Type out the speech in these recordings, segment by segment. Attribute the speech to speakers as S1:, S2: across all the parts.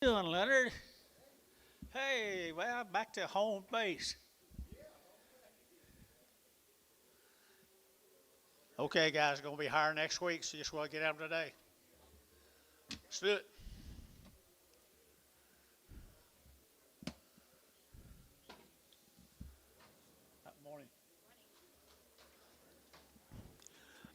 S1: Doing, Leonard? Hey, well, back to home base. Okay, guys, going to be higher next week, so just want to get out today. Let's do it. That morning.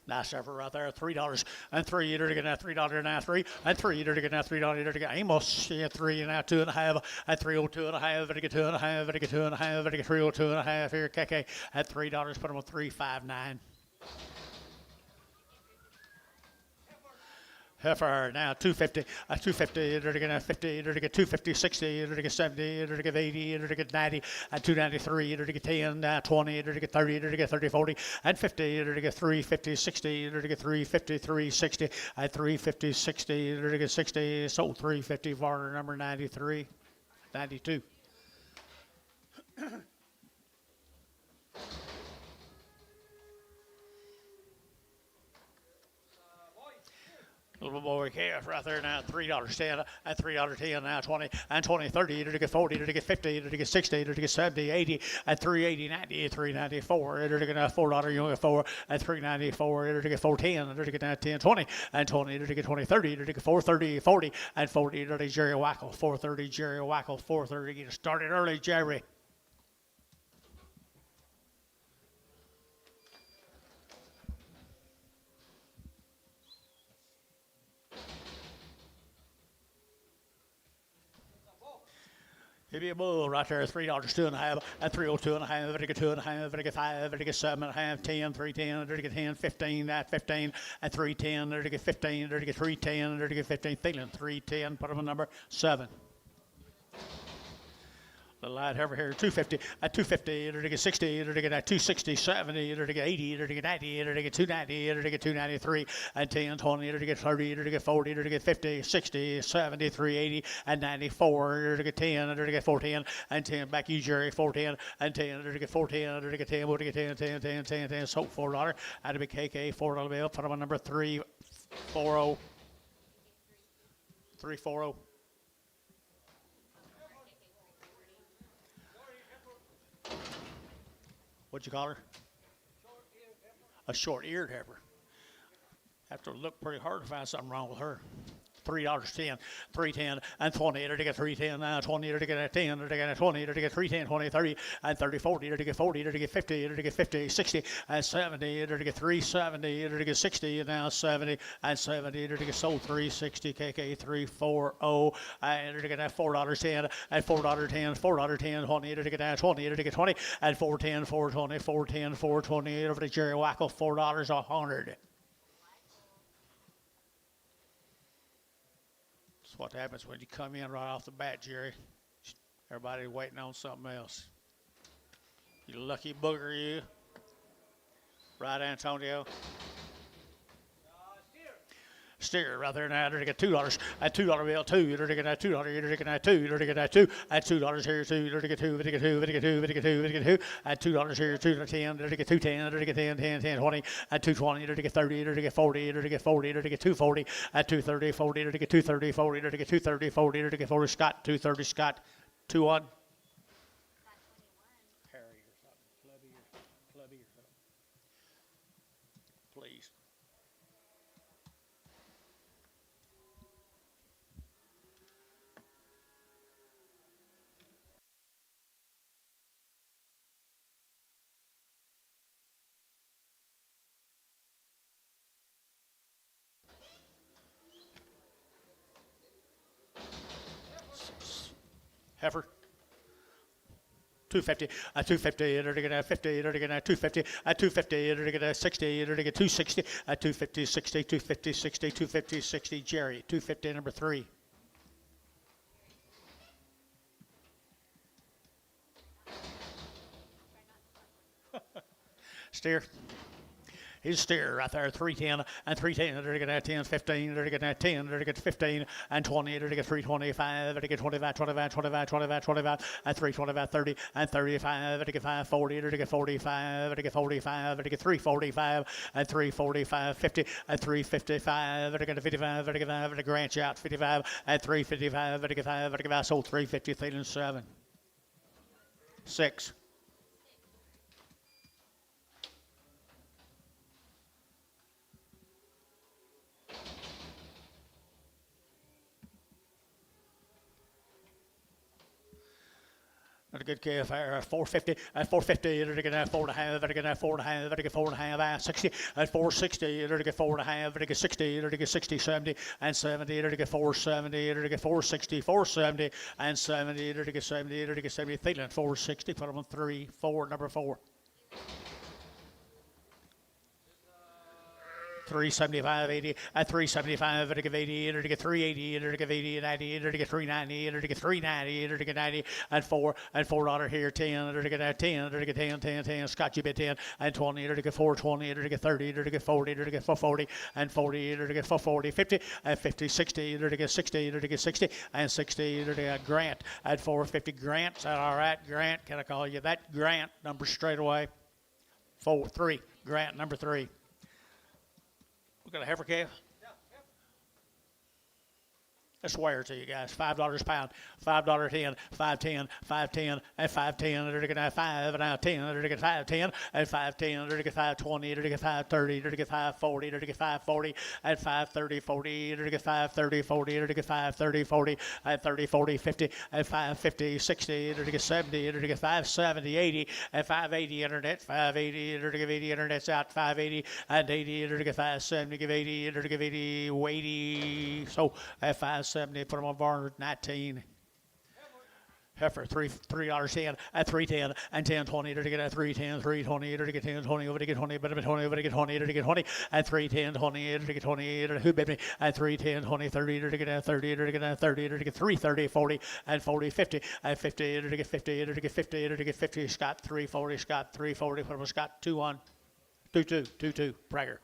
S1: Nice effort right there. $3 and three. You're getting that $3 now three and three. You're getting that $3. You're getting Amos. Yeah, three and now two and a half at 302 and a half. At 2 and a half. At 2 and a half. At 302 and a half. Here, KK at $3. Put them on 359. Heifer now 250, 250, to get 50, to get 250, 60, to get 70, to get 80, to get 90, and 293, to get 10, 20, to get 30, to get 30, 40, and 50, to get 350, 60, to get 350, 360, and 350, 60, to get 60, sold 350, Varner number 93, 92. Little boy calf right there now, $3.10, at $3.10 now, 20, and 20, 30, to get 40, to get 50, to get 60, to get 70, 80, at 380, 90, 394, to get $4, you get 4, at 394, to get 410, to get 10, 20, and 20, to get 20, 30, to get 430, 40, and 40, to get Jerry Wackle, 430, Jerry Wackle, 430, get started early, Jerry. Give me a bull right there, $3, 2 and a half, at 302 and a half, at 2 and a half, at 5, at 7 and a half, 10, 310, at 10, 15, at 15, at 310, at 15, at 310, at 15, feeling 310, put them a number 7. The light over here, 250, at 250, to get 60, to get 260, 70, to get 80, to get 90, to get 290, to get 293, and 10, 20, to get 30, to get 40, to get 50, 60, 70, 380, and 94, to get 10, to get 410, and 10, back you, Jerry, 410, and 10, to get 410, to get 10, to get 10, 10, 10, 10, 10, so $4, that'd be KK, $4 bill, put them on number 340. 340. What'd you call her? A short-eared heifer. Have to look pretty hard to find something wrong with her. $3.10, 310, and 20, to get 310, 20, to get 10, to get 20, to get 310, 20, 30, and 30, 40, to get 40, to get 50, to get 50, 60, and 70, to get 370, to get 60, and now 70, and 70, to get sold 360, KK 340, and to get that $4.10, and $4.10, $4.10, 20, to get that 20, to get 20, and 410, 420, 410, 420, over to Jerry Wackle, $4 a 100. What happens when you come in right off the bat, Jerry. Everybody waiting on something else. You lucky booger, you. Right, Antonio? Steer right there now, to get $2, at $2 bill, 2, to get that $2, to get that 2, to get that 2, at $2 here, 2, to get 2, to get 2, to get 2, to get 2, to get 2, at $2 here, 2 to 10, to get 210, to get 10, 10, 10, 20, at 220, to get 30, to get 40, to get 40, to get 240, at 230, 40, to get 230, 40, to get 230, 40, to get 40, Scott, 230, Scott, 2-1. Harry or something, Clubby or something. Please. Heifer. 250, at 250, to get 50, to get 250, at 250, to get 60, to get 260, at 250, 60, 250, 60, 250, 60, Jerry, 250, number 3. Steer. He's steer right there, 310 and 310. They're going to 10, 15. They're going to 10. They're going to 15 and 20. They're going to 325. They're going to 25, 25, 25, 25, 25 and 325, 30 and 35. They're going to 540. They're going to 45. They're going to 45. They're going to 345 and 345, 50 and 355. They're going to 55. They're going to 5. They're going to Grant out 55 and 355. They're going to 5. They're going to sold 350. Feeling 7, 6. A good KFR, 450, at 450, they're going to have 4.5, they're going to have 4.5, they're going to 4.5, 60, at 460, they're going to 4.5, they're going to 60, they're going to 60, 70, and 70, they're going to 470, they're going to 460, 470, and 70, they're going to 70, they're going to 70, Thielen, 460, put them on 3, 4, number 4. 375, 80, at 375, it'll give 80, it'll get 380, it'll give 80, 90, it'll get 390, it'll get 390, it'll get 90, and $4 here, 10, it'll get 10, it'll get 10, 10, 10, Scott, you bet 10, and 20, it'll get 420, it'll get 30, it'll get 40, it'll get 440, and 40, it'll get 440, 50, and 50, 60, it'll get 60, it'll get 60, and 60, it'll get Grant, at 450, Grant, is that all right, Grant, can I call you that, Grant, number straight away, 3, Grant, number 3. We got a heifer calf? Yeah. I swear to you guys, $5 a pound, $5.10, $5.10, $5.10, and $5.10. They're going to have 5, and now 10. They're going to get 5.10, and $5.10. They're going to get 5.20. They're going to get 5.30. They're going to get 5.40. They're going to get 5.40, and 5.30, 40. They're going to get 5.30, 40. They're going to get 5.30, 40, and 30, 40, 50, and 5.50, 60. They're going to get 70. They're going to get 5.70, 80, and 5.80 internet, 5.80. They're going to give 80 internet's out, 5.80, and 80. They're going to get 5.70, give 80. They're going to give 80, 80. So at 5.70, put them on barn 19. Heifer, $3.10 at 3.10 and 10.20. They're to get at 3.10, 3.20. They're to get 10.20. Over to get 20. Better be 20. Over to get 20. They're to get 20 at 3.10, 20. They're to get 20. Who bet me at 3.10, 20, 30. They're to get at 30. They're to get at 30. They're to get 3.30, 40 and 40, 50 at 50. They're to get 50. They're to get 50. They're to get 50. Scott 3.40. Scott 3.40. Put him on Scott 2-1, 2-2, 2-2. Prager.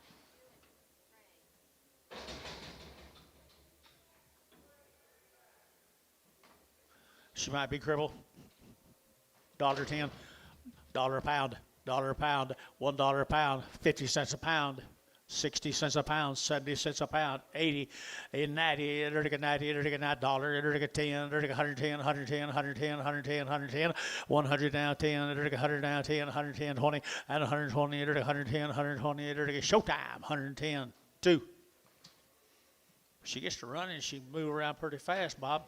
S1: She might be crippled. $1.10, $1 a pound, $1 a pound, $1 a pound, 50 cents a pound, 60 cents a pound, 70 cents a pound, 80, 90, it'll get 90, it'll get $1, it'll get 10, it'll get 110, 110, 110, 110, 110, 100 now, 10, it'll get 100 now, 10, 110, 20, and 120, it'll get 110, 120, it'll get showtime, 110, 2. She gets to running, she can move around pretty fast, Bob.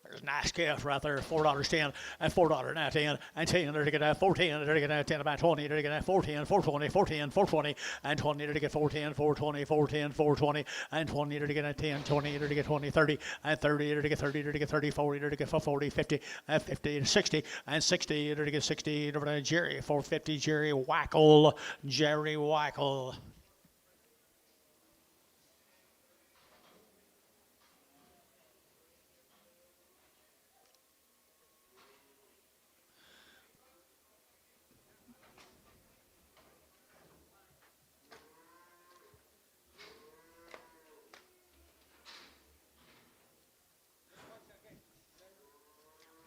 S1: There's a nice calf right there, $4.10 and $4 now 10 and 10. They're to get 4.10. They're to get 10 about 20. They're to get 4.10, 4.20, 4.10, 4.20 and 20. They're to get 4.10, 4.20, 4.10, 4.20 and 20. They're to get 10, 20. They're to get 20, 30 and 30. They're to get 30. They're to get 30, 40. They're to get 40, 50 and 50 and 60 and 60. They're to get 60. Over to Jerry, 450. Jerry Wackel. Jerry Wackel.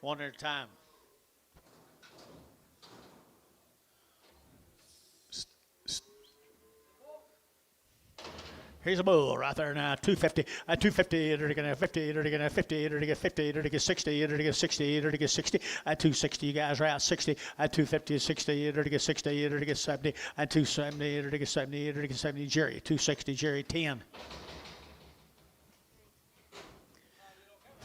S1: One at a time. Here's a bull right there now, 250. At 250, they're going to 50, they're going to 50, they're going to get 50, they're going to get 60, they're going to get 60, they're going to get 60. At 260, you guys are out 60. At 250, 60, they're going to get 60, they're going to get 70. At 270, they're going to get 70, they're going to get 70. Jerry, 260, Jerry, 10.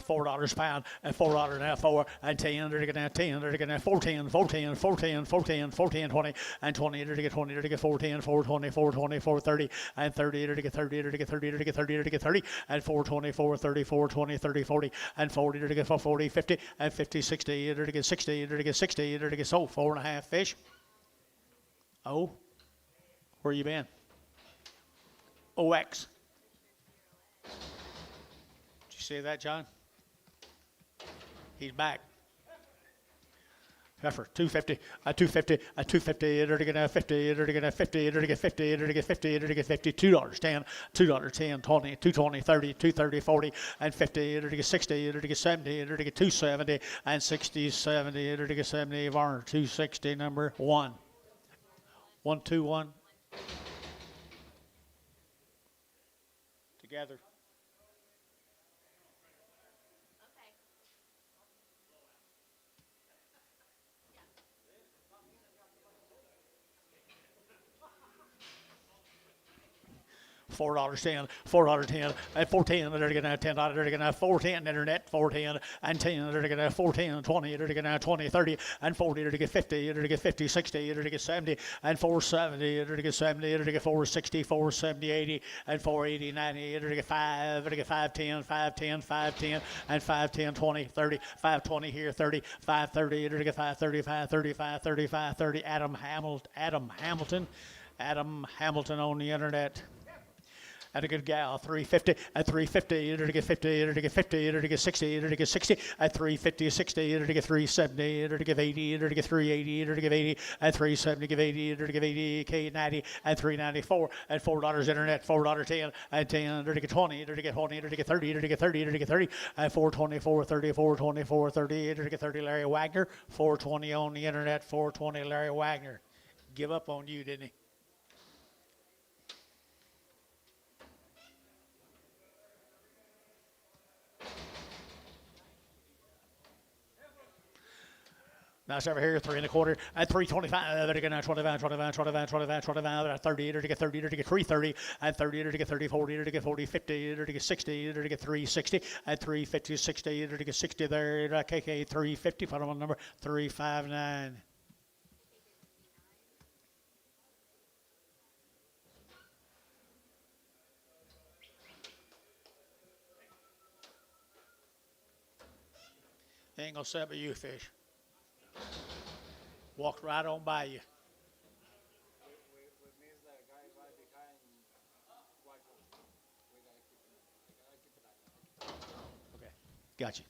S1: $4 a pound, and $4 now 4 and 10. They're gonna 10. They're gonna 4.10, 4.10, 4.10, 4.10, 4.10, 20 and 20. They're gonna 20. They're gonna 4.10, 4.20, 4.20, 4.30 and 30. They're gonna 30. They're gonna 30. They're gonna 30. They're gonna 30 and 4.20, 4.30, 4.20, 30, 40 and 40. They're gonna 40, 50 and 50, 60. They're gonna 60. They're gonna 60. They're gonna sold 4.5 fish. Oh, where you been? OX. Did you see that, John? He's back. Heifer, 250, a 250, a 250, it'll get a 50, it'll get a 50, it'll get 50, it'll get 50, it'll get 50, $2.10, $2.10, 20, 220, 30, 230, 40, and 50, it'll get 60, it'll get 70, it'll get 270, and 60, 70, it'll get 70, Varner, 260, number 1. 121. Together. $4.10, $4.10, and $4.10, they're going to have $10, they're going to have $4.10 internet, $4.10, and $10, they're going to have $4.10, $20, they're going to have $20, $30, and $40, they're going to get $50, they're going to get $50, $60, they're going to get $70, and $4.70, they're going to get $70, they're going to get $4.60, $4.70, $80, and $4.80, $90, they're going to get $5, they're going to get $5.10, $5.10, $5.10, and $5.10, $20, $30, $5.20 here, $30, $5.30, they're going to get $5.30, $5.30, $5.30, $5.30, Adam Hamilton on the internet. And a good gal, 350, at 350, it'll get 50, it'll get 50, it'll get 60, it'll get 60, at 350, 60, it'll get 370, it'll get 80, it'll get 380, it'll get 80, at 370, give 80, it'll get 80, K90, at 394, at $4 internet, $4.10, at 10, it'll get 20, it'll get 20, it'll get 30, it'll get 30, it'll get 30, at 424, 30, 424, 30, it'll get 30, Larry Wagner, 420 on the internet, 420, Larry Wagner. Give up on you, didn't he? Now it's over here, 3 1/4, at 325, they're going to 25, 25, 25, 25, 25, at 30, they're to get 30, they're to get 330, at 30, they're to get 30, 40, they're to get 40, 50, they're to get 60, they're to get 360, at 350, 60, they're to get 60 there, KK 350, final one number 359. They ain't gonna set but you, fish. Walked right on by you. Okay, gotcha.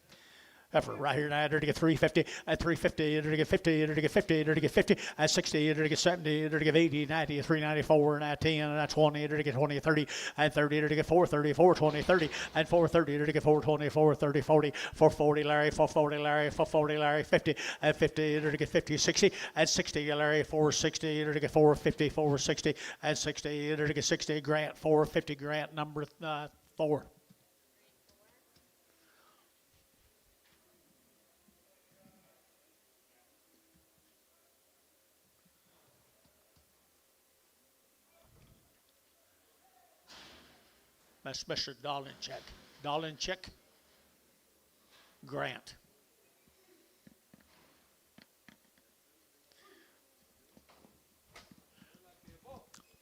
S1: Heifer right here now, they're to get 350, at 350, they're to get 50, they're to get 50, they're to get 50, at 60, they're to get 70, they're to get 80, 90, 394, and at 10, and at 20, they're to get 20, 30, at 30, they're to get 430, 420, 30, at 430, they're to get 420, 430, 40, 440, Larry, 440, Larry, 440, Larry, 50, at 50, they're to get 50, 60, at 60, Larry, 460, they're to get 450, 460, at 60, they're to get 60, Grant, 450, Grant, number 4. That's Mr. Dolinchek Grant.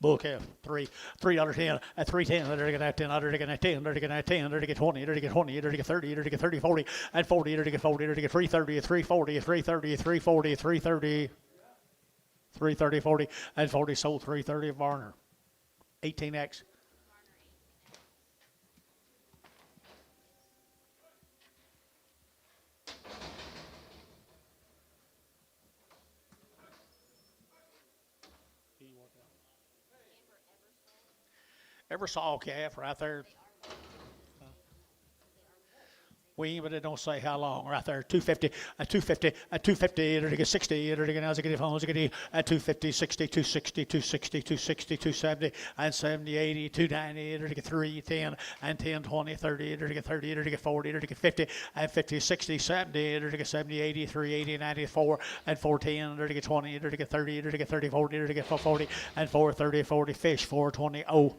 S1: Bull calf, $3.10, at 310, they're gonna have 10, they're gonna have 10, they're gonna have 10, they're gonna get 20, they're gonna get 20, they're gonna get 30, they're gonna get 30, 40, at 40, they're gonna get 40, they're gonna get 330, 340, 330, 340, 330, 330, 40, and 40 sold 330 Varner. 18X. Ever saw a calf right there? But it don't say how long. Right there, 250, at 250, at 250, it'll get 60, it'll get at 250, 60, 260, 260, 260, 270, and 70, 80, 290, it'll get 310, and 10, 20, 30, it'll get 30, it'll get 40, it'll get 50, and 50, 60, 70, it'll get 70, 80, 380, 94, and 410, it'll get 20, it'll get 30, it'll get 30, 40, it'll get 440, and 430, 40, fish, 420, oh.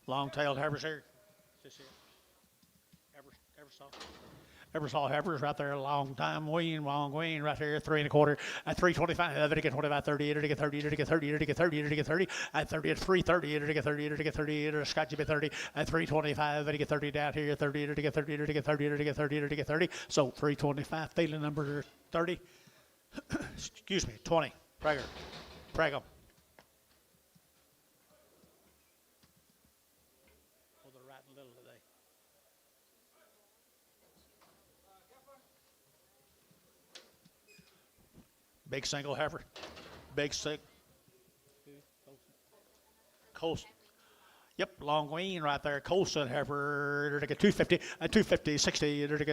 S1: Long-tailed heifers here. Ever saw? Ever saw heifers right there a long time. Long wean right there, 3 1/4 at 325. Ever get 25, 30, ever get 30, ever get 30, ever get 30, ever get 30 at 30 at 330, ever get 30, ever get 30, ever scotch be 30 at 325, ever get 30 down here, 30, ever get 30, ever get 30, ever get 30, ever get 30. So 325, feeling number 30. Excuse me, 20. Prager. Prego. Oh, they're riding little today. Big single heifer. Big sick. Coast. Yep, long wean right there. Colson heifer. They get 250 and 250, 60. They get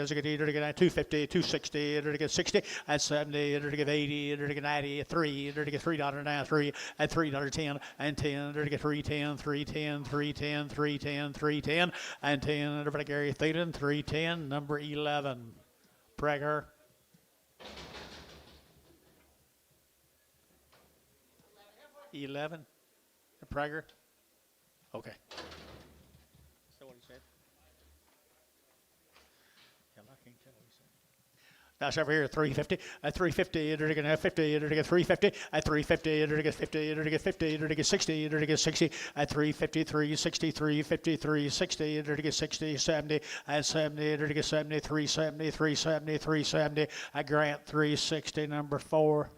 S1: 250, 260. They get 60 and 70. They get 80. They get 90. 3. They get $3 now. 3 and $3.10 and 10. They get 310, 310, 310, 310, 310 and 10. Everybody Gary Thielen 310. Number 11. Prager. 11. Prager. Okay. So what he said? Yeah, I can't tell what he said. That's over here at 350. At 350, they're going to have 50. They're going to get 350. At 350, they're going to get 50. They're going to get 50. They're going to get 60. They're going to get 60. At 350, 360, 350, 360. They're going to get 60, 70. At 70, they're going to get 70, 370, 370, 370. At Grant, 360, number 4.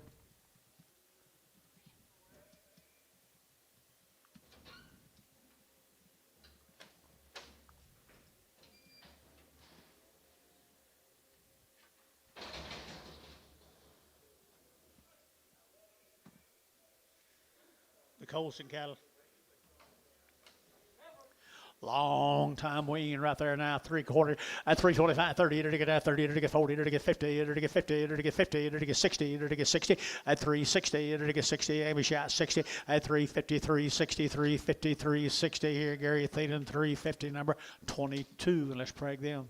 S1: Colson cattle. Long time wean right there now, 3 1/4 at 325, 30, to get 30, to get 40, to get 50, to get 50, to get 50, to get 60, to get 60 at 360, to get 60, Amy shot 60 at 350, 360, 350, 360 here, Gary Thielen 350, number 22, and let's preg them.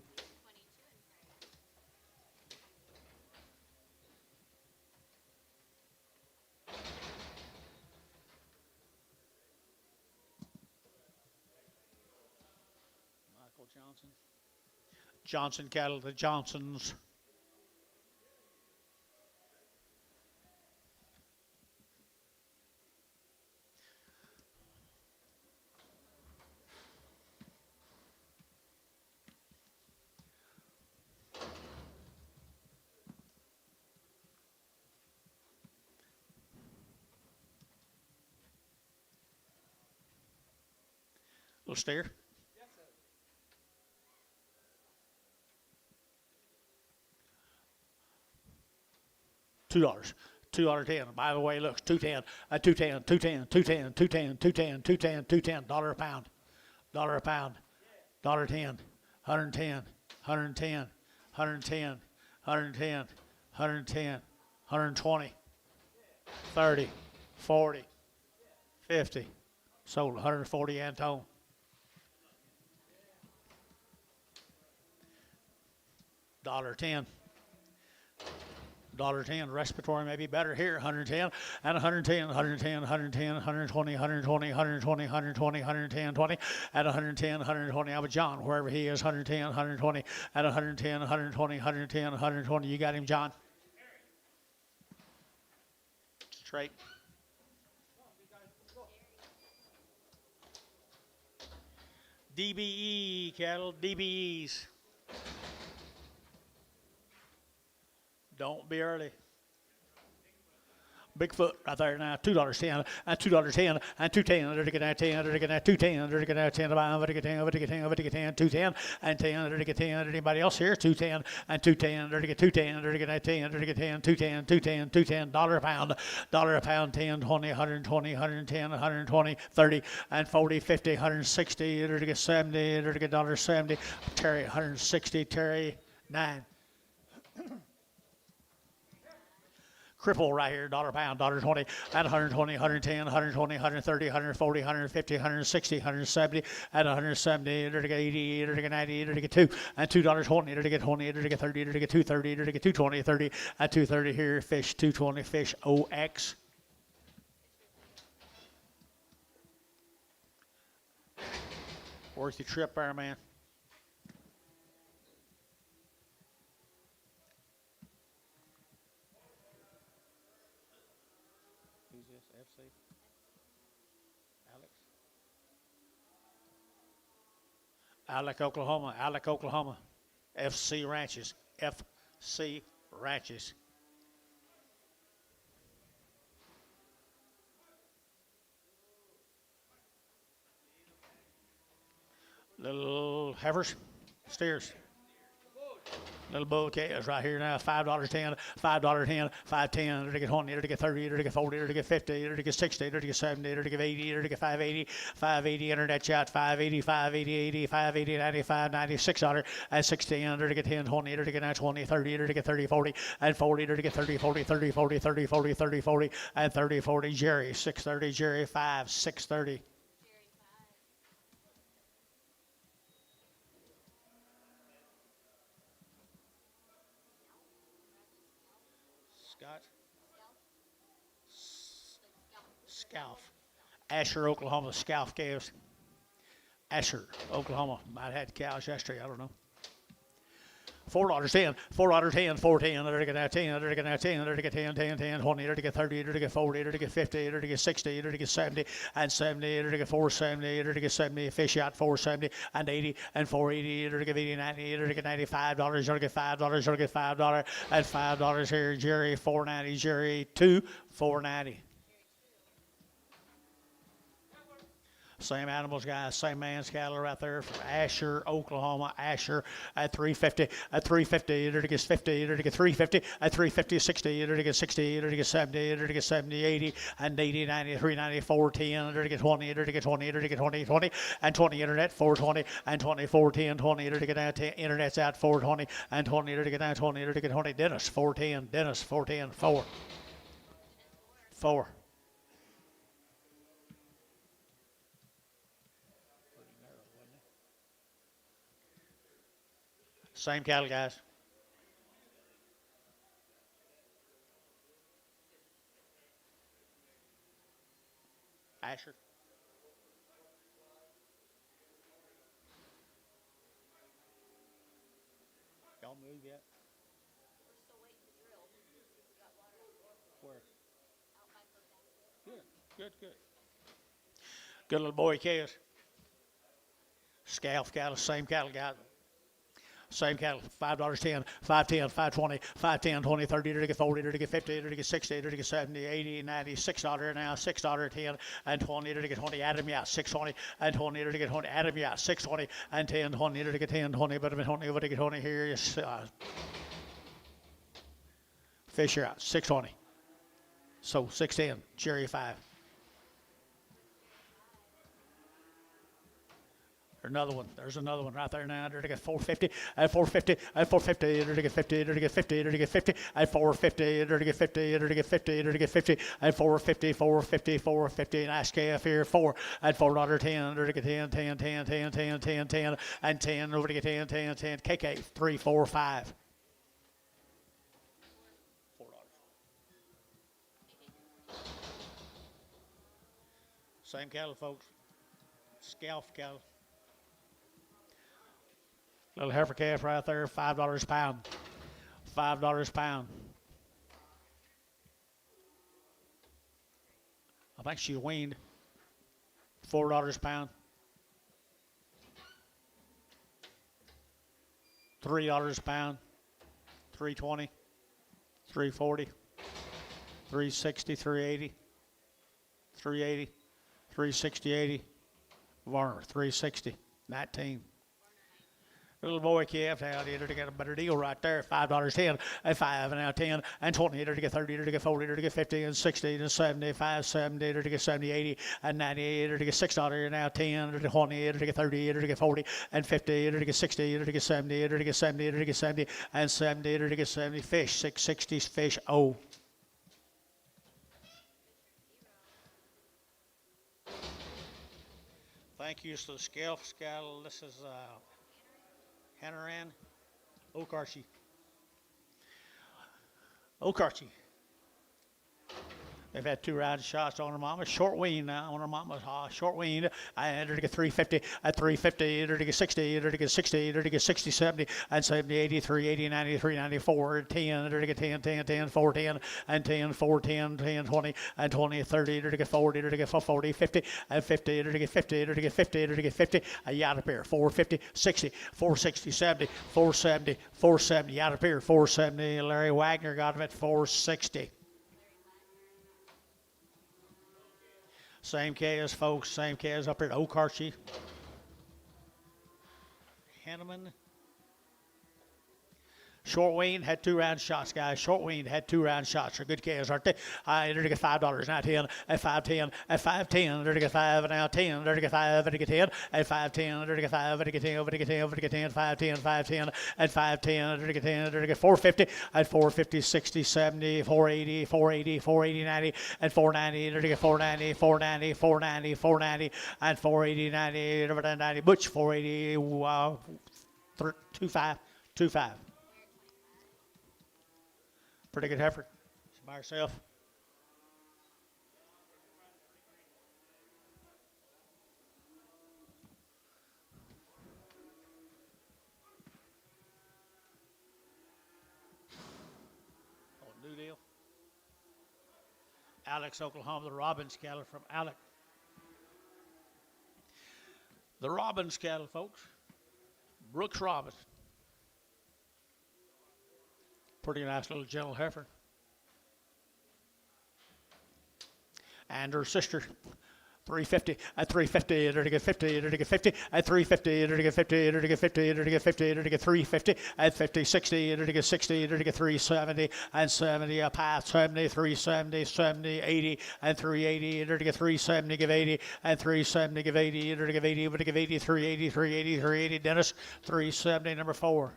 S1: Johnson cattle, the Johnsons. Little steer. $2. $2.10. By the way, looks 210, 210, 210, 210, 210, 210, 210, 210, $1 a pound, $1 a pound, $1.10, 110, 110, 110, 110, 110, 120, 30, 40, 50. Sold 140 Antone. $1.10. $1.10. Respiratory may be better here. 110 and 110, 110, 110, 120, 120, 120, 120, 110, 20 at 110, 120. I'm with John, wherever he is. 110, 120 at 110, 120, 110, 120. You got him, John? Straight. DBE cattle, DBEs. Don't be early. Bigfoot right there now, $2.10, and $2.10, and $2.10, they're getting at 10, they're getting at 2.10, they're getting at 10, they're getting 10, they're getting 10, they're getting 10, 2.10, and 10, they're getting 10, anybody else here? 2.10, and 2.10, they're getting 2.10, they're getting at 10, they're getting 10, 2.10, 2.10, 2.10, $1 a pound, 10, 20, 120, 110, 120, 30, and 40, 50, 160, they're getting 70, they're getting $1.70, Terry, 160, Terry, 9. Cripple right here, $1 a pound, $1.20, at 120, 110, 120, 130, 140, 150, 160, 170, at 170, to get 80, to get 90, to get 2, and $2.20, to get 20, to get 30, to get 230, to get 220, 30, at 230 here, fish 220, fish OX. Worth your trip there, man. Alec, Oklahoma. Alec, Oklahoma. FC Ranches. FC Ranches. Little heifers, steers. Little bull calves right here now. $5.10, $5.10, $5.10. To get 20, to get 30, to get 40, to get 50, to get 60, to get 70, to get 80, to get 580, 580. Internet chat 580, 580, 80, 580, 95, 96 $6 and 610. To get 10, 20, to get 20, 30, to get 30, 40 and 40, to get 30, 40, 30, 40, 30, 40, 30, 40 and 30, 40. Jerry 630, Jerry 5, 630. Scott Scalf. Asher, Oklahoma, Scalf calves. Asher, Oklahoma. Might have had cows yesterday, I don't know. $4.10, $4.10, $4.10, there to get out 10, there to get out 10, there to get 10, 10, 10, 20, there to get 30, there to get 40, there to get 50, there to get 60, there to get 70, and 70, there to get 470, there to get 70, fish out 470, and 80, and 480, there to get 80, 90, there to get $95, there to get $5, there to get $5, and $5 here, Jerry, 490, Jerry, 2, 490. Same animals, guys. Same man's cattle right there from Asher, Oklahoma. Asher at 350, at 350. There to get 50, there to get 350, at 350, 60, there to get 60, there to get 70, there to get 70, 80, and 80, 90, 390, 410, there to get 20, there to get 20, there to get 20, 20, and 20 internet, 420, and 20, 410, 20, there to get out 10, internet's out 420, and 20, there to get out 20, there to get 20. Dennis, 410, Dennis, 410, 4. 4. Same cattle, guys. Asher. Y'all move yet? Where? Good, good, good. Good little boy calves. Scalf cattle, same cattle, guys. Same cattle, $5.10, $5.10, $5.20, $5.10, 20, 30, to get 40, to get 50, to get 60, to get 70, 80, 90, $6 now, $6.10, and 20, to get 20, add them out, 620, and 20, to get 20, add them out, 620, and 10, 20, to get 10, 20, but 20, to get 20 here, is, fish are out, 620. So 610, Jerry 5. There's another one right there now. There to get 450, at 450, at 450, there to get 50, there to get 50, there to get 50, at 450, there to get 50, there to get 50, there to get 50, at 450, 450, 450, and SKF here, 4, at $4.10, there to get 10, 10, 10, 10, 10, 10, 10, and 10, over to get 10, 10, 10, KK, 3, 4, 5. $4. Same cattle, folks. Scalf cattle. Little heifer calf right there, $5 a pound. $5 a pound. I think she weaned. $4 a pound. $3 a pound. $3.20. $3.40. $3.60. $3.80. $3.80. $3.60. $80. Varner, $3.60. 19. Little boy calf out here to get a better deal right there. $5.10, and 5, and now 10, and 20, to get 30, to get 40, to get 50, and 60, and 70, 570, to get 70, 80, and 98, to get $6, and now 10, to 20, to get 30, to get 40, and 50, to get 60, to get 70, to get 70, to get 70, and 70, to get 70. Fish, 660, fish, oh. Thank you to the Scalf cattle. This is Hanaran, Okarchi. Okarchi. They've had 2 round shots on her mama. Short wean now on her mama. Short wean. I entered to get 350. At 350, entered to get 60. Entered to get 60. Entered to get 60, 70, and 70, 83, 80, 93, 94, 10. Entered to get 10, 10, 10, 4, 10, and 10, 4, 10, 10, 20, and 20, 30. Entered to get 40. Entered to get 40, 50, and 50. Entered to get 50. Entered to get 50. Entered to get 50. Out of here. 450, 60, 460, 70, 470, 470. Out of here. 470. Larry Wagner got him at 460. Same calves, folks. Same calves up here at OKC. Henneman. Short wean had 2 round shots, guys. Short wean had 2 round shots. They're good calves, aren't they? I entered to get $5. Now 10 at 510 at 510. Entered to get 5 and now 10. Entered to get 5 and to get 10 at 510. Entered to get 5 and to get 10 over to get 10 over to get 10 510 510 at 510. Entered to get 10. Entered to get 450 at 450 60 70 480 480 480 90 at 490. Entered to get 490 490 490 490 and 480 90 over to 90. Butch 480 25 25. Pretty good heifer. She's by herself. Oh, new deal. Alex, Oklahoma, the Robbins cattle from Alex. The Robbins cattle, folks. Brooks Robbins. Pretty nice little gentle heifer. And her sister, 350 at 350, entered to get 50, entered to get 50 at 350, entered to get 50, entered to get 50, entered to get 50, entered to get 350 at 50, 60, entered to get 60, entered to get 370 and 70 up high, 70, 370, 70, 80 and 380, entered to get 370, give 80 and 370, give 80, entered to give 80, but to give 80, 380, 380, 380. Dennis, 370, number 4.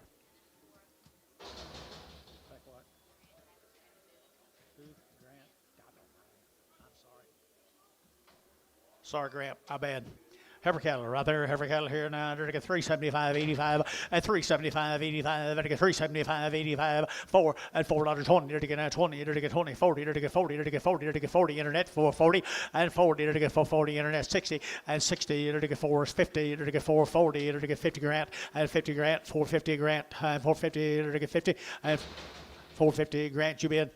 S1: Sorry, Grant, my bad. Heifer cattle right there. Heifer cattle here now. Under to get 375, 85, and 375, 85, under to get 375, 85, 4 and $4.20. Under to get 20, under to get 20, 40, under to get 40, under to get 40, under to get 40. Internet 440 and 40, under to get 440. Internet 60 and 60, under to get 450, under to get 440, under to get 50 Grant and 50 Grant, 450 Grant, and 450, under to get 50 and 450 Grant. You bid.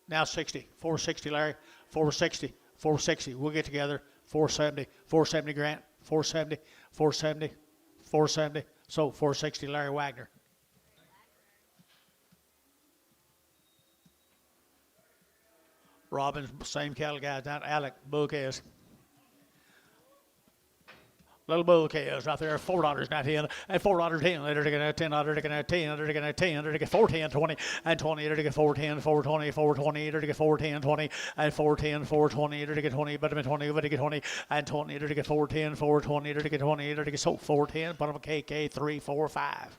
S1: Now 60, 460 Larry, 460, 460. We'll get together. 470, 470 Grant, 470, 470, 470. So 460 Larry Wagner. Robbins, same cattle guys down. Alec, bull calves. Little bull calves out there, $4 not in, and $4.10. Later to get $10, to get 10, to get 10, to get 410, 20, and 20, to get 410, 420, 420, to get 410, 20, and 410, 420, to get 20, but I'm 20, but to get 20, and 20, to get 410, 420, to get 20, to get so 410, but I'm a KK 3, 4, 5.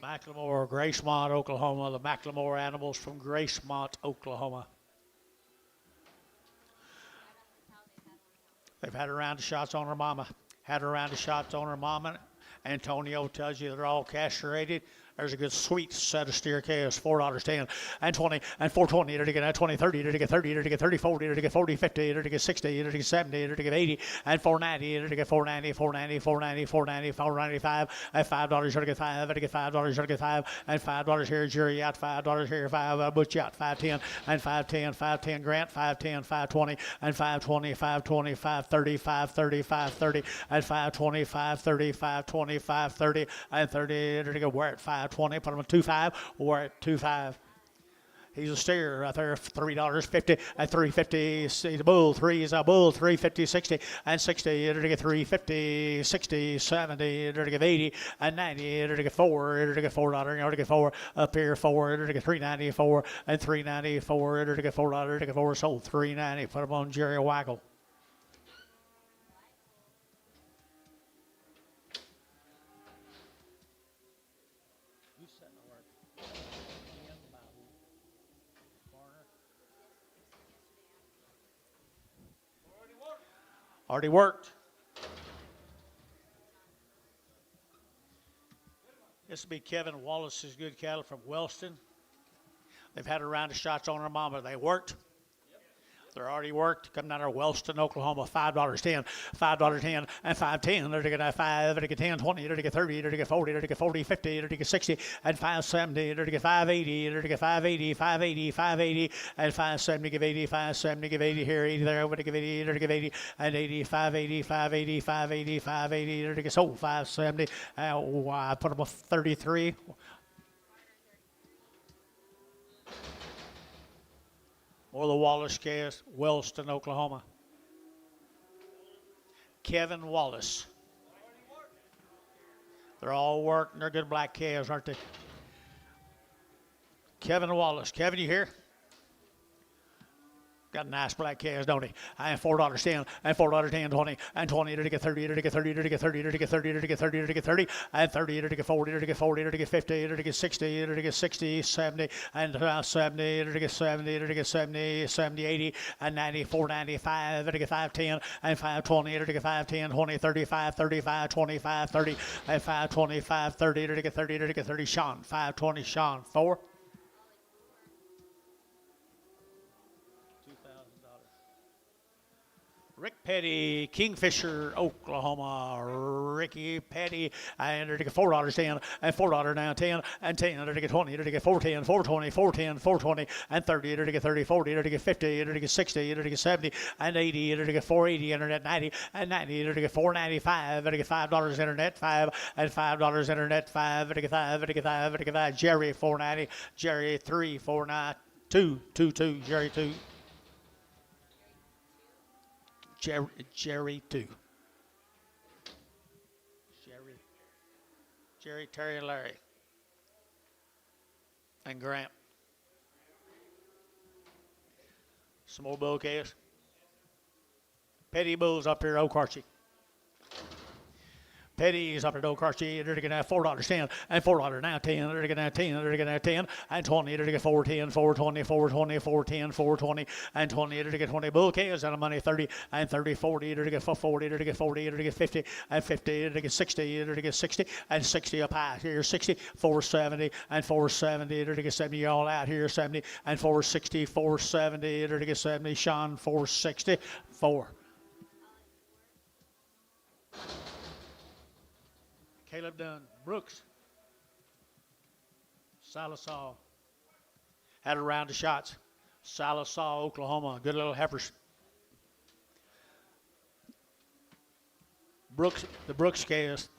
S1: McLemore, Gracemont, Oklahoma. The McLemore animals from Gracemont, Oklahoma. They've had a round of shots on her mama. Had a round of shots on her mama. Antonio tells you they're all castrated. There's a good sweet set of steer calves, $4.10 and 20 and 420. To get 20, 30, to get 30, to get 30, 40, to get 40, 50, to get 60, to get 70, to get 80 and 490, to get 490, 490, 490, 490, 495 and $5. To get 5, to get $5, to get 5 and $5 here. Jury out $5 here. 5 Butch out 510 and 510, 510 Grant 510, 520 and 520, 520, 530, 530, 530 and 520, 530, 520, 530 and 30. To get where at 520, put him at 2.5. We're at 2.5. He's a steer right there, $3.50 and 350. See the bull, 3 is a bull, 350, 60 and 60. To get 350, 60, 70. To get 80 and 90. To get 4. To get $4. To get 4 up here, 4. To get 394 and 394. To get $4. To get 4 sold 390. Put him on Jerry Waggle. Already worked. This will be Kevin Wallace's good cattle from Wellston. They've had a round of shots on their mama. They worked. They're already worked. Coming out of Wellston, Oklahoma, $5.10, $5.10, and $5.10. They're to get 5, they're to get 10, 20, they're to get 30, they're to get 40, they're to get 40, 50, they're to get 60, and 570, they're to get 580, they're to get 580, 580, 580, and 570, give 80, 570, give 80 here, 80 there, over to give 80, they're to give 80, and 80, 580, 580, 580, 580, they're to get sold 570. I put them a 33. Or the Wallace cast, Wellston, Oklahoma. Kevin Wallace. They're all worked and they're good black calves, aren't they? Kevin Wallace. Kevin, you here? Got nice black calves, don't he? And $4.10, and $4.10, 20, and 20, to get 30, to get 30, to get 30, to get 30, to get 30, to get 30, and 30, to get 40, to get 40, to get 50, to get 60, to get 60, 70, and 70, to get 70, to get 70, 70, 80, and 90, 495, to get 510, and 520, to get 510, 20, 35, 35, 25, 30, and 525, 30, to get 30, to get 30, Sean, 520, Sean, 4. Rick Petty, Kingfisher, Oklahoma. Ricky Petty, and to get $4.10, and $4 now 10, and 10 to get 20, to get 410, 420, 410, 420, and 30 to get 30, 40 to get 50, to get 60, to get 70, and 80 to get 480, internet 90, and 90 to get 495, to get $5 internet 5, and $5 internet 5, to get 5, to get 5, to get 5. Jerry 490, Jerry 3, 492, 22, Jerry 2. Jerry 2. Jerry, Terry, and Larry. And Grant. Some more bull calves. Petty bulls up here, Okarche. Petty's up at Okarche, they're to get $4.10, and $4 now 10, they're to get 10, they're to get 10, and 20, they're to get 410, 420, 420, 410, 420, and 20, they're to get 20 bull calves out of money, 30, and 30, 40, they're to get 40, they're to get 40, they're to get 50, and 50, they're to get 60, they're to get 60, and 60 up high here, 60, 470, and 470, they're to get 70 all out here, 70, and 460, 470, they're to get 70, Sean, 460, 4. Caleb Dunn, Brooks, Salisaw, had a round of shots. Salisaw, Oklahoma, good little heifers. Brooks, the Brooks calves.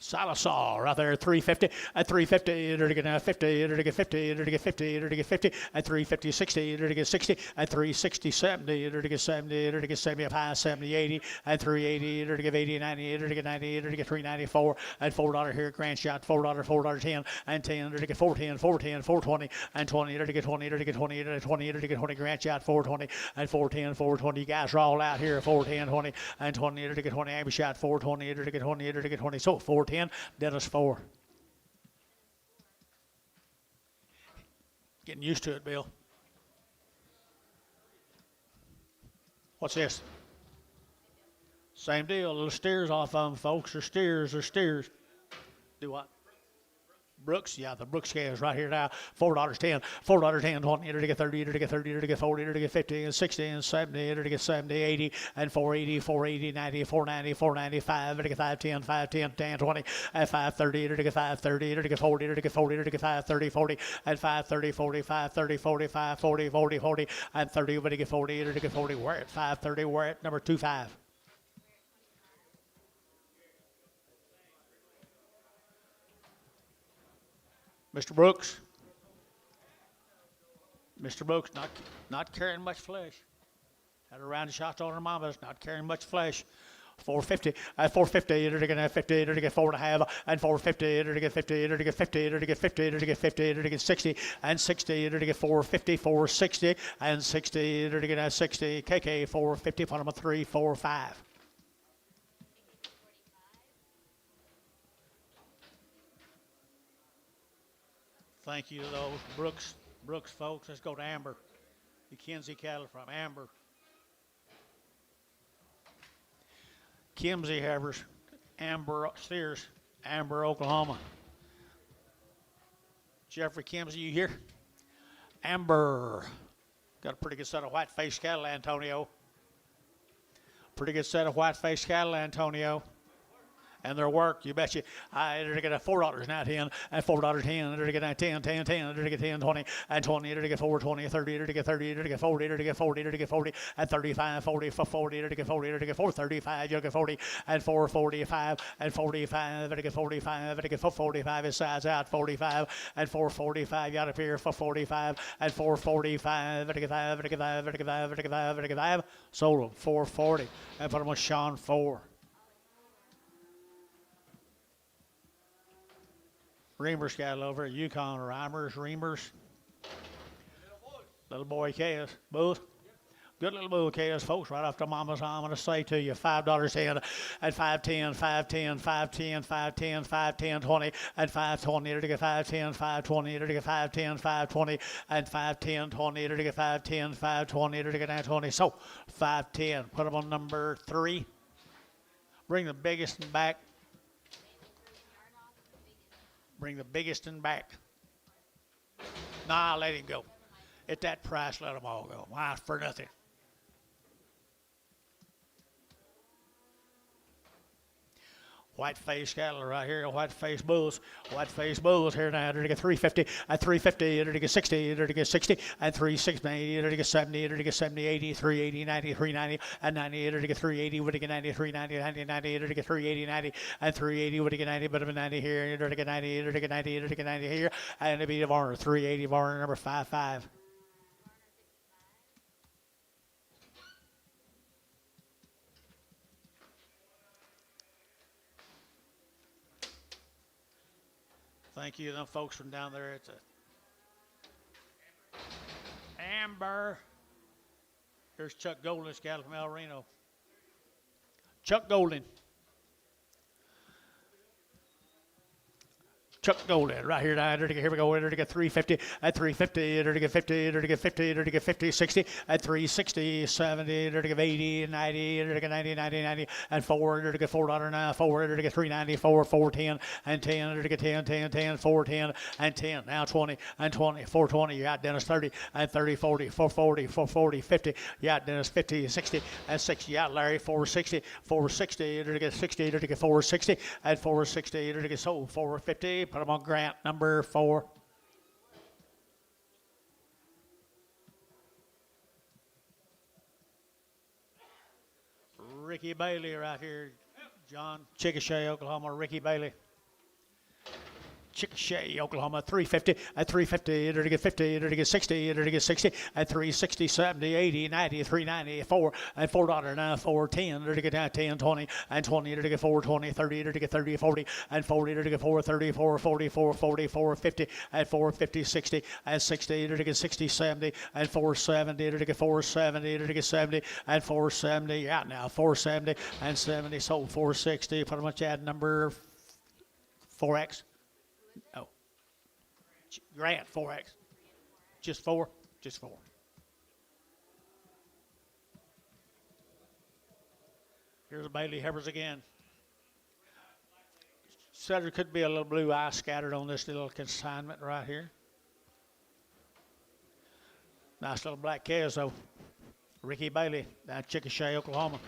S1: Salisaw right there, 350, and 350, to get 50, to get 50, to get 50, to get 50, and 350, 60, to get 60, and 360, 70, to get 70, to get 70 up high, 70, 80, and 380, to get 80, 90, to get 90, to get 394, and $4 here, Grant shot, $4, $4.10, and 10, to get 410, 410, 420, and 20, to get 20, to get 20, to get 20, to get 20, Grant shot, 420, and 410, 420, you guys are all out here, 410, 20, and 20, to get 20, Abby shot, 420, to get 20, to get 20, so 410. Dennis 4. Getting used to it, Bill. What's this? Same deal. Little steers off of them, folks. Or steers. Do what? Brooks, yeah, the Brooks calves right here now. $4.10, $4.10, 20, to get 30, to get 30, to get 40, to get 50, and 60, and 70, to get 70, 80, and 480, 480, 90, 490, 495, to get 510, 510, 10, 20, and 530, to get 530, to get 40, to get 40, to get 530, 40, and 530, 40, 530, 40, 540, 40, 40, and 30, to get 40, to get 40. We're at 530, we're at number 25. Mr. Brooks, not carrying much flesh. Had a round of shots on her mama's, not carrying much flesh. 450, 450, to get 50, to get 4.5, and 450, to get 50, to get 50, to get 50, to get 50, to get 60, and 60, to get 450, 460, and 60, to get 60, KK 450, put them a 3, 4, 5. Thank you to those Brooks folks. Let's go to Amber. The Kinsey cattle from Amber. Kimsey heifers, Amber steers, Amber, Oklahoma. Jeffrey Kimsey, you here? Amber. Got a pretty good set of white-faced cattle, Antonio. Pretty good set of white-faced cattle, Antonio. And their work, you bet you. They're to get $4 now, 10, and $4, 10, they're to get 10, 10, 10, they're to get 10, 20, and 20, they're to get 4, 20, 30, they're to get 30, they're to get 40, they're to get 40, they're to get 40, and 35, 40, 40, they're to get 40, they're to get 4, 35, you'll get 40, and 4, 45, and 45, they're to get 45, they're to get 45, his sides out, 45, and 4, 45, you out of here for 45, and 4, 45, they're to get 5, they're to get 5, they're to get 5, they're to get 5, they're to get 5, sold them, 4, 40, and put them with Sean 4. Reamers cattle over at Yukon, Reamers. Little boy calves, both. Good little bull calves, folks, right off the mama's arm. I'm going to say to you, $5 10, and 5.10, 5.10, 5.10, 5.10, 5.10, 20, and 5.20, to get 5.10, 5.20, to get 5.10, 5.20, and 5.10, 20, to get 5.10, 5.20, to get 9.20. So 5.10, put them on number 3. Bring the biggest and back. Bring the biggest and back. Nah, let him go. At that price, let them all go. Why, for nothing. White-faced cattle right here, white-faced bulls here now. They're to get 350, and 350, they're to get 60, they're to get 60, and 360, they're to get 70, they're to get 70, 80, 380, 90, 390, and 90, they're to get 380, would to get 90, 390, 90, 90, they're to get 380, 90, and 380, would to get 90, but of 90 here, they're to get 90, they're to get 90, they're to get 90 here, and it'll be the Varner, 380, Varner number 55. Thank you, them folks from down there at the Amber. Here's Chuck Golden's cattle from El Reno. Chuck Golden. Chuck Golden right here now. Here we go. They're to get 350 at 350. They're to get 50. They're to get 50. They're to get 50, 60 at 360, 70. They're to get 80, 90. They're to get 90, 90, 90, and 4. They're to get $4 now. 4. They're to get 390, 4, 410, and 10. They're to get 10, 10, 10, 410, and 10. Now 20 and 20, 420. You got Dennis 30 and 30, 40, 440, 440, 50. You got Dennis 50, 60, and 60. You got Larry 460, 460. They're to get 60. They're to get 460 and 460. They're to get sold 450. Put them on Grant, number 4. Ricky Bailey right here, John. Chickasha, Oklahoma, Ricky Bailey. Chickasha, Oklahoma, 350 at 350, they're to get 50, they're to get 60, they're to get 60 at 360, 70, 80, 90, 390, 4, and $4 now, 410, they're to get now 10, 20, and 20, they're to get 420, 30, they're to get 30, 40, and 40, they're to get 430, 440, 440, 450, and 450, 60, and 60, they're to get 60, 70, and 470, they're to get 470, they're to get 70, and 470, out now, 470, and 70, sold 460, pretty much add number 4X. Oh, Grant 4X. Just 4? Just 4. Here's the Bailey Heifers again. Said there could be a little blue eye scattered on this little consignment right here. Nice little black calves though. Ricky Bailey down at Chickasha, Oklahoma.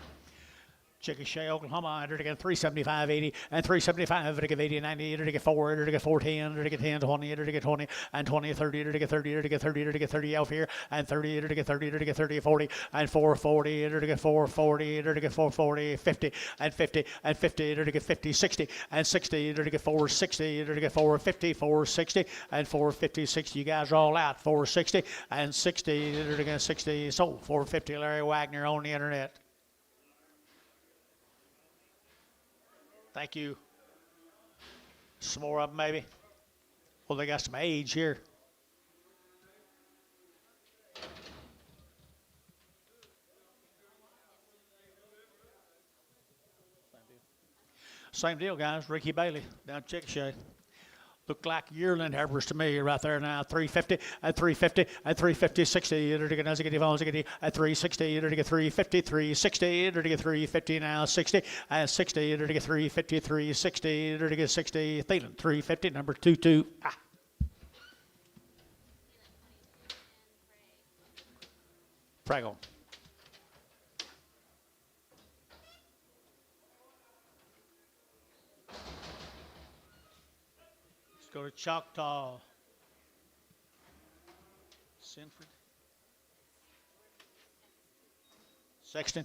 S1: Chickasha, Oklahoma, they're to get 375, 80, and 375, they're to get 80, 90, they're to get 4, they're to get 410, they're to get 10, 20, they're to get 20, and 20, 30, they're to get 30, they're to get 30, they're to get 30 out here, and 30, they're to get 30, they're to get 30, 40, and 440, they're to get 440, they're to get 440, 50, and 50, and 50, they're to get 50, 60, and 60, they're to get 460, they're to get 450, 460, and 450, 60. You guys are all out, 460, and 60, they're to get 60, sold 450, Larry Wagner on the internet. Thank you. Some more of them, maybe. Well, they got some age here. Same deal, guys. Ricky Bailey down at Chickasha. Look like yearling heifers to me right there now. 350 at 350 at 350, 60. They're to get at 360. They're to get 350, 360. They're to get 350 now. 60 and 60. They're to get 350, 360. They're to get 60. Thielen 350 number 22. Prego. Let's go to Choctaw. Sinford. Sexton.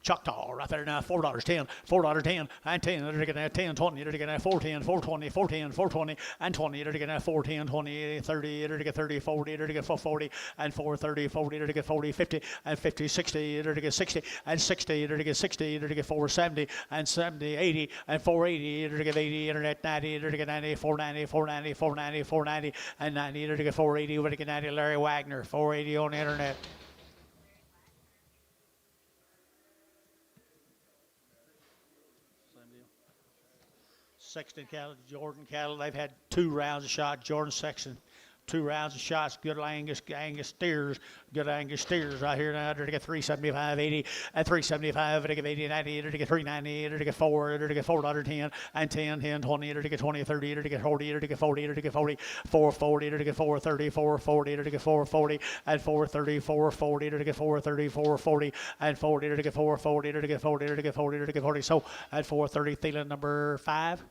S1: Choctaw right there now, $4.10, $4.10, and 10, they're taking that 10, 20, they're taking that 410, 420, 410, 420, and 20, they're taking that 410, 20, 30, they're taking 30, 40, they're taking 440, and 430, 40, they're taking 40, 50, and 50, 60, they're taking 60, and 60, they're taking 60, they're taking 470, and 70, 80, and 480, they're taking 80, internet 90, they're taking 90, 490, 490, 490, 490, and 90, they're taking 480, we're taking 90, Larry Wagner, 480 on the internet. Sexton cattle, Jordan cattle, they've had 2 rounds of shots. Jordan Sexton, 2 rounds of shots. Good Angus steers, good Angus steers right here now. They're to get 375, 80, and 375. They're to get 80, 90. They're to get 390. They're to get 4. They're to get $4.10, and 10, 10, 20. They're to get 20, 30. They're to get 40. They're to get 40. They're to get 40, 440. They're to get 430, 440. They're to get 440, and 430, 440. They're to get 430, 440, and 40. They're to get 440. They're to get 40. They're to get 40. They're to get 40. So at 430, Thielen number 5.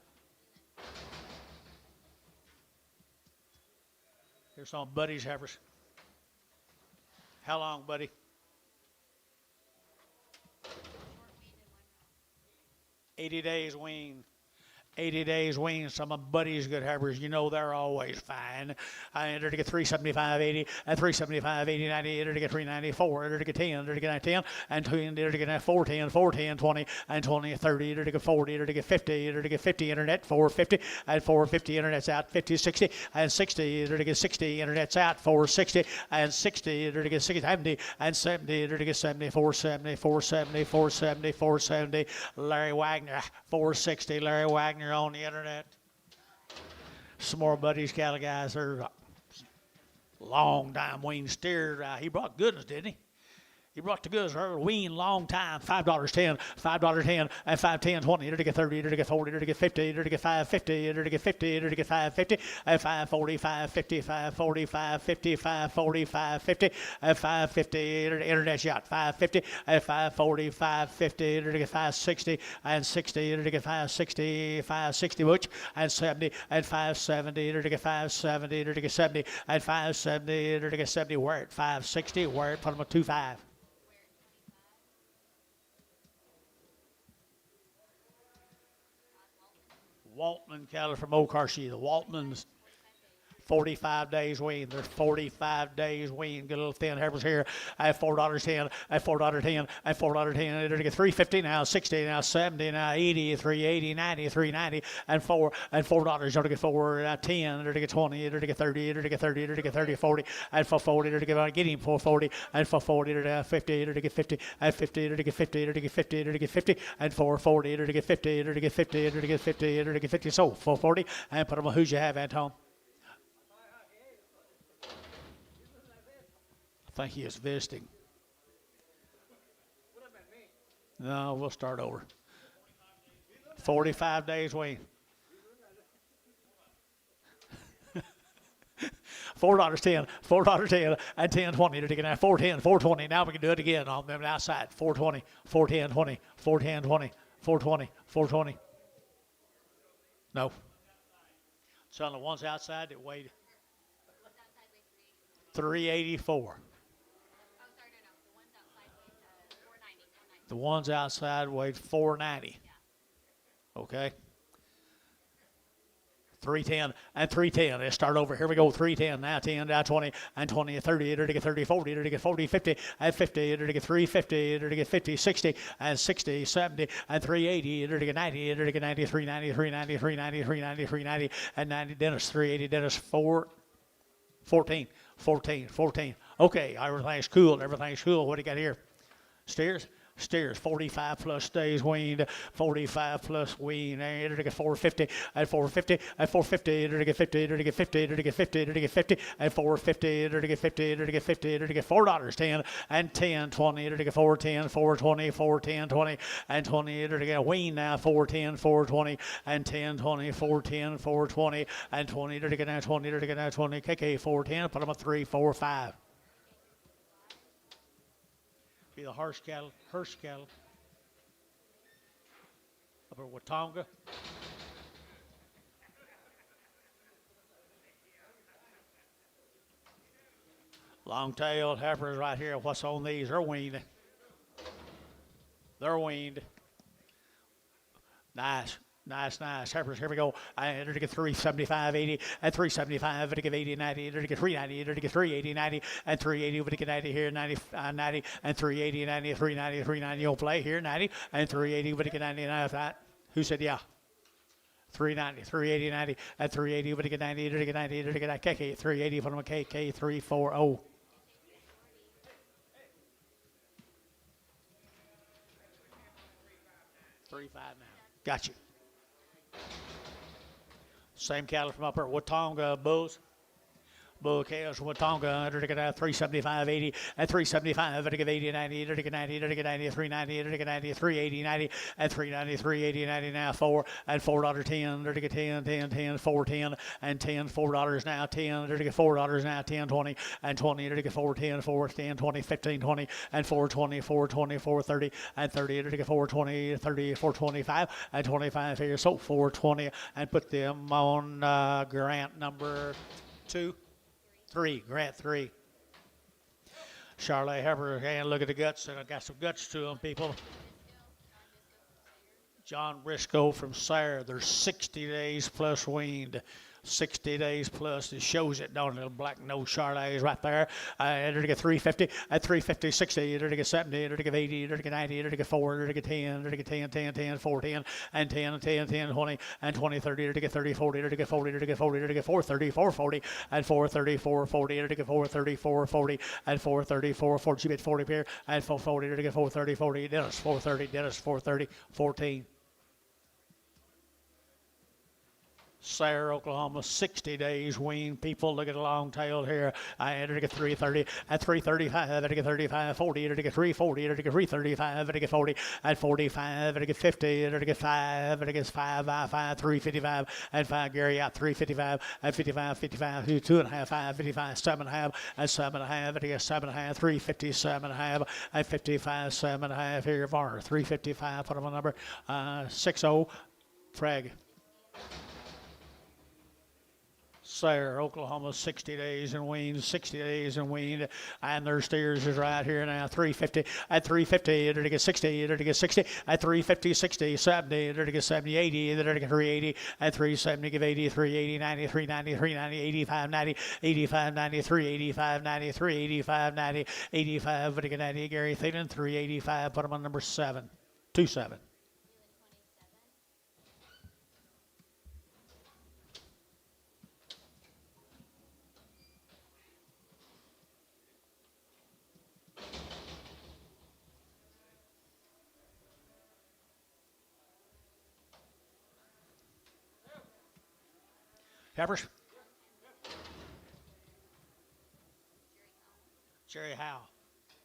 S1: Here's some Buddy's heifers. How long, Buddy? 80 days wean. 80 days wean. Some of Buddy's good heifers, you know they're always fine. I entered to get 375, 80, and 375, 80, 90, entered to get 394, entered to get 10, entered to get 10, and 2, entered to get 410, 410, 20, and 20, 30, entered to get 40, entered to get 50, entered to get 50, internet, 450, and 450, internet's out, 50, 60, and 60, entered to get 60, internet's out, 460, and 60, entered to get 60, 70, and 70, entered to get 70, 470, 470, 470, 470, Larry Wagner, 460, Larry Wagner on the internet. Some more Buddies cattle guys. They're long time wean steer. He brought goodness, didn't he? He brought the goods. Wean long time. $5.10, $5.10, and 510, 20. Here to get 30. Here to get 40. Here to get 50. Here to get 550. Here to get 50. Here to get 550. And 540, 550, 540, 550, 540, 550, and 550. Internet shot 550 and 540, 550. Here to get 560 and 60. Here to get 560, 560 which and 70 and 570. Here to get 570. Here to get 70 and 570. Here to get 70. Where at 560? Where at put them at 25. Waltman cattle from OKC. The Waltmans, 45 days wean. There's 45 days wean. Good little thin heifers here at $4.10, at $4.10, at $4.10. They're to get 350 now, 60 now, 70 now, 80, 380, 90, 390, and $4. They're to get 4 at 10. They're to get 20. They're to get 30. They're to get 30. They're to get 30, 40, and for 40. They're to get him for 40, and for 40. They're to get 50. They're to get 50, and 50. They're to get 50. They're to get 50. They're to get 50, and for 40. They're to get 50. They're to get 50. They're to get 50. They're to get 50. So for 40, and put them on. Who's you have, Anton? I think he is visiting. No, we'll start over. 45 days wean. $4.10, $4.10, and 10, 20. They're taking that 410, 420. Now we can do it again on them outside. 420, 410, 20, 410, 20, 420, 420. No. It's on the ones outside that weighed 384. The ones outside weighed 490. Okay. 310 and 310. Let's start over. Here we go. 310 now, 10 now, 20 and 20, 30. They're to get 30, 40. They're to get 40, 50 and 50. They're to get 350. They're to get 50, 60 and 60, 70 and 380. They're to get 90. They're to get 90, 390, 390, 390, 390, 390 and 90. Dennis 380. Dennis 14, 14, 14. Okay, everything's cool. Everything's cool. What do you got here? Steers. Steers, 45 plus days weaned, 45 plus weaned. They're to get 450 and 450 and 450. They're to get 50. They're to get 50. They're to get 50. They're to get 50 and 450. They're to get 50. They're to get 50. They're to get $4.10 and 10, 20. They're to get 410, 420, 410, 20 and 20. They're to get weaned now, 410, 420 and 10, 20, 410, 420 and 20. They're to get now 20. They're to get now 20. KK 410. Put them at 3, 4, 5. Be the Hearst cattle up at Watonga. Long-tailed heifers right here. What's on these? They're weaned. They're weaned. Nice. Nice. Heifers, here we go. I entered to get 375.80 and 375, to get 80, 90, entered to get 390, entered to get 380, 90, and 380, to get 90 here, 90, 90, and 380, 90, 390, 390, you'll play here, 90, and 380, to get 90, 95. Who said yeah? 390, 380, 90, and 380, to get 90, entered to get 90, entered to get KK, 380 from a KK, 340. 35 now. Got you. Same cattle from up at Watonga Bulls. Bull calves from Watonga, under to get 375.80 and 375, to get 80, 90, to get 90, to get 90, 390, to get 90, 380, 90, and 390, 380, 90 now, 4 and $4.10, to get 10, 10, 10, 410, and 10, $4 now, 10, to get $4 now, 10, 20, and 20, to get 410, 410, 20, 15, 20, and 420, 420, 430, and 30, to get 420, 30, 425, and 25 here, so 420, and put them on grant number 2. 3, Grant 3. Charlotte Heifer, and look at the guts. I got some guts to them, people. John Briscoe from Sayre. They're 60 days plus weaned. 60 days plus. It shows it, don't it? Little black nose Charolais right there. Enter to get 350, at 350, 60, enter to get 70, enter to get 80, enter to get 90, enter to get 4, enter to get 10, enter to get 10, 10, 10, 4, 10, and 10, 10, 10, 20, and 20, 30, enter to get 30, 40, enter to get 40, enter to get 40, enter to get 430, 440, and 430, 440, enter to get 430, 440, and 430, 440, you bet 40 pair, and 440, enter to get 430, 40, Dennis 430, Dennis 430, 14. Sayre, Oklahoma, 60 days weaned. People, look at the long tail here. I entered to get 330, at 335, enter to get 35, 40, enter to get 340, enter to get 335, enter to get 40, at 45, enter to get 50, enter to get 5, enter to get 5, 355, and 5, Gary out 355, and 55, 55, 2.5, 5, 55, 7.5, and 7.5, enter to get 7.5, 357.5, and 55, 7.5 here, Varner, 355, put them on number 60, Frag. Sayre, Oklahoma, 60 days and weaned, 60 days and weaned, and their steers is right here now, 350, at 350, enter to get 60, enter to get 60, at 350, 60, 70, enter to get 70, 80, enter to get 380, at 370, give 80, 380, 90, 390, 390, 85, 90, 85, 90, 385, 90, 385, 90, 85, enter to get 90, Gary Thielen, 385, put them on number 7, 27. Peppers? Jerry Howe.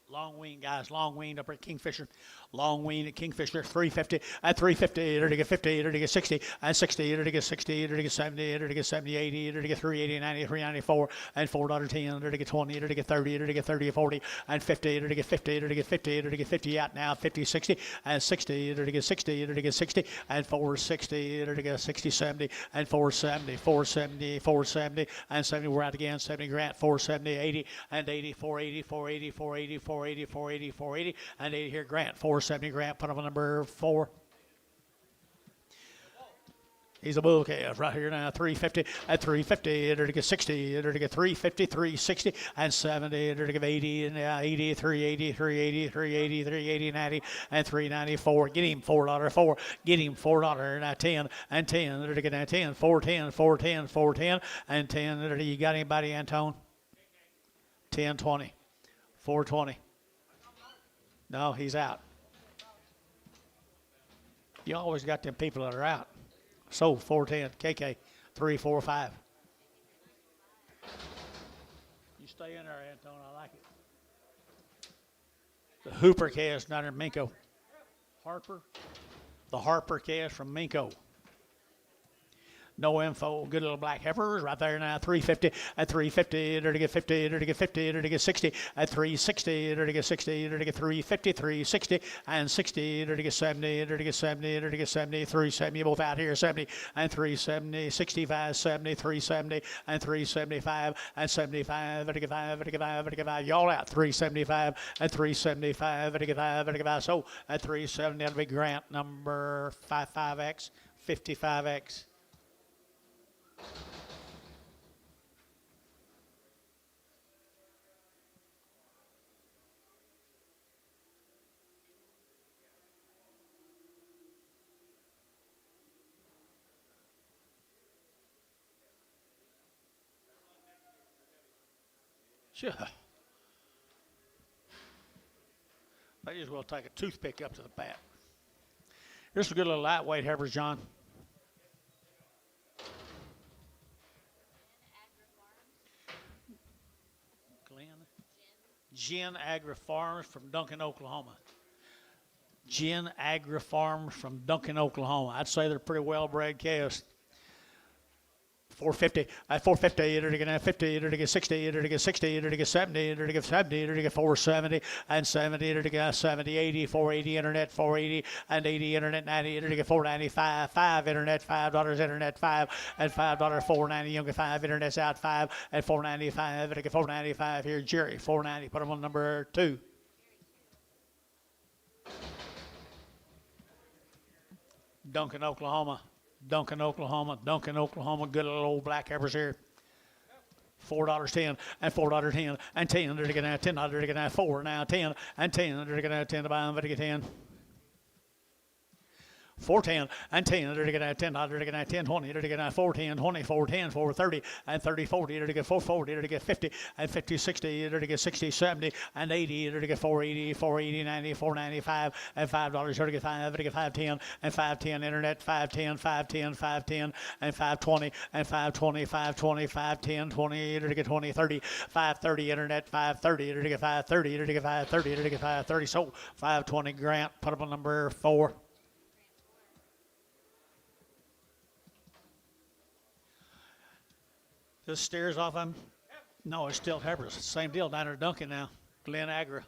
S1: Long weaned, guys. Long weaned up at Kingfisher. Long weaned at Kingfisher. 350. At 350, enter to get 50, enter to get 60. At 60, enter to get 60, enter to get 70, enter to get 70, 80, enter to get 380, 90, 394, and $4.10, enter to get 20, enter to get 30, enter to get 30, 40, and 50, enter to get 50, enter to get 50, enter to get 50 out now, 50, 60, and 60, enter to get 60, enter to get 60, and 460, enter to get 60, 70, and 470, 470, 470, and 70, we're out again, 70 Grant, 470, 80, and 80, 480, 480, 480, 480, 480, 480, and 80 here, Grant, 470 Grant, put him on number 4. He's a bull calf right here now, 350, at 350, enter to get 60, enter to get 350, 360, and 70, enter to get 80, and 80, 380, 380, 380, 380, 90, and 394. Get him $4, get him $4, now 10, and 10, enter to get 10, 410, 410, 410, and 10, enter to, you got anybody, Antone? 10, 20, 420. No, he's out. You always got them people that are out. So 410, KK, 345. You stay in there, Antone. I like it. The Hooper calves down in Minko. Harper. The Harper calves from Minko. No info. Good little black heifers right there now. 350 at 350. There to get 50. There to get 50. There to get 60 at 360. There to get 60. There to get 350. 360 and 60. There to get 70. There to get 70. There to get 70. 370. Both out here. 70 and 370. 65. 70. 370 and 375 and 75. There to get 5. There to get 5. There to get 5. Y'all out. 375 and 375. There to get 5. There to get 5. So at 370, that'll be grant number 55X. 55X. Sure. Might as well take a toothpick up to the bat. Here's some good little lightweight heifers, John. Gin Agri Farms from Duncan, Oklahoma. Gin Agri Farms from Duncan, Oklahoma. I'd say they're pretty well-bred calves. 450, 450, to get 50, to get 60, to get 60, to get 70, to get 70, to get 470, and 70, to get 70, 80, 480, internet, 480, and 80, internet, 90, to get 495, 5, internet, $5, internet, 5, and $5, 490, younger 5, internet's out 5, and 495, to get 495 here, Jerry, 490, put them on number 2. Duncan, Oklahoma. Duncan, Oklahoma. Duncan, Oklahoma. Good little old black heifers here. $4.10 and $4.10 and 10. They're going to $10. They're going to 4 now 10 and 10. They're going to 10 to buy them. They're going to 10. 410 and 10, they're going to 10, they're going to 10, 20, they're going to 410, 20, 410, 430, and 30, 40, they're going to get 440, they're going to get 50, and 50, 60, they're going to get 60, 70, and 80, they're going to get 480, 480, 90, 495, and $5, they're going to get 5, they're going to get 510, and 510, internet, 510, 510, 510, and 520, and 520, 520, 510, 20, they're going to get 20, 30, 530, internet, 530, they're going to get 530, they're going to get 530, they're going to get 530, so 520 grant, put up on number 4. This stares off them. No, it's still heifers. Same deal down there at Duncan now. Glen Agri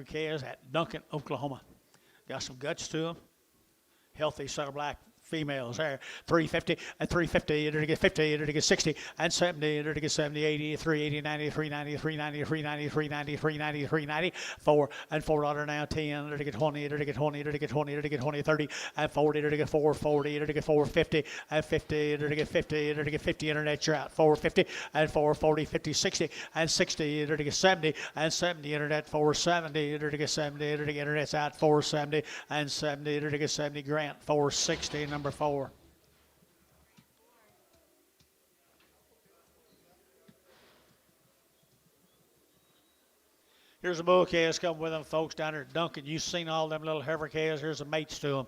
S1: calves at Duncan, Oklahoma. Got some guts to them. Healthy set of black females there. 350 and 350, to get 50, to get 60 and 70, to get 70, 80, 380, 90, 390, 390, 390, 390, 390, 390, 4 and $4 now 10, to get 20, to get 20, to get 20, to get 20, 30 and 40, to get 440, to get 450 and 50, to get 50, to get 50 internet you're out 450 and 440, 50, 60 and 60, to get 70 and 70 internet 470, to get 70, to get internet's out 470 and 70, to get 70 grant 460. Number 4. Here's a bull calves coming with them folks down there at Duncan. You've seen all them little heifer calves. Here's the mates to them.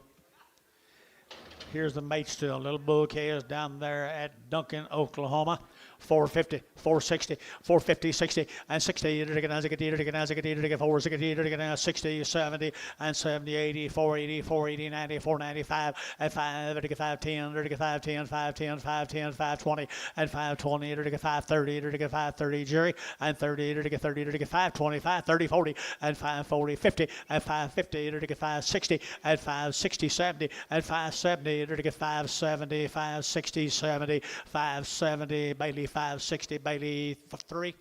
S1: Here's the mates to them. Little bull calves down there at Duncan, Oklahoma. 450, 460, 450, 60, and 60, to get 4, 60, 70, and 70, 80, 480, 480, 90, 495, and 5, to get 510, to get 510, 510, 510, 520, and 520, to get 530, to get 530, Jerry, and 30, to get 30, to get 520, 530, 40, and 540, 50, and 550, to get 560, and 560, 70, and 570, to get 570, 560, 70, 570, Bailey 560, Bailey 3.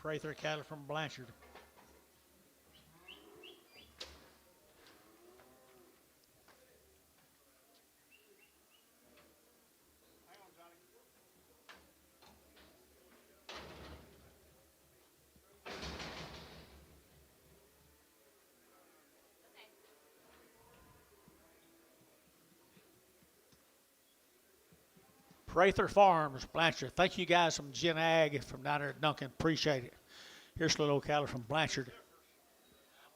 S1: Prather cattle from Blanchard. Prather Farms, Blanchard. Thank you guys from Gen Ag from down there at Duncan. Appreciate it. Here's a little cattle from Blanchard.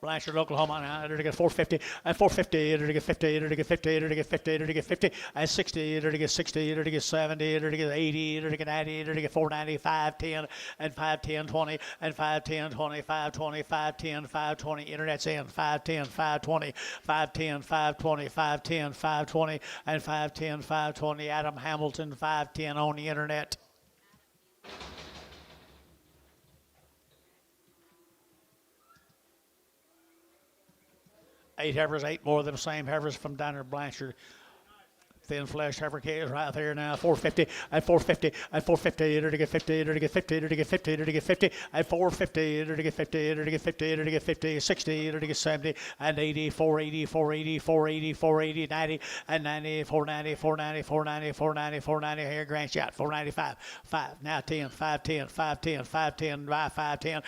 S1: Blanchard, Oklahoma, now to get 450 and 450, to get 50, to get 50, to get 50, to get 50 and 60, to get 60, to get 70, to get 80, to get 90, to get 490, 510 and 510, 20 and 510, 20, 520, 510, 520. Internet's in 510, 520, 510, 520, 510, 520 and 510, 520. Adam Hamilton 510 on the internet. Eight heifers, 8 more of them same heifers from down there Blanchard. Thin flesh heifer is right there now. 450 and 450 and 450 to get 50 to get 50 to get 50 to get 50 and 450 to get 50 to get 50 to get 50 60 to get 70 and 80 480 480 480 480 90 and 90 490 490 490 490 490 here Grant shot 495 5 now 10 510 510 510 by 510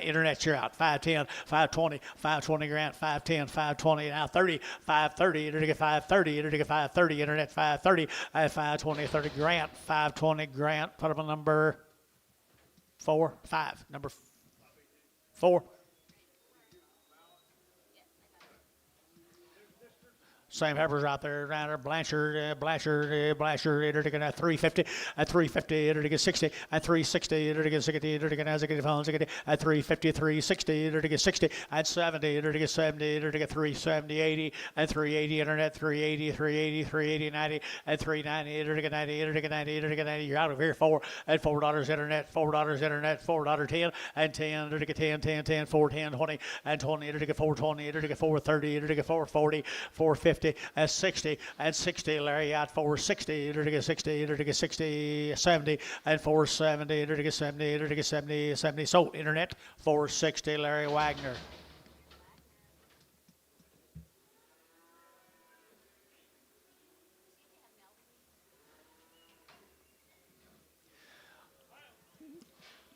S1: internet you're out 510 520 520 Grant 510 520 now 30 530 to get 530 to get 530 internet 530 at 520 30 Grant 520 Grant put up a number 5 number 4 Same heifers out there around there. Blanchard, Blanchard, to get 350, at 350, to get 60, at 360, to get 60, to get 60, at 350, 360, to get 60, at 70, to get 70, to get 370, 80, at 380, internet, 380, 380, 380, 90, at 390, to get 90, to get 90, to get 90. You're out of here, at $4 internet, $4 internet, $4.10, and 10, to get 10, 10, 10, 410, 20, and 20, to get 420, to get 430, to get 440, 450. At 60 and 60 Larry out 460 to get 60 to get 60 70 and 470 to get 70 to get 70 70 so internet 460 Larry Wagner.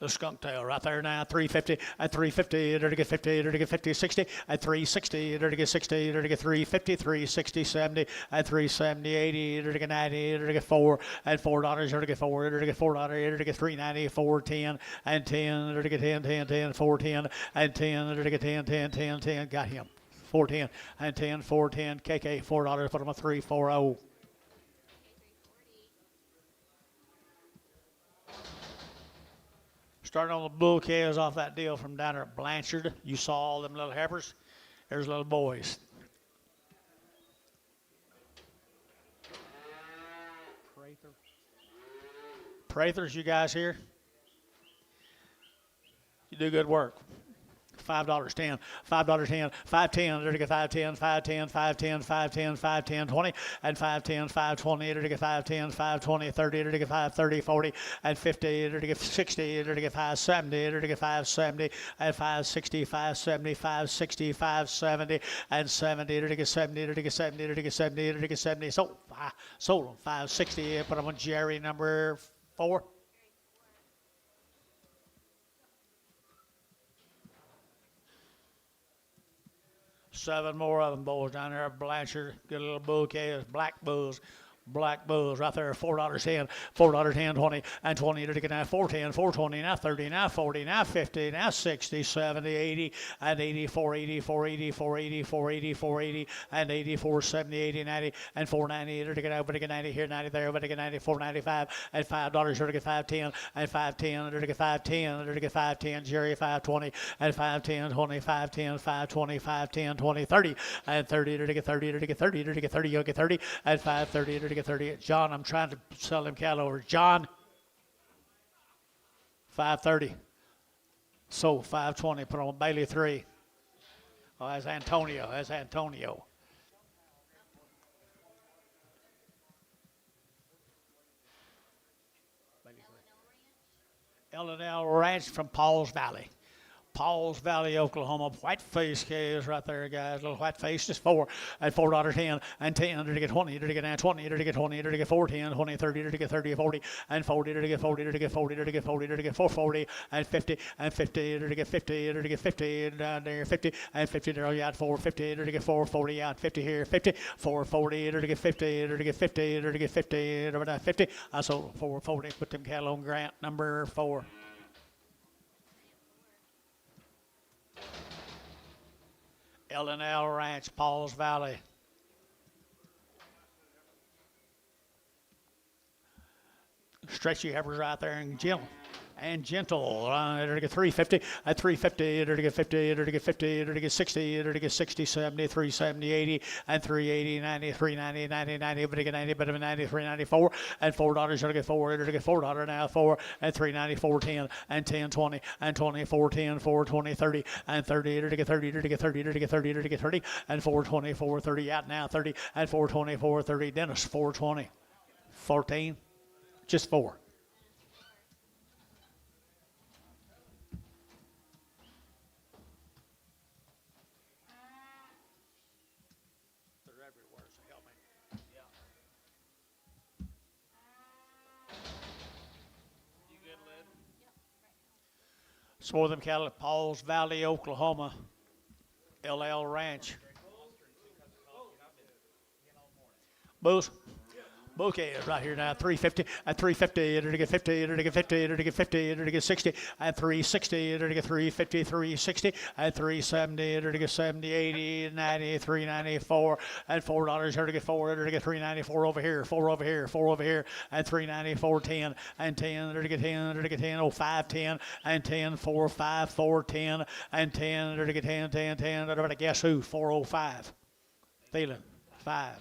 S1: The skunk tail right there now, 350 at 350 to get 50 to get 50 60 at 360 to get 60 to get 350 360 70 at 370 80 to get 90 to get 4 at $4 to get 4 to get $4 to get 390 410 and 10 to get 10 10 10 410 and 10 to get 10 10 10 10 got him 410 and 10 410 KK $4 put him a 340. Starting on the bull calves off that deal from down there at Blanchard. You saw all them little heifers. There's little boys. Prathers, you guys here? You do good work. $5, 10, $5, 10, 510, to get 510, 510, 510, 510, 510, 20, and 510, 520, to get 510, 520, 30, to get 530, 40, and 50, to get 60, to get 570, to get 570, and 560, 570, 560, 570, and 70, to get 70, to get 70, to get 70, to get 70. So, sold them 560. Put them on Jerry number 4. Seven more of them boys down there at Blanchard. Good little bull calves, black bulls right there, $4 10, $4 10, 20, and 20 to get now 410, 420, now 30, now 40, now 50, now 60, 70, 80, and 80, 480, 480, 480, 480, 480, and 80, 470, 80, 90, and 490 to get out, but to get 90 here, 90 there, but to get 90, 495, and $5 to get 510, and 510 to get 510, to get 510, Jerry 520, and 510, 20, 510, 520, 510, 20, 30, and 30 to get 30, to get 30, to get 30, you'll get 30, and 530 to get 30. John, I'm trying to sell him cattle over. John, 530. So 520. Put on Bailey 3. Oh, that's Antonio. That's Antonio. L&L Ranch from Paul's Valley. Paul's Valley, Oklahoma. White face calves right there, guys. Little white face, just 4 at $4 10 and 10 to get 20 to get 20 to get 20 to get 410, 20, 30 to get 30, 40 and 40 to get 40 to get 40 to get 40 to get 440 and 50 and 50 to get 50 to get 50 down there 50 and 50 there out 450 to get 440 out 50 here 50 440 to get 50 to get 50 to get 50 to get 50. I sold 440. Put them cattle on Grant number 4. L&L Ranch, Pauls Valley. Stretchy heifers right there and gentle. And gentle, it'll get 350, at 350, it'll get 50, it'll get 50, it'll get 60, it'll get 60, 70, 370, 80, and 380, 90, 390, 90, 90, but it get 90, but it 90, 394, and $4, it'll get 4, it'll get $4 now, 4, and 390, 410, and 10, 20, and 20, 410, 420, 30, and 30, it'll get 30, it'll get 30, it'll get 30, it'll get 30, and 420, 430, out now, 30, and 420, 430, Dennis, 420, 14, just 4. Some of them cattle at Pauls Valley, Oklahoma, LL Ranch. Booze. Bouquet is right here now, 350, at 350, it'll get 50, it'll get 50, it'll get 50, it'll get 60, at 360, it'll get 350, 360, at 370, it'll get 70, 80, 90, 394, at $4, it'll get 4, it'll get 394 over here, 4 over here, 4 over here, and 394, 10, and 10, it'll get 10, it'll get 10, oh, 5, 10, and 10, 4, 5, 4, 10, and 10, it'll get 10, 10, 10, everybody guess who, 405, Thielen, 5.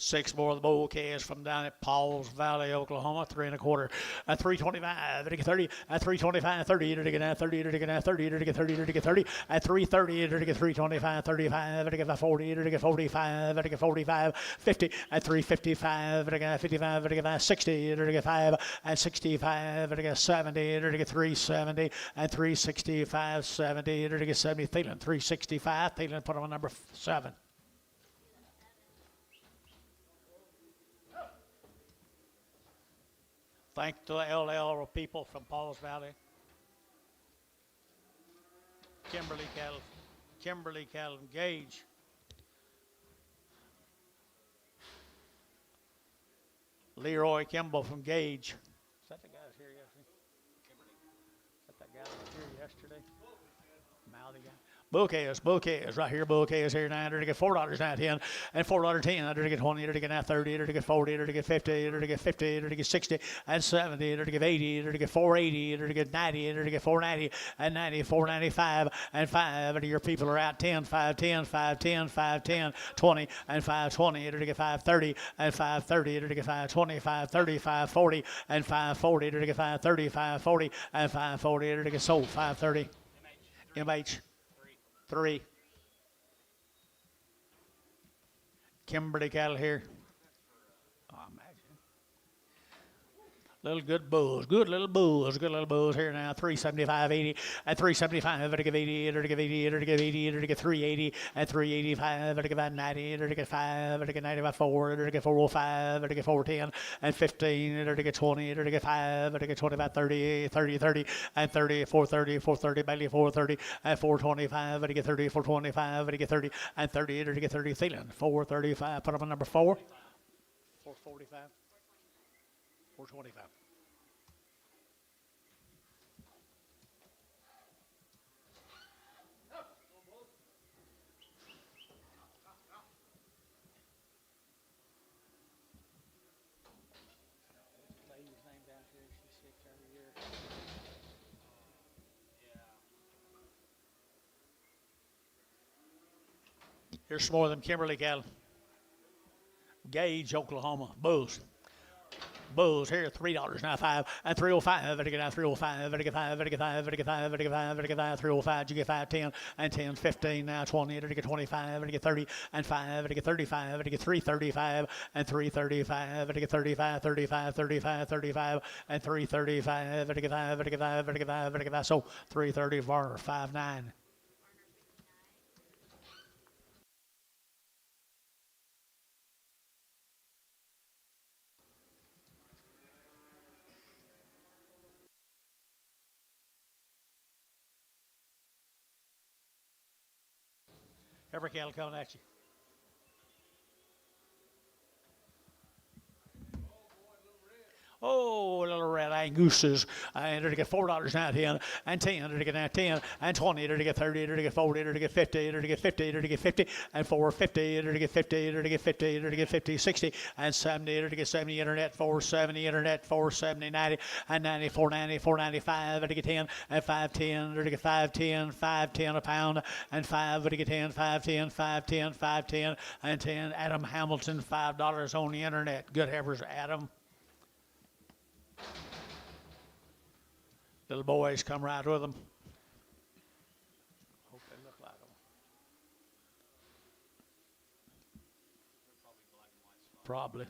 S1: 6 more of the bouquets from down at Pauls Valley, Oklahoma, 3 1/4, at 325, it'll get 30, at 325, 30, it'll get 30, it'll get 30, it'll get 30, it'll get 30, at 330, it'll get 325, 35, it'll get 40, it'll get 45, it'll get 45, 50, at 355, it'll get 55, it'll get 60, it'll get 5, at 65, it'll get 70, it'll get 370, at 365, 70, it'll get 70, Thielen, 365, Thielen put on number 7. Thanks to the LL people from Pauls Valley. Kimberly Cattle, Gage. Leroy Kimball from Gage. Is that the guy that was here yesterday? Is that guy that was here yesterday? Mouthy guy. Bouquets, right here, bouquets here now, it'll get $4 now, 10, and $4 10, it'll get 20, it'll get now 30, it'll get 40, it'll get 50, it'll get 50, it'll get 60, and 70, it'll get 80, it'll get 480, it'll get 90, it'll get 490, and 90, 495, and 5, and your people are out 10, 5, 10, 5, 10, 5, 10, 20, and 520, it'll get 530, and 530, it'll get 520, 530, 540, and 540, it'll get 530, 540, and 540, it'll get sold, 530. MH. 3. Kimberly cattle here. Oh, imagine. Little good bulls, good little bulls here now. 375, 80, at 375, it'll give 80, it'll give 80, it'll give 80, it'll give 380, at 385, it'll give 90, it'll get 5, it'll get 95, 4, it'll get 405, it'll get 410, and 15, it'll get 20, it'll get 5, it'll get 25, 30, 30, 30, and 30, 430, 430, Bailey 430, and 425, it'll get 30, 425, it'll get 30, and 30, it'll get 30, Thielen, 435, put up on number 4. 445. 425. Lady's name down here, she's sick every year. Here's some more of them Kimberly cattle. Gage, Oklahoma, bulls. Bulls here, $3 now, 5, and 305, it'll get now 305, it'll get 5, it'll get 5, it'll get 5, it'll get 5, it'll get 5, 305, you get 5, 10, and 10, 15, now 20, it'll get 25, it'll get 30, and 5, it'll get 35, it'll get 335, and 335, it'll get 35, 35, 35, 35, and 335, it'll get 5, it'll get 5, it'll get 5, it'll get 5, so 330, Varner, 5.9. Every cattle coming at you. Oh, little red angooses. And to get $4 now, 10 and 10 to get now 10 and 20 to get 30 to get 40 to get 50 to get 50 to get 50 and 450 to get 50 to get 50 to get 50 60 and 70 to get 70 internet 470 internet 470 90 and 90 490 495 to get 10 and 510 to get 510 510 a pound and 5 to get 10 510 510 510 and 10. Adam Hamilton $5 on the internet. Good heifers, Adam. Little boys come right with them. Hope they look like them. Probably.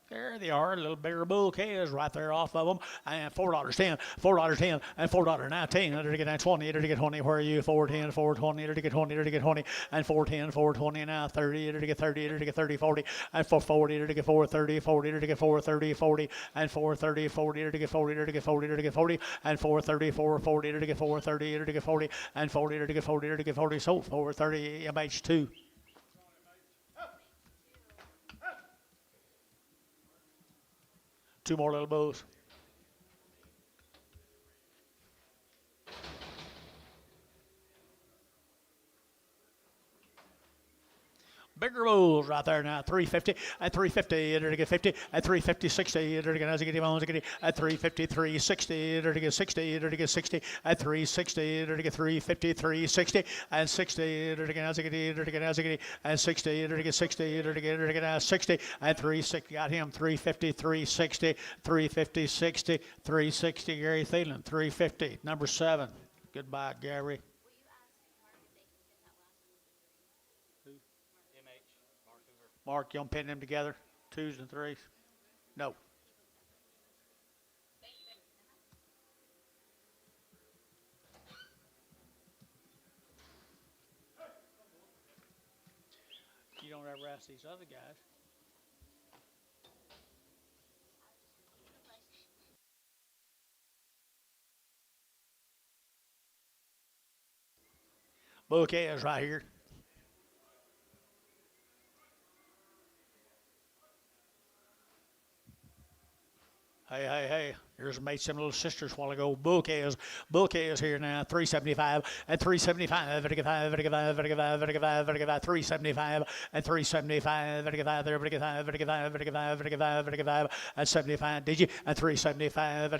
S1: There they are, little bigger bull calves right there off of them. And $4.10, $4.10, and $4 now 10 to get now 20 to get 20. Where are you? 410, 420 to get 20 to get 20, and 410, 420 now 30 to get 30 to get 30, 40, and 440 to get 430, 40 to get 430, 40, and 430, 40 to get 40 to get 40 to get 40, and 430, 440 to get 430 to get 40, and 40 to get 40 to get 40. So 430 MH2. Two more little bulls. Bigger bulls right there now. 350 and 350 to get 50 and 350 60 to get as you get on at 350 360 to get 60 to get 60 at 360 to get 350 360 and 60 to get as you get as you get and 60 to get 60 to get 60 and 360 got him 350 360 350 60 360 Gary Thielen 350 number 7. Goodbye Gary. Mark, you don't pin them together? 2s and 3s? No. You don't ever ask these other guys. Bouquet is right here. Hey. Here's made some little sisters a while ago. Bouquet is here now. 375 and 375. 375 and 375. And 75. Did you? And 375.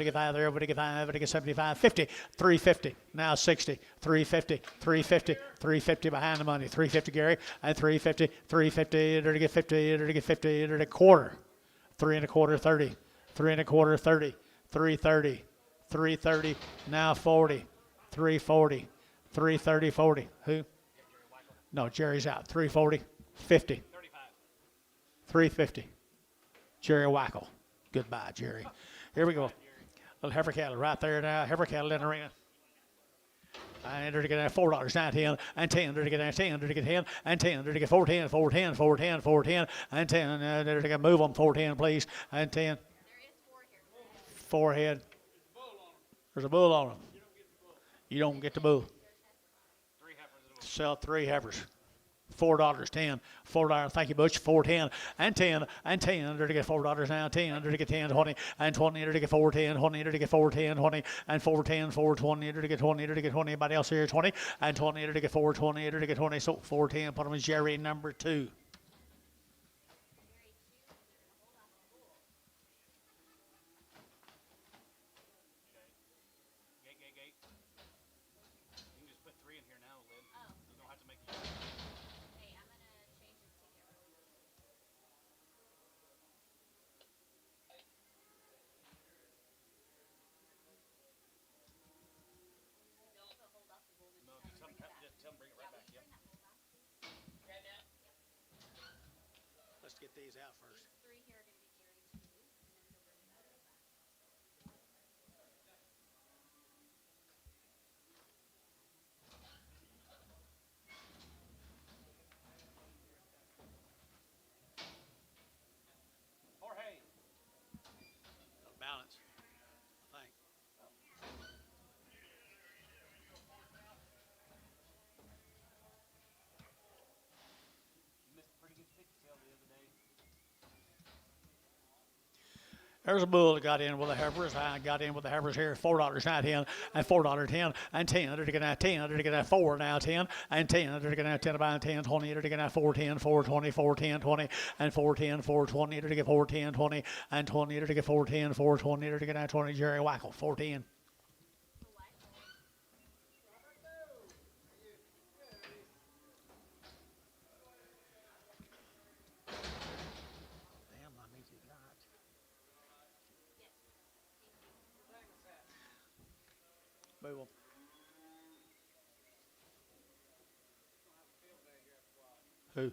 S1: 75. 50. 350. Now 60. 350. 350. 350 behind the money. 350 Gary. And 350. 350. To get 50. To get 50. To get quarter. 3 1/4 30. 3 1/4 30. 330, 330, now 40, 340, 330, 40. Who? No, Jerry's out. 340, 50, 350. Jerry Wackel. Goodbye, Jerry. Here we go. Little heifer cattle right there now. Heifer cattle in the arena. And to get $4 now 10 and 10 to get 10 to get 10 and 10 to get 410, 410, 410, 410 and 10 to get move them 410 please and 10. Forehead. There's a bull on them. You don't get the bull. Sell 3 heifers. $4, 10. $4. Thank you, Butch. 410 and 10 and 10 to get $4 now. 10 to get 10, 20 and 20 to get 410, 20 to get 410, 20 and 410, 420 to get 20 to get 20. Anybody else here? 20 and 20 to get 420 to get 20. So 410. Put them in Jerry number 2. Let's get these out first. Jorge. Balance, I think.
S2: You missed a pretty good pigtail the other day.
S1: There's a bull that got in with the heifers. I got in with the heifers here. $4 now 10 and $4.10 and 10. They're getting at 10. They're getting at 4 now 10 and 10. They're getting at 10 about 10 20. They're getting at 410 420 410 20 and 410 420. They're getting 410 20 and 20. They're getting 410 420. They're getting at 20. Jerry Wackel 410. Move Who?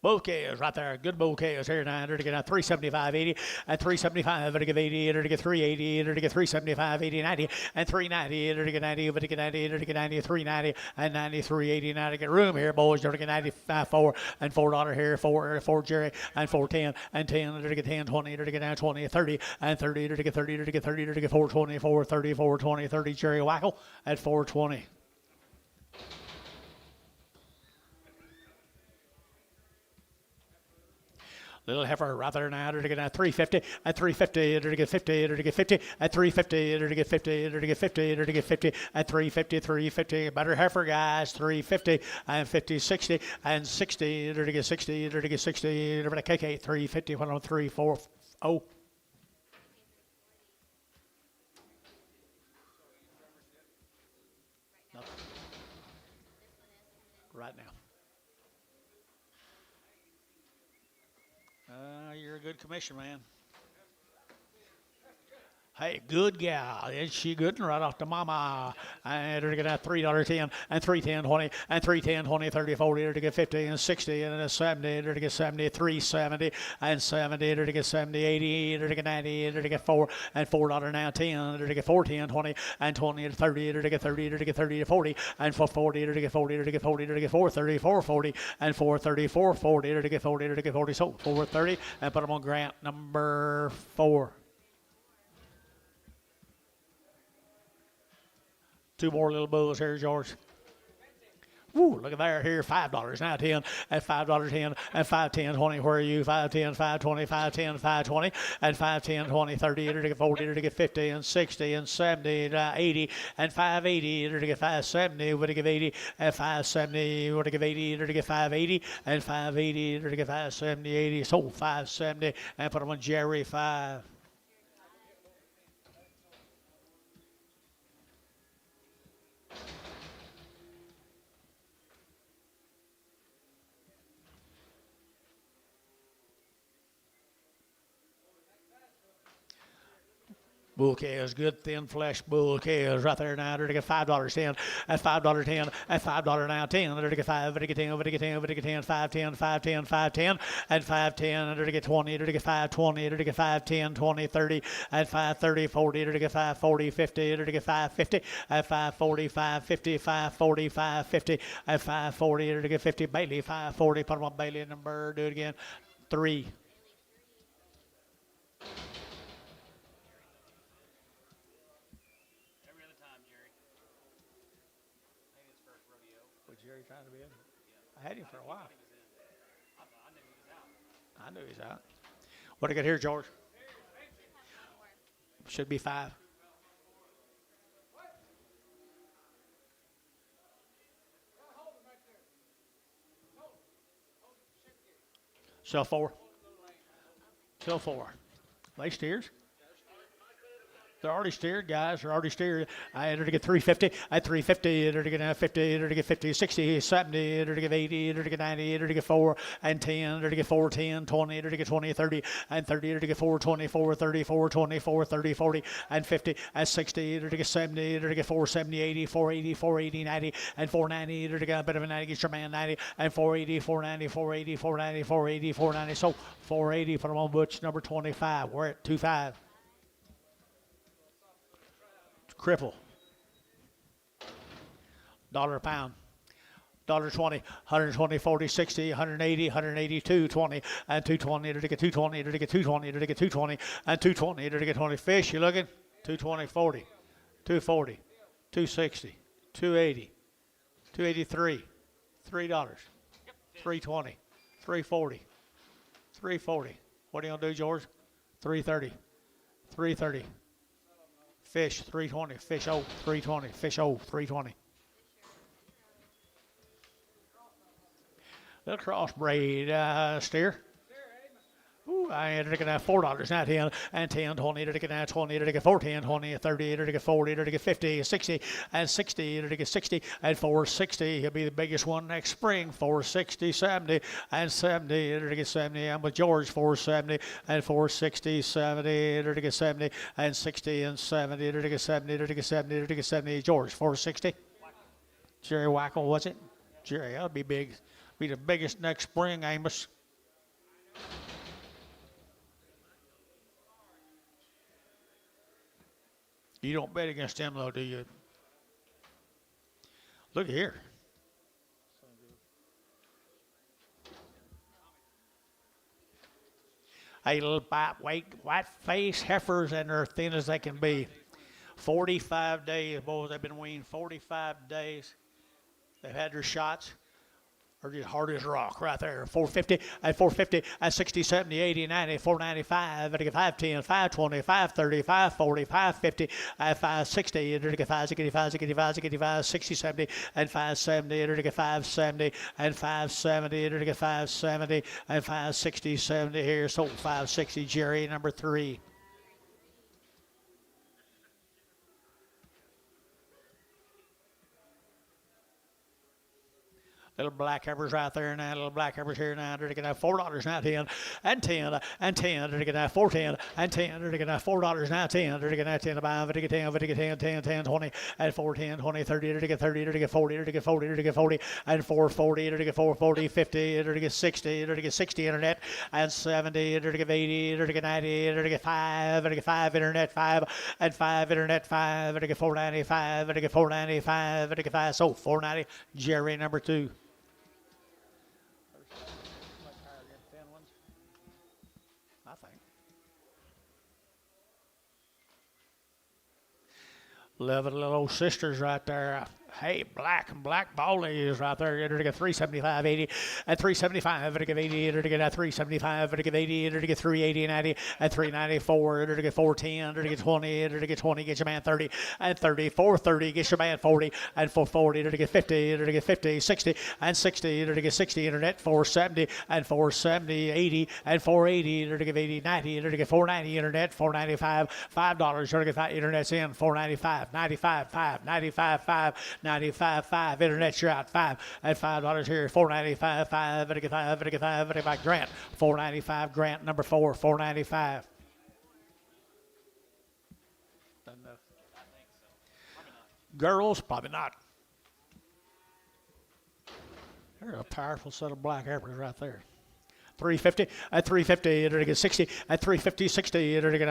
S1: Bouquets right there. Good bouquets here now. They're to get 375.80 and 375. They're to get 80. They're to get 380. They're to get 375, 80, 90 and 390. They're to get 90. They're to get 90. They're to get 90, 390 and 93.80. Now to get room here, boys. They're to get 95, 4 and $4 here. 4 Jerry and 410 and 10. They're to get 10, 20. They're to get 20, 30 and 30. They're to get 30. They're to get 30. They're to get 420, 430, 420, 30. Jerry Wackel at 420. Little heifer right there now. They're to get 350 at 350. They're to get 50. They're to get 50 at 350. They're to get 50. They're to get 50. They're to get 50 at 350. 350. Better heifer, guys. 350 and 50, 60 and 60. They're to get 60. They're to get 60. They're to KK 350. 103, 4, 0. Right now. You're a good commission, man. Hey, good gal. Is she good? Right off the mama. And they're going to get $3.10 and 310 20 and 310 20 30 40. They're to get 50 and 60 and 70. They're to get 70 370 and 70. They're to get 70 80. They're to get 90. They're to get 4 and $4 now 10. They're to get 410 20 and 20 and 30. They're to get 30. They're to get 30 to 40 and 440. They're to get 40. They're to get 40. They're to get 430 440 and 430 440. They're to get 40. They're to get 40. So 430 and put them on grant number 4. Two more little bulls here, George. Woo, look at there here, $5 now 10 and $5.10 and 510 20. Where are you? 510 520 510 520 and 510 20 30. They're to get 40. They're to get 50 and 60 and 70 80 and 580. They're to get 570. We're to give 80 and 570. We're to give 80. They're to get 580 and 580. They're to get 570 80. So 570 and put them on Jerry 5. Bull cows, good thin flesh bull cows right there now. They're to get $5.10 and $5.10 and $5 now 10. They're to get 5, they're to get 10, they're to get 10, they're to get 10, 510, 510, 510 and 510. They're to get 20, they're to get 520, they're to get 510, 20, 30 and 530, 40. They're to get 540, 50. They're to get 550 and 540, 550, 540, 550 and 540. They're to get 50. Bailey 540. Put them on Bailey number. Do it again. 3. Jerry trying to be in? Yeah. I had him for a while. I knew he was out. What do I got here, George? Should be 5. Sell 4. Sell 4. They steers. They're already steered, guys. They're already steered. They're to get 350 at 350. They're to get 50. They're to get 50, 60, 70. They're to get 80. They're to get 90. They're to get 4 and 10. They're to get 4, 10, 20. They're to get 20, 30 and 30. They're to get 4, 20, 4, 30, 4, 20, 4, 30, 40 and 50 and 60. They're to get 70. They're to get 4, 70, 80, 480, 480, 90 and 490. They're to get a bit of a 90. Get your man 90 and 480, 490, 480, 490, 480, 490. So 480. Put them on Butch number 25. We're at 25. Cripple. $1 a pound. $1.20, 120, 40, 60, 180, 182, 20, and 220. They're to get 220. They're to get 220. They're to get 220, and 220. They're to get 20. Fish, you looking? 220, 40, 240, 260, 280, 283, $3, 320, 340, 340. What are you gonna do, George? 330. 330. Fish 320. Fish 320. Fish 320. Little crossbreed steer. Ooh, I ended up getting $4 now, 10 and 10, 20, to get 20, to get 14, 20, 30, to get 40, to get 50, 60, and 60, to get 60, and 460. He'll be the biggest one next spring. 460, 70, and 70, to get 70. I'm with George, 470, and 460, 70, to get 70, and 60, and 70, to get 70, to get 70, to get 70. George, 460. Jerry Wackel, was it? Jerry, that'll be big. Be the biggest next spring, Amos. You don't bet against him, though, do you? Look here. A little white face heifers, and they're thin as they can be. 45 days, boys, they've been weaned 45 days. They've had their shots. Or just hard as rock right there. 450 and 450 and 60, 70, 80, 90, 495, 510, 520, 530, 540, 550, and 560, 565, 65, 65, 60, 70, and 570, 570, and 570, 570, and 560, 70 here. So 560, Jerry, number 3. Little black heifers right there now, little black heifers here now. They're going to have $4 now, 10, and 10, and 10. They're going to have 410, and 10. They're going to have $4 now, 10. They're going to have 10 to buy, 10, 10, 10, 10, 20, and 410, 20, 30. They're going to get 30, they're going to get 40, they're going to get 40, they're going to get 40, and 440, they're going to get 440, 50, they're going to get 60, they're going to get 60 internet, and 70, they're going to get 80, they're going to get 90, they're going to get 5, they're going to get 5 internet, 5, and 5 internet, 5, they're going to get 495, they're going to get 495, they're going to get 5. So 490, Jerry, number 2. I think. 11 little old sisters right there. Hey, black ballies right there. Enter to get 375, 80, and 375. Enter to get 80. Enter to get 375. Enter to get 80. Enter to get 380, 90, and 394. Enter to get 410. Enter to get 20. Enter to get 20. Get your man 30 and 30. 430. Get your man 40 and 440. Enter to get 50. Enter to get 50, 60, and 60. Enter to get 60. Internet 470 and 470, 80 and 480. Enter to get 80, 90. Enter to get 490. Internet 495, $5. Enter to get 5. Internet's in 495, 95, 5, 95, 5. 95, 5, internet, you're out 5 and $5 here. 495, 5, and 5, and 5, and 5. Grant 495, Grant number 4, 495. Girls, probably not. There's a powerful set of black heifers right there. 350 at 350, enter to get 60 at 350, 60, enter to get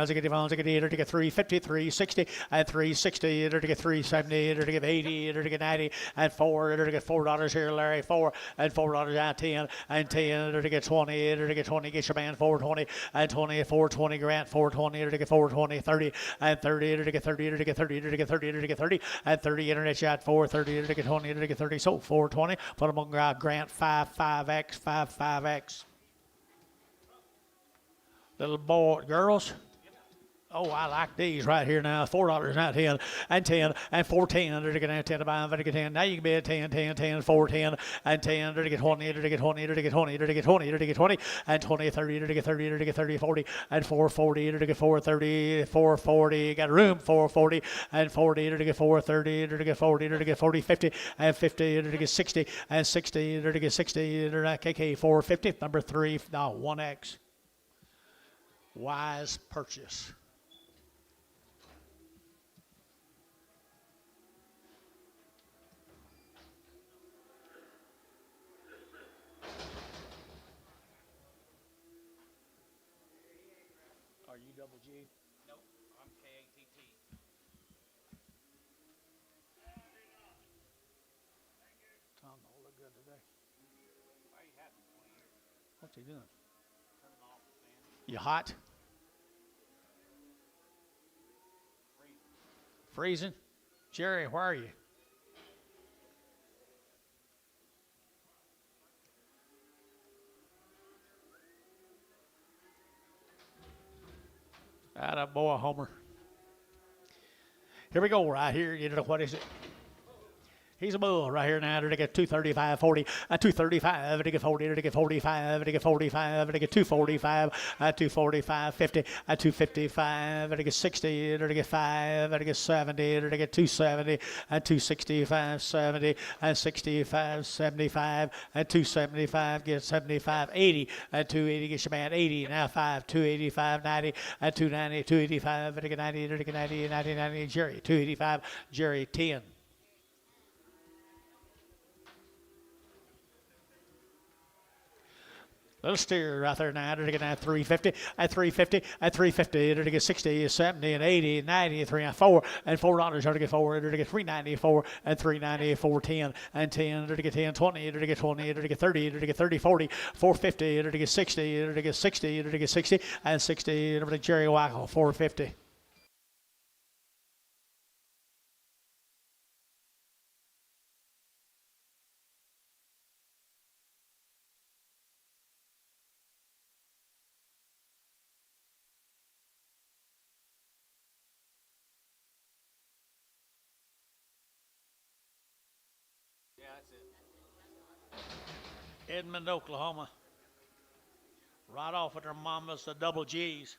S1: 350, 360 at 360, enter to get 370, enter to get 80, enter to get 90 and 4, enter to get $4 here, Larry, 4 and $4 out 10 and 10, enter to get 20, enter to get 20, get your man 420 and 20, 420, Grant 420, enter to get 420, 30 and 30, enter to get 30, enter to get 30, enter to get 30, enter to get 30 and 30, internet shot 430, enter to get 20, enter to get 30, so 420, put them on Grant 5x, 5x. Little boy, girls. Oh, I like these right here now. $4 now, 10 and 10 and 410. They're going to 10 to buy, they're going to 10. Now you can be at 10, 10, 10, 410 and 10. They're going to get 20, they're going to get 20, they're going to get 20, they're going to get 20, they're going to get 20 and 20, 30, they're going to get 30, they're going to get 30, 40 and 440, they're going to get 430, 440. Got room 440 and 40, they're going to get 430, they're going to get 40, they're going to get 40, 50 and 50, they're going to get 60 and 60, they're going to get 60. They're at KK 450, number 3, now 1X. Wise purchase. Are you double G?
S2: Nope, I'm KATT.
S1: Tom don't look good today.
S2: Why are you having 20 years?
S1: What's he doing?
S2: Turning off the fan.
S1: You hot? Freezing? Jerry, where are you? Atta boy, Homer. Here we go, right here. You know, what is it? He's a bull right here now. To get 235, 40, 235, to get 40, to get 45, to get 45, to get 245, 245, 50, 255, to get 60, to get 5, to get 70, to get 270, 265, 70, 65, 75, 275, get 75, 80, 280, get your man 80, now 5, 285, 90, 290, 285, to get 90, to get 90, 90, 90, Jerry, 285, Jerry, 10. Little steer right there now. To get at 350, at 350, at 350. To get 60, 70, and 80, 90, 3 and 4, and $4. To get 4. To get 394, and 390, 410, and 10. To get 10, 20. To get 20. To get 30. To get 30, 40, 450. To get 60. To get 60. To get 60, and 60. To get Jerry Wackel, 450.
S2: Yeah, that's it.
S1: Edmond, Oklahoma. Right off with their mamas, the double G's.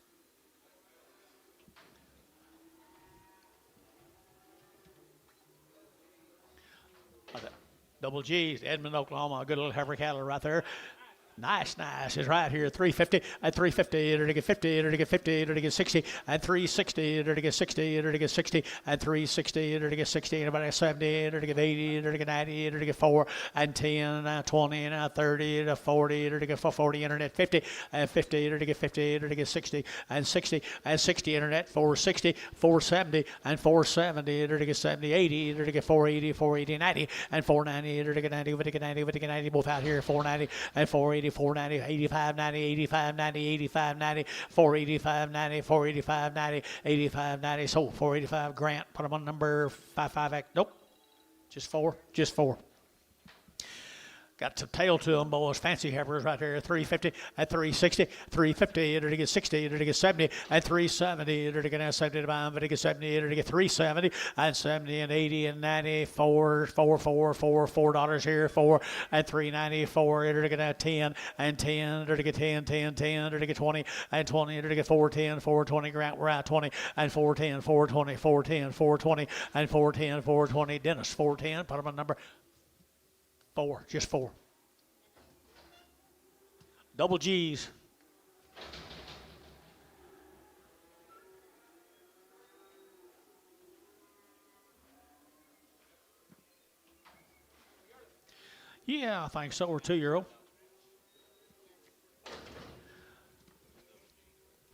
S1: Double G's, Edmond, Oklahoma. A good little heifer cattle right there. Nice. It's right here. 350 at 350. To get 50. To get 50. To get 60 at 360. To get 60. To get 60 at 360. To get 60. About 70. To get 80. To get 90. To get 4 and 10. 20 and 30 to 40. To get 40 internet 50 and 50. To get 50. To get 60 and 60 and 60 internet 460 470 and 470. To get 70 80. To get 480 480 90 and 490. To get 90 to get 90 to get 90 both out here 490 and 480 490 85 90 85 90 85 90 485 90 485 90 85 90 so 485 Grant put them on number 55. Nope, just four. Got some tail to them, boys. Fancy heifers right there. 350 at 360, 350 to get 60 to get 70 at 370 to get 75 to get 70 to get 370 and 70 and 80 and 90 $4 here 4 at 394 to get 10 and 10 to get 10 to get 20 and 20 to get 410 420 Grant we're at 20 and 410 420 410 420 and 410 420 Dennis 410 put them on number 4, just 4. Double G's. Yeah, I think so. Or 2-year-old.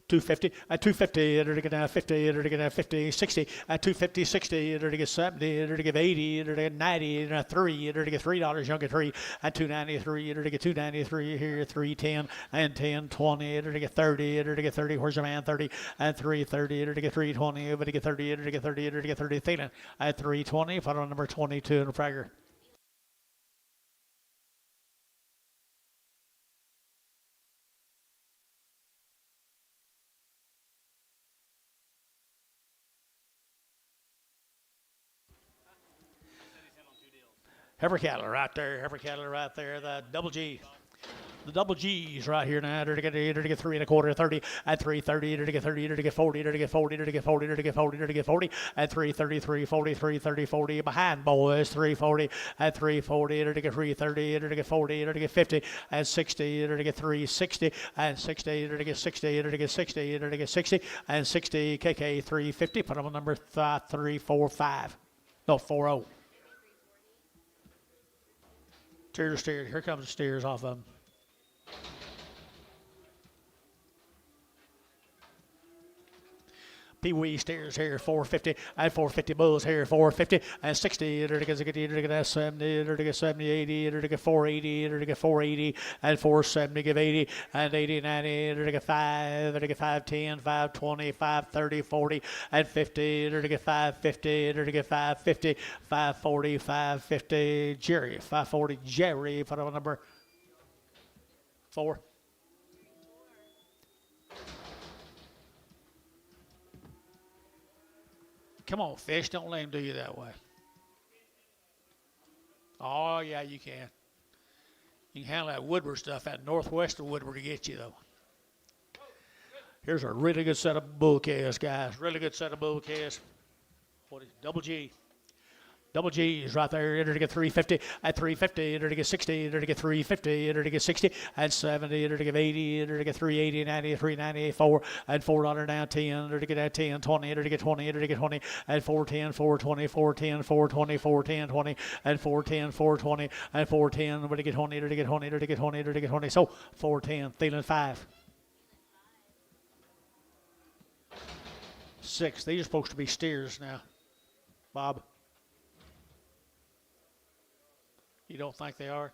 S1: 250 at 250 to get 50 to get 50 60 at 250 60 to get 70 to get 80 to get 90 to 3 to get $3 younger 3 at 293 to get 293 here 310 and 10 20 to get 30 to get 30 where's your man 30 at 330 to get 320 but to get 30 to get 30 to get 30 Thielen at 320 put on number 22 in the Prager. Heifer cattle right there, the double G. The double G's right here now. To get 3 1/4, 30 at 330 to get 30 to get 40 to get 40 to get 40 to get 40 to get 40 at 333 43 30 40 behind boys 340 at 340 to get 330 to get 40 to get 50 at 60 to get 360 and 60 to get 60 to get 60 to get 60 and 60 KK 350 put them on number 345 no 40. Steers. Here comes the steers off of them. Pee-wee steers here, 450 and 450 bulls here, 450 and 60 to get 70 to get 70 80 to get 480 to get 480 and 470 give 80 and 80 90 to get 5 to get 510 520 530 40 and 50 to get 550 to get 550 540 550 Jerry 540 Jerry put on number 4. Come on, fish. Don't let him do you that way. Oh, yeah, you can. You can handle that Woodward stuff. That northwest of Woodward to get you, though. Here's a really good set of bull calves, guys. Really good set of bull calves. What is Double G? Double G is right there. Enter to get 350 at 350. Enter to get 60. Enter to get 350. Enter to get 60 at 70. Enter to get 80. Enter to get 380, 90, 390, 4 at $4 down 10. Enter to get at 10, 20. Enter to get 20. Enter to get 20 at 410, 420, 410, 420, 410, 20 at 410, 420 at 410. Enter to get 20. Enter to get 20. Enter to get 20. Enter to get 20. So 410. Feeling 5. 6. These are supposed to be steers now, Bob. You don't think they are?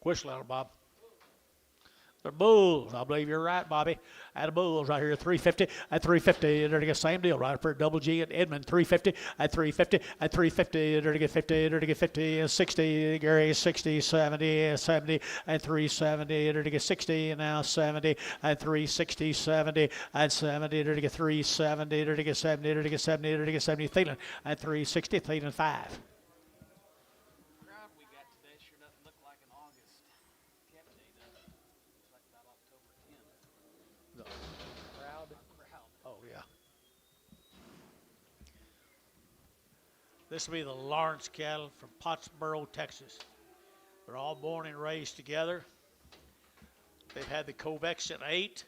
S1: Whistle out, Bob. They're bulls. I believe you're right, Bobby. At the bulls right here, 350 at 350. They're to get same deal right for Double G at Edmond, 350 at 350 at 350. They're to get 50. They're to get 50 and 60. Gary 60, 70, 70 and 370. They're to get 60 and now 70 and 360, 70 and 70. They're to get 370. They're to get 70. They're to get 70. They're to get 70. Thielen at 360. Thielen 5. This will be the Lawrence cattle from Pottsboro, Texas. They're all born and raised together. They've had the Covex at 8.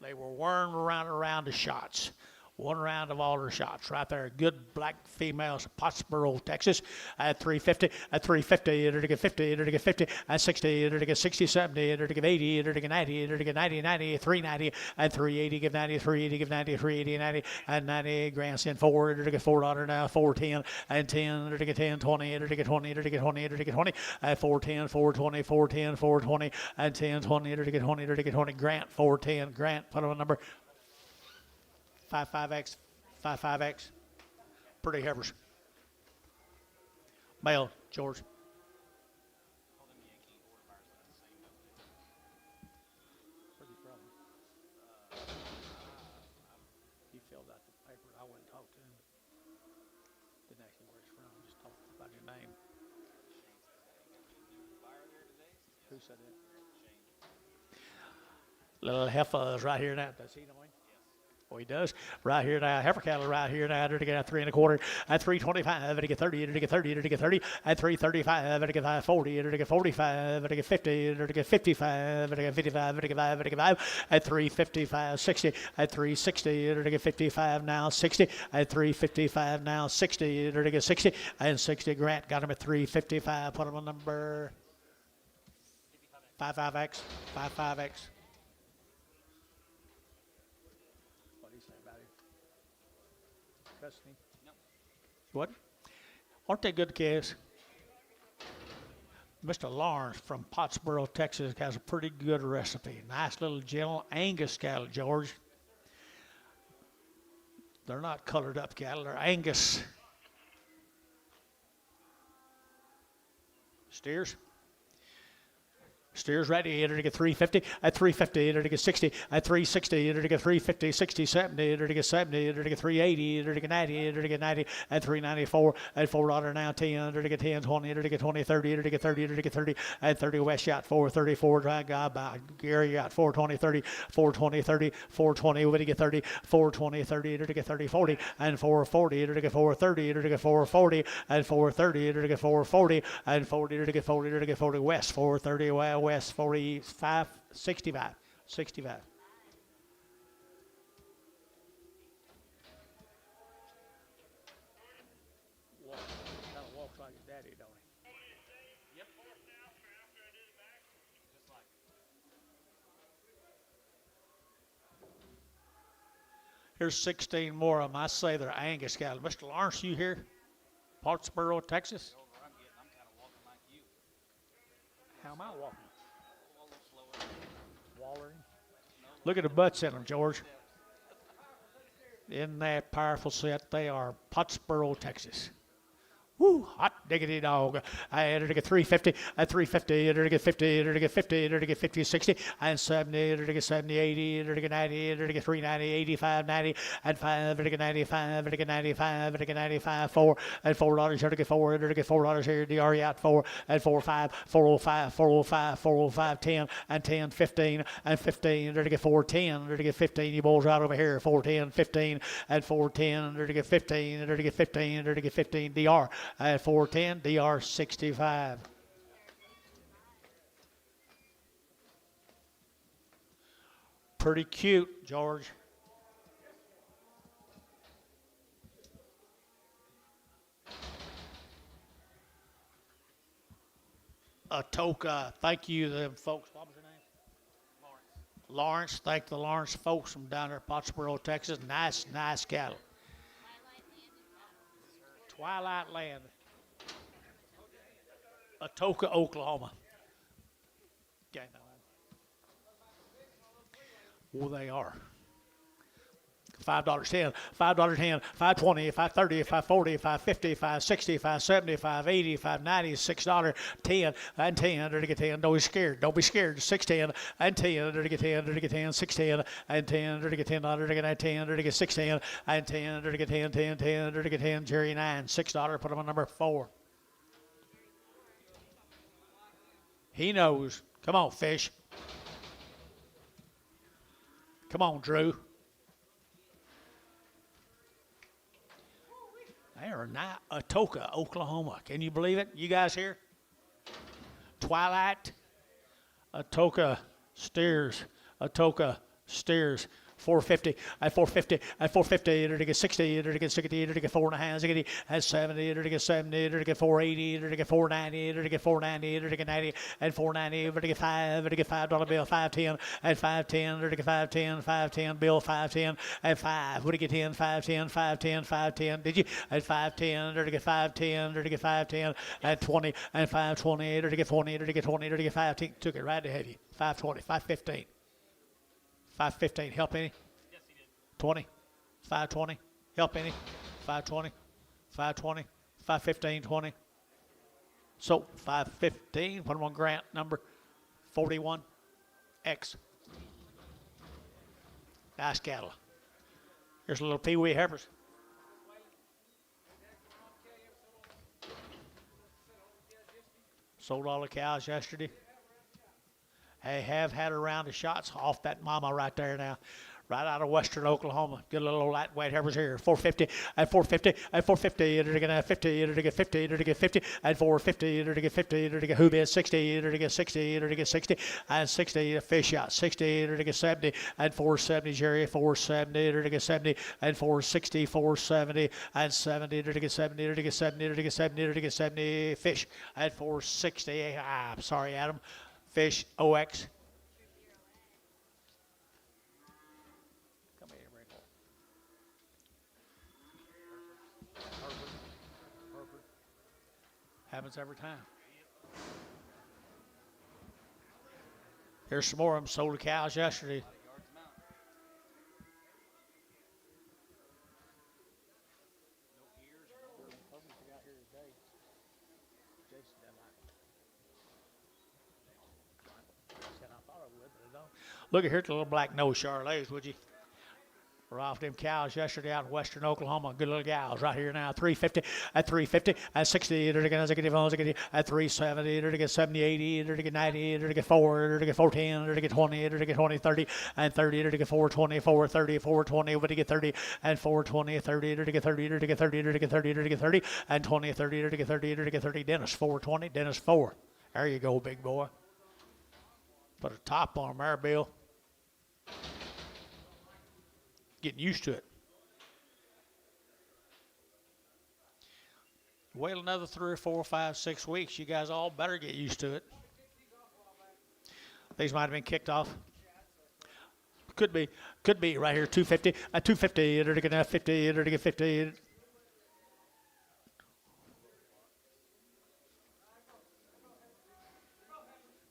S1: They were wormed around the shots. 1 round of all their shots right there. Good black females, Pottsboro, Texas, at 350, at 350, enter to get 50, enter to get 50, at 60, enter to get 60, 70, enter to get 80, enter to get 90, enter to get 90, 90, 390, at 380, give 90, 380, give 90, 380, 90, and 90, grandstand 4, enter to get $4 now, 410, and 10, enter to get 10, 20, enter to get 20, enter to get 20, enter to get 20, at 410, 420, 410, 420, and 10, 20, enter to get 20, enter to get 20, Grant, 410, Grant, put on a number. 55X, 55X, pretty heifers. Male, George. Where's he from? He filled out the paper. I went and talked to him. Didn't ask him where he's from. Just talked about your name. Who said that? Little heifers right here now. Does he know him? Oh, he does. Right here now, heifer cattle right here now. To get at 3 1/4, at 325, to get 30, to get 30, to get 30, at 335, to get 40, to get 45, to get 50, to get 55, to get 55, to get 5, to get 5, at 355, 60, at 360, to get 55 now, 60, at 355 now, 60, to get 60, and 60. Grant got him at 355. Put him on number 55X, 55X. No. What? Aren't they good calves? Mr. Lawrence from Pottsboro, Texas has a pretty good recipe. Nice little gentle Angus cattle, George. They're not colored up cattle, they're Angus. Steers. Steers ready, enter to get 350, at 350, enter to get 60, at 360, enter to get 350, 60, 70, enter to get 70, enter to get 380, enter to get 90, enter to get 90, at 394, at $4 now, 10, enter to get 10, 20, enter to get 20, 30, enter to get 30, enter to get 30, at 30 West shot 434, drag guy by Gary got 420, 30, 420, 30, 420, over to get 30, 420, 30, enter to get 30, 40, and 440, enter to get 430, enter to get 440, and 430, enter to get 440, and 40, enter to get 40, enter to get 40 West, 430, well, West 45, 65, 65. Kind of walks like his daddy, don't he? Yep. Just like. Here's 16 more of them. I say they're Angus cattle. Mr. Lawrence, you here? Pottsboro, Texas?
S2: I'm kind of walking like you.
S1: How am I walking? Wallering. Look at the butts in them, George. Isn't that powerful set? They are Pottsboro, Texas. Woo, hot diggity dog. I enter to get 350, at 350, enter to get 50, enter to get 50, enter to get 50, 60, and 70, enter to get 70, 80, enter to get 90, enter to get 390, 85, 90, and 5, enter to get 95, enter to get 95, enter to get 95, 4, and $4, enter to get 4, enter to get $4 here, DRE out 4, and 4, 5, 405, 405, 405, 10, and 10, 15, and 15, enter to get 410, enter to get 15, you bulls right over here, 410, 15, and 410, enter to get 15, enter to get 15, enter to get 15, DR, at 410, DR 65. Pretty cute, George. Atoka, thank you, them folks. What was your name? Lawrence. Thank the Lawrence folks from down there at Pottsboro, Texas. Nice, nice cattle. Twilight Land. Atoka, Oklahoma. Okay, well, they are. $5.10, $5.10, $5.20, $5.30, $5.40, $5.50, $5.60, $5.70, $5.80, $5.90, $6, 10, and 10, under to get 10. Don't be scared. Don't be scared. 6.10 and 10, under to get 10, under to get 10, 6.10 and 10, under to get 10, under to get 10, under to get 6.10 and 10, under to get 10, 10, 10, under to get 10. Jerry 9, $6. Put him on number 4. He knows. Come on, fish. Come on, Drew. They are not Atoka, Oklahoma. Can you believe it? You guys here? Twilight, Atoka steers, Atoka steers. 450, at 450, at 450, enter to get 60, enter to get 60, enter to get 4.5, at 70, enter to get 70, enter to get 480, enter to get 490, enter to get 490, enter to get 90, and 490, enter to get 5, enter to get $5 bill, 510, at 510, enter to get 510, 510 bill, 510, at 5, what do you get 10, 510, 510, 510, did you? At 510, enter to get 510, enter to get 510, at 20, and 520, enter to get 20, enter to get 20, enter to get 510, took it right to heavy, 520, 515. 515, help any?
S2: Yes, he did.
S1: 20, 520, help any? 520, 520, 515, 20. So 515, put them on grant number 41X. Nice cattle. Here's a little Pee-wee heifers. Sold all the cows yesterday. They have had a round of shots off that mama right there now. Right out of western Oklahoma. Good little lightweight heifers here. 450, at 450, at 450, enter to get 50, enter to get 50, enter to get 50, at 450, enter to get 50, enter to get who bid 60, enter to get 60, enter to get 60, and 60, a fish shot, 60, enter to get 70, and 470, Jerry, 470, enter to get 70, and 460, 470, and 70, enter to get 70, enter to get 70, enter to get 70, enter to get 70, fish, at 460, I'm sorry, Adam. Fish, OX. Come here, Reno. Hereford. Happens every time. Here's some more of them. Sold the cows yesterday. Look at here at the little black nose Charolais, would you? We're off them cows yesterday out in western Oklahoma. Good little gals right here now. 350, at 350, at 60, enter to get at 370, enter to get 70, 80, enter to get 90, enter to get 4, enter to get 410, enter to get 20, enter to get 20, 30, and 30, enter to get 420, 430, 420, over to get 30, and 420, 30, enter to get 30, enter to get 30, enter to get 30, enter to get 30, and 20, 30, enter to get 30, enter to get 30. Dennis, 420, Dennis, 4. There you go, big boy. Put a top on him there, Bill. Getting used to it. Wait another 3 or 4 or 5, 6 weeks. You guys all better get used to it. These might have been kicked off. Could be right here. 250. At 250, enter to get 50. Enter to get 50.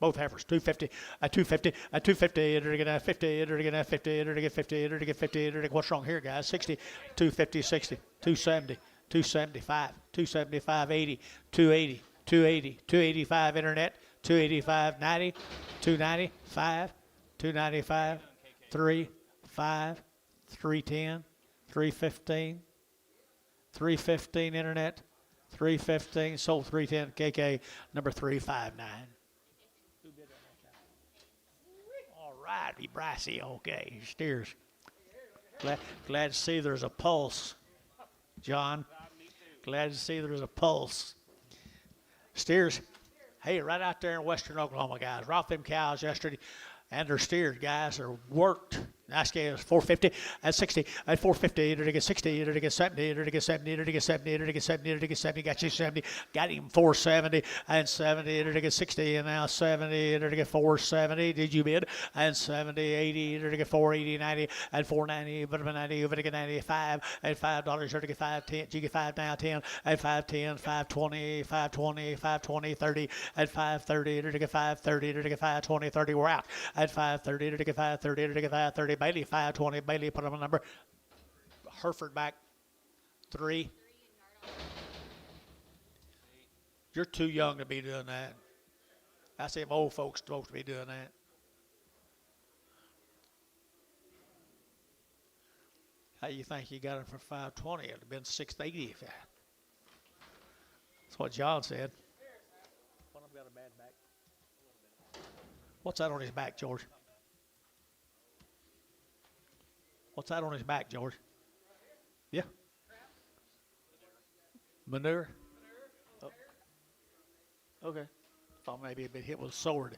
S1: Both heifers, 250, at 250, at 250, enter to get 50, enter to get 50, enter to get 50, enter to get 50, enter to get, what's wrong here, guys? 60, 250, 60, 270, 275, 275, 80, 280, 280, 285 internet, 285, 90, 295, 295, 3, 5, 310, 315, 315 internet, 315, sold 310 KK, number 359. All right, be Bricey, okay, steers. Glad to see there's a pulse, John. Glad to see there's a pulse. Steers, hey, right out there in western Oklahoma, guys. Right off them cows yesterday, and their steers, guys, are worked. Nice game, 450 at 60 at 450 to get 60 to get 70 to get 70 to get 70 to get 70 to get 70. Got you 70. Got him 470 and 70 to get 60 and now 70 to get 470. Did you bid? And 70, 80 to get 480, 90 and 490. But 90 over to get 95 and $5 to get 510. You get 5 now 10 and 510, 520, 520, 520, 30 and 530 to get 530 to get 520, 30. We're out at 530 to get 530 to get 530. Bailey 520. Bailey put him a number. Hereford back 3. You're too young to be doing that. I say old folks supposed to be doing that. How you think you got it for 520? It'd have been 680. That's what John said. One of them got a bad back. What's that on his back, George? What's that on his back, George? Yeah. Manure? Oh. Okay. Thought maybe he'd been hit with a sword.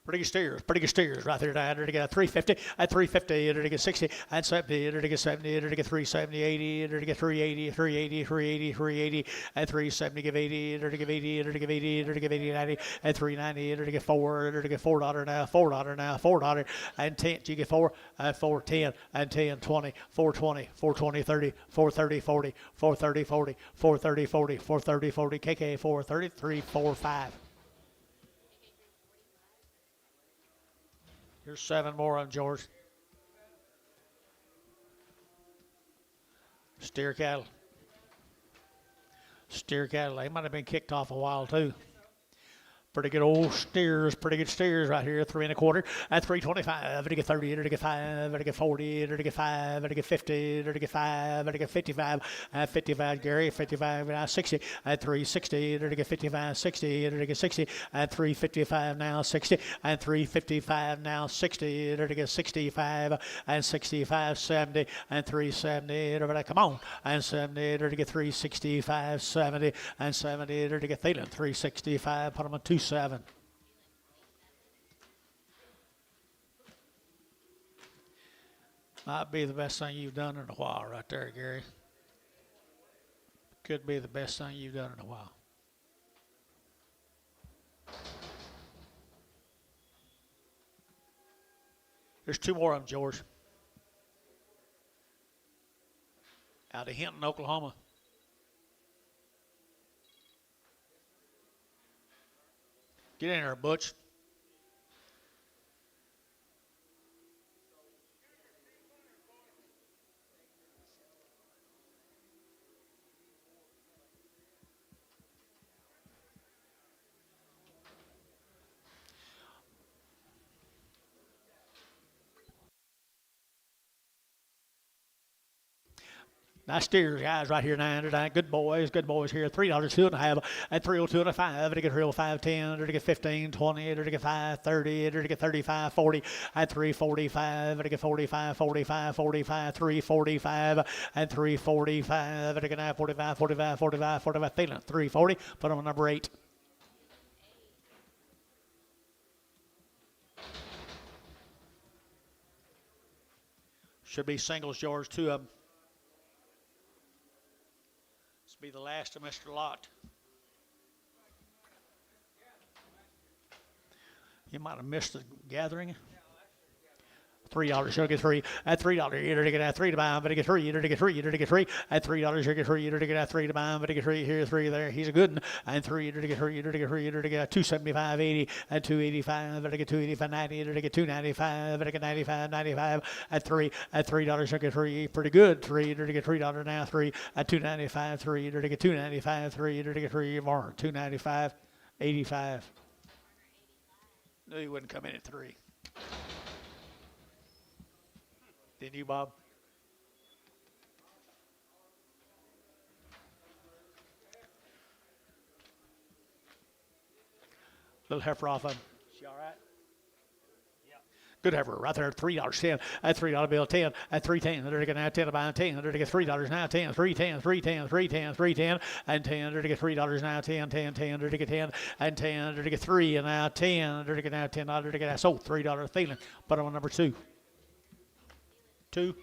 S1: Pretty good steers right there down there to get 350 at 350 to get 60 and 70 to get 70 to get 370 80 to get 380 380 380 380 and 370 give 80 to give 80 to give 80 to give 80 90 and 390 to get 4 to get $4 now $4 and 10 you get 4 and 410 and 10 20 420 420 30 430 40 430 40 430 40 430 40 KK 433 45. Here's 7 more on George. Steer cattle. They might have been kicked off a while too. Pretty good steers right here. 3 1/4 at 325. To get 30, to get 5, to get 40, to get 5, to get 50, to get 5, to get 55. At 55, Gary, 55 now 60. At 360, to get 55, 60, to get 60. At 355 now 60. And 355 now 60, to get 65. And 65, 70. And 370, come on. And 70, to get 365, 70. And 70, to get Thielen, 365. Put them on 2. 7. Might be the best thing you've done in a while right there, Gary. Could be the best thing you've done in a while. There's 2 more of them, George. Out of Hinton, Oklahoma. Get in there, Butch. Nice steers, guys, right here, 909. Good boys here. $3, 2 1/2, at 302 and a 5, to get 510, to get 15, 20, to get 530, to get 35, 40, at 345, to get 45, 45, 45, 345, and 345, to get 45, 45, 45, 45, Thielen, 340. Put them on number 8. Should be singles, George, 2 of them. Be the last of Mr. Lott. You might have missed the gathering. $3, you'll get three. At $3, you're to get at 3 to buy, but get three, you're to get three, you're to get three. At $3, you get three, you're to get at 3 to buy, but get three. Here, three there. He's a good one. And three, you're to get three, you're to get three, you're to get 275.80. At 285, but get 285.90, you're to get 295, but get 95.95. At $3, you get three, pretty good. Three, you're to get $3 now. Three at 295, three, you're to get 295, three, you're to get three more. 295.85. No, he wouldn't come in at three. Didn't you, Bob? Little heifer off of him. She all right?
S2: Yeah.
S1: Good heifer right there. $3.10. At $3 bill 10. At 3.10. They're going to get 10 to buy 10. They're to get $3 now. 10. 3.10. 3.10. 3.10. 3.10. And 10. They're to get $3 now. 10. 10. 10. They're to get 10. And 10. They're to get 3. And now 10. They're to get now $10. They're to get that. So $3 feeling. Put them on number 2. 2.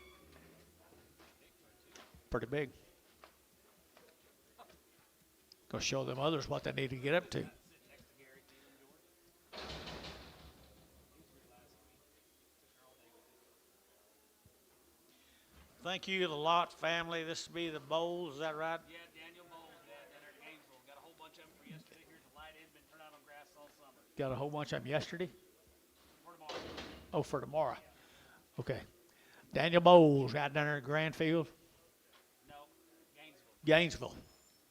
S1: Pretty big. Go show them others what they need to get up to. Thank you, the Lot family. This will be the bowls. Is that right?
S2: Yeah, Daniel Bowles, down there at Gainesville. Got a whole bunch of them for yesterday. Here's the light in, been turned out on grass all summer.
S1: Got a whole bunch of them yesterday?
S2: For tomorrow.
S1: Oh, for tomorrow. Okay. Daniel Bowles out down there at Grandfield.
S2: No, Gainesville.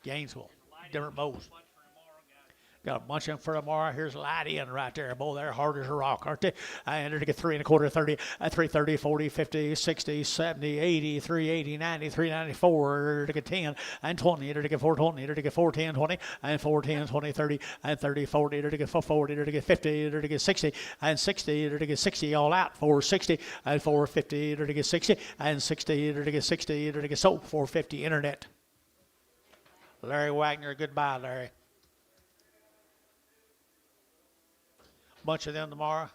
S1: Gainesville.
S2: Light
S1: Different
S2: in,
S1: bowls.
S2: bunch for tomorrow, guys.
S1: Got a bunch of them for tomorrow. Here's light in right there. Boy, they're hard as a rock, aren't they? I entered to get 3 1/4, 30, at 330, 40, 50, 60, 70, 80, 380, 90, 394, to get 10, and 20, to get 420, to get 410, 20, and 410, 20, 30, and 30, 40, to get 440, to get 50, to get 60, and 60, to get 60, all out, 460, and 450, to get 60, and 60, to get 60, to get soap, 450, internet. Larry Wagner, goodbye, Larry. Bunch of them tomorrow.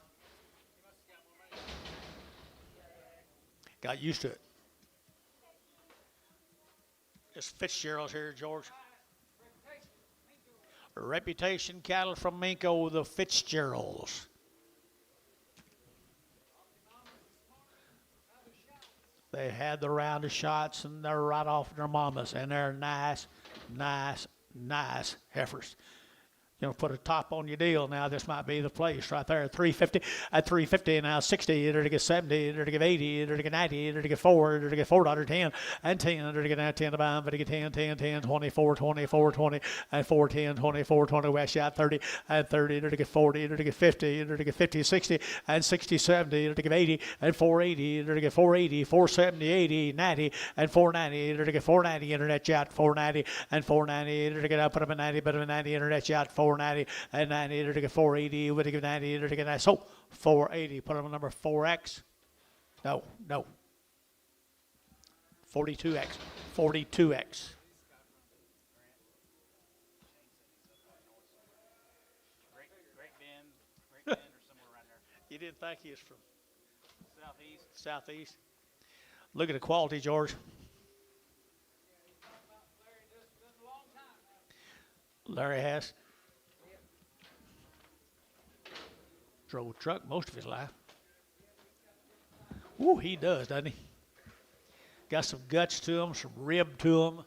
S1: Got used to it. It's Fitzgerald's here, George. Reputation cattle from Minko, the Fitzgeralds. They had the round of shots, and they're right off their mamas, and they're nice, nice, nice heifers. You know, put a top on your deal now. This might be the place right there. 350 at 350 now. 60. They're to get 70. They're to get 80. They're to get 90. They're to get 4. They're to get $4.10 and 10. They're to get now 10 to buy them. But to get 10, 10, 10, 24, 24, 20 and 410, 24, 20. West out 30 and 30. They're to get 40. They're to get 50. They're to get 50, 60 and 60, 70. They're to get 80 and 480. They're to get 480, 470, 80, 90 and 490. They're to get 490. Internet yacht 490 and 490. They're to get up, put them at 90, but 90. Internet yacht 490 and 90. They're to get 480. Would give 90. They're to get that. So 480. Put them on number 4X. No. 42X. 42X.
S2: Great Bend or somewhere around there.
S1: You didn't think he was from
S2: Southeast.
S1: Southeast? Look at the quality, George. Larry has. Drove a truck most of his life. Ooh, he does, doesn't he? Got some guts to him, some rib to him.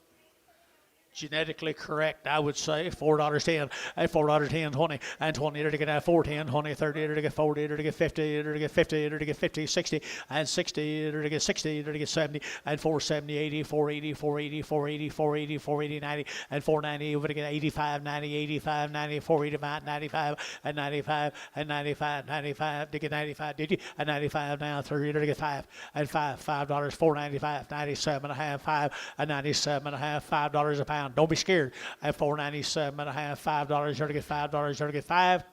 S1: Genetically correct, I would say. $4.10 and $4.10, 20 and 20. To get 410, 20, 30. To get 40. To get 50. To get 50. To get 50, 60 and 60. To get 60. To get 70 and 470, 80, 480, 480, 480, 480, 480, 90 and 490. To get 85, 90, 85, 90, 485, 95 and 95 and 95, 95. To get 95, did you? And 95 now. 30. To get 5 and $5, $4.95, 97 and a half, 5 and 97 and a half, $5 a pound. Don't be scared. At $4.97 and a half, $5. You're to get $5. You're to get 5.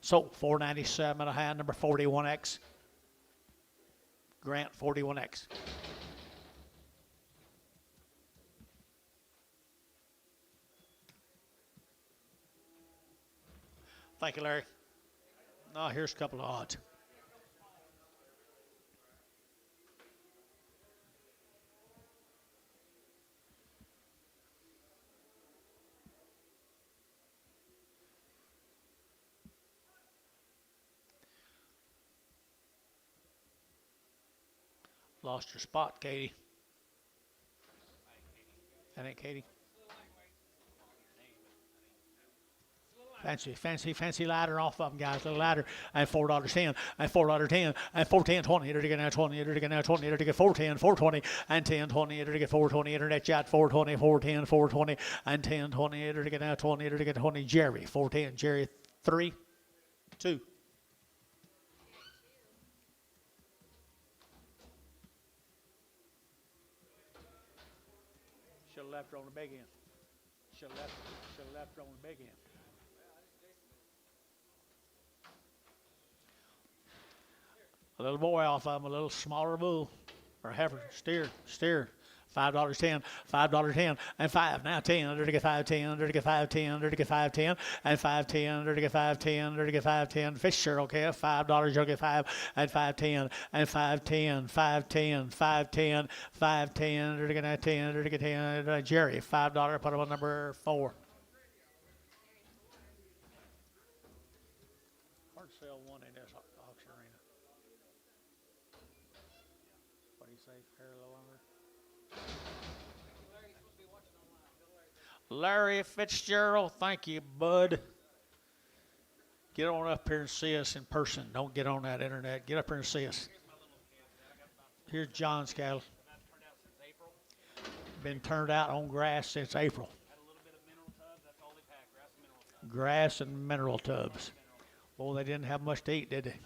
S1: So $4.97 and a half. Number 41X. Grant 41X. Thank you, Larry. Now here's a couple of odds. Lost your spot, Katie. That ain't Katie. Fancy ladder off of them, guys. Little ladder. And $4.10. And $4.10. And $4.10.20. Enter to get now 20. Enter to get now 20. Enter to get 4.10. 4.20. And 10.20. Enter to get 4.20. Internet chat 4.20. 4.10. 4.20. And 10.20. Enter to get now 20. Enter to get 20. Jerry 4.10. Jerry 3, 2. Should have left her on the big end. Should have left her on the big end. A little boy off of them, a little smaller bull or heifer, steer. $5.10, $5.10, and 5. Now 10, under to get 5.10, under to get 5.10, under to get 5.10, and 5.10, under to get 5.10, under to get 5.10. Fish Cheryl, okay, $5, you'll get 5, and 5.10, and 5.10, 5.10, 5.10, 5.10, under to get 10, under to get 10. Jerry, $5, put him on number 4. Hard to sell one in this auction arena. What do you say? Hair a little longer? Larry Fitzgerald, thank you, bud. Get on up here and see us in person. Don't get on that internet. Get up here and see us. Here's John's cattle. Been turned out on grass since April. Grass and mineral tubs. Well, they didn't have much to eat, did they?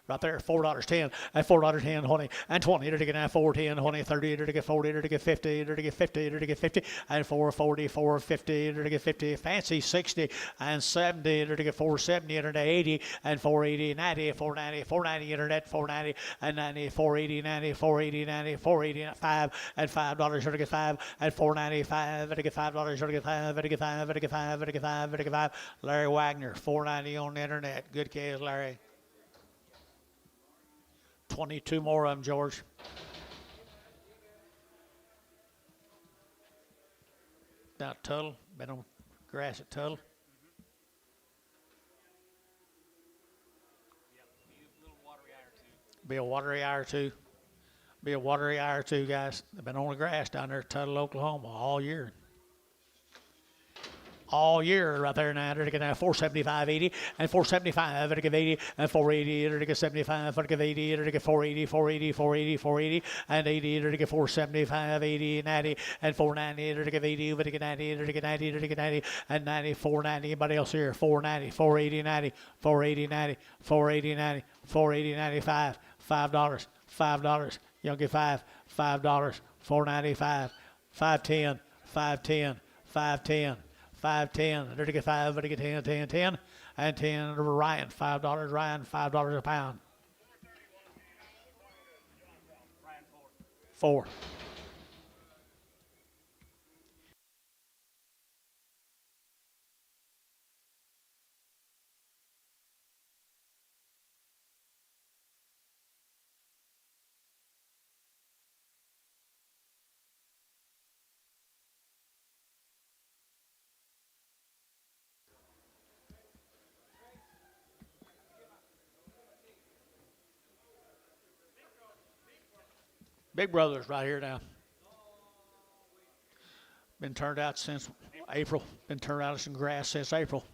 S1: Right there, $4.10, and $4.10, 20, and 20, to get now 4.10, 20, 30, to get 40, to get 50, to get 50, to get 50, and 4.40, 4.50, to get 50, fancy 60, and 70, to get 4.70, internet 80, and 4.80, 90, 4.90, 4.90, internet 4.90, and 90, 4.80, 90, 4.80, 90, 4.80, 5, and $5, to get 5, and 4.95, to get $5, to get 5, to get 5, to get 5, to get 5, to get 5. Larry Wagner, 4.90 on the internet. Good case, Larry. 22 more of them, George. Down at Tuttle. Been on grass at Tuttle. Be a watery eye or two. Be a watery eye or two, guys. They've been on the grass down there at Tuttle, Oklahoma all year. All year right there now. They're going to 475.80 and 475. They're going 80 and 480. They're going 75. They're going 80. They're going 480, 480, 480, 480, and 80. They're going 475, 80, 90, and 490. They're going 80. They're going 90. They're going 90. They're going 90 and 90. 490. Anybody else here? 490, 480, 90, 480, 90, 480, 90, 480, 95. $5. $5. You'll get $5. $5. 495. 510. 510. 510. 5.10. There to get 5. There to get 10. 10. 10. And 10 to Ryan. $5. Ryan. $5 a pound. 4. Big Brother's right here now. Been turned out since April. Been turned out some grass since April.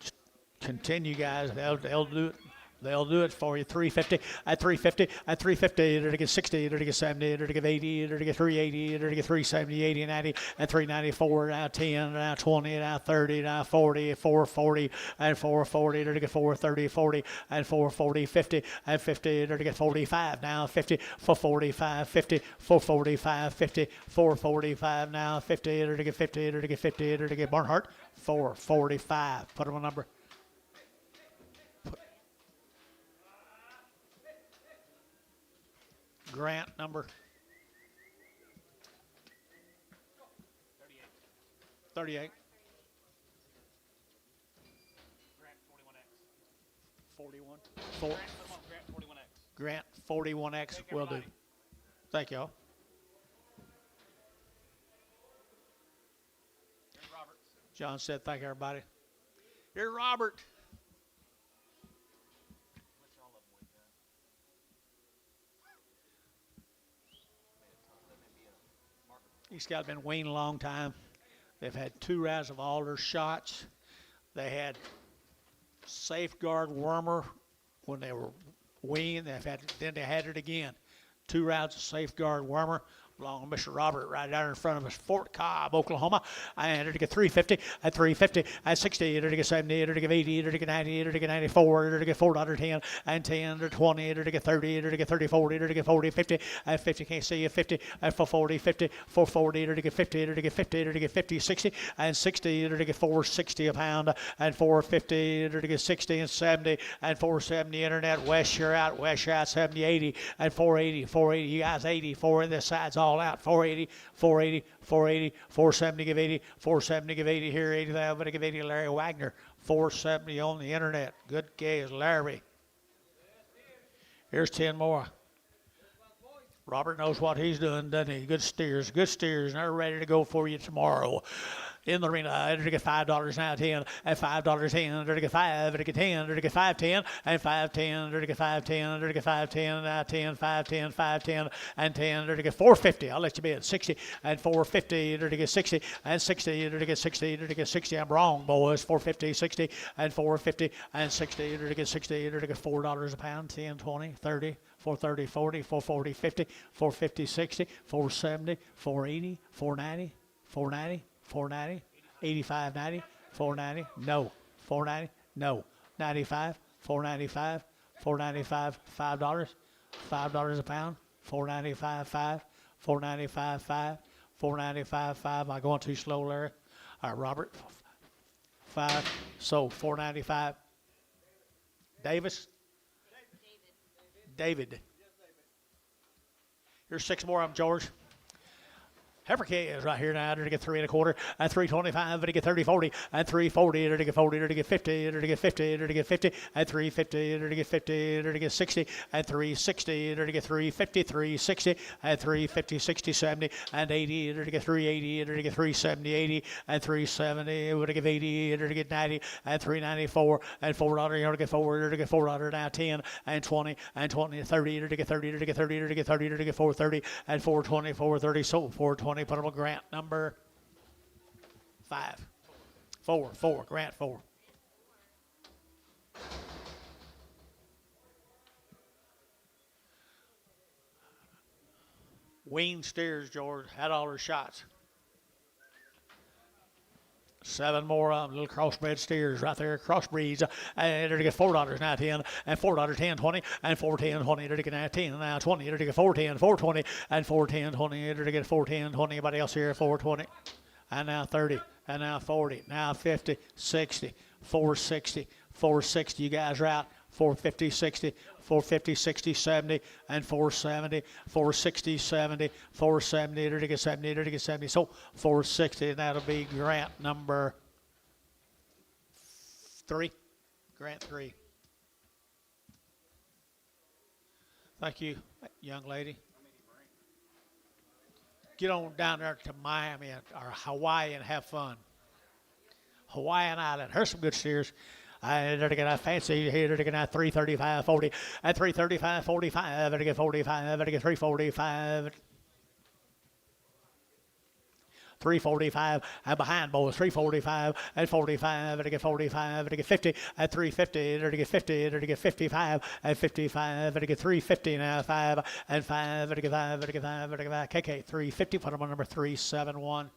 S1: Just continue, guys. They'll do it. They'll do it for you. 350 at 350 at 350. They're to get 60. They're to get 70. They're to get 80. They're to get 380. They're to get 370, 80, 90, and 394. Now 10. Now 20. Now 30. Now 40. 440 and 440. They're to get 430, 40 and 440, 50 and 50. They're to get 45. Now 50 for 45, 50 for 45, 50 445. Now 50. They're to get 50. They're to get 50. They're to get Barnhart 445. Put them on number. Grant number 38.
S2: Grant 41X.
S1: 41.
S2: Grant 41X.
S1: Grant 41X will do. Thank y'all.
S2: Here's Robert.
S1: John said, thank everybody. Here's Robert. These guys have been weaned a long time. They've had 2 rounds of all their shots. They had safeguard wormer when they were weaned. Then they had it again. 2 rounds of safeguard wormer. Belong to Mr. Robert right down in front of us, Fort Cobb, Oklahoma. I entered to get 350, at 350, at 60, entered to get 70, entered to get 80, entered to get 90, entered to get 94, entered to get $4.10, and 10 to 20, entered to get 30, entered to get 30, 40, entered to get 40, 50, at 50, can't see you, 50, at 440, 50, 440, entered to get 50, entered to get 50, entered to get 50, 60, and 60, entered to get 460 a pound, and 450, entered to get 60 and 70, and 470, internet, West, you're out, 70, 80, and 480, you guys 80, 4 in this side's all out, 480, 470, give 80, 470, give 80 here, 80 there, but give 80 Larry Wagner, 470 on the internet. Good gaze, Larry. Here's 10 more. Robert knows what he's doing, doesn't he? Good steers, and they're ready to go for you tomorrow. In the arena, enter to get $5 now, 10, and $5, 10, enter to get 5, enter to get 10, enter to get 510, and 510, enter to get 510, enter to get 510, now 10, 510, 510, and 10, enter to get 450. I'll let you bid 60, and 450, enter to get 60, and 60, enter to get 60, enter to get 60. I'm wrong, boys. 450, 60, and 450, and 60, enter to get 60, enter to get $4 a pound, 10, 20, 30. 430, 40, 440, 50, 450, 60, 470, 480, 490, 490, 490, 85, 90, 490, no, 490, no, 95, 495, 495, $5, $5 a pound, 495, 5, 495, 5, 495, 5. Am I going too slow, Larry? All right, Robert, 5, so 495. Davis? David. Here's 6 more of them, George. Heifer is right here now, to get 3 1/4, and 325, to get 30, 40, and 340, to get 40, to get 50, to get 50, to get 50, and 350, to get 50, to get 60, and 360, to get 350, 360, and 350, 60, 70, and 80, to get 380, to get 370, 80, and 370, to get 80, to get 90, and 394, and $4, to get 4, to get $4 now, 10, and 20, and 20, 30, to get 30, to get 30, to get 30, to get 430, and 420, 430, so 420. Put them on Grant number 5. 4, Grant 4. Weaned steers, George, had all her shots. 7 more little crossbred steers right there, crossbreeds. And to get $4 now, 10, and $4, 10, 20, and 410, 20, to get now 10, now 20, to get 410, 420, and 410, 20, to get 410, 20. Anybody else here? 420, and now 30, and now 40, now 50, 60, 460, 460. You guys are out. 450, 60, 450, 60, 70, and 470, 460, 70, 470, to get 70, to get 70. So 460, and that'll be Grant number 3. Grant 3. Thank you, young lady. Get on down there to Miami or Hawaii and have fun. Hawaiian Island. Here's some good steers. They're to get a fancy here, to get a 335, 40, and 335, 45, to get 45, to get 345, 345, and behind boys, 345, and 45, to get 45, to get 50, and 350, to get 50, to get 55, and 55, to get 350 now, 5, and 5, to get 5, to get 5, to get 5, KK 350, put them on number 371.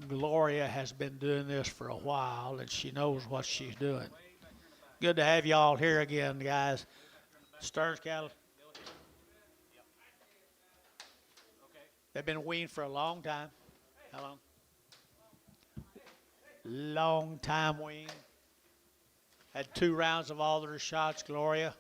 S1: Gloria has been doing this for a while, and she knows what she's doing. Good to have you all here again, guys. Stearns cattle. They've been weaned for a long time. How long? Long time weaned. Had 2 rounds of all their shots, Gloria.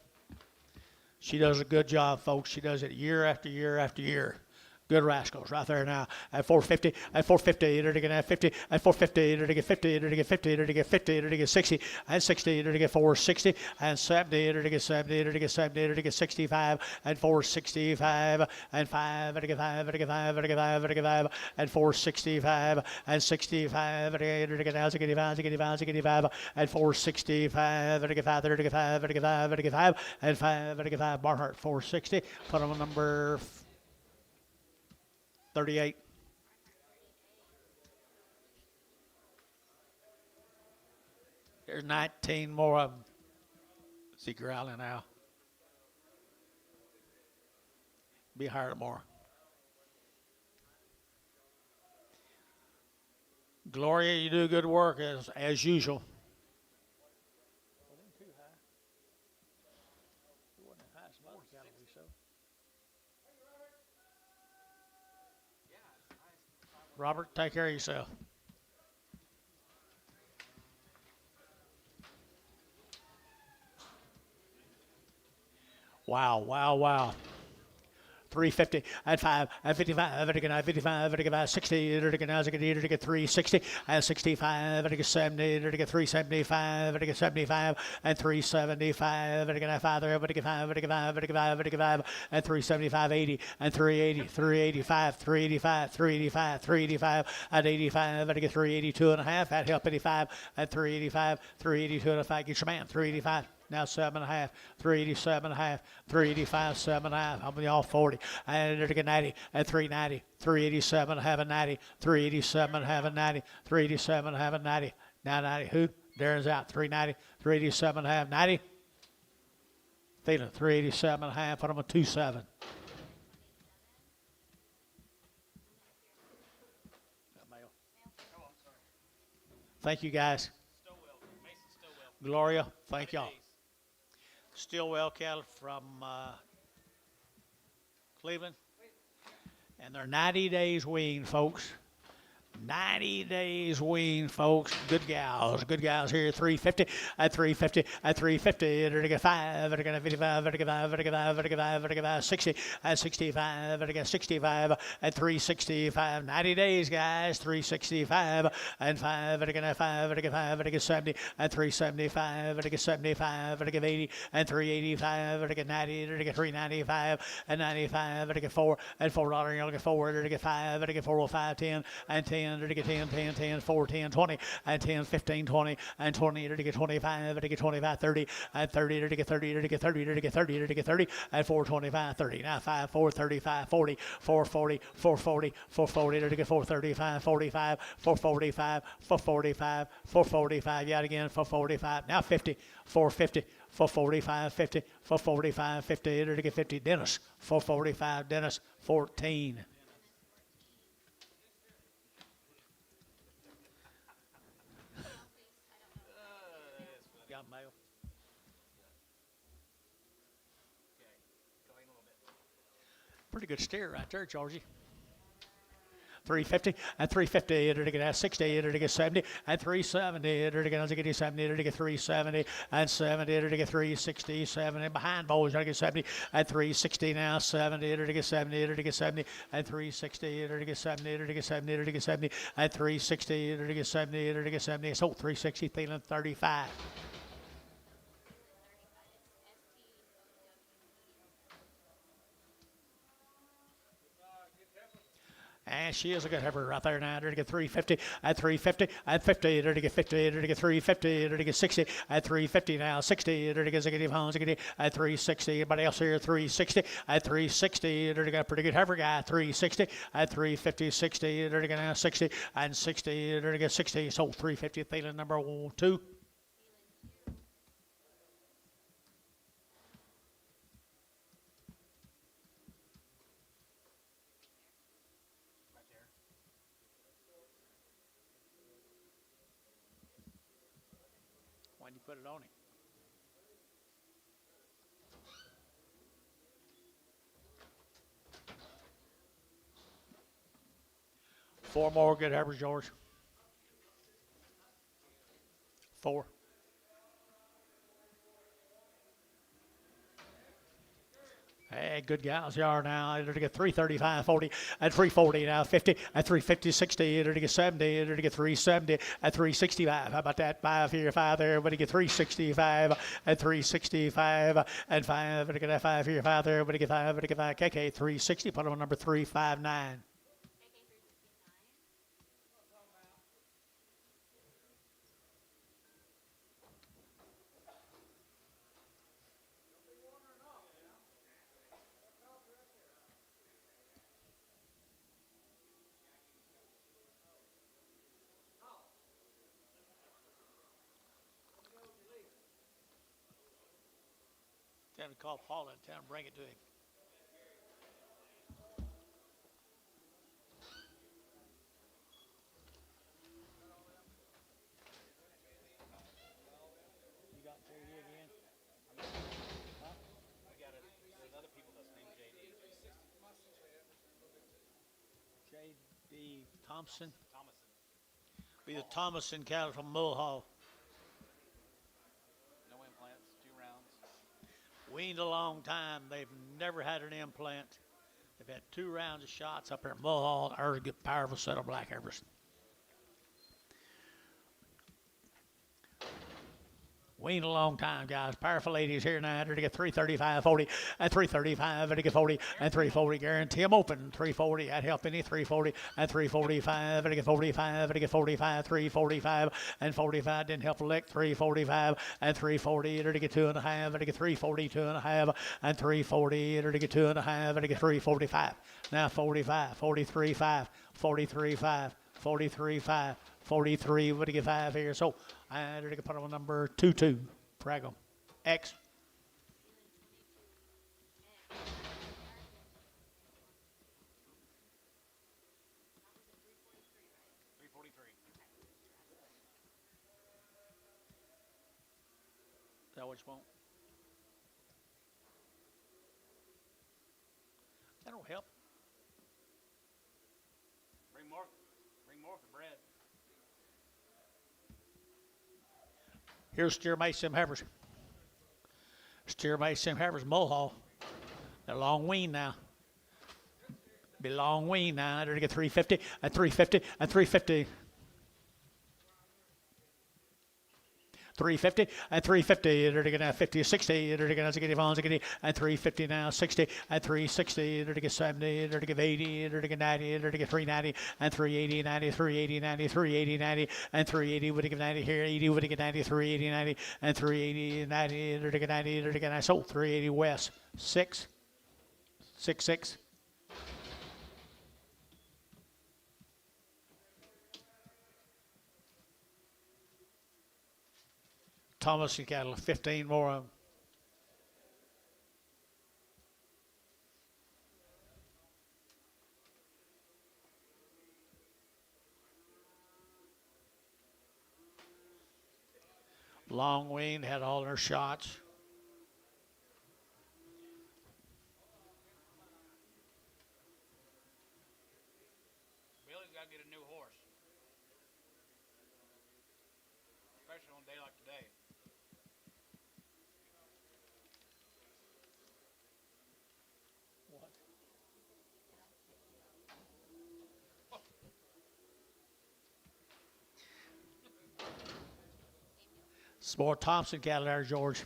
S1: She does a good job, folks. She does it year after year after year. Good rascals right there now at 450, at 450, to get at 50, at 450, to get 50, to get 50, to get 50, to get 60, and 60, to get 460, and 70, to get 70, to get 70, to get 65, and 465, and 5, to get 5, to get 5, to get 5, to get 5, and 465, and 65, to get out, to get 5, to get 5, to get 5, and 465, to get 5, to get 5, to get 5, to get 5, and 5, to get 5, Barnhart 460, put them on number 38. There's 19 more of them. See growling now. Be higher tomorrow. Gloria, you do good work as usual. Robert, take care of yourself. Wow, wow, wow. 350 at 5 at 55 at 55 at 60 at 360 at 65 at 70 at 375 at 75 at 375 at 5 at 5 at 5 at 5 at 5 at 375 80 and 380 385 385 385 385 at 85 at 382 and a half at help 85 at 385 382 and a half. Get your man 385. Now 7.5, 387.5, 385, 7.5. How many all 40? And to get 90 at 390, 387, have a 90, 387, have a 90, 387, have a 90. Now 90. Who? Darren's out. 390, 387, have 90. Feeling 387.5. Put him on 27. Thank you guys. Gloria, thank y'all. Stillwell cattle from Cleveland. And they're 90 days weaned, folks. 90 days weaned, folks. Good gals here. 350 at 350 at 350. They're get 5. They're going to 55. They're going 5. They're going 5. They're going 5. They're going 60 at 65. They're going 65 at 365. 90 days, guys. 365 and 5. They're going 5. They're going 5. They're going 70 at 375. They're going 75. They're going 80 and 385. They're going 90. They're going 395 and 95. They're going 4 and $4. You'll get 4. They're going 5. They're going 405 10 and 10. To get 10, 10, 10, 4, 10, 20, and 10, 15, 20, and 20, to get 25, to get 25, 30, and 30, to get 30, to get 30, to get 30, to get 30, and 425, 30. Now 5, 435, 40, 440, 440, 440, to get 435, 45, 445, 445, 445, yet again, 445, now 50, 450, 445, 50, 445, 50, to get 50, Dennis, 445, Dennis, 14. Pretty good steer right there, Georgie. 350 and 350 to get 60 to get 70 and 370 to get 70 to get 370 and 70 to get 360 70 behind boys to get 70 and 360 now 70 to get 70 to get 70 and 360 to get 70 to get 70 to get 70 and 360 to get 70 to get 70. So 360 feeling 35. And she is a good heifer right there now. To get 350 at 350 at 50 to get 50 to get 350 to get 60 at 350 now 60 to get Ziggity Hones at 360. Anybody else here? 360 at 360 to get a pretty good heifer guy. 360 at 350 60 to get now 60 and 60 to get 60. So 350 feeling number 2. When you put it on him. Four more good heifers, George. 4. Hey. good gals you are now. It'll get 335, 40, and 340 now, 50, and 350, 60. It'll get 70. It'll get 370, and 365. How about that? 5 here, 5 there. Everybody get 365, and 365, and 5. It'll get that 5 here, 5 there. Everybody get 5. Everybody get 5. KK 360. Put on number 359. Tell him to call Paula and tell him to bring it to him. You got JD again?
S2: I got it. There's other people that's named JD.
S1: JD Thompson.
S2: Thomason.
S1: Be the Thomason cattle from Mulhall.
S2: No implants, 2 rounds.
S1: Weaned a long time. They've never had an implant. They've had 2 rounds of shots up there at Mulhall. They're a good, powerful set of black heifers. Weaned a long time, guys. Powerful ladies here now. They're to get 335, 40, and 335, and to get 40, and 340. Guarantee them open. 340, that help any. 340, and 345, and to get 45, and to get 45, 345, and 45. Didn't help a lick. 345, and 340, and to get 2.5, and to get 340, 2.5, and 340, and to get 2.5, and to get 345. Now 45, 43, 5, 43, 5, 43, 5. 43, what do you get 5 here? So I did put on number 22. Prego. X.
S2: $343.
S1: Is that what you want? That don't help.
S2: Bring more for bread.
S1: Here's steer mates, them heifers. Steer mates, them heifers, Mulhall. They're long wean now. Be long wean now. They're to get 350, and 350, and 350. 350 and 350. They're to get now 50, 60. They're to get and 350 now 60 and 360. They're to get 70. They're to get 80. They're to get 90. They're to get 390 and 380, 90, 380, 90, 380, 90, and 380. Would get 90 here. 80 would get 90, 380, 90, and 380, 90. They're to get 90. They're to get 90. So 380 west 6, 6, 6. Thomas and cattle, 15 more of them. Long wean, had all their shots.
S2: Billy's got to get a new horse. Especially on a day like today.
S1: Some more Thompson cattle there, George.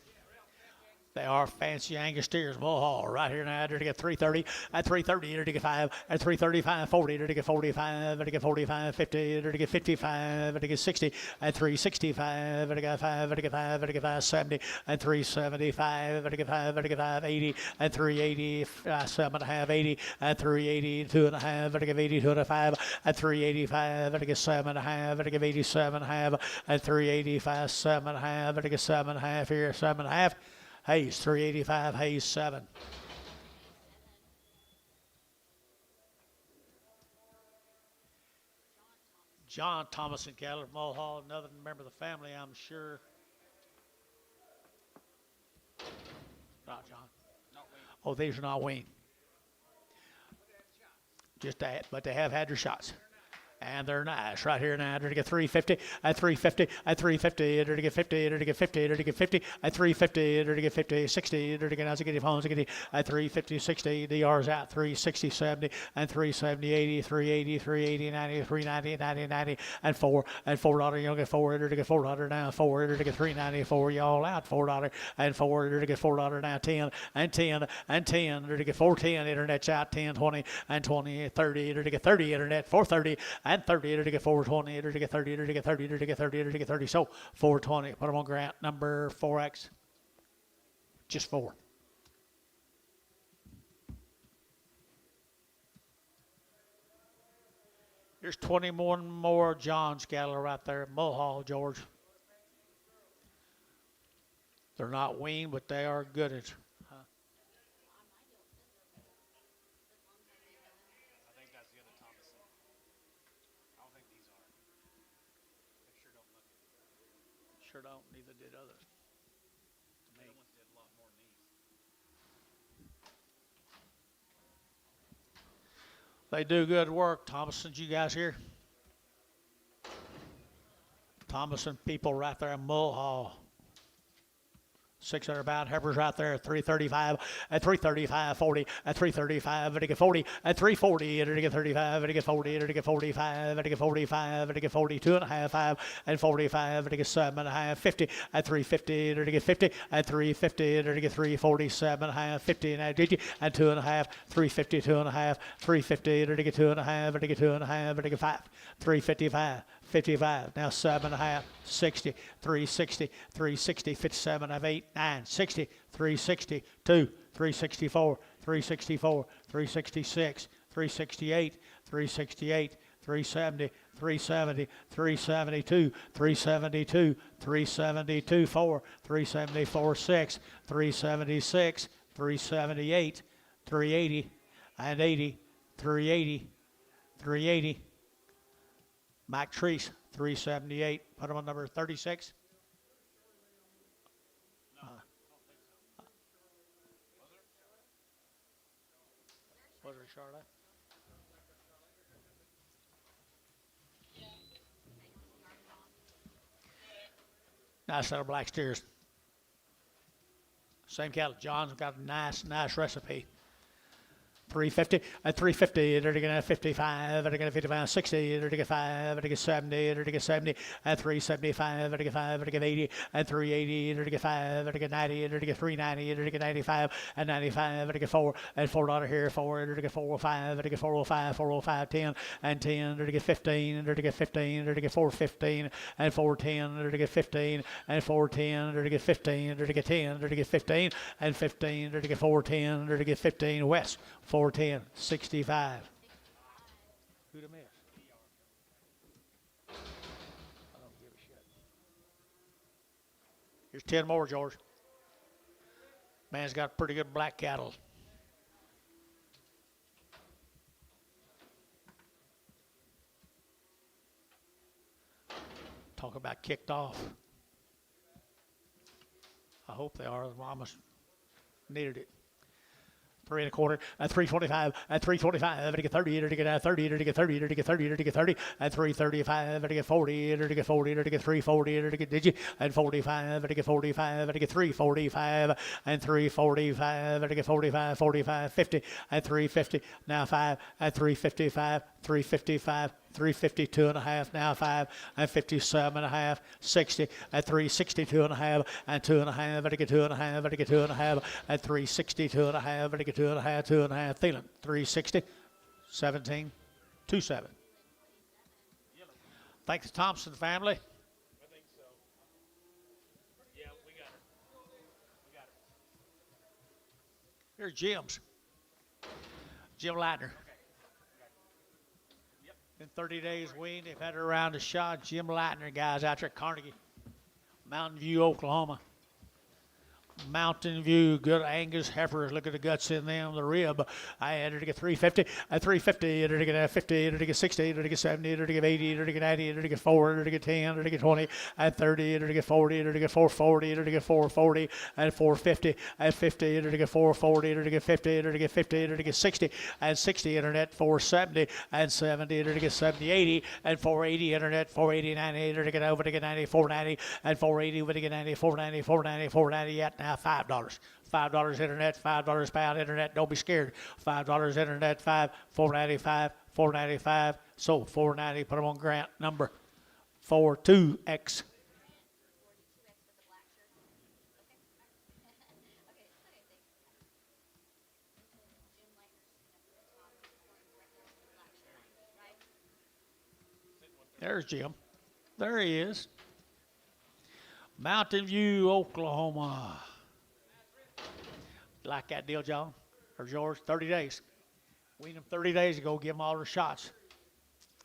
S1: They are fancy Angus steers, Mulhall, right here now. They're to get 330, at 330, they're to get 5, at 335, 40, they're to get 45, they're to get 45, 50, they're to get 55, they're to get 60, at 365, they're to get 5, they're to get 5, they're to get 5, 70, at 375, they're to get 5, they're to get 5, 80, at 380, 7.5, 80, at 380, 2.5, they're to get 80, 2.5, at 385, they're to get 7.5, they're to get 87.5, at 385, 7.5, they're to get 7.5 here, 7.5. Hayes 385, Hayes 7. John Thomason cattle from Mulhall, another member of the family, I'm sure. Not John. Oh, these are not weaned. Just that, but they have had their shots. And they're nice right here now. They're to get 350 at 350 at 350. They're to get 50. They're to get 50. They're to get 50 at 350. They're to get 50, 60. They're to get as get phones at 350, 60. The R's out 360, 70 and 370, 80, 380, 380, 90, 390, 90, 90 and $4. You'll get $4. They're to get $4 now. $4. They're to get 394. Y'all out $4 and $4. They're to get $4 now. 10 and 10 and 10. They're to get 410. Internet's out 10, 20 and 20, 30. They're to get 30. Internet 430. And 30, to get 420, to get 30, to get 30, to get 30, to get 30. So 420. Put them on grant number 4X. Just 4. There's 21 more John's cattle right there at Mulhall, George. They're not weaned, but they are good at. Sure don't. Neither did others.
S2: The other ones did a lot more than these.
S1: They do good work. Thomason's, you guys here? Thomason people right there in Mulhall. 600 pound heifers right there at 335, at 335, 40, at 335, at 40, at 340, at 35, at 40, at 45, at 45, at 42 and a half, 5, and 45, at 7 and a half, 50, at 350, at 50, at 350, at 347 and a half, 50 and a half, and 2 and a half, 350, 2 and a half, 350, at 2 and a half, at 2 and a half, at 5, 355. 55, now 7 and a half, 60, 360, 360, 57, have 8, 9, 60, 360, 2, 364, 364, 366, 368, 368, 370, 370, 372, 372, 372, 4, 374, 6, 376, 378, 380, and 80, 380, 380. Mike Treese, 378. Put him on number 36. Was it Charlotte? Nice set of black steers. Same cattle. John's got a nice recipe. 350 at 350, they're to get 55, they're to get 55, 60, they're to get 5, they're to get 70, they're to get 70, at 375, they're to get 5, they're to get 80, at 380, they're to get 5, they're to get 90, they're to get 390, they're to get 95, at 95, they're to get 4, at $4 here, 4, they're to get 405, they're to get 405, 405, 10, and 10, they're to get 15, they're to get 15, they're to get 415, and 410, they're to get 15, and 410, they're to get 15, they're to get 10, they're to get 15, and 15, they're to get 410, they're to get 15, West. 410, 65. Who'd have missed? I don't give a shit. Here's 10 more, George. Man's got pretty good black cattle. Talk about kicked off. I hope they are. The mamas needed it. 3 1/4 at 325 at 325 to get 30 to get 30 to get 30 to get 30 to get 30 at 335 to get 40 to get 40 to get 340 to get digi and 45 to get 45 to get 345 and 345 to get 45 45 50 at 350 now 5 at 355 355 352 and a half, now 5 and 57 and a half, 60 at 362 and a half, and 2 and a half, at 2 and a half, at 2 and a half, at 362 and a half, at 2 and a half, 2 and a half, Thielen, 360, 17, 27. Thanks to Thompson family.
S2: I think so. Yeah, we got her. We got her.
S1: Here's Jim's. Jim Leitner. In 30 days weaned, they've had her around the shot. Jim Leitner, guys, out there at Carnegie, Mountain View, Oklahoma. Mountain View, good Angus heifers. Look at the guts in them, the rib. I entered to get 350, at 350, entered to get 50, entered to get 60, entered to get 70, entered to get 80, entered to get 90, entered to get 4, entered to get 10, entered to get 20, at 30, entered to get 40, entered to get 440, entered to get 440, at 450, at 50, entered to get 440, entered to get 50, entered to get 50, entered to get 60, and 60, internet 470, and 70, entered to get 70, 80, and 480, internet 480, 90, entered to get over to get 90, 490, and 480, over to get 90, 490, 490, 490, yet now $5. $5 internet, $5 pound internet. Don't be scared. $5 internet, 495, 495. So 490. Put them on grant number 42X. There's Jim. There he is. Mountain View, Oklahoma. Like that deal, John? Or George? 30 days. Weaned them 30 days ago, give them all their shots.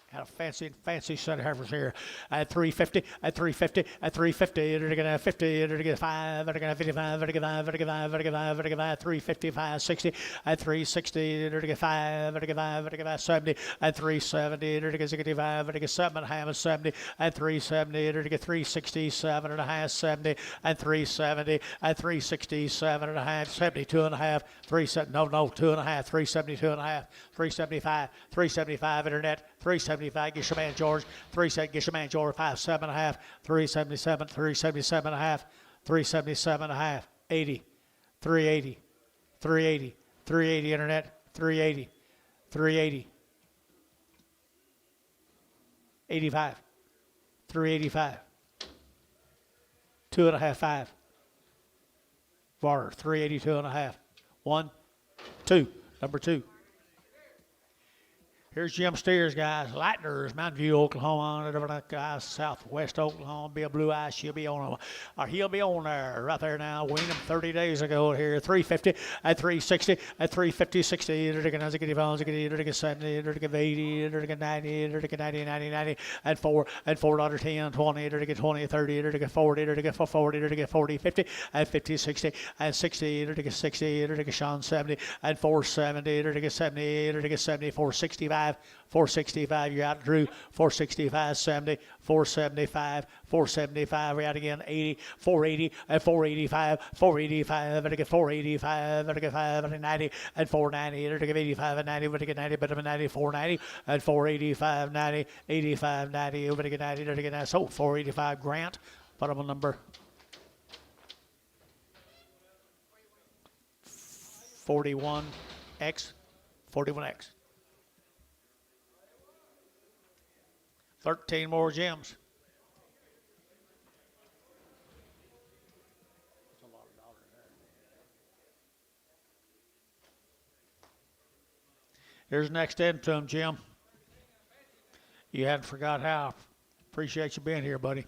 S1: Had a fancy set of heifers here. At 350, at 350, at 350, entered to get 50, entered to get 5, entered to get 55, entered to get 5, entered to get 5, entered to get 5, entered to get 5, 355, 60, at 360, entered to get 5, entered to get 5, entered to get 5, 70, at 370, entered to get 65, entered to get 7.5, 70, at 370, entered to get 367 and a half, 70, at 370, at 367 and a half, 72 and a half, 370, no, 2.5, 372 and a half, 375, 375 internet, 375, get your man George, 370, get your man George, 57 and a half, 377, 377 and a half, 377 and a half, 80, 380, 380, 380 internet, 380, 380, 85, 385, 2.5, 5, Varner, 382 and a half, 1, 2, number 2. Here's Jim Steers, guys. Lightners, Mountain View, Oklahoma. Guys, Southwest Oklahoma. Be a blue eye. She'll be on them. Or he'll be on there. Right there now. Weaned him 30 days ago here. 350, at 360, at 350, 60. Entered to get 70, entered to get 80, entered to get 90, entered to get 90, 90, 90. At 4, at $4.10, 20, entered to get 20, 30, entered to get 40, entered to get 40, entered to get 40, 50. At 50, 60, at 60, entered to get 60, entered to get Sean 70. At 470, entered to get 70, entered to get 70, 465. 465, you're out, Drew. 465, 70, 475, 475, we're out again, 80, 480, at 485, 485, and get 485, and get 5, and 90, at 490, and get 85, and 90, and get 90, but 90, 490, at 485, 90, 85, 90, over to get 90, and get 90, so 485, Grant, put them on number 41X, 41X. 13 more gems. That's a lot of dollars there. Here's next into them, Jim. You hadn't forgot how. Appreciate you being here, buddy.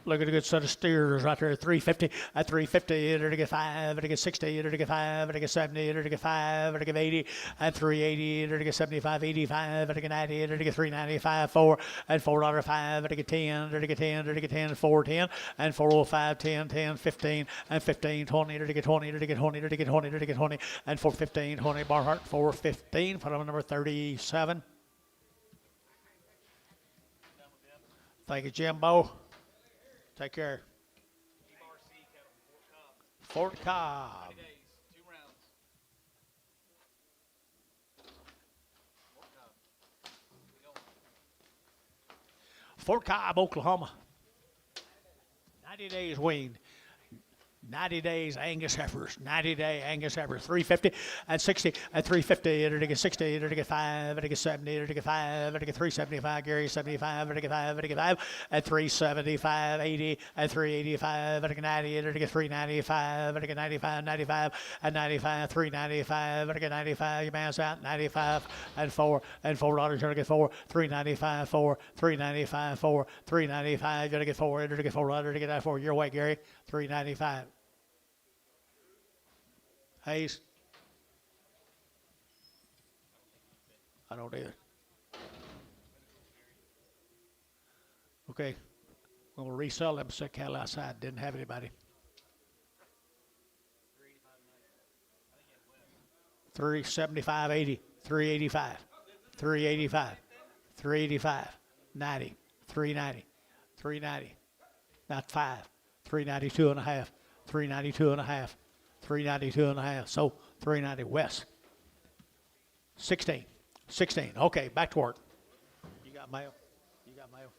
S1: Look at a good set of steers right there at 350, at 350, entered to get 5, entered to get 60, entered to get 5, entered to get 70, entered to get 5, entered to get 80, at 380, entered to get 75, 85, entered to get 90, entered to get 395, 4, at $4.05, entered to get 10, entered to get 10, entered to get 10, 410, and 405, 10, 10, 15, and 15, 20, entered to get 20, entered to get 20, entered to get 20, entered to get 20, and 415, 20, Barhart, 415, put on number 37. Thank you, Jimbo. Take care. Fort Cobb.
S2: 20 days, 2 rounds.
S1: Fort Cobb, Oklahoma. 90 days weaned. 90 days Angus heifers, 90-day Angus heifers, 350 and 60 at 350, entered to get 60, entered to get 5, entered to get 70, entered to get 5, entered to get 375, Gary 75, entered to get 5, entered to get 5 at 375, 80 at 385, entered to get 90, entered to get 395, entered to get 95, 95 at 95, 395, entered to get 95, your man's out, 95 and 4 and $4, entered to get 4, 395, 4, 395, 4, 395, entered to get 4, entered to get 4, entered to get that 4, your way, Gary, 395. Hayes? I don't either. Okay. We'll resell them sick cattle outside. Didn't have anybody. 375, 80, 385, 385, 385, 90, 390, 390. Not 5, 392 and a half, 392 and a half, 392 and a half. So 390 west. 16, 16. Okay, back to work. You got mail? You got mail?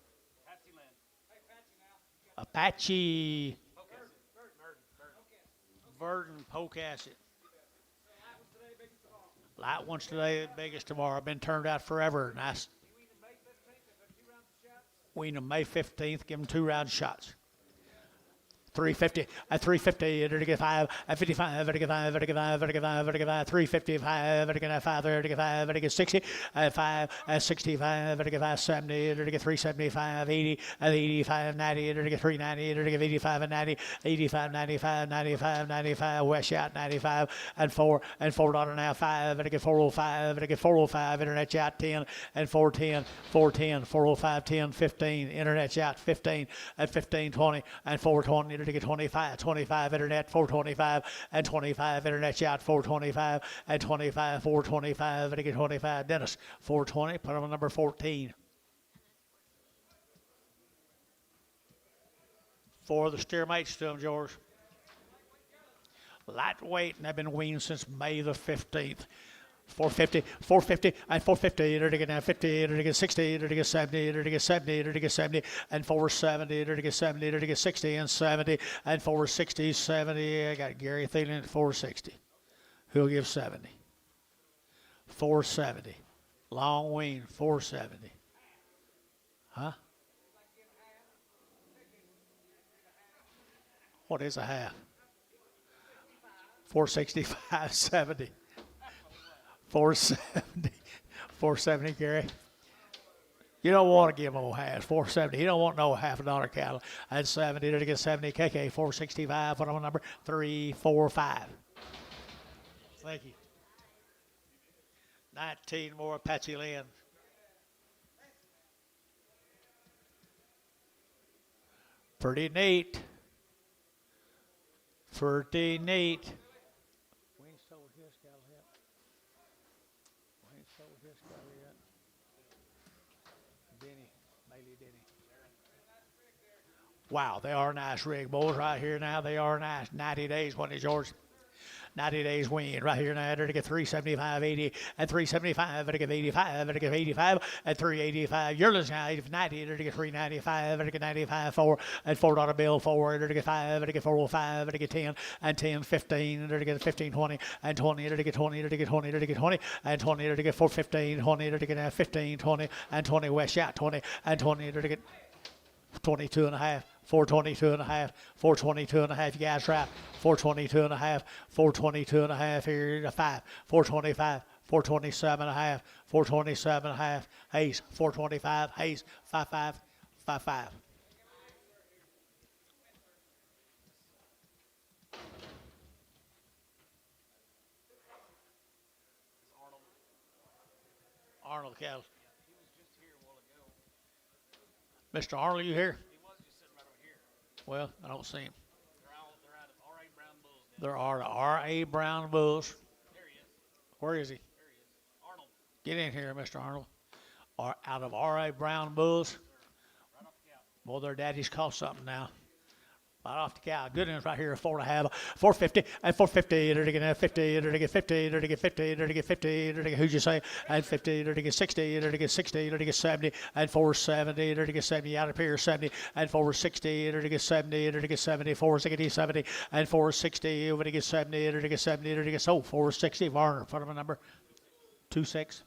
S2: Patsy Land.
S1: Apache,
S2: Verdon.
S1: Verdon, Pocasset. Light ones today, biggest tomorrow. Been turned out forever. Nice. Wean them May 15th. Give them 2 round shots. 350 at 350 at 5 at 55 at 5 at 5 at 5 at 5 355 at 5 at 60 at 5 at 65 at 5 70 at 375 80 at 85 90 at 390 at 85 and 90 85 95 95 95 west shot 95 and 4 and 4 now 5 at 405 at 405 internet shot 10 and 410 410 405 10 15 internet shot 15 at 15 20 and 420 to get 25, 25 internet, 425, and 25 internet shot, 425, and 25, 425, and to get 25. Dennis, 420, put on number 14. For the steer mates to them, George. Lightweight, and they've been weaned since May the 15th. 450, 450, and 450, to get 50, to get 60, to get 70, to get 70, to get 70, and 470, to get 70, to get 60, and 70, and 460, 70. I got Gary Thielen at 460. Who'll give 70? 470. Long wean, 470. Huh? What is a half? 465, 70. 470, 470, Gary. You don't want to give them old halves. 470. You don't want no $half cattle. And 70 to get 70. KK 465. What on number 345. Thank you. 19 more Apache land. Pretty neat. Pretty neat. We ain't sold his cattle yet. We ain't sold his cattle yet. Denny, Bailey Denny. Wow, they are nice rig bulls right here now. They are nice. 90 days, wasn't it, George? 90 days wean right here now. To get 375, 80, and 375, to get 85, to get 85, and 385. Yearlings now, 90, to get 395, to get 95, 4, and $4 bill, 4, to get 5, to get 405, to get 10, and 10, 15, to get 15, 20, and 20, to get 20, to get 20, to get 20, and 20, to get 415, 20, to get 15, 20, and 20 west shot, 20, and 20, to get 22 and a half. 422 and a half, 422 and a half, you guys right, 422 and a half, 422 and a half, here to 5, 425, 427 and a half, 427 and a half, Hayes, 425, Hayes, 55, 55. Arnold Cows.
S2: He was just here a while ago.
S1: Mr. Arnold, you here?
S2: He was just sitting right over here.
S1: Well, I don't see him.
S2: They're out of R.A. Brown Bulls now.
S1: There are the R.A. Brown Bulls.
S2: There he is.
S1: Where is he?
S2: There he is. Arnold.
S1: Get in here, Mr. Arnold. Out of R.A. Brown Bulls.
S2: Right off the cow.
S1: Well, their daddy's cost something now. Right off the cow. Good ones right here, 4.5, 450, and 450, to get 50, to get 50, to get 50, to get 50, to get, who'd you say? And 50, to get 60, to get 60, to get 70, and 470, to get 70, out of here, 70, and 460, to get 70, to get 70, 460, 70, and 460, to get 70, to get 70, to get, so 460, Varner, put him a number, 26.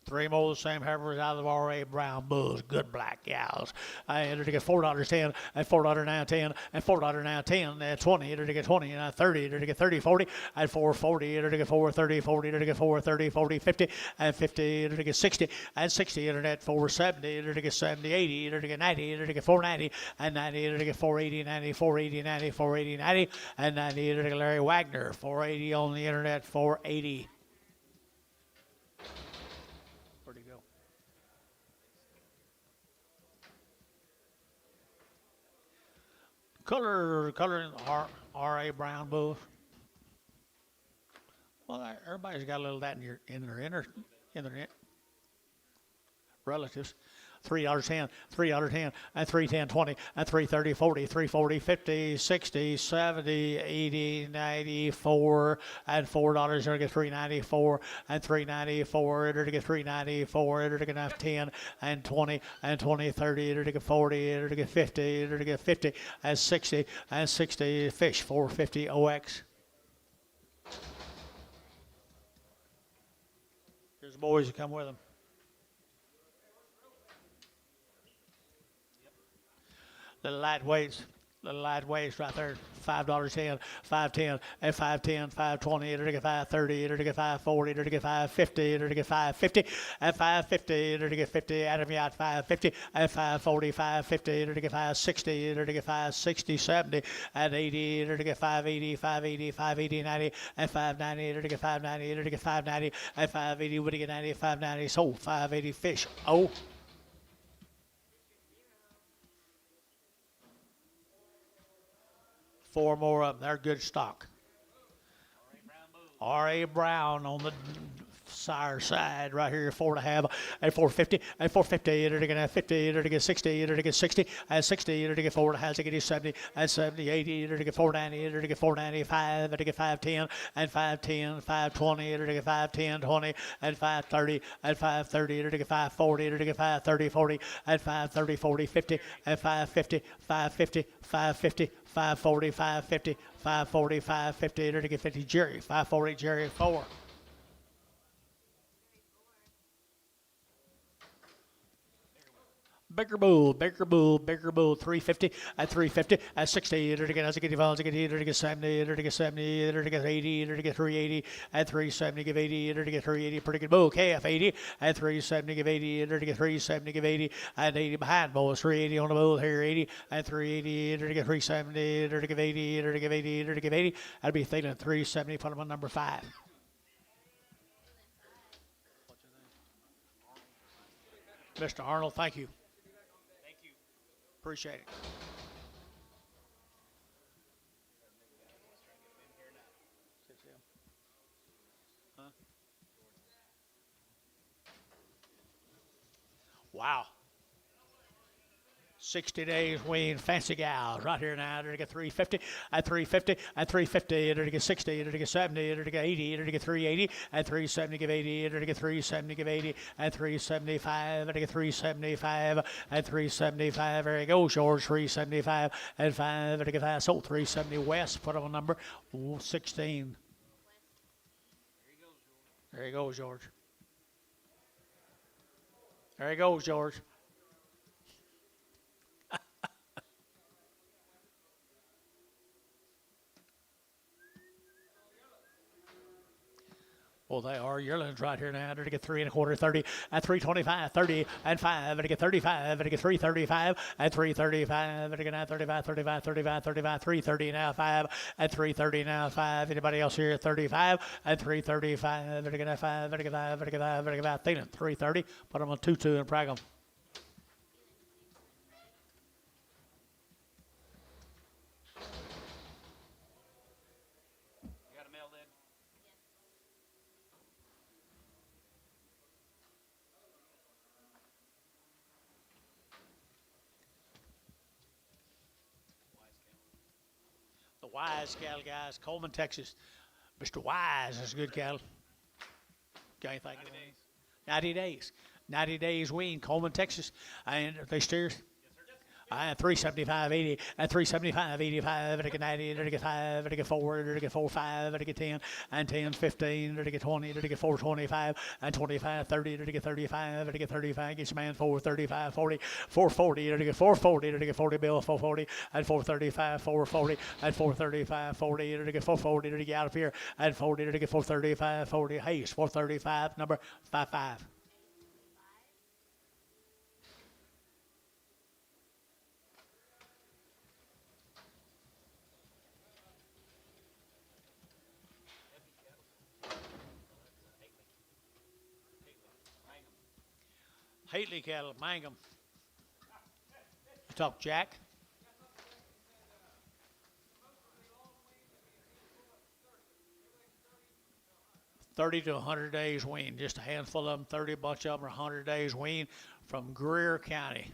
S1: 3 more the same heifers out of R.A. Brown Bulls, good black cows. To get $4.10, and $4 now 10, and $4 now 10, and 20, to get 20, and 30, to get 30, 40, and 440, to get 430, 40, to get 430, 40, 50, and 50, to get 60, and 60, internet 470, to get 70, 80, to get 90, to get 490, and 90, to get 480, 90, 480, 90, 480, 90, and 90, to get Larry Wagner, 480 on the internet, 480. Where'd he go? Color in R.A. Brown Bulls. Well, everybody's got a little of that in their relatives. $3.10, $3.10, and 3.10, 20, and 3.30, 40, 3.40, 50, 60, 70, 80, 94, and $4. It'll get 3.94, and 3.94. It'll get 3.94. It'll get 10, and 20, and 20, 30. It'll get 40. It'll get 50. It'll get 50, and 60, and 60. Fish 450 OX. Here's the boys that come with them. Little lightweights right there. $5.10, 5.10, and 5.10, 5.20. It'll get 5.30. It'll get 5.40. It'll get 5.50. It'll get 5.50, and 5.50. It'll get 50. Adam Yacht 5.50, and 5.40, 5.50. It'll get 5.60. It'll get 5.60, 70, and 80. It'll get 5.80, 5.80, 5.80, 90, and 5.90. It'll get 5.90. It'll get 5.90, and 5.80. Would get 90, 5.90. Sold 5.80 fish. Oh. Four more up. They're good stock. R.A. Brown on the sire side right here, 4.5, and 450, and 450. It'll get 50. It'll get 60. It'll get 60, and 60. It'll get 4.5. It'll get 70, and 70, 80. It'll get 4.90. It'll get 4.95. It'll get 5.10, and 5.10, 5.20. It'll get 5.10, 20, and 5.30, and 5.30. It'll get 5.40. It'll get 5.30, 40, and 5.30, 40, 50, and 5.50, 5.50, 5.50. 5.40, 5.50, 5.40, 5.50. It'll get 50. Jerry, 5.40. Jerry 4. Bigger bull, 350, at 350, at 60, it'll get 70, it'll get 70, it'll get 80, it'll get 380, at 370, give 80, it'll get 380, pretty good bull, KF 80, at 370, give 80, it'll get 370, give 80, at 80 behind bull, 380 on the bull here, 80, at 380, it'll get 370, it'll give 80, it'll give 80, it'll give 80, that'd be Thielen 370, put him on number 5. Mr. Arnold, thank you. Appreciate it. Huh? Wow. 60 days wean fancy gals right here now. It'll get 350, at 350, at 350. It'll get 60, it'll get 70, it'll get 80, it'll get 380, at 370, give 80, it'll get 370, give 80, at 375, it'll get 375, at 375. There you go, George, 375, at 5, it'll get 5. Sold 370 West. Put on number 16. There you go, George. There you go, George. Well, they are yearlings right here now. They're to get 3.25, 30, at 325, 30, and 5, and get 35, and get 335, at 335, and get 35, 35, 35, 35, 330 now, 5, at 330 now, 5. Anybody else here? 35, at 335, and get 5, and get 5, and get 5, and get 5. Thielen, 330. Put them on 2-2 and brag them. Wise cattle guys, Coleman, Texas. Mr. Wise is a good cattle. Got anything? 90 days. 90 days. 90 days wean, Coleman, Texas. And they steers. 375, 80, and 375, 85, and get 90, and get 5, and get 4, and get 4, 5, and get 10, and 10, 15, and get 20, and get 4, 25, and 25, 30, and get 35, and get 35, gets your man 4, 35, 40, 440, and get 440, and get 40 bill, 440, and 435, 440, and 435, 40, and get 440, and get out of here, and 40, and get 435, 40, Hayes, 435, number 55. Haley cattle, Mangum. You talk Jack? 30 to 100 days wean. Just a handful of them, 30, a bunch of them are 100 days wean from Greer County.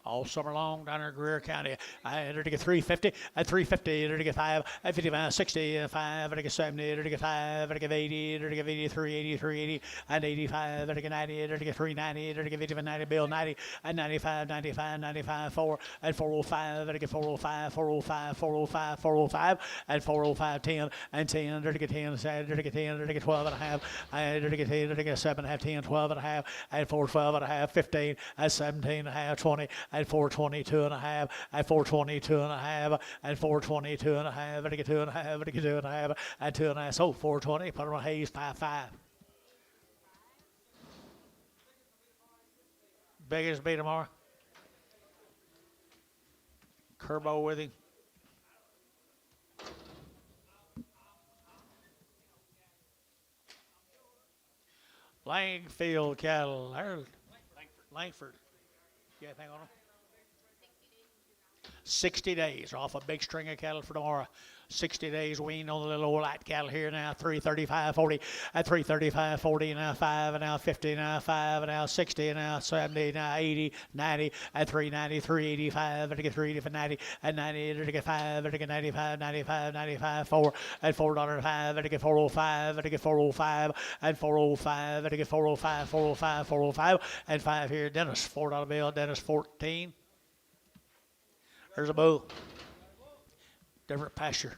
S1: All summer long down there in Greer County. I entered to get 350, at 350, entered to get 5, at 55, 60, 5, entered to get 70, entered to get 5, entered to get 80, entered to get 83, 80, 380, and 85, entered to get 90, entered to get 390, entered to get 50, 90, bill 90, and 95, 95, 95, 4, and 405, entered to get 405, 405, 405, 405, and 405, 10, and 10, entered to get 10, entered to get 10, entered to get 12 and a half, entered to get 10, entered to get 7 and a half, 10, 12 and a half, and 412 and a half, 15, and 17 and a half, 20, and 422 and a half, and 422 and a half, and 422 and a half, and I get 2 and a half, and I get 2 and a half, and 2 and a half. So 420, put on Hayes 5.5. Biggest be tomorrow. Curbo with him. Langfield cattle. Langford. You got anything on them? 60 days off a big string of cattle for tomorrow. 60 days weaned on the little old light cattle here now. 335.40 at 335.40 now 5 and now 50 now 5 and now 60 and now 70 now 80 90 at 390 385 and to get 380 for 90 at 90 and to get 5 and to get 95 95 95 4 at $4.05 and to get 405 and to get 405 and 405 and to get 405 405 405 and 5 here. Dennis $4 bill. Dennis 14. There's a bull. Different pasture.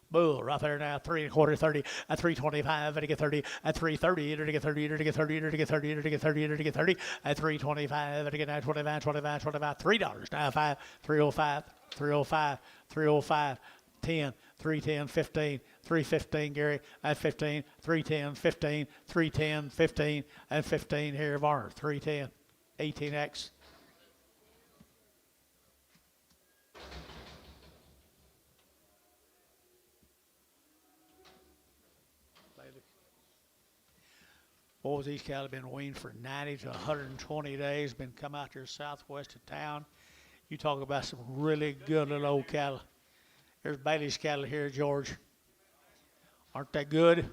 S1: Bull right there now, 3 1/4, 30 at 325, and to get 30 at 330, and to get 30, and to get 30, and to get 30, and to get 30, and to get 30 at 325, and to get 925, 25, 25, $3 now 5, 305, 305, 305, 10, 310, 15, 315, Gary at 15, 310, 15, 310, 15, and 15 here, Varner, 310, 18X. Boys, these cattle have been weaned for 90 to 120 days, been come out here southwest of town. You talk about some really good little old cattle. There's Bailey's cattle here, George. Aren't they good?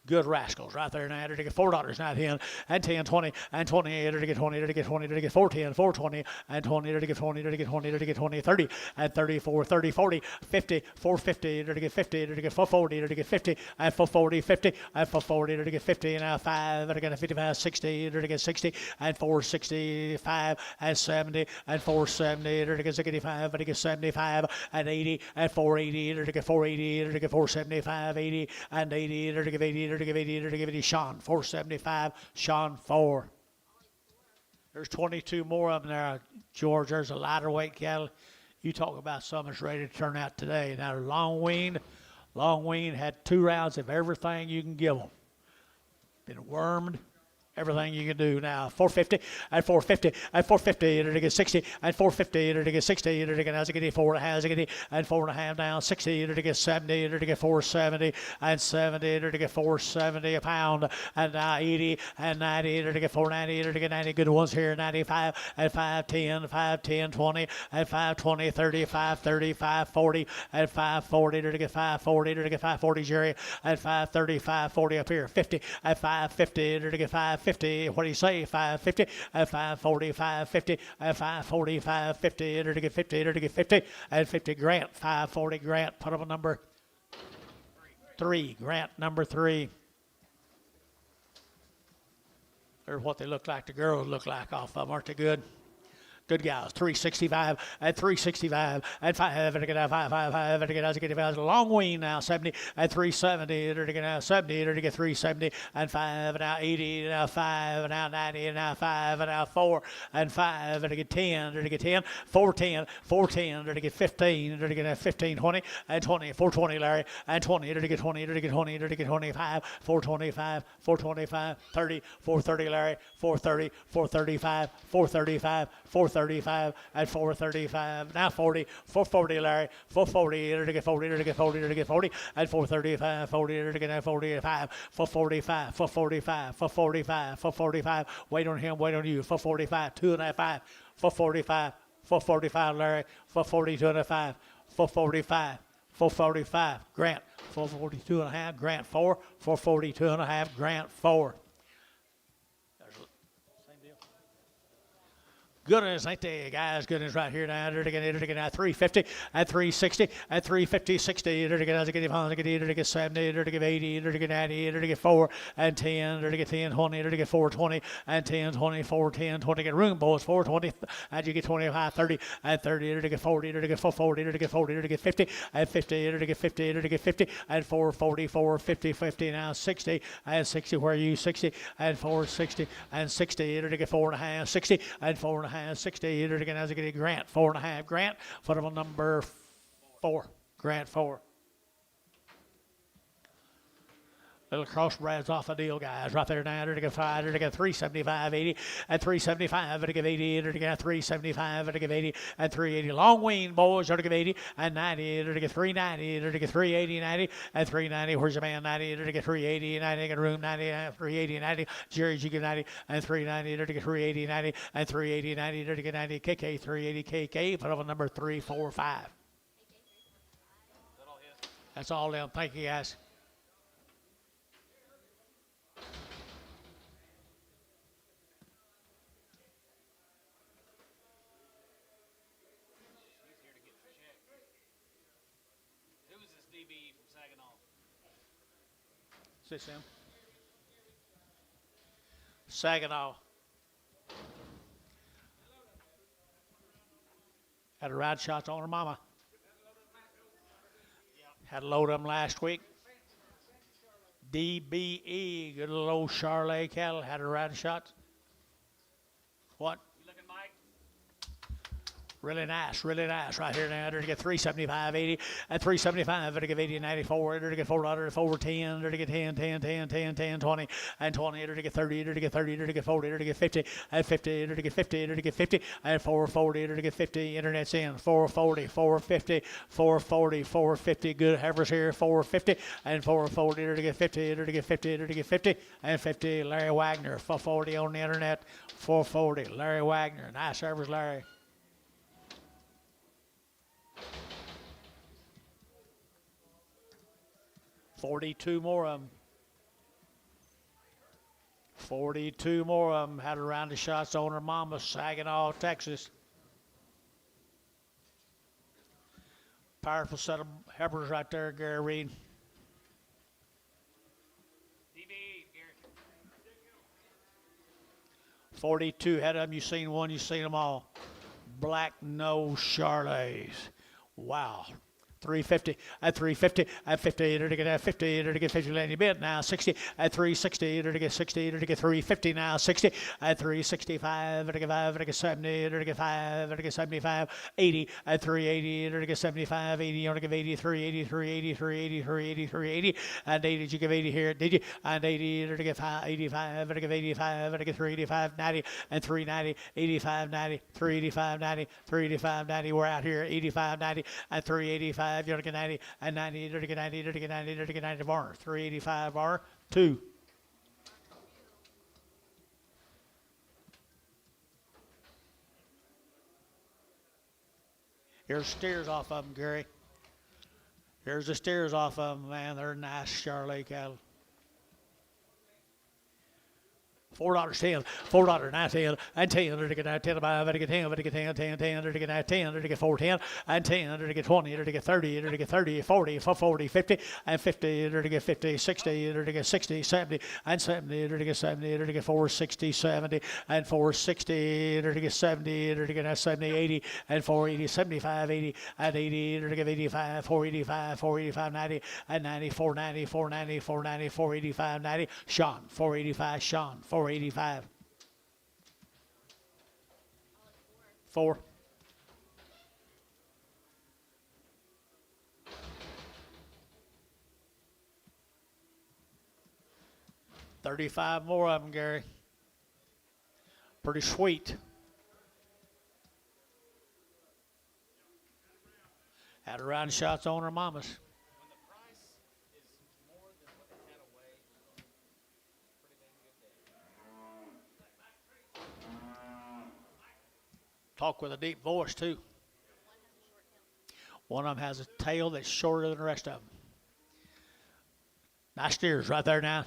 S1: Good rascals right there now. To get $4 now 10 and 10, 20 and 28 to get 20 to get 20 to get 410, 420 and 20 to get 20 to get 20 to get 20, 30 and 34, 30, 40, 50, 450 to get 50 to get 440 to get 50 and 440, 50 and 440 to get 50 and now 5 to get 55, 60 to get 60 and 465 and 70 and 470 to get 65 to get 75 and 80 and 480 to get 480 to get 475, 80 and 80 to get 80 to give 80 to give it to Sean. 475, Sean 4. There's 22 more of them there, George. There's a lighter weight cattle. You talk about some that's ready to turn out today. Now, long weaned had 2 rounds of everything you can give them. Been wormed. Everything you can do now. 450 and 450 and 450 to get 60 and 450 to get 60 to get as get 4 and a half and 4 and a half down 60 to get 70 to get 470 and 70 to get 470 a pound and now 80 and 90 to get 490 to get 90 good ones here 95 and 510 510 20 and 520 30 530 540 and 540 to get 540 to get 540 Jerry and 530 540 up here 50 and 550 to get 550. What do you say? 550 and 540, 550 and 540, 550, enter to get 50, enter to get 50 and 50 Grant, 540 Grant. Put up a number 3. Grant number 3. There's what they look like. The girls look like off of them. Aren't they good? Good guys. 365 and 365 and 5 and get 5 and get as get a long wean now 70 and 370 to get now 70 to get 370 and 5 and now 80 and now 5 and now 90 and now 5 and now 4 and 5 and to get 10 to get 10 410 410 to get 15 to get 15 20 and 20 420 Larry and 20 to get 20 to get 20 to get 25 425 425 30 430 Larry 430 435 435 435 and 435 now 40 440 Larry 440 to get 40 to get 40 to get 40 and 435 40 to get 45 445 445 445 445 wait on him wait on you 445 2.5 445 445 Larry 440 2.5 445 445, grant. 442 and a half, grant 4. 442 and a half, grant 4. Goodness, ain't they, guys? Goodness, right here now. They're getting 350 and 360 and 350, 60. They're getting 70. They're getting 80. They're getting 90. They're getting 4 and 10. They're getting 10, 20. They're getting 420 and 10, 20, 4, 10, 20. Get room, boys. 420 and you get 25, 30 and 30. They're getting 40. They're getting 440. They're getting 40. They're getting 50 and 50. They're getting 50. They're getting 50 and 440, 450, 50 now 60 and 60. Where are you? 60 and 460 and 60. They're getting 4.5, 60 and 4.5. 60, they're going to get a grant, 4.5 grant, football number 4, grant 4. Little crossbreeds off a deal, guys. Right there now, they're to get 5, they're to get 375, 80, and 375, they're to get 80, they're to get 375, they're to get 80, and 380. Long wean, boys, they're to get 80, and 90, they're to get 390, they're to get 380, 90, and 390. Where's your man? 90, they're to get 380, 90, get room 90, 380, 90. Jerry's, you get 90, and 390, they're to get 380, 90, and 380, 90, they're to get 90. KK, 380, KK, put up a number 345. That's all them. Thank you, guys.
S2: DB from Saginaw.
S1: See Sam? Saginaw. Had a ride shots on her mama. Had a load of them last week. DBE, good little old Charlet cattle. Had a ride shots. What? Really nice right here now. They're to get 375, 80, and 375. They're to get 80, 94. They're to get $4, 410. They're to get 10, 10, 10, 10, 10, 20, and 20. They're to get 30. They're to get 30. They're to get 40. They're to get 50, and 50. They're to get 50. They're to get 50, and 440. They're to get 50. Internet's in. 440, 450, 440, 450. Good heifers here. 450 and 440. They're to get 50. They're to get 50. They're to get 50, and 50. Larry Wagner. 440 on the internet. 440. Larry Wagner. Nice heifers, Larry. $42 more of them. 42 more of them. Had a round of shots on her mama, Saginaw, Texas. Powerful set of heifers right there, Gary Reed.
S2: DB, Gary.
S1: 42 head of them. You seen one, you seen them all. Black nose Charlets. Wow. 350 at 350 at 50. They're to get 50. They're to get 50 landing bid now. 60 at 360. They're to get 60. They're to get 350 now. 60 at 365. They're to get 5. They're to get 70. They're to get 5. They're to get 75. 80 at 380. They're to get 75. 80. You're to give 80. 380. 380. 380. 380. 380. And 80. Did you give 80 here? Did you? And 80. They're to get 85. They're to give 85. They're to get 385. 90 and 390. 85. 90. 385. 90. 385. 90. We're out here. 85. 90 and 385. You're to get 90 and 90. You're to get 90. You're to get 90. You're to get 90 bar. 385 bar. 2. Here's steers off of them, Gary. Here's the steers off of them, man. They're nice Charlet cattle. $4.10, $4.10, and 10. They're to get 10, 5, they're to get 10, they're to get 10, 10, 10, they're to get 10, they're to get 410, and 10, they're to get 20, they're to get 30, they're to get 30, 40, 40, 50, and 50, they're to get 50, 60, they're to get 60, 70, and 70, they're to get 70, they're to get 460, 70, and 460, they're to get 70, they're to get 70, 80, and 480, 75, 80, and 80, they're to get 85, 485, 485, 90, and 90, 490, 490, 490, 485, 90, Sean, 485, Sean, 485. 4. $35 more of them, Gary. Pretty sweet. Had a round of shots on her mamas. Talk with a deep voice, too. One of them has a tail that's shorter than the rest of them. Nice steers right there now.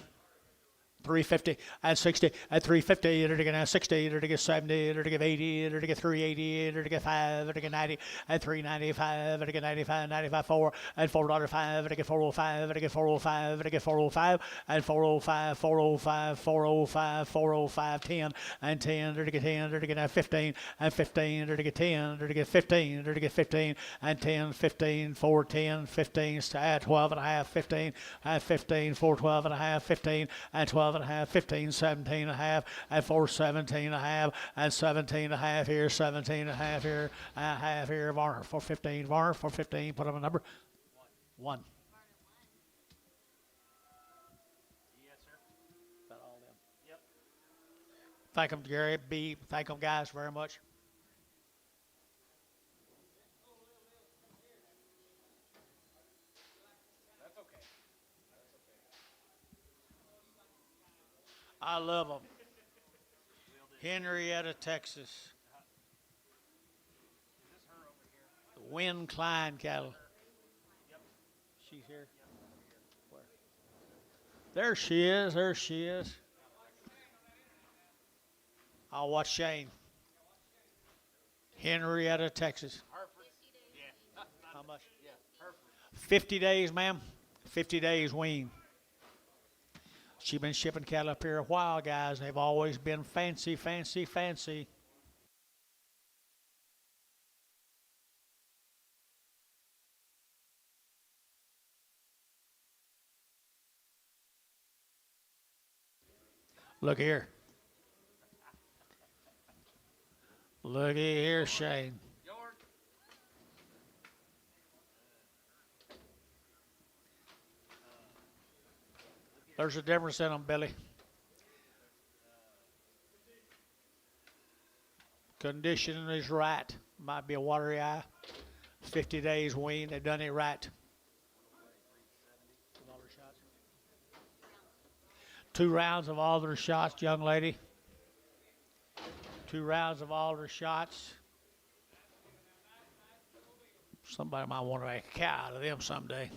S1: 350 at 60 at 350 to get 60 to get 70 to get 80 to get 380 to get 5 to get 90 at 395 to get 95 95 4 at $4.05 to get 405 to get 405 to get 405 at 405 405 405 405 10 and 10 to get 10 to get 15 and 15 to get 10 to get 15 to get 15 and 10 15 4 10 15 at 12 and a half 15 at 15 4 12 and a half 15 and 12 and a half 15 17 and a half at 4 17 and a half and 17 and a half here 17 and a half here Varner 415 Varner 415 put up a number 1.
S2: Yes, sir.
S1: About all them.
S2: Yep.
S1: Thank them, Gary. B. Thank them, guys, very much.
S2: That's okay. That's okay.
S1: I love them.
S2: Will do.
S1: Henrietta, Texas.
S2: Is this her over here?
S1: The Wynn Klein cattle.
S2: Yep.
S1: She's here. Where? There she is. There she is. I'll watch Shane. Henrietta, Texas.
S2: Hereford. Yeah.
S1: How much?
S2: Yeah. Hereford.
S1: 50 days, ma'am. 50 days wean. She's been shipping cattle up here a while, guys. They've always been fancy, fancy, fancy. Look here. Looky here, Shane.
S2: York.
S1: There's a difference in them, Billy. Condition is right. Might be a watery eye. 50 days wean. They've done it right. 2 rounds of all their shots, young lady. 2 rounds of all their shots. Somebody might want to make a cow out of them someday.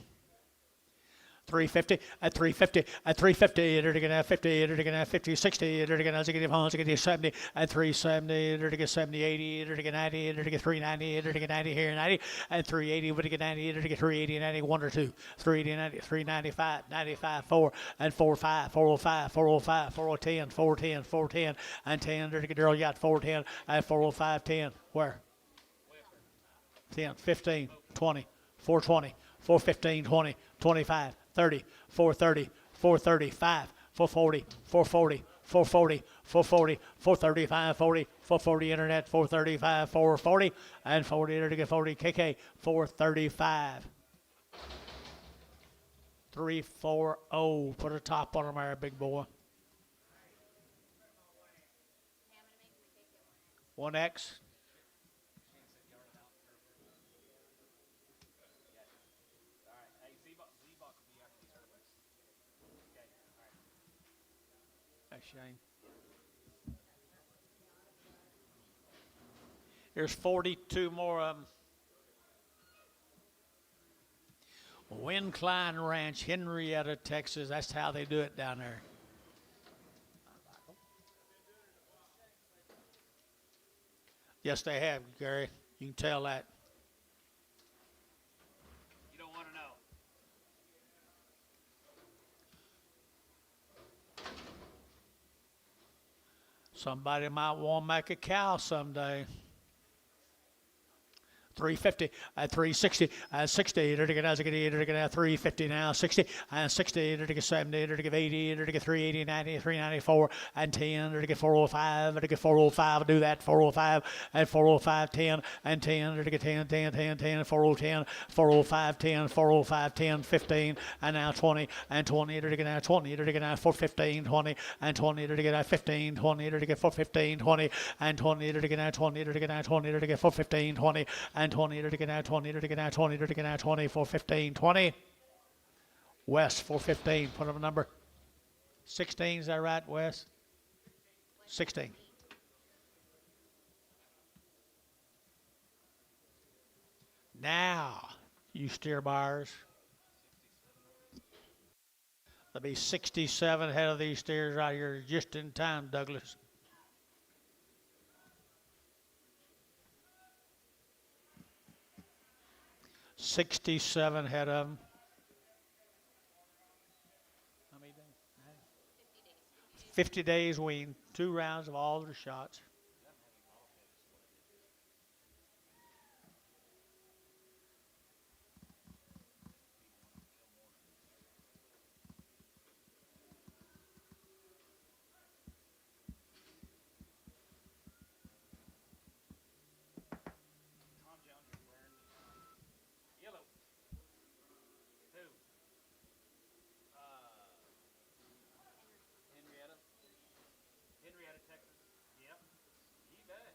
S1: 350 at 350 at 350 they're going to have 50 they're going to have 50 60 they're going to have 70 at 370 they're going to get 70 80 they're going to get 90 they're going to get 390 they're going to get 90 here 90 at 380 would get 90 they're going to get 380 90 1 or 2 380 90 395 95 4 and 45 405 405 410 410 410 and 10 they're going to get Daryl got 410 at 405 10 where 10 15 20 420 415 20 25 30, 430, 435, 440, 440, 440, 440, 435, 40, 440 internet, 435, 440, and 40 to get 40 KK, 435. 340. Put a top on them there, big boy. 1X. Shane. There's 42 more of them. Wynn Klein Ranch, Henrietta, Texas. That's how they do it down there. Yes, they have, Gary. You can tell that.
S2: You don't want to know.
S1: Somebody might want to make a cow someday. 350 at 360 at 60 to get 350 now 60 and 60 to get 70 to get 80 to get 380 90 394 and 10 to get 405 to get 405 do that 405 and 405 10 and 10 to get 10 10 10 10 410 405 10 405 10 15 and now 20 and 20 to get now 20 to get now 415 20 and 20 to get now 15 20 to get 415 20 and 20 to get now 20 to get now 20 to get 415 20 and 20 to get now 20 to get now 20 to get now 20 415 20 West 415 put up a number 16 is that right West 16 now You steer buyers. There'll be 67 head of these steers right here just in time, Douglas. $67 head of them. How many days? 50 days wean, 2 rounds of all their shots.
S2: Tom Jones is wearing yellow. Who? Henrietta. Henrietta, Texas. Yep. You bet.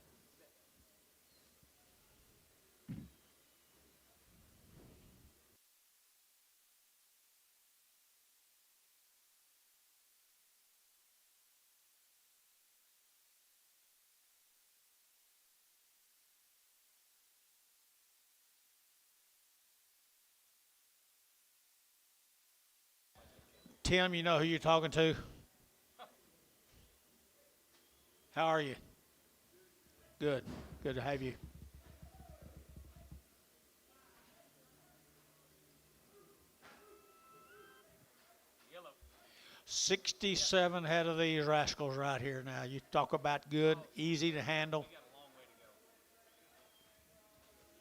S1: Tim, you know who you're talking to? How are you? Good. Good to have you.
S2: Yellow.
S1: 67 head of these rascals right here now. You talk about good, easy to handle.
S2: We got a long way to go.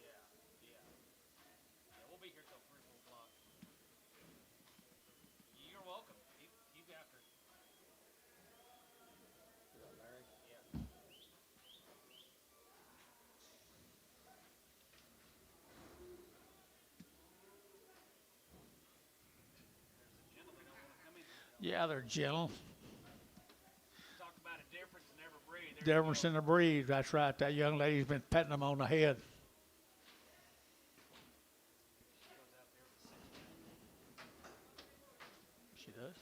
S2: Yeah. Yeah, we'll be here till 3 or 4 o'clock. You're welcome. Keep after it. Yeah. Gentle, they don't want to come in.
S1: Yeah, they're gentle.
S2: Talk about a difference in every breed. There you
S1: Difference
S2: go.
S1: in the breed. That's right. That young lady's been petting them on the head.
S2: She goes out there with the 6
S1: She does.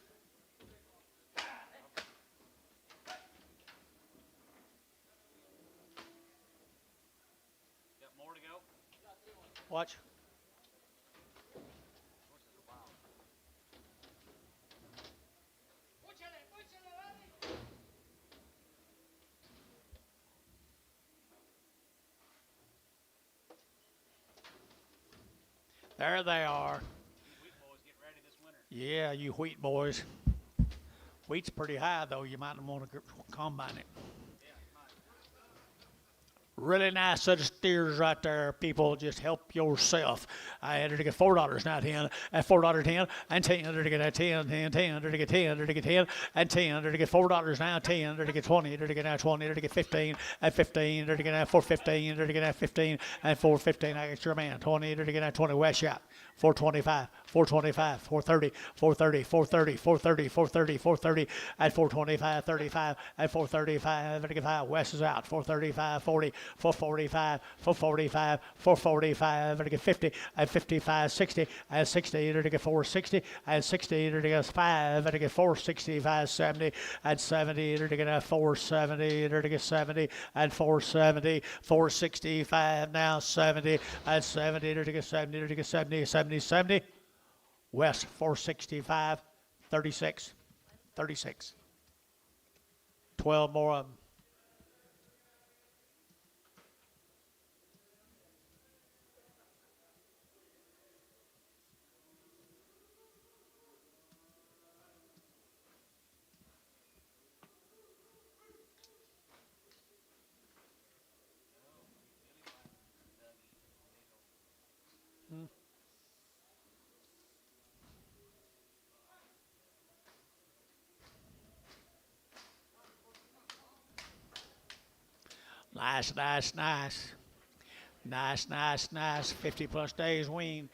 S2: Got more to go?
S1: Watch.
S2: Horses are wild.
S1: There they are.
S2: These wheat boys getting ready this winter.
S1: Yeah, you wheat boys. Wheat's pretty high, though. You might want to combine it.
S2: Yeah, might.
S1: Really nice set of steers right there, people. Just help yourself. I had to get $4 now, 10, at $4 10, and 10 to get that 10, 10, 10 to get 10 to get 10, and 10 to get $4 now, 10 to get 20 to get now 20 to get 15, and 15 to get that 415 to get that 15, and 415. I get your man 20 to get that 20 west shot. 425, 425, 430, 430, 430, 430, 430, 430, at 425, 35, at 435, 35, West is out, 435, 40, 445, 445, 445, to get 50, at 55, 60, at 60, to get 460, at 60, to get 5, to get 465, 70, at 70, to get 470, to get 70, at 470, 465, now 70, at 70, to get 70, to get 70, 70, 70, West 465, 36, 36. 12 more of them. Nice. 50 plus days wean.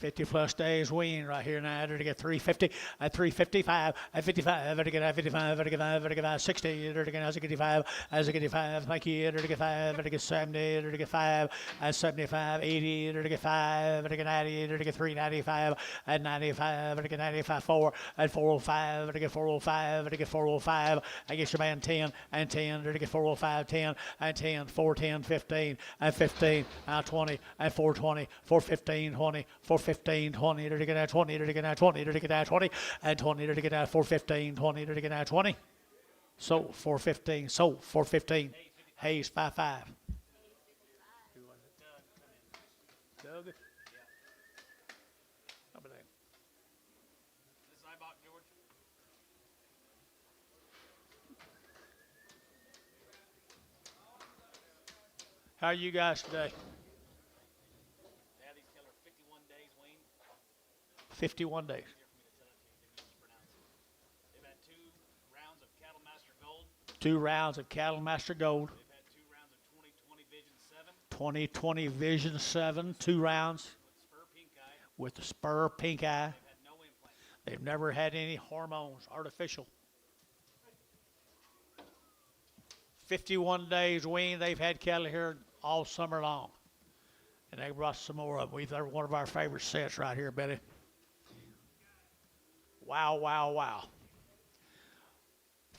S1: 50 plus days wean right here now. To get 350 at 355 at 55 to get 55 to get 60 to get 55 as I get 5 thank you to get 5 to get 70 to get 5 at 75 80 to get 5 to get 90 to get 395 at 95 to get 95 4 at 405 to get 405 to get 405 I get your man 10 and 10 to get 405 10 and 10 410 15 and 15 and 20 and 420 415 20 415 20 to get 20 to get 20 to get 20 and 20 to get 415 20 to get 20 so 415 so 415 Hayes 55 Doug
S2: This I bought, George.
S1: how are you guys today?
S2: Daddy's killer 51 days wean.
S1: 51 days.
S2: Easier for me to tell it to you than you just pronounce it. They've had 2 rounds of Cattle Master Gold.
S1: 2 rounds of Cattle Master Gold.
S2: They've had 2 rounds of 2020 Vision 7
S1: 2020 Vision 7, 2 rounds
S2: with Spur Pink Eye.
S1: with the Spur Pink Eye.
S2: They've had no implants.
S1: They've never had any hormones, artificial. 51 days wean. They've had cattle here all summer long. And they brought some more of them. They're one of our favorite sets right here, Betty. Wow, wow, wow.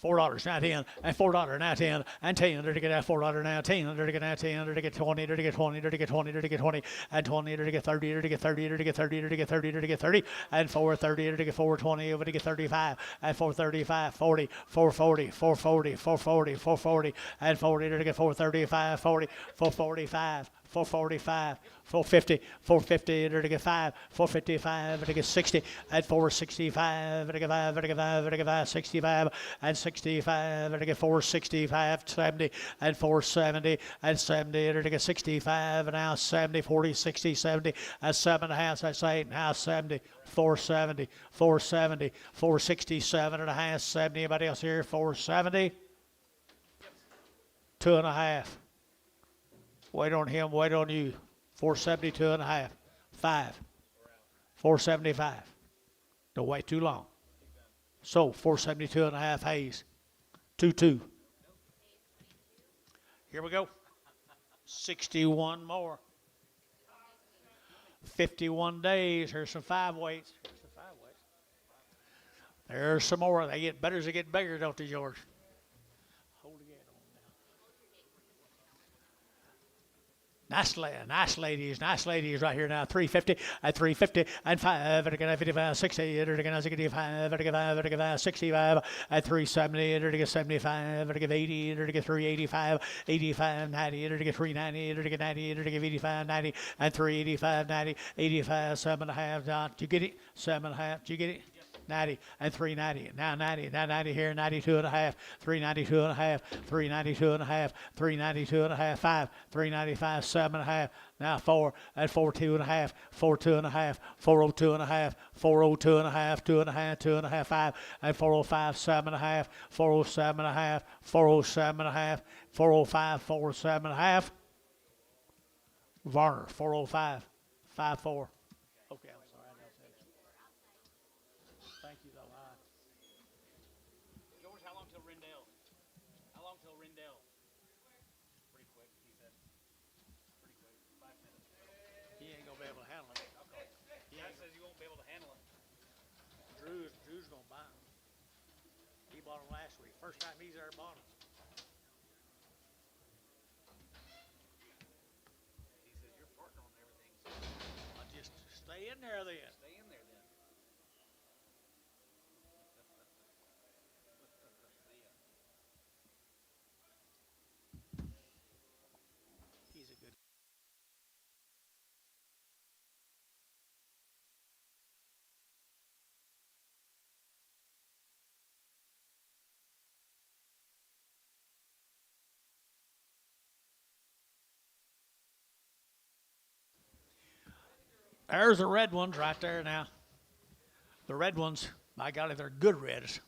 S1: $4 now 10 and $4 now 10 and 10 to get that $4 now 10 to get that 10 to get 20 to get 20 to get 20 to get 20 and 20 to get 30 to get 30 to get 30 to get 30 to get 30 and 430 to get 420 over to get 35 and 435 40 440 440 440 440 and 40 to get 435 40 445 445, 450, 450 to get 5, 455 to get 60, and 465 to get 5, to get 5, to get 5, 65, and 65 to get 465, 70, and 470, and 70 to get 65, and now 70, 40, 60, 70, and 7.5, that's 8, now 70, 470, 470, 467 and a half, 70, anybody else here, 470, 2.5. Wait on him, wait on you. 472 and a half. 5. 475. Don't wait too long. So 472 and a half Hayes. 2-2. Here we go. 61 more. 51 days. Here's some 5 weights. There's some more. They get better as they get bigger, don't they, George? Nice ladies right here now. 350 at 350 and 5 at 55, 60 at 55, at 55, 65 at 370 at 75 at 80 at 385, 85, 90 at 390 at 90 at 85, 90 and 385, 90, 85, 7.5. Do you get it? 7.5. Do you get it? 90 and 390. Now 90. Now 90 here. 92 and a half. 392 and a half. 392 and a half. 392 and a half. 5. 395. 7.5. Now 4 and 42 and a half. 42 and a half. 402 and a half. 402 and a half. 2.5. 2.5. 5 and 405. 7.5. 407 and a half. 407 and a half. 405. 407 and a half. Varner. 405. 5-4. Okay.
S2: George, how long till Rendell? How long till Rendell? Pretty quick, he said. Pretty quick, 5 minutes.
S1: He ain't gonna be able to handle it.
S2: Okay. Dad says you won't be able to handle him.
S1: Drew's gonna buy him. He bought him last week. First time he's ever bought him.
S2: He says you're partner on everything.
S1: I'll just stay in there then.
S2: Stay in there then.
S1: He's a good. There's the red ones right there now. The red ones, by golly, they're good reds.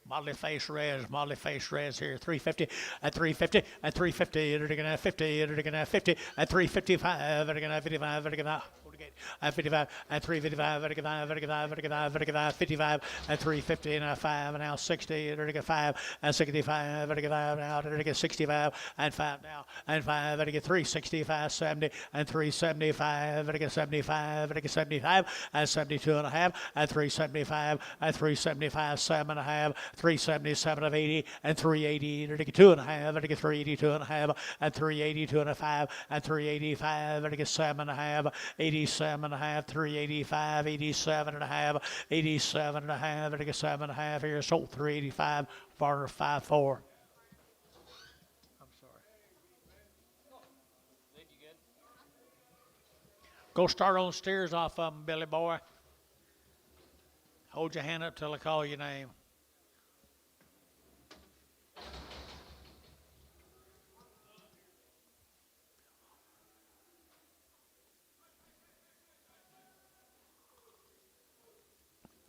S1: Motley face reds here. 350 at 350 at 350. They're going to have 50. They're going to have 50 at 355. They're going to have 55. They're going to have and 55 and 355, 55 and 350 and 5 and now 60, 5 and 65, 55 now, 65 and 5 now and 5, 365, 70 and 375, 75, 75 and 72 and a half and 375 and 375, 7 and a half, 377 of 80 and 380, 2 and a half, 382 and a half and 382 and a 5 and 385, 7 and a half, 87 and a half, 385, 87 and a half, 87 and a half, 7 and a half here, sold 385, Varner 5-4. I'm sorry.
S2: Lead you good?
S1: Go start on steers off of them, Billy boy. Hold your hand up till I call your name.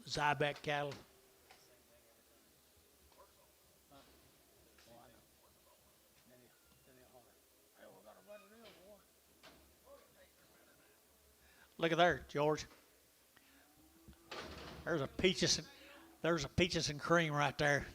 S1: Zybeck cattle. Look at there, George. There's a peaches and cream right there.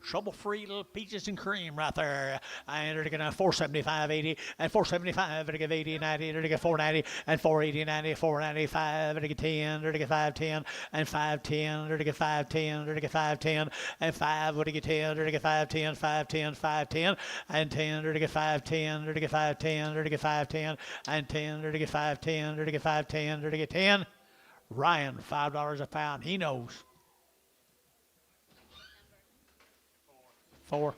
S1: Trouble-free little peaches and cream right there. And they're going to 475, 80, and 475, they're going to 80, 90, they're going to 490, and 480, 90, 495, they're going to 10, they're going to 510, and 510, they're going to 510, they're going to 510, and 5, they're going to 10, they're going to 510, 510, 510, and 10, they're going to 510, they're going to 510, they're going to 510, and 10, they're going to 510, they're going to 510, they're going to 10. Ryan, $5 a pound. He knows. 4.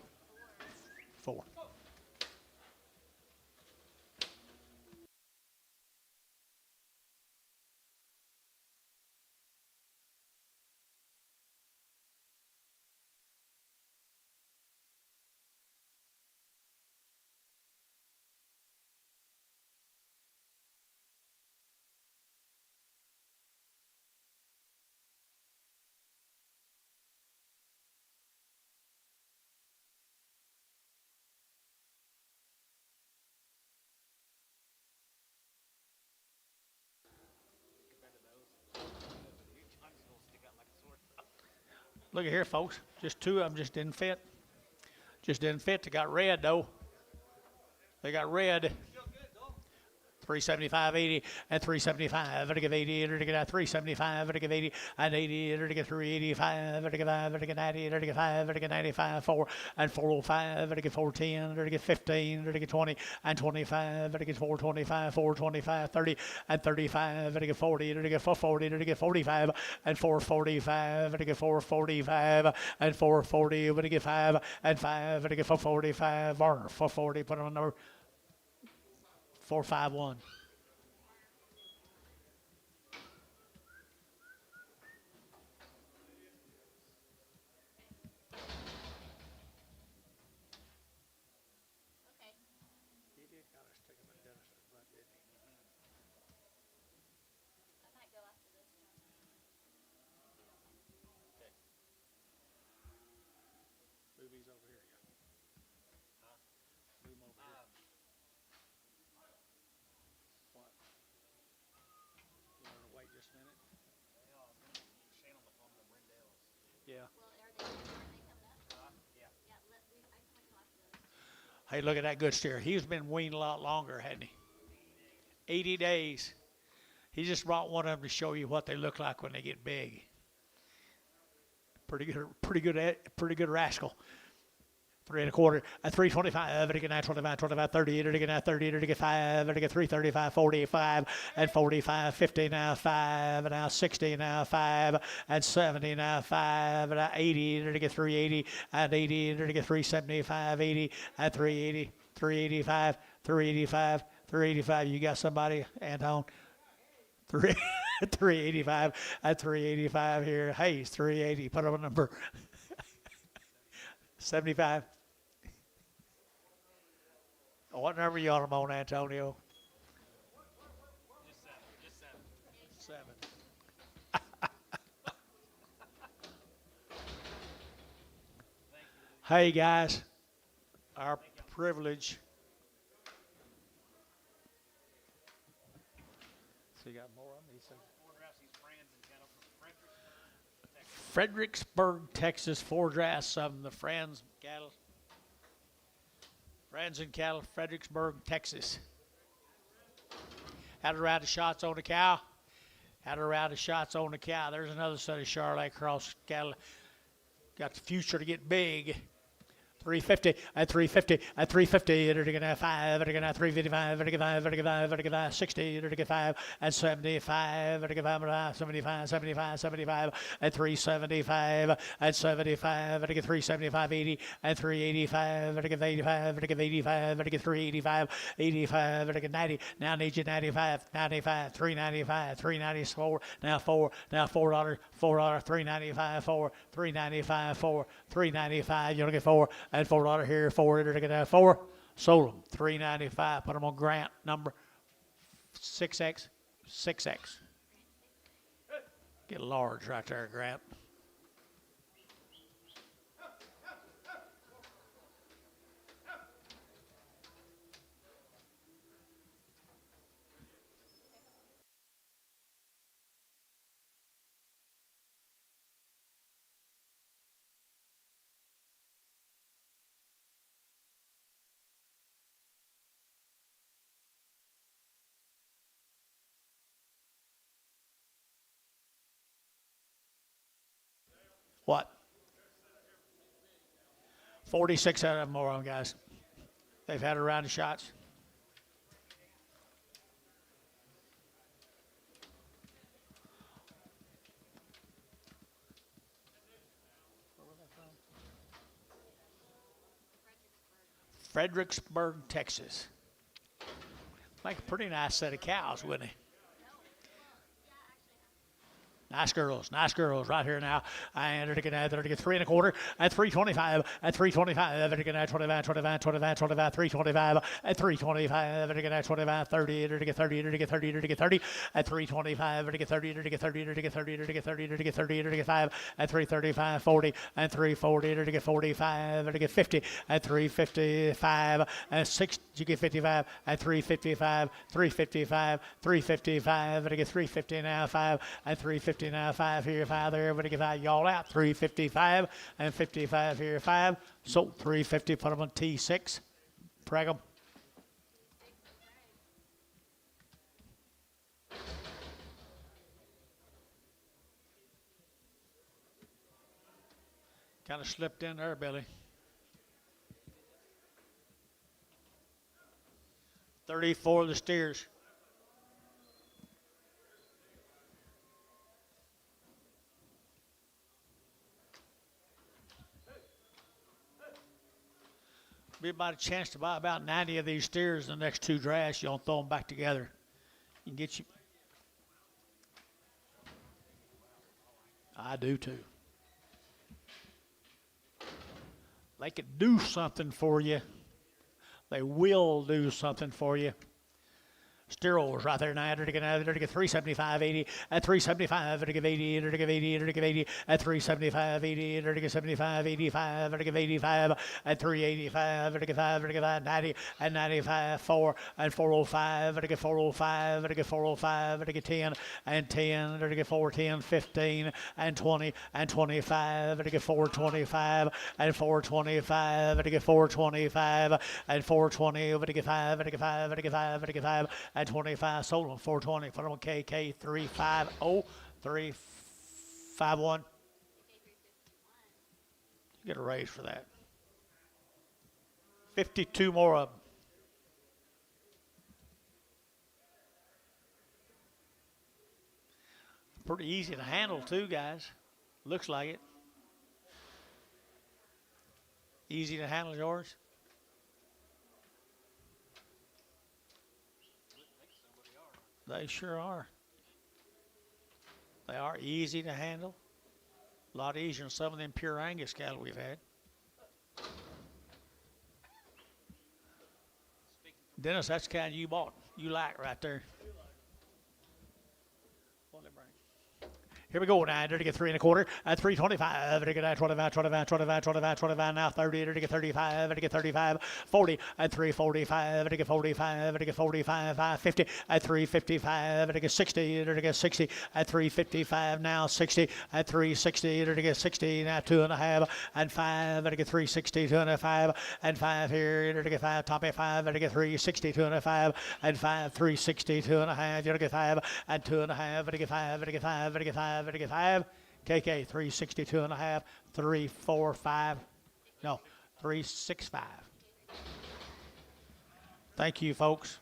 S1: Look at here, folks. Just 2 of them just didn't fit. They got red, though. They got red. 375, 80, and 375. Better give 80, better get 375, better give 80, and 80, better get 385, better give 5, better get 90, better get 5, better get 95, 4, and 405, better get 410, better get 15, better get 20, and 25, better get 425, 425, 30, and 35, better get 40, better get 440, better get 45, and 445, better get 445, and 440, better get 5, and 5, better get 445, Varner, 440, put on number 451. Yeah. Hey, look at that good steer. He's been weaned a lot longer, hasn't he? 80 days. He just brought one of them to show you what they look like when they get big. Pretty good rascal. 3 1/4, 325, to get 25, 25, 30, to get 30, to get 5, to get 335, 45, and 45, 50 now 5, and now 60 now 5, and 70 now 5, and 80, to get 380, and 80, to get 375, 80, and 380, 385, 385, 385. You got somebody, Anton? 385 at 385 here. Hayes, 380. Put up a number. 75. What number you on them on, Antonio?
S2: Just 7.
S1: 7. Hey, guys. Our privilege he got more of them. He said,
S2: Four drafts, these Franz and cattle from Frederick, Texas.
S1: Fredericksburg, Texas, 4 drafts of them, the Franz cattle. Franz and cattle, Fredericksburg, Texas. Had a round of shots on the cow. Had a round of shots on the cow. There's another set of Charlotte Cross cattle. Got the future to get big. 350 at 350 at 350. They're going to 5. They're going to 355. They're going to 5. They're going to 5. They're going to 60. They're going to 5 and 75. They're going to 5. 75. 75. 75 and 375 and 75. They're going to 375. 80 and 385. They're going to 85. They're going to 85. They're going to 385. 85. They're going to 90. Now need you 95. 95. 395. 394. Now 4. Now $4. $4. 395. 4. 395. 4. 395. You're going to get 4. And $4 here, 4. They're going to have 4. Sold them, $395. Put them on Grant number 6X, 6X. Get large right there, Grant. What? 46 out of them more on, guys. They've had a round of shots. Fredericksburg, Texas. Make a pretty nice set of cows, wouldn't he? Nice girls right here now. And they're going to get 3 1/4 at 325 at 325. They're going to 25, 25, 25, 25, 325 at 325. They're going to 25, 30. They're going to get 30. They're going to get 30. They're going to get 30 at 325. They're going to get 30. They're going to get 30. They're going to get 30. They're going to get 30. They're going to get 30. They're going to get 5 at 335, 40 and 340. They're going to get 45. They're going to get 50 at 355 and 6. You get 55 at 355, 355, 355. They're going to get 350 now, 5 at 350. Now 5 here, 5 there. Everybody get 5 y'all out. 355 and 55 here, 5. So 350. Put them on T6. Preg them. Kind of slipped in there, Billy. 34 of the steers. Be about a chance to buy about 90 of these steers in the next 2 drafts. You don't throw them back together. You can get you. I do too. They could do something for you. They will do something for you. Sterols right there now. They're to get 375, 80 at 375. They're to give 80. They're to give 80. They're to give 80 at 375, 80. They're to give 75, 85. They're to give 85 at 385. They're to give 5. They're to give 90 and 95, 4 and 405. They're to get 405. They're to get 405. They're to get 10 and 10. They're to get 410, 15 and 20 and 25. They're to get 425 and 425. They're to get 425 and 420. They're to get 5. They're to get 5. They're to get 5. They're to get 5. And 25 sold on 420. Put them on KK 350 351. Get a raise for that. 52 more of them. Pretty easy to handle too, guys. Looks like it. Easy to handle, George. They sure are. They are easy to handle. A lot easier than some of them pure Angus cattle we've had. Dennis, that's the kind you bought. You like right there. What they bring? Here we go now. Did to get 3 1/4 at 325. Did to get 25, 25, 25, 25, 25. Now 30. Did to get 35. Did to get 35. 40 at 345. Did to get 45. Did to get 45. 550 at 355. Did to get 60. Did to get 60 at 355. Now 60 at 360. Did to get 60. Now 2.5 and 5. Did to get 360. 2.5 and 5 here. Did to get 5. Top 5. Did to get 360. 2.5 and 5. 360. 2.5. Did to get 5 and 2.5. Did to get 5. Did to get 5. Did to get 5. Did to get 5. KK 362.5. 345. No, 365. Thank you, folks.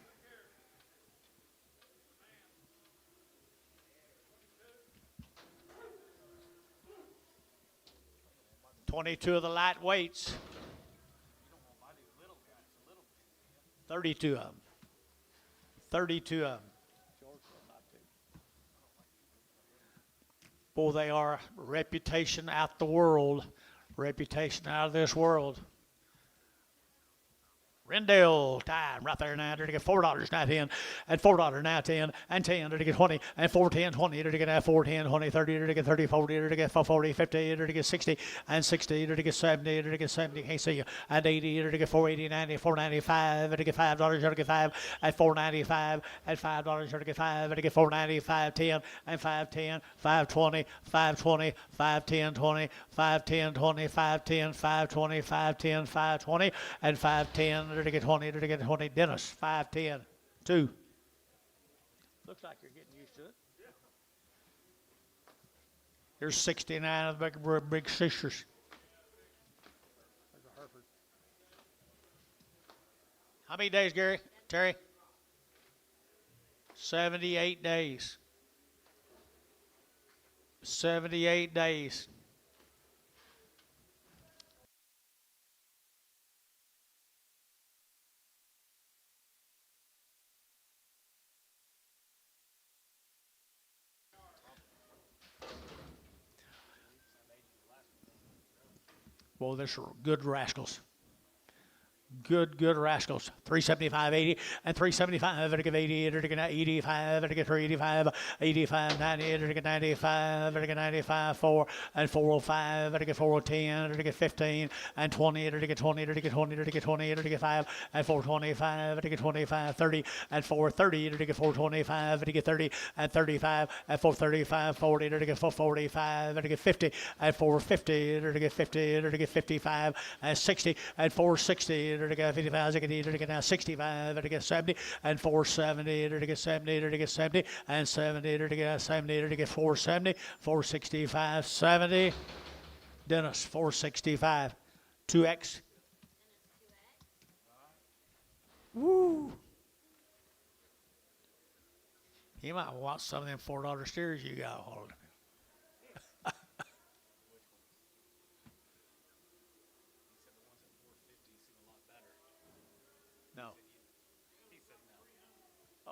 S1: $22 of the light weights. 32 of them. 32 of them. Boy, they are reputation out the world. Reputation out of this world. Rendell time right there now. Did to get $4 now 10 and $4 now 10 and 10. Did to get 20 and 4 10 20. Did to get 4 10 20 30. Did to get 30 40. Did to get 40 50. Did to get 60 and 60. Did to get 70. Did to get 70. Can't see you. And 80. Did to get 480 90 495. Did to get $5. Did to get 5 at 495 at $5. Did to get 5. Did to get 495 10 and 510 520 520 510 20 510 20 510 520 510 520 and 510. To get 20, to get 20. Dennis, 510, 2. Looks like you're getting used to it. Here's 69 of the big sisters. How many days, Gary? Terry? 78 days. 78 days. Well, these are good rascals. Good rascals. 375.80 and 375. To get 80. To get 85. To get 385. 85. 90. To get 95. To get 95. 4 and 405. To get 410. To get 15 and 20. To get 20. To get 20. To get 20. To get 5 and 425. To get 25. 30 and 430. To get 425. To get 30 and 35 and 435. 40. To get 445. To get 50 and 450. To get 50. To get 55 and 60 and 460. To get 55, to get now 65, to get 70, and 470, to get 70, to get 70, and 70, to get 70, to get 470, 465, 70. Dennis, 465, 2X. Woo. You might want some of them $4 steers you got hold of. No.
S2: He said no.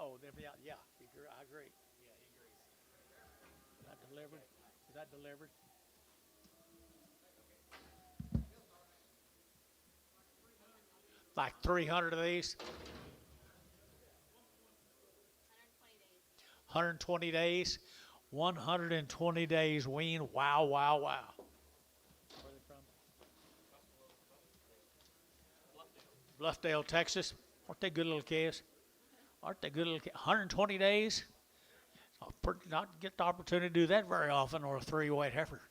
S1: Oh, yeah, I agree.
S2: Yeah, he agrees.
S1: Is that delivered? Is that delivered? Like 300 of these? 120 days. 120 days wean. Wow. Where are they from? Bluffdale, Texas. Aren't they good little calves? 120 days? I'll not get the opportunity to do that very often, or a 3-weight heifer.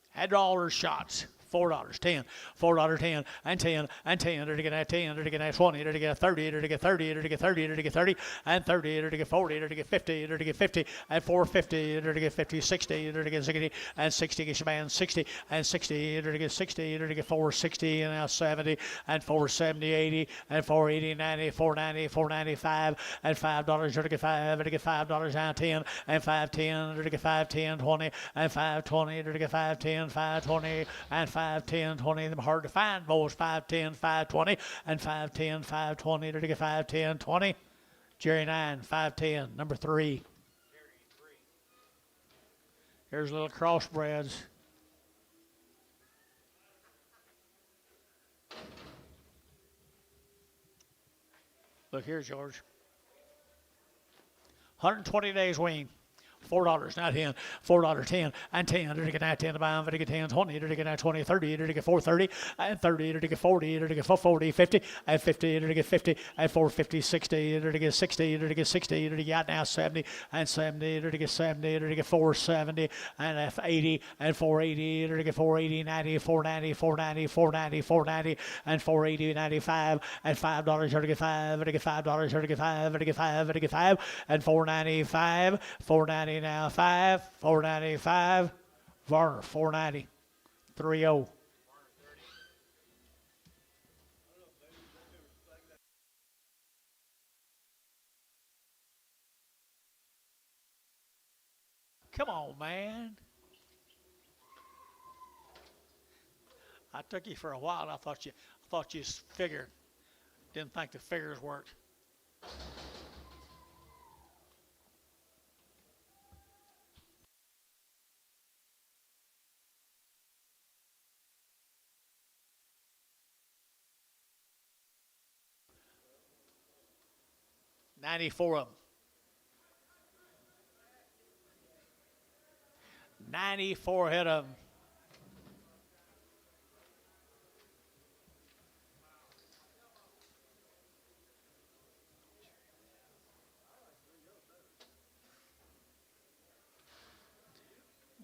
S1: Had all their shots. $4, 10, $4, 10, and 10, and 10, to get 10, to get 20, to get 30, to get 30, to get 30, to get 30, and 30, to get 40, to get 50, to get 50, and 450, to get 50, 60, to get 60, and 60, get man 60, and 60, to get 60, to get 460, and now 70, and 470, 80, and 480, 90, 490, 495, and $5, to get 5, to get $5 now 10, and 510, to get 510, 20, and 520, to get 510, 520, and 510, 20. Them hard to find, boys. 510, 520, and 510, 520. To get 510, 20. Jerry 9, 510, number 3.
S2: Jerry 3.
S1: Here's little crossbreds. Look here, George. 120 days wean. $4, now 10, $4, 10, and 10, to get that 10 to buy, to get 10, 20, to get that 20, 30, to get 430, and 30, to get 40, to get 440, 50, and 50, to get 50, and 450, 60, to get 60, to get 60, to get now 70, and 70, to get 70, to get 470, and F 80, and 480, to get 480, 90, 490, 490, 490, 490, and 480, 95, and $5, to get 5, to get $5, to get 5, to get 5, to get 5, and 495, 490 now 5, 495, Varner 490, 30. Come on, man. I took you for a while. I thought you figured. Didn't think the figures worked. $94 of them. $94 head of them.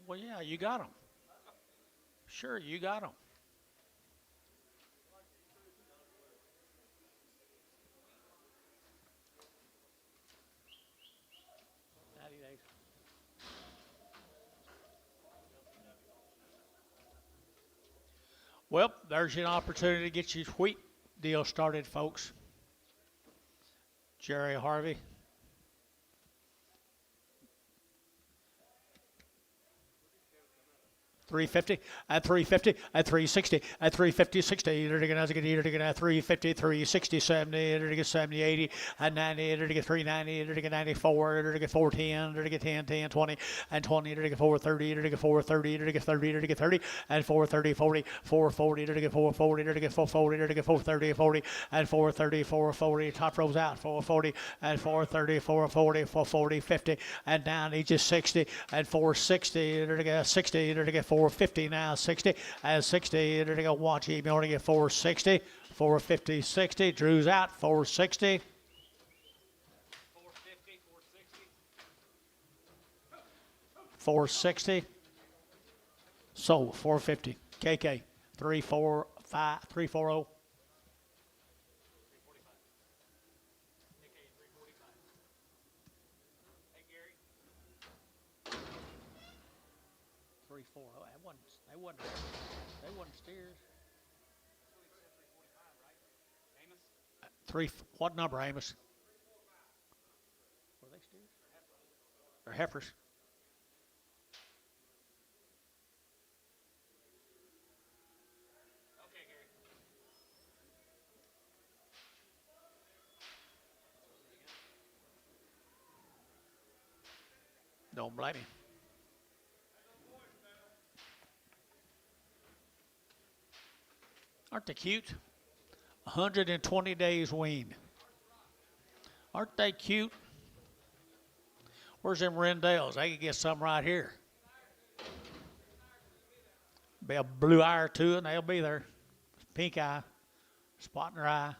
S1: Well, yeah, you got them. Sure, you got them. Well, there's an opportunity to get your wheat deal started, folks. Jerry Harvey. 350 at 350 at 360 at 350 60 to get 350 360 70 to get 70 80 at 90 to get 390 to get 94 to get 410 to get 10 10 20 and 20 to get 430 to get 430 to get 30 to get 30 and 430 40 440 to get 440 to get 440 to get 430 40 and 430 440 top rows out 440 and 430 440 440 50 and down each 60 and 460 to get 60 to get 450 now 60 and 60 to go watch him only get 460 450 60 Drew's out 460 460 sold 450 KK 345 340 340 they wasn't steers. What number, Amos? Were they steers? Or heifers?
S2: Okay, Gary.
S1: Don't blame me. Aren't they cute? 120 days weaned. Aren't they cute? Where's them Rendales? They could get some right here. Be a blue eye or two, and they'll be there. Pink eye, spot in their eye.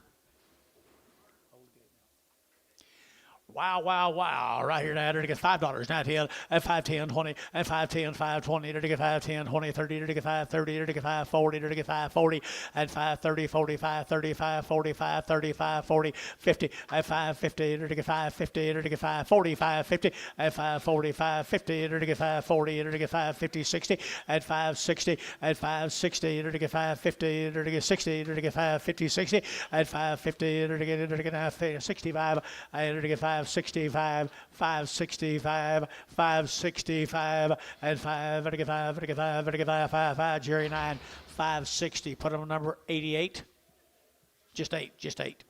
S1: Wow, wow, wow. Right here now, to get $5, now 10, and 5, 10, 20, and 5, 10, 5, 20, to get 5, 10, 20, 30, to get 5, 30, to get 5, 40, to get 5, 40, and 5, 30, 45, 35, 45, 35, 40, 50, and 5, 50, to get 5, 50, to get 5, 45, 50, and 5, 45, 50, to get 5, 40, to get 5, 50, 60, and 5, 60, and 5, 60, to get 5, 50, to get 60, to get 5, 50, 60, and 5, 50, to get 65, and to get 5, 65, 565, 565, and 5, to get 5, to get 5, to get 5, 5, 5, Jerry 9, 560. Put on number 88. Just 8, just 8.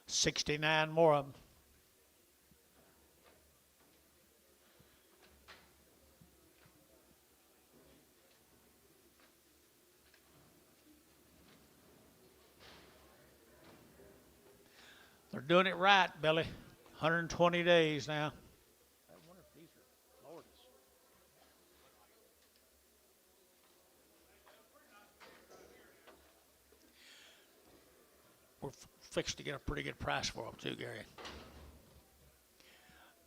S1: 69 more of them. They're doing it right, Billy. 120 days now. I wonder if these are Florida's. We're fixed to get a pretty good price for them too, Gary.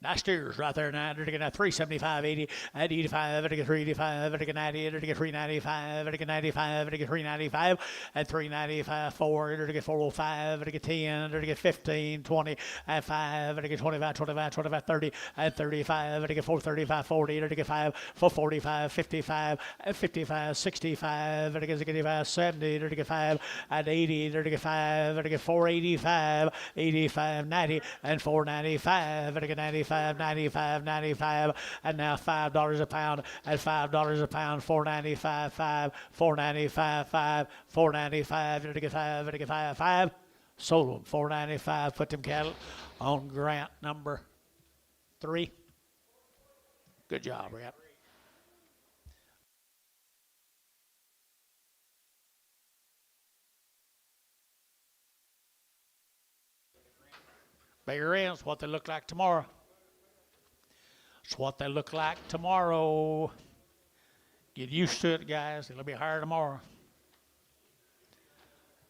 S1: Nice steers right there now. They're getting 375, 80, at 85, at 385, at 90, at 395, at 95, at 395, at 395, 4, at 405, at 10, at 15, 20, at 5, at 25, 25, 25, 30, at 35, at 435, 40, at 5, 445, 55, at 55, 65, at 65, 70, at 5, at 80, at 5, at 485, 85, 90, and 495, at 95. 95, and now $5 a pound at $5 a pound, 495, 5, 495, 5, 495, to get 5, to get 5, 5. Sold them 495. Put them cattle on grant number 3. Good job, Rep. Bigger ends, what they look like tomorrow. It's what they look like tomorrow. Get used to it, guys. It'll be higher tomorrow.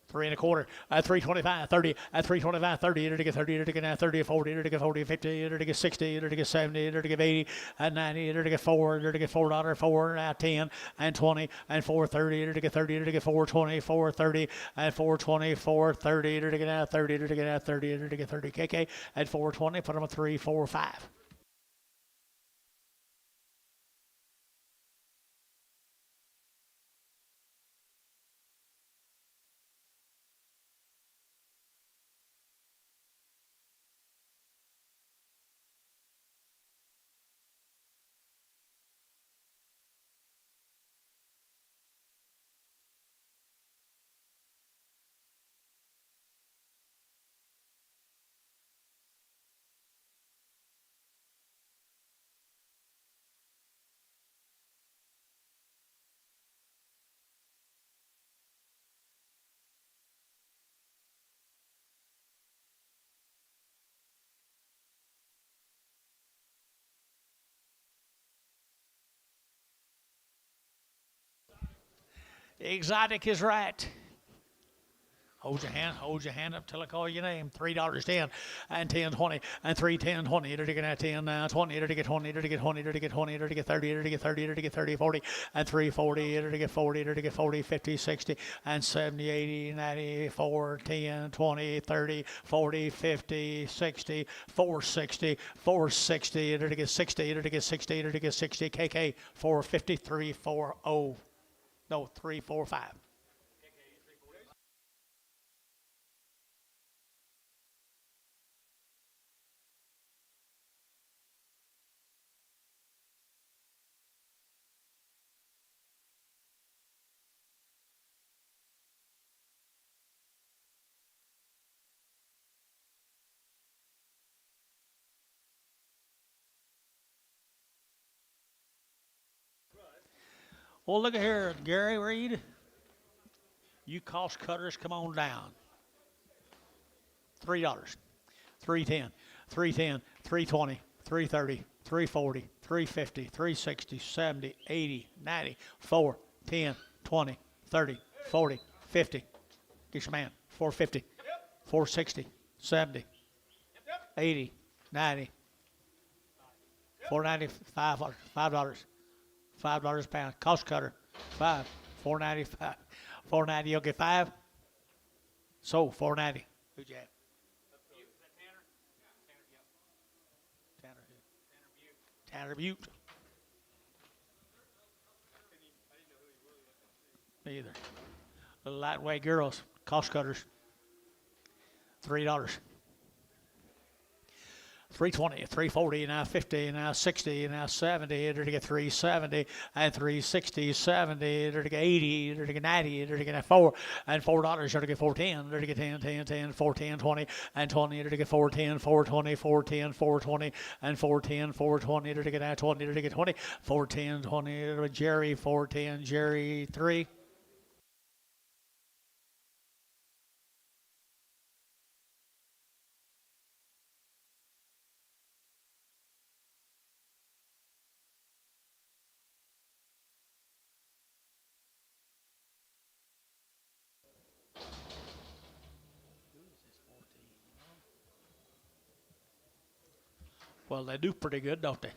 S1: 3 1/4 at 325, 30 at 325, 30, to get 30, to get 30, 40, to get 40, 50, to get 60, to get 70, to get 80, and 90, to get 4, to get $4, 4, at 10, and 20, and 430, to get 30, to get 420, 430, and 420, 430, to get out 30, to get out 30, to get 30 KK at 420. Put them at 3, 4, 5. Exotic is right. Hold your hand up till I call your name. $3, 10, and 10, 20, and 3, 10, 20, to get 10, 20, to get 20, to get 20, to get 20, to get 30, to get 30, to get 30, 40, and 3, 40, to get 40, to get 40, 50, 60, and 70, 80, 90, 4, 10, 20, 30, 40, 50, 60, 460, 460, to get 60, to get 60, to get 60, KK, 453, 40. No, 3, 4, 5. Well, look at here, Gary Reed. You cost cutters, come on down. $3, 310, 310, 320, 330, 340, 350, 360, 70, 80, 90, 4, 10, 20, 30, 40, 50. Get your man. 450, 460, 70, 80, 90, 495, $5. $5 a pound. Cost cutter, 5, 495. 490, you'll get 5. So 490. Who'd you have? Tanner who? Tanner Butte. Me either. Little lightweight girls, cost cutters. $3. 320, 340, now 50, now 60, now 70, to get 370, and 360, 70, to get 80, to get 90, to get 4, and $4, to get 410, to get 10, 10, 10, 410, 20, and 20, to get 410, 420, 410, 420, and 410, 420, to get 20, to get 20, 410, 20, Jerry, 410, Jerry, 3. Well, they do pretty good, don't they?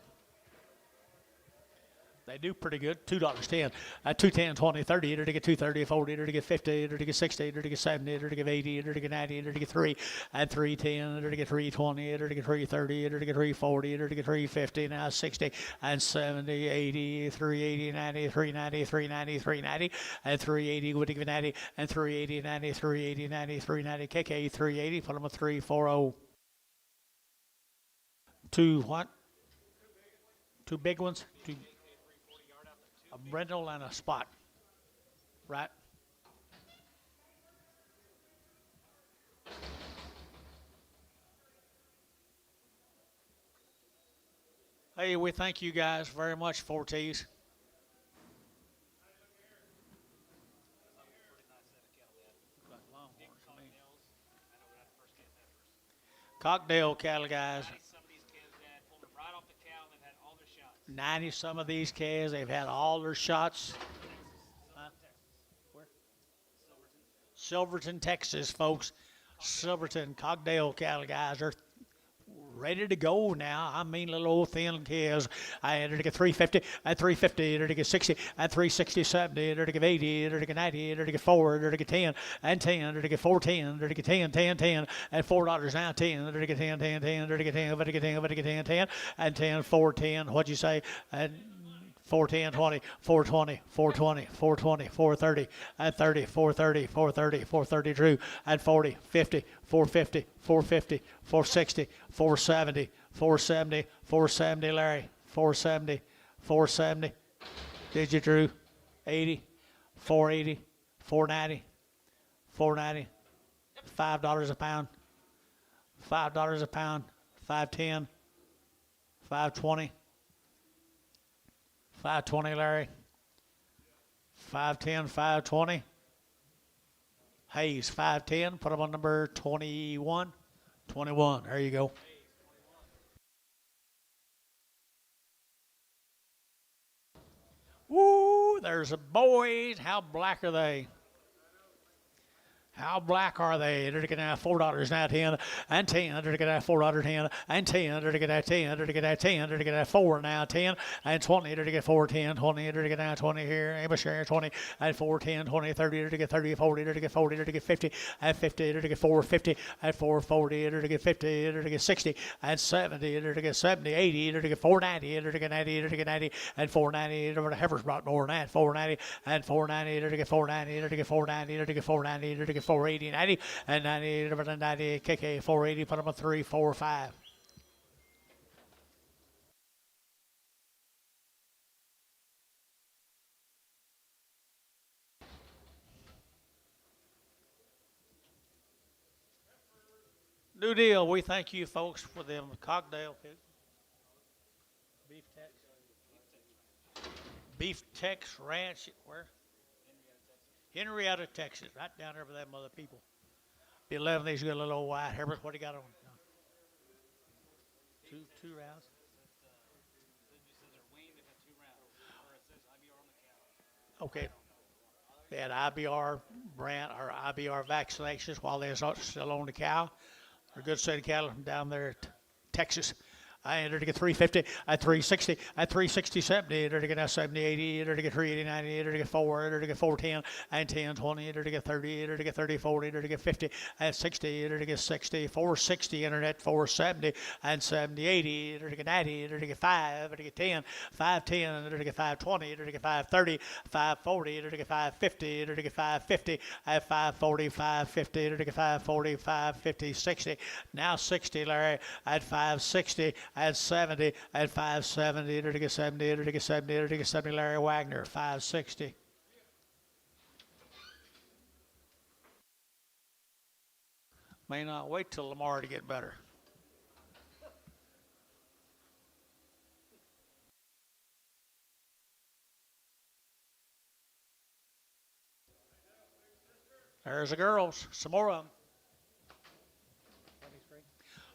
S1: They do pretty good. $2.10. 2.10, 20, 30. To get 2.30, 40. To get 50. To get 60. To get 70. To get 80. To get 90. To get 3. At 3.10. To get 3.20. To get 3.30. To get 3.40. To get 3.50. Now 60 and 70, 80, 3.80, 90, 3.90, 3.90, 3.90, and 3.80. Would give 90 and 3.80, 90, 3.80, 90, 3.90. KK 3.80. Put them at 3.40. Two what? Two big ones. Two. A brindle and a spot, right? Hey, we thank you guys very much, Fortes. Cocktail cattle, guys. 90 some of these calves, they've had all their shots. Where? Silverton, Texas, folks. Silverton, Cocktail cattle, guys. They're ready to go now. I mean, little old thin calves. I had to get 350, at 350, to get 60, at 360, 70, to get 80, to get 90, to get 4, to get 10, and 10, to get 410, to get 10, 10, 10, and $4 now 10, to get 10, 10, 10, to get 10, to get 10, to get 10, 10, and 10, 410. What'd you say? And 410, 20, 420, 420, 420, 430, at 30, 430, 430, 430 Drew, at 40, 50, 450, 450, 460, 470, 470, 470 Larry, 470, 470. Did you Drew? 80, 480, 490, 490, $5 a pound, $5 a pound, 510, 520. 520, Larry. 510, 520. Hayes, 510. Put him on number 21. 21. There you go. Woo, there's a boys. How black are they? How black are they? They're getting out $4 now, 10 and 10. They're getting out $4, 10 and 10. They're getting out 10. They're getting out 10. They're getting out 4 now, 10 and 20. They're getting 4, 10, 20. They're getting out 20 here. Abishare 20 and 4, 10, 20, 30. They're getting 30, 40. They're getting 40. They're getting 50 and 50. They're getting 4, 50 and 4, 40. They're getting 50. They're getting 60 and 70. They're getting 70, 80. They're getting 490. They're getting 90. They're getting 90 and 490. The heifers brought more than that. 490 and 490. They're getting 490. They're getting 490. They're getting 490. They're getting 480, 90. And 90, 90, KK 480, put them a 3, 4, 5. New deal. We thank you folks for them cocktail pigs. Beef Tex. Beef Tex Ranch. Where? Henrietta, Texas. Right down there with them other people. The 11, these got a little old white Herbert. What do you got on? Two rounds. Okay. They had IBR brand or IBR vaccinations while they're still on the cow. They're a good set of cattle from down there at Texas. I entered to get 350 at 360 at 360 70 entered to get 70 80 entered to get 380 90 entered to get 4 entered to get 410 and 10 20 entered to get 30 entered to get 30 40 entered to get 50 at 60 entered to get 60 460 internet 470 and 70 80 entered to get 90 entered to get 5 entered to get 10 510 entered to get 520 entered to get 530 540 entered to get 550 entered to get 550 at 540 550 entered to get 540 550 60 now 60 Larry at 560 at 70 at 570 entered to get 70 entered to get 70 entered to get 70 Larry Wagner 560. May not wait till Lamar to get better. There's the girls. Some more of them.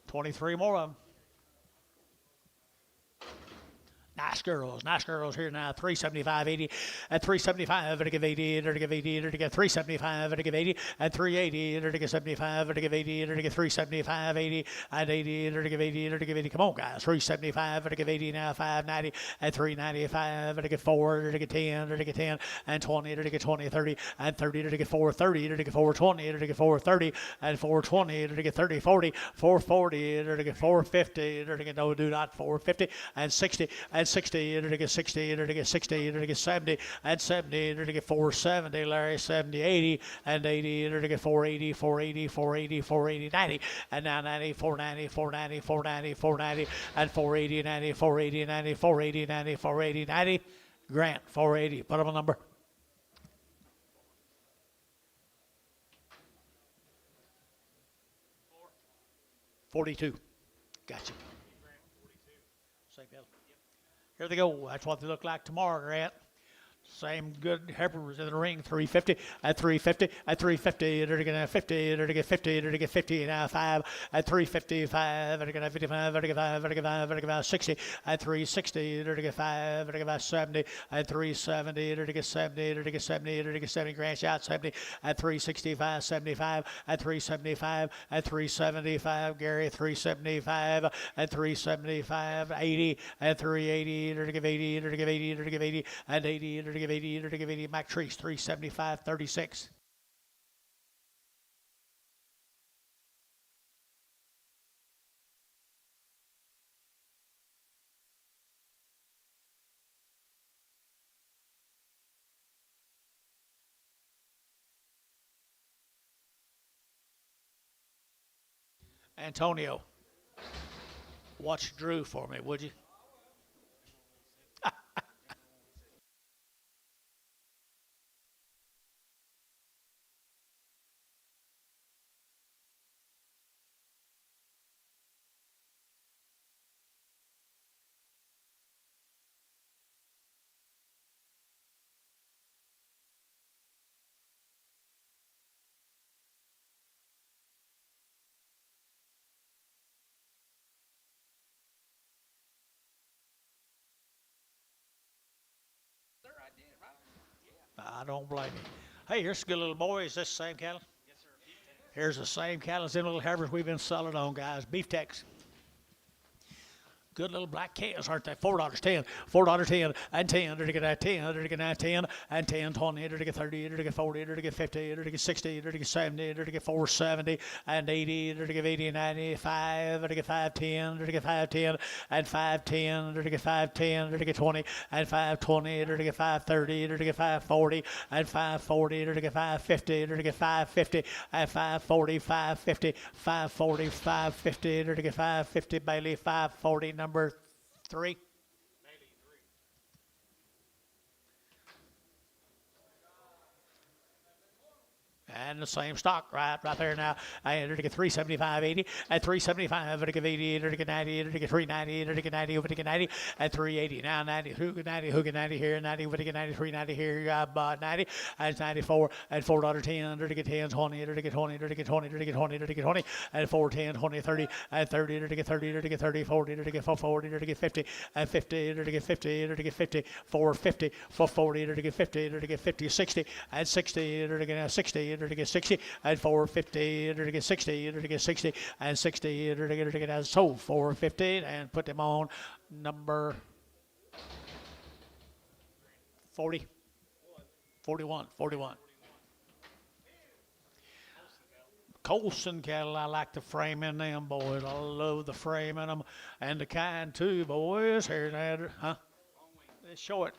S1: 23 more of them. Nice Nice girls here now. 375.80 at 375. To give 80. To give 80. To give 375. To give 80 at 380. To give 75. To give 80. To give 375. 80 at 80. To give 80. To give 80. Come on, guys. 375. To give 80 now. 590 at 395. To give 4. To give 10. To give 10 and 20. To give 20. 30 and 30. To give 430. To give 420. To give 430 and 420. To give 30. 40. 440. To give 450. To give no, do not 450 and 60 and 60. To give 60. To give 60. To give 70 and 70. To give 470. Larry 70. 80 and 80. To give 480. 480. 480. 480. 90 and now 90. 490. 490. 490. 490 and 480. 90. 480. 90. 480. 90. 480. 90. Grant 480. Put up a number. 42. Gotcha. Same bill. Here they go. That's what they look like tomorrow, Grant. Same good heifers in the ring. 350 at 350 at 350. They're gonna 50. They're gonna 50. They're gonna 50 now 5 at 355. They're gonna 55. They're gonna 5. They're gonna 5. They're gonna 60 at 360. They're gonna 5. They're gonna 70 at 370. They're gonna 70. They're gonna 70. They're gonna 70. Grant shot 70 at 365. 75 at 375 at 375. Gary 375 at 375. 80 at 380. They're gonna give 80. They're gonna give 80. They're gonna give 80 and 80. They're give 80, to give 80, Mac Treese, 375, 36. Antonio, watch Drew for me, would you? I don't blame you. Hey, here's a good little boy. Is this the same cattle?
S2: Yes, sir.
S1: Here's the same cattle as them little heifers we've been selling on, guys. Beef Tex. Good little black calves, aren't they? $4.10, $4.10, and 10, to get 10, to get 10, and 10, 20, to get 30, to get 40, to get 50, to get 60, to get 70, to get 470, and 80, to get 80, 95, to get 510, to get 510, and 510, to get 510, to get 20, and 520, to get 530, to get 540, and 540, to get 550, to get 550, and 540, 550, 540, 550, to get 550, Bailey, 540, number 3. And the same stock right there now. I entered to get 375.80 at 375 to get 80 to get 90 to get 390 to get 90 over to get 90 at 380 now 90 who get 90 here 90 over to get 90 390 here you got 90 and 94 and $4.10 to get 10 20 to get 20 to get 20 to get 20 to get 20 and 410 20 30 and 30 to get 30 to get 30 40 to get 440 to get 50 and 50 to get 50 to get 50 450 440 to get 50 to get 50 60 and 60 to get 60 to get 60 and 450 to get 60 to get 60 and 60 to get as so 450 and put them on number 40 41 Colson cattle, I like the frame in them, boys. I love the frame in them and the kind too, boys. Here now, huh? They show it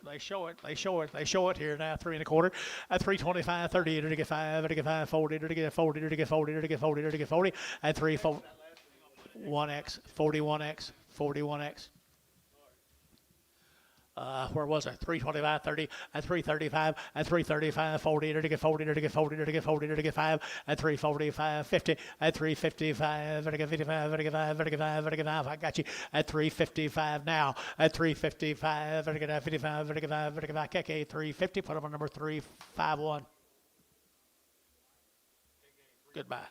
S1: here now, 3 1/4, at 325, 30 to get 5, to get 5, 40, to get 40, to get 40, to get 40, to get 40, at 3, 4, 1X, 41X, 41X. Where was it? 325, 30, at 335, at 335, 40, to get 40, to get 40, to get 40, to get 5, at 345, 50, at 355, to get 55, to get 5, to get 5, to get 5. I got you at 355 now. At 355, to get 55, to get 5, to get 5. KK 350. Put them on number 351. Goodbye.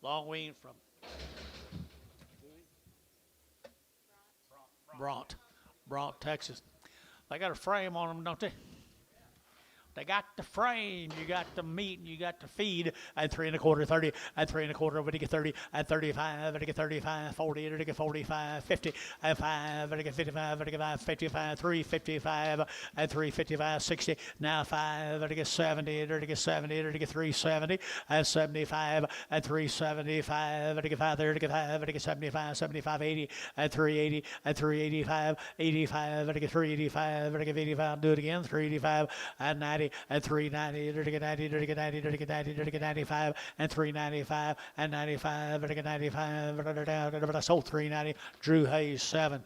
S1: long wean from Bront, Texas. They got a frame on them, don't they? They got the frame, you got the meat, and you got the feed, and 3 1/4, 30, and 3 1/4, when you get 30, and 35, and you get 35, 40, and you get 45, 50, and 5, and you get 55, and you get 55, 355, and 355, 60, now 5, and you get 70, and you get 70, and you get 370, and 75, and 375, and you get 5, and you get 5, and you get 75, 75, 80, and 380, and 385, 85, and you get 385, and you get 85, do it again, 385, and 90, and 390, and 90, and 90, and 90, and 95, and 395, and 95, and 95, and I sold 390. Drew Hayes 7.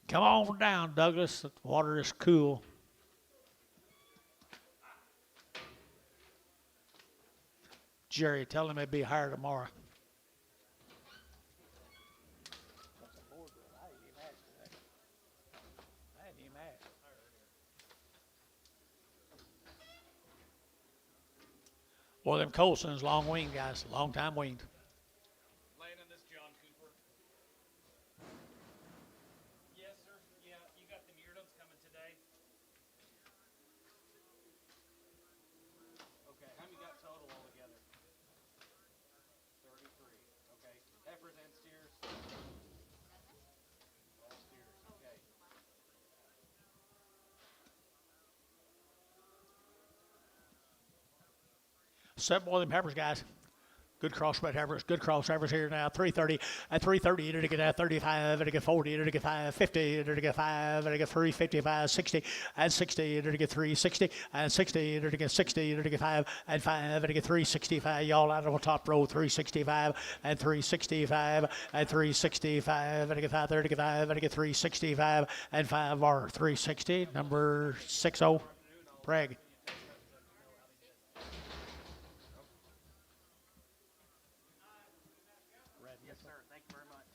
S1: Come on down, Douglas. The water is cool. Jerry, tell him it'd be higher tomorrow. Well, them Colson's long winged guys, long time winged.
S2: Landon, this John Cooper. Yes, sir. Yeah, you got the Muirtons coming today. Okay, how many got total altogether? 33. Okay. Heifers and steers? All steers. Okay.
S1: Seven more of them heifers, guys. Good crossbred heifers. Good cross heifers here now. 330 and 330. You're to get at 35 and to get 40. You're to get 5, 50. You're to get 5 and to get 355, 60 and 60. You're to get 360 and 60. You're to get 60. You're to get 5 and 5 and to get 365. Y'all out of the top row. 365 and 365 and 365 and to get 5 there to get 5 and to get 365 and 5 are 360. Number 60. Bragg.
S2: Yes, sir. Thank you very much.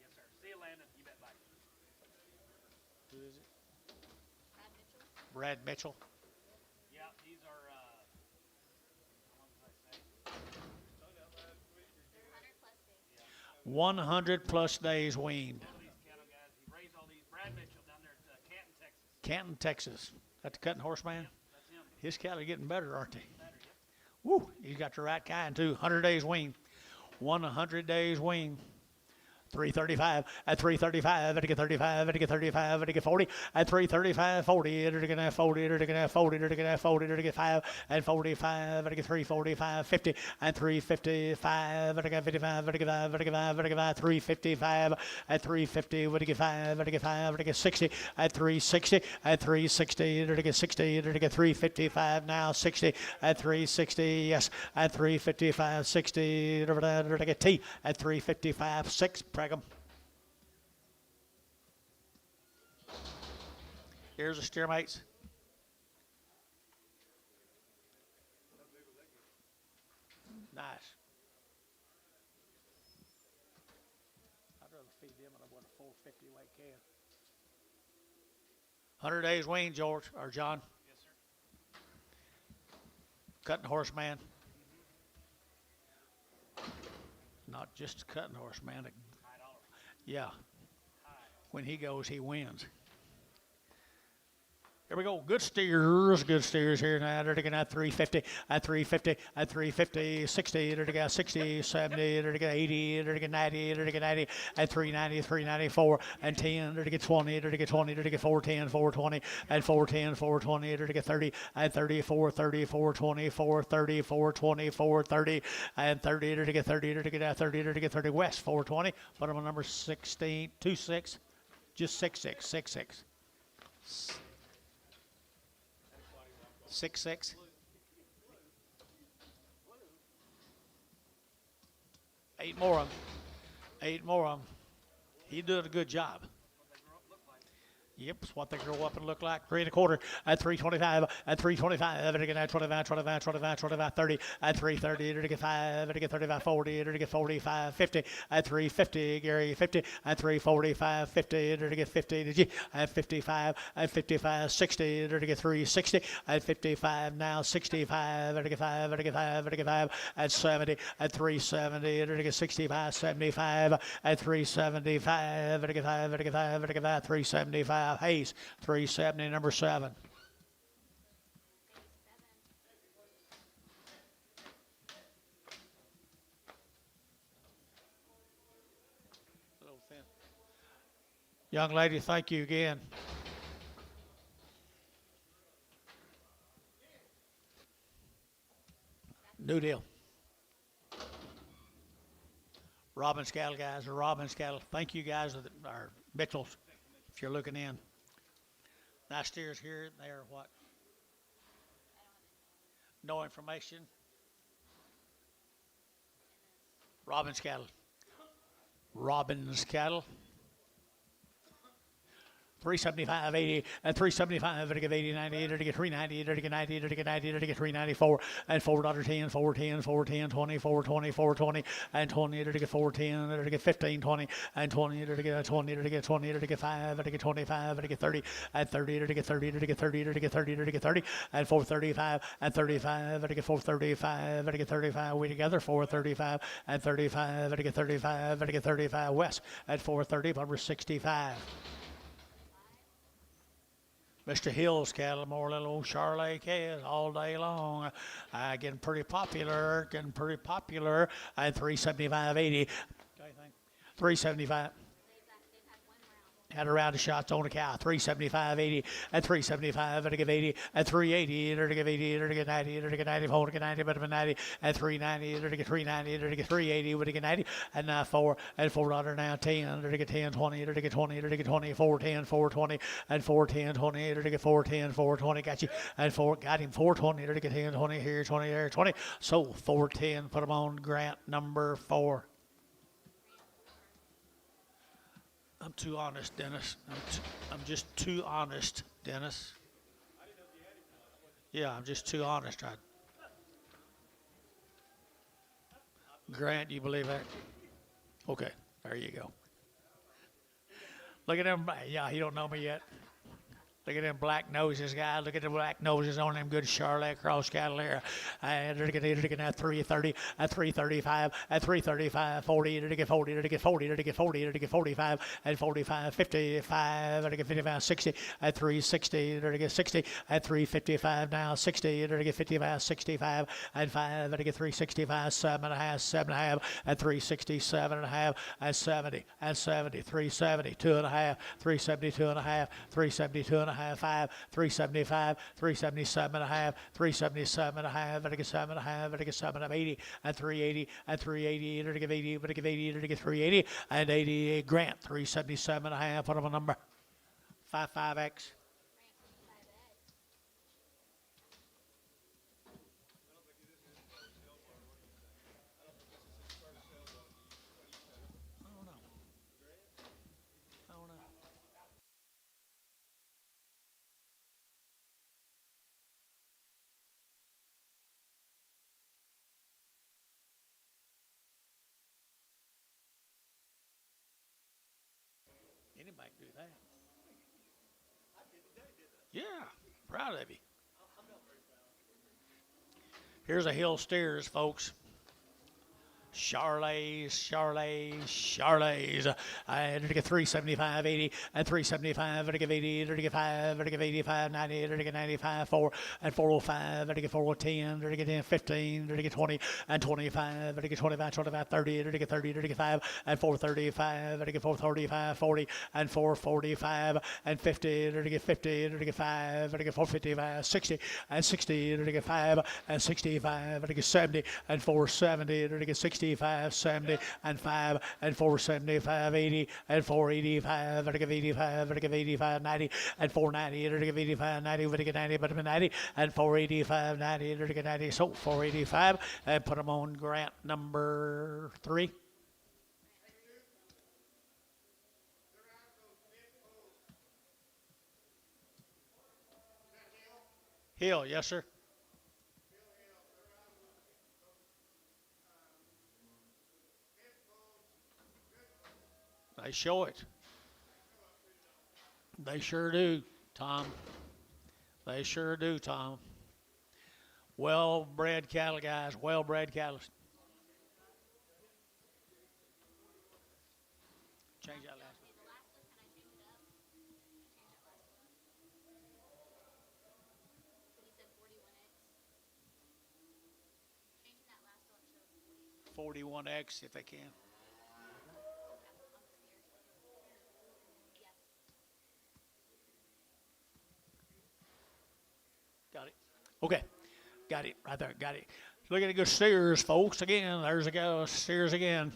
S2: Yes, sir. See you, Landon. You bet. Bye.
S1: Who is it? Brad Mitchell.
S2: Yeah, these are, how long did I say?
S1: 100 plus days weaned.
S2: All these cattle guys, he raised all these. Brad Mitchell down there at Canton, Texas.
S1: Canton, Texas. That's the cutting horse man.
S2: That's him.
S1: His cattle are getting better, aren't they?
S2: Better, yep.
S1: Woo! You got the right kind too. 100 days weaned. 100 days weaned. 335 at 335 and to get 35 and to get 35 and to get 40 at 335 40 and to get 40 and to get 40 and to get 40 and to get 5 and 45 and to get 345 50 and 355 and to get 55 and to get 5 and to get 5 and to get 5 355 at 350 and to get 5 and to get 5 and to get 60 at 360 at 360 and to get 60 and to get 355 now 60 at 360 yes at 355 60 and to get T at 355 6. Here's the steer mates. Nice. I'd rather feed them than I would a 450 weight calf. 100 days weaned, George or John.
S2: Yes, sir.
S1: Cutting horse man. Not just a cutting horse man.
S2: $5.
S1: Yeah. When he goes, he wins. Here we go. Good steers here now. They're getting at 350, at 350, at 350, 60, they're getting 60, 70, they're getting 80, they're getting 90, they're getting 90, at 390, 394, and 10, they're getting 20, they're getting 20, they're getting 410, 420, and 410, 420, they're getting 30, and 34, 34, 24, 30, 420, 430, and 30, they're getting 30, they're getting 30, they're getting 30 west, 420, bottom of number 16, 26, just 66, 66. 6'6". 8 more of them. 8 more of them. He did a good job. Yep, it's what they grow up and look like. 3 1/4 at 325 at 325 and again at 25, 25, 25, 25, 30 at 330 and again 5 and again 35, 40 and again 45, 50 at 350, Gary 50 at 345, 50 and again 50 to G at 55 at 55, 60 and again 360 at 55 now 65 and again 5 and again 5 and again 5 at 70 at 370 and again 65, 75 at 375 and again 5 and again 5 and again 5 375. Hayes, 370, number 7. Young lady, thank you again. New deal. Robbins cattle guys, or Robbins cattle. Thank you guys, or Mitchell's, if you're looking in. Nice steers here. They are what? No information. Robbins cattle. Robbins cattle. 375, 80, and 375, and to give 80, 90, and to get 390, and to get 90, and to get 90, and to get 394, and $4.10, 410, 410, 20, 420, 420, and 20, and to get 410, and to get 15, 20, and 20, and to get 20, and to get 20, and to get 5, and to get 25, and to get 30, and 30, and to get 30, and to get 30, and to get 30, and to get 30, and 435, and 35, and to get 435, and to get 35, we together, 435, and 35, and to get 35, and to get 35, West, at 430, number 65. Mr. Hill's cattle, more little old Charolais calves all day long. Getting pretty popular, at 375.80. 375. Had a round of shots on the cow, 375.80, at 375, and to give 80, at 380, and to give 80, and to get 90, and to get 94, and to get 90, but 90, at 390, and to get 390, and to get 380, and to get 90, and now 4, and $4 now 10, and to get 10, 20, and to get 20, and to get 20, 410, 420, and 410, 20, and to get 410, 420, got you, and 4, got him 420, and to get 10, 20 here, 20 there, 20, so 410, put him on Grant number 4. I'm too honest, Dennis. I'm just too honest, Dennis. Yeah, I'm just too honest. Grant, you believe that? Okay, there you go. Look at him. Yeah, he don't know me yet. Look at them black noses, guys. Look at the black noses on them good Charolais cross cattle there. And they're getting at 330, at 335, at 335, 40, to get 40, to get 40, to get 40, to get 45, at 45, 55, to get 55, 60, at 360, to get 60, at 355 now, 60, to get 55, 65, and 5, to get 365, 7.5, at 367 and a half, at 70, 370, 2.5, 372 and a half, 372 and a half, 5, 375, 377 and a half, 377 and a half, and to get 7 and a half, and to get 7 of 80, and 380, and 380, and to give 80, but to give 80, and to get 380, and 88 Grant, 377 and a half, put him a number 55X. Anybody can do that. Yeah, proud of you. Here's a hill steers, folks. Charolais. And to get 375, 80, and 375, and to give 80, and to get 5, and to give 85, 90, and to get 95, 4, and 405, and to get 410, and to get 10, 15, and to get 20, and 25, and to get 25, 25, 30, and to get 30, and to get 5, and 435, and to get 435, 40, and 445, and 50, and to get 50, and to get 5, and to get 455, 60, and 60, and to get 5, and 65, and to get 70, and 470, and to get 65, 70, and 5, and 475, 80, and 485, and to give 85, and to give 85, 90, and 490, and to give 85, 90, and to get 90, but 90, and 485, 90, and to get 90, so 485, and put them on Grant number 3. Hill, yes, sir. They show it. They sure do, Tom. They sure do, Tom. Well-bred cattle, guys. Well-bred cattle. Change that last one. 41X if they can. Got it. Okay. Got it right there. Got it. Look at the good steers, folks. Again, there's a go. Steers again.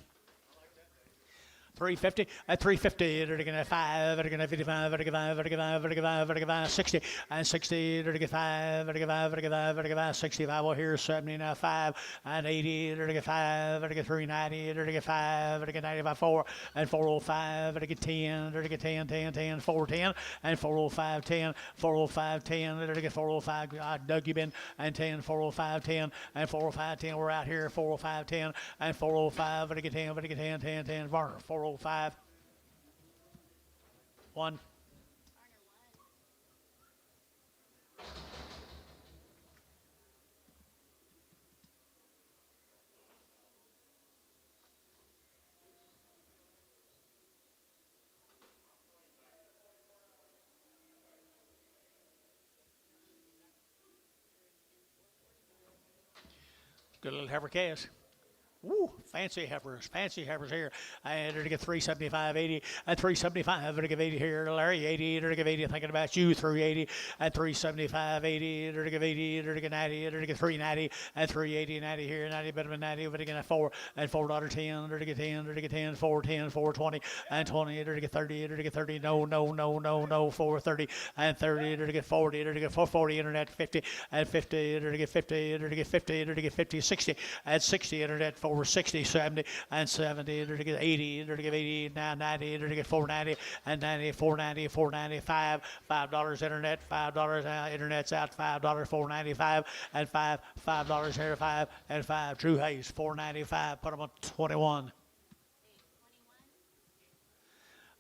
S1: 350 at 350, they're going to 5, they're going to 55, they're going to 5, they're going to 5, they're going to 5, they're going to 5, 60, and 60, they're going to 5, they're going to 5, they're going to 5, they're going to 5, 65, well, here's 70, now 5, and 80, they're going to 5, they're going to 390, they're going to 5, they're going to 95, 4, and 405, they're going to 10, they're going to 10, 10, 10, 410, and 405, 10, 405, 10, they're going to 405, Doug, you been, and 10, 405, 10, and 405, 10, we're out here, 405, 10, and 405, they're going to 10, they're going to 10, 10, 10, 405. 1. Good little heifer cast. Woo, fancy heifers here. And they're to get 375.80 and 375. They're to give 80 here to Larry. 80. They're to give 80. Thinking about you. 380 and 375.80. They're to give 80. They're to get 90. They're to get 390 and 380. 90 here. 90 better than 90. But again at 4 and $4.10. They're to get 10. They're to get 10. 410. 420 and 20. They're to get 30. They're to get 30. No. 430 and 30. They're to get 40. They're to get 440. Internet 50 and 50. They're to get 50. They're to get 50. They're to get 50. 60 and 60. Internet 460, 70, and 70, they're to get 80, they're to get 80, now 90, they're to get 490, and 90, 490, 495, $5 internet, $5 internet's out, $5, 495, and $5 here, 5, and 5, True Hayes, 495, put them on 21.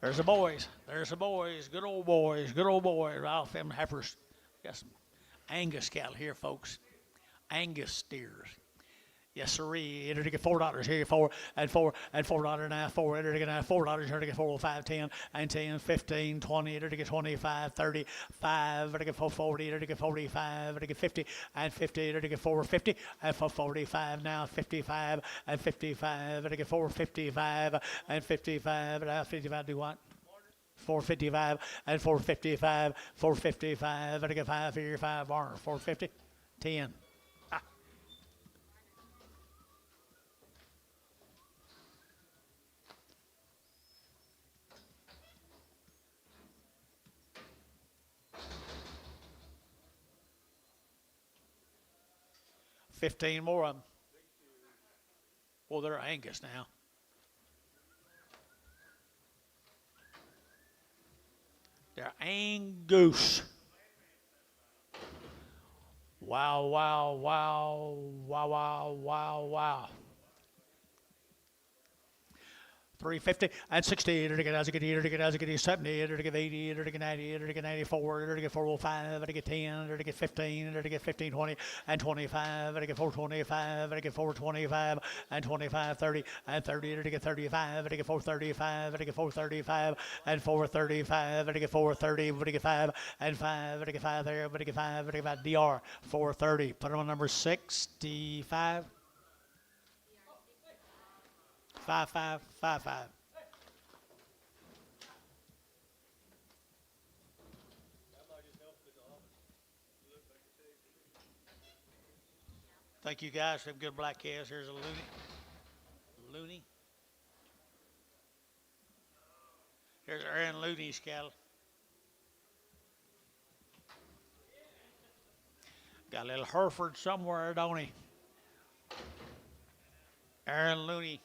S1: There's the boys, good old boys, Ralph M. Heifers. Got some Angus cattle here, folks, Angus steers. Yes, sirree. Enter to get $4 here, 4 and $4 now, 4. Enter to get $4. Enter to get 405, 10 and 10, 15, 20. Enter to get 25, 30, 5. Enter to get 440. Enter to get 45. Enter to get 50 and 50. Enter to get 450 and 445 now, 55 and 55. Enter to get 455 and 55. Now 55. Do what? 455 and 455. 455. Enter to get 5 here, 5 bar. 450, 10. 15 more of them. Well, they're Angus now. They're Angus. Wow. 350 and 60, enter to get as a get 70, enter to get 80, enter to get 90, enter to get 94, enter to get 405, enter to get 10, enter to get 15, enter to get 15, 20, and 25, enter to get 425, enter to get 425, and 25, 30, and 30, enter to get 35, enter to get 435, enter to get 435, and 435, enter to get 430, enter to get 5, and 5, enter to get 5 there, enter to get 5, enter to get 5, DR, 430, put them on number 65. 5555. Thank you guys for good black calves. Here's a loony. Here's Aaron Looney's cattle. Got a little Hereford somewhere, don't he? Aaron Looney.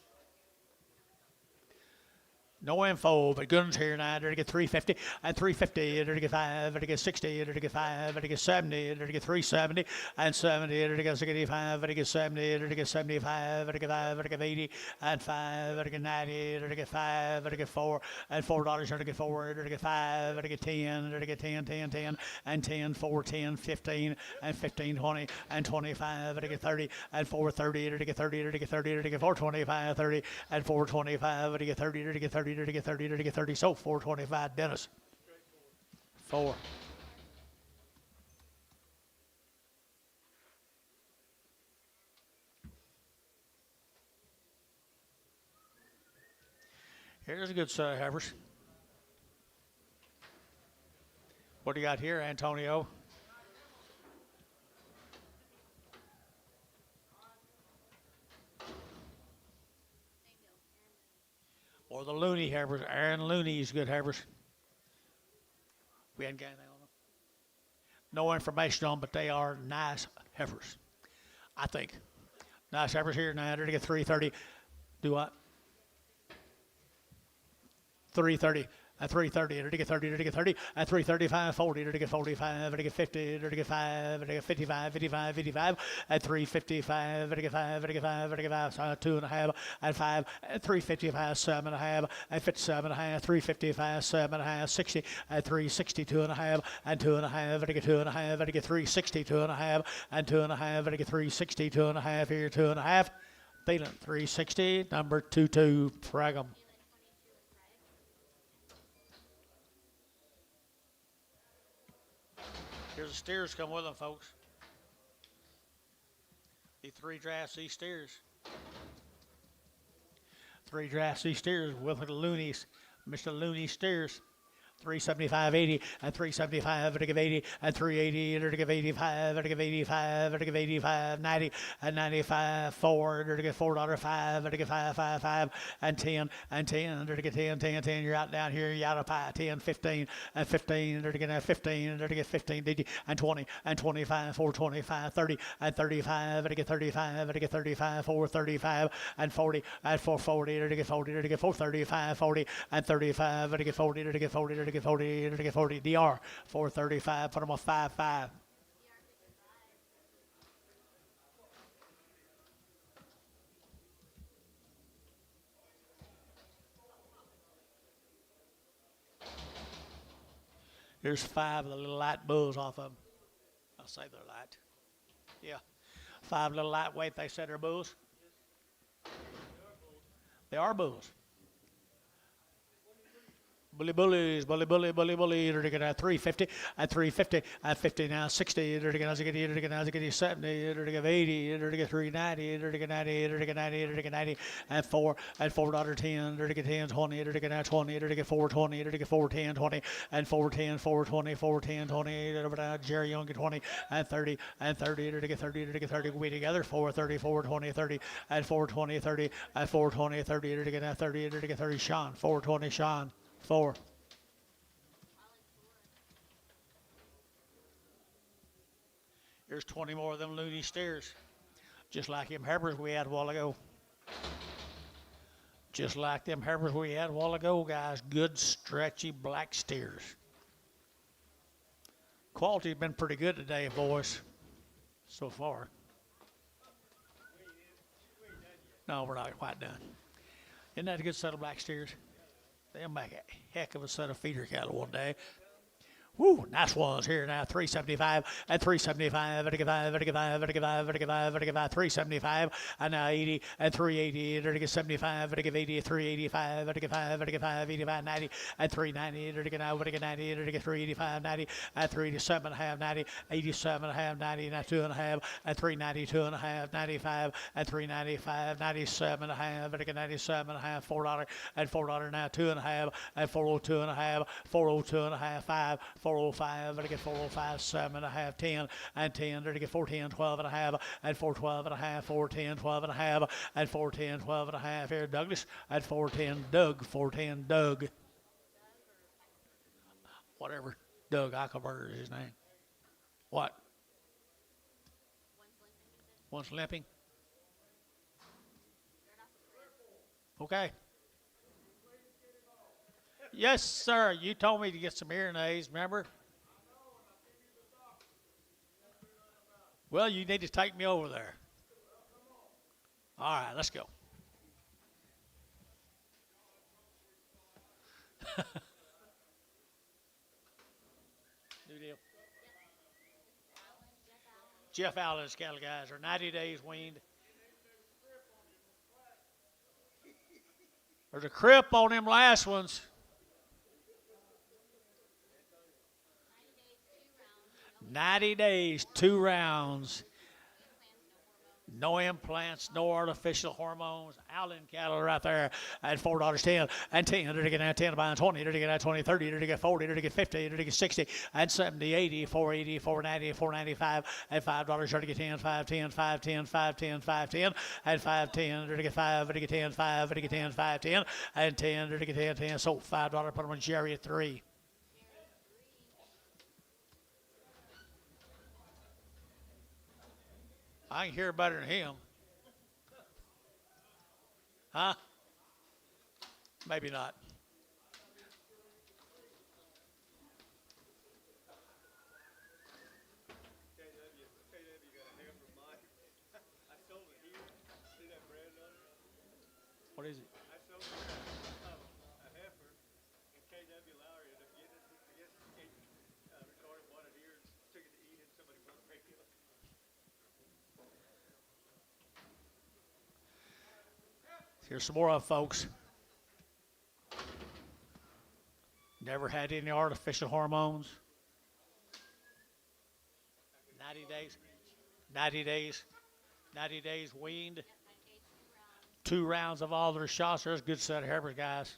S1: No info, but Gunn's here now. They're to get 350 and 350. They're to get 5. They're to get 60. They're to get 5. They're to get 70. They're to get 370 and 70. They're to get 65. They're to get 70. They're to get 75. They're to get 5. They're to get 80 and 5. They're to get 90. They're to get 5. They're to get 4 and $4. They're to get 4. They're to get 5. They're to get 10. They're to get 10, 10, 10 and 10, 4, 10, 15 and 15, 20 and 25. They're to get 30 and 4, 30. They're to get 30. They're to get 30. They're to get 4, 25, 30 and 4, 25. They're to get 30. They're to get 30. To get 30, to get 30, so 425, Dennis. 4. Here's a good set of heifers. What do you got here, Antonio? Or the Looney heifers. Aaron Looney's good heifers. We hadn't got anything on them. No information on them, but they are nice heifers, I think. Nice heifers here now. They're to get 330. Do what? 330. At 330, to get 30, to get 30, at 335, 40, to get 45, to get 50, to get 5, to get 55, 55, 55, at 355, to get 5, to get 5, to get 5, so 2.5, at 5, at 355, 7.5, at 57.5, 355, 7.5, 60, at 360, 2.5, and 2.5, to get 2.5, to get 360, 2.5, and 2.5, to get 360, 2.5, here, 2.5, feeling 360, number 22, Fragum. Here's the steers come with them, folks. The 3 drafts, these steers. 3 drafts, these steers with the Loonies. Mr. Looney steers. 375.80 and 375 to give 80 and 380 to give 85 to give 85 to give 85 90 and 95 4 to get $4.05 to get 5 and 10 and 10 to get 10 10 10 you're out down here you're out of 5 10 15 and 15 to get 15 to get 15 and 20 and 25 4 25 30 and 35 to get 35 to get 35 4 35 and 40 and 440 to get 40 to get 435 40 and 35 to get 40 to get 40 to get 40 to get 40 DR 435 put them on 5-5. Here's 5 of the little light bulls off of them. I'll say they're light. Yeah. 5 little lightweight, they said they're bulls. They are bulls. Bully, they're going to 350, at 350, at 50 now, 60, they're going to get 70, they're going to get 80, they're going to get 390, they're going to get 90, they're going to get 90, they're going to get 90, and 4, and $4.10, they're going to get 10, 20, they're going to get 20, they're going to get 420, they're going to get 410, 20, and 410, 420, 410, 20, they're going to Jerry Young get 20, and 30, and 30, they're going to get 30, they're going to get 30, we together, 430, 420, 30, and 420, 30, and 420, 30, they're going to get 30, they're going to get 30, Sean, 420, Sean. 4. Here's 20 more of them loony steers. Just like them heifers we had a while ago. Just like them heifers we had a while ago, guys. Good, stretchy black steers. Quality's been pretty good today, boys, so far. No, we're not quite done. Isn't that a good set of black steers? They'll make a heck of a set of feeder cattle one day. Woo, nice ones here now. 375 and 375, 375, and now 80 and 380, to get 75, to get 80, 385, to get 5, to get 5, 85, 90, and 390, to get now, to get 90, to get 385, 90, and 387 half, 90, 87 half, 90, now 2.5, and 392 and a half, 95, and 395, 97 and a half, to get 97 and a half, $4, and $4 now 2.5, and 402 and a half, 402 and a half, 5. 405, to get 405, 7.5, 10, and 10, to get 410, 12 and a half, and 412 and a half, 410, 12 and a half, and 410, 12 and a half. Here, Douglas, at 410, Doug, 410, Doug. Whatever, Doug Ackerberger is his name. What? One's limping. Okay. Yes, sir. You told me to get some hearing aids, remember? Well, you need to take me over there. All right, let's go. New deal. Jeff Allen's cattle guys are 90 days weaned. There's a crip on them last ones. 90 days, 2 rounds. No implants, no artificial hormones. Allen cattle right there at $4.10 and 10. They're to get 10 buying 20. They're to get 20, 30. They're to get 40. They're to get 50. They're to get 60 and 70, 80, 480, 490, 495 and $5. They're to get 10, 510, 510, 510, 510 and 510. They're to get 5. They're to get 10, 5. They're to get 10, 510 and 10. They're to get 10, 10. So $5. Put them on Jerry at 3. I can hear better than him. Huh? Maybe not. What is it? Here's some more of folks. Never had any artificial hormones. 90 days. 90 days. 90 days weaned. 2 rounds of all their shots. There's a good set of heifers, guys.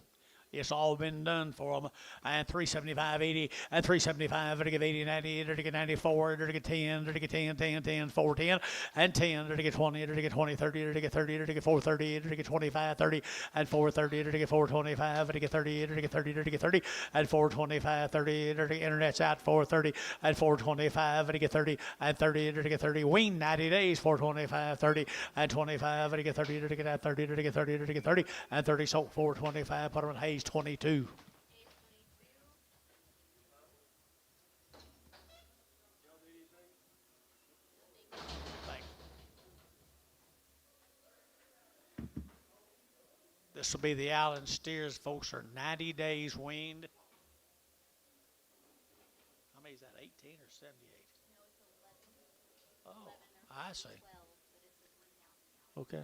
S1: It's all been done for them. And 375, 80, and 375, they're to get 80, 90, they're to get 94, they're to get 10, they're to get 10, 10, 10, 4, 10, and 10, they're to get 20, they're to get 20, 30, they're to get 30, they're to get 430, they're to get 25, 30, and 430, they're to get 425, they're to get 30, they're to get 30, they're to get 30, and 425, 30, they're to get internet's out, 430, and 425, they're to get 30, and 30, they're to get 30, wean 90 days, 425, 30, and 25, they're to get 30, they're to get 30, they're to get 30, they're to get 30, and 30, so 425, put them in Hayes 22. This will be the Allen steers. Folks are 90 days weaned. How many is that, 18 or 78? Oh, I see. Okay.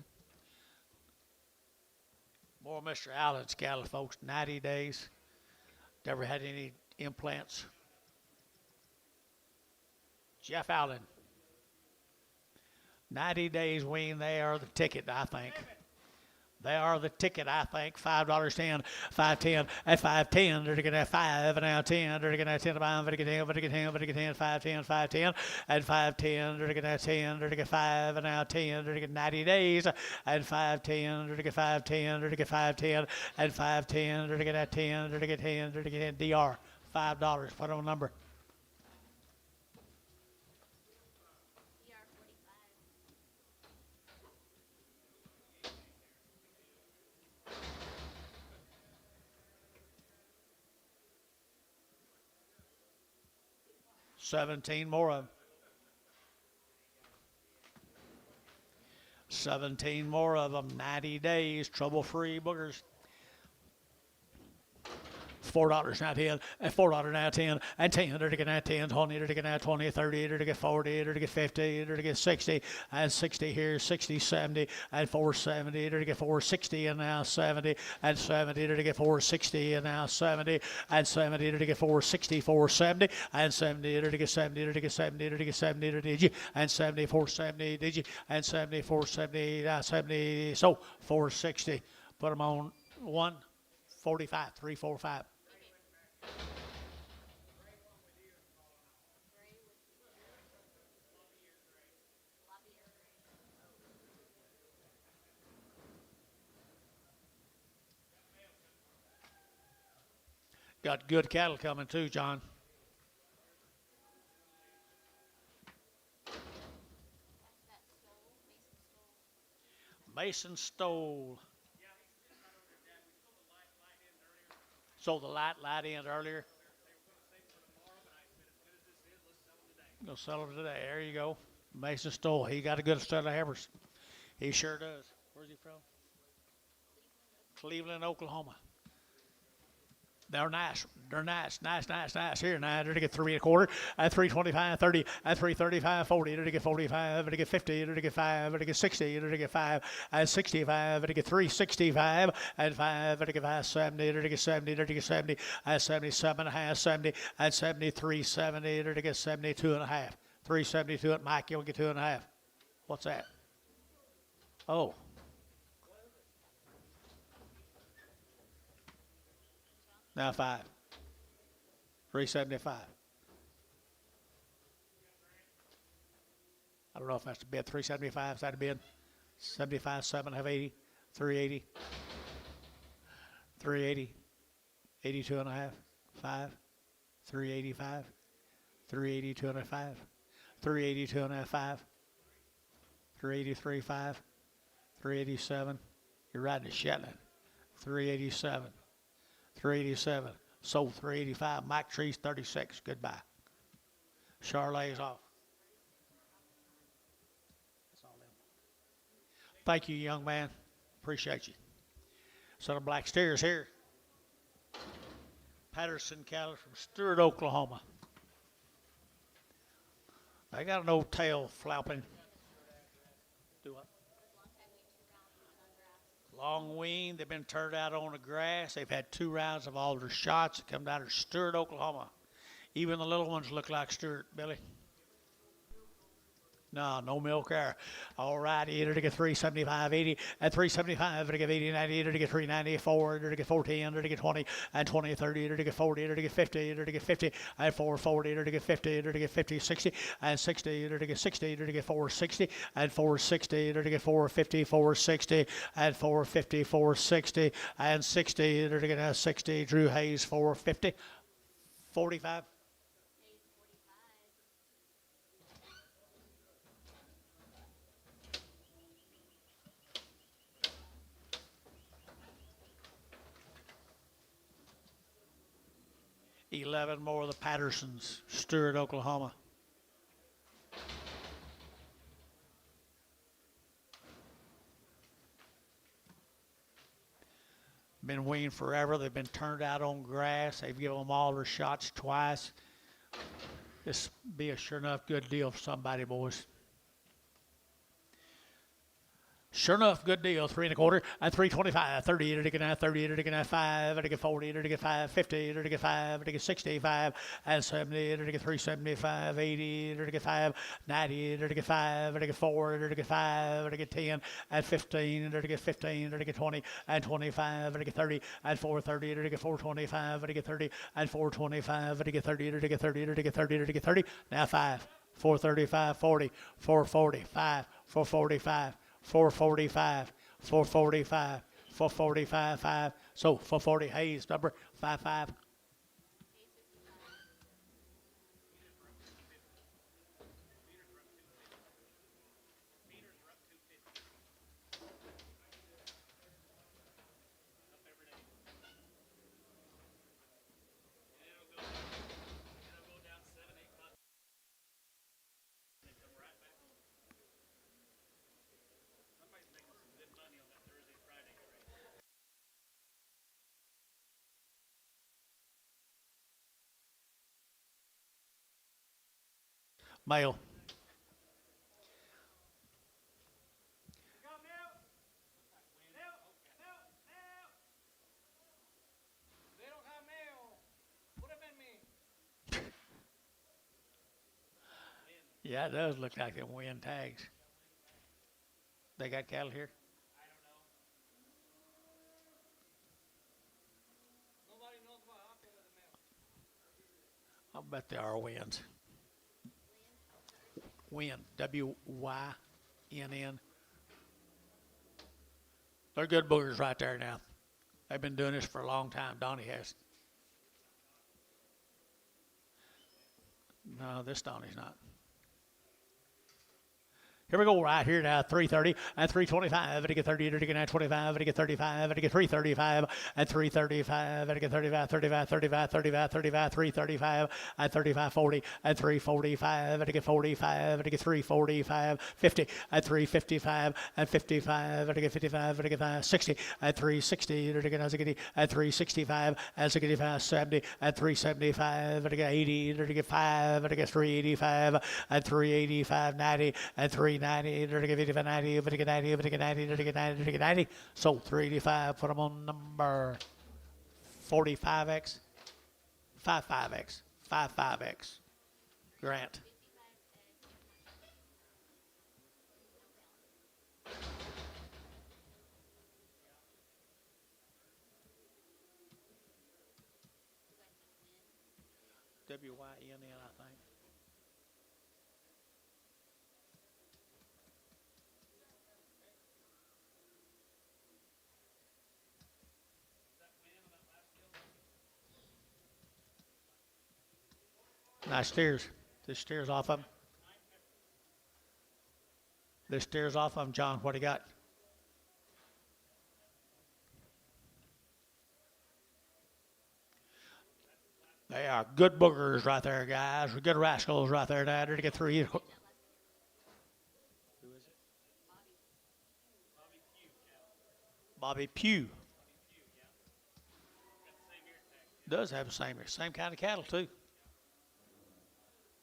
S1: More Mr. Allen's cattle, folks, 90 days. Never had any implants. Jeff Allen. 90 days weaned. They are the ticket, I think. They are the ticket, I think. $5.10, 510, at 510. They're to get 5 and now 10. They're to get 10 to buy them. They're to get 10, they're to get 10, they're to get 10, 510, 510, and 510. They're to get 10. They're to get 5 and now 10. They're to get 90 days and 510. They're to get 510. They're to get 510 and 510. They're to get 10. They're to get 10. They're to get 10. DR $5. Put on number. 17 more of them. 17 more of them. 90 days. Trouble-free boogers. $4 now 10, and $4 now 10, and 10, they're to get 10, 20, they're to get 20, 30, they're to get 40, they're to get 50, they're to get 60, and 60 here, 60, 70, and 470, they're to get 460, and now 70, and 70, they're to get 460, and now 70, and 70, they're to get 460, 470, and 70, they're to get 70, they're to get 70, they're to get 70, they're did you, and 70, 470, did you, and 70, 470, now 70, so 460, put them on 145, 345. Got good cattle coming too, John. Mason Stoll. Sold the light end earlier. Go sell them today. There you go. Mason Stoll. He got a good stud of heifers. He sure does. Where's he from? Cleveland, Oklahoma. They're nice. They're nice. Nice. Here, now, they're to get 3.25, at 3.25, 30, at 3.35, 40, they're to get 45, they're to get 50, they're to get 5, they're to get 60, they're to get 5, at 65, they're to get 3.65, at 5, they're to get 5.70, they're to get 70, they're to get 70, at 77.5, 70, at 73, 70, they're to get 72.5, 372 at Mike, you'll get 2.5. What's that? Oh. Now 5. 375. I don't know if that's the bid. 375. Is that a bid? 75, 7, have 80. 380. 380. 82.5. 5. 385. 382.5. 382.5. 5. 383. 5. 387. You're riding a Shetland. 387. 387. Sold 385. Mike Trees 36. Goodbye. Charlay's off. That's all them. Thank you, young man. Appreciate you. Son of Black Steers here. Patterson cattle from Stewart, Oklahoma. They got an old tail flapping. Do what? Long wean. They've been turned out on the grass. They've had 2 rounds of all their shots. They come down to Stewart, Oklahoma. Even the little ones look like Stewart, Billy. No milk there. All right, either to get 375, 80, at 375, to get 80, 90, either to get 394, either to get 410, either to get 20, and 20, 30, either to get 40, either to get 50, either to get 50, and 440, either to get 50, either to get 50, 60, and 60, either to get 60, either to get 460, and 460, either to get 450, 460, and 450, 460, and 60, either to get 60, Drew Hayes, 450, 45. 11 more of the Pattersons, Stewart, Oklahoma. Been weaned forever. They've been turned out on grass. They've given them all their shots twice. This be a sure enough good deal for somebody, boys. Sure enough, good deal. 3.25 and 325, 30 to get 30 to get 5 to get 40 to get 5, 50 to get 5 to get 65 and 70 to get 375, 80 to get 5, 90 to get 5 to get 4 to get 5 to get 10 and 15 to get 15 to get 20 and 25 to get 30 and 430 to get 425 to get 30 and 425 to get 30 to get 30 to get 30 to get 30. Now 5, 435, 40, 445, 445. 445, 445, 445, 5. So 440 Hayes, number 55. Male. Yeah, it does look like them wind tags. They got cattle here? I'll bet they are winds. Wynn, W-Y-N-N. They're good boogers right there now. They've been doing this for a long time. Donnie has. No, this Donnie's not. Here we go right here now, 330 and 325, and get 30, and get 25, and get 35, and get 335, and 335, and get 35, 35, 35, 35, 35, 335, and 35, 40, and 345, and get 45, and get 345, 50, and 355, and 55, and get 55, and get 60, and 360, and get 365, and 70, and 375, and get 80, and get 5, and get 385, and 385, 90, and 390, 85, 90, 90, 90, 90, 90. So 385, put them on number 45X, 55X, 55X. Grant. WYNN, I think. Nice steers. This steers off of him. This steers off of him, John. What do you got? They are good boogers right there, guys. Good rascals right there. Now to get three. Who is it? Bobby Pugh. Does have the same kind of cattle too.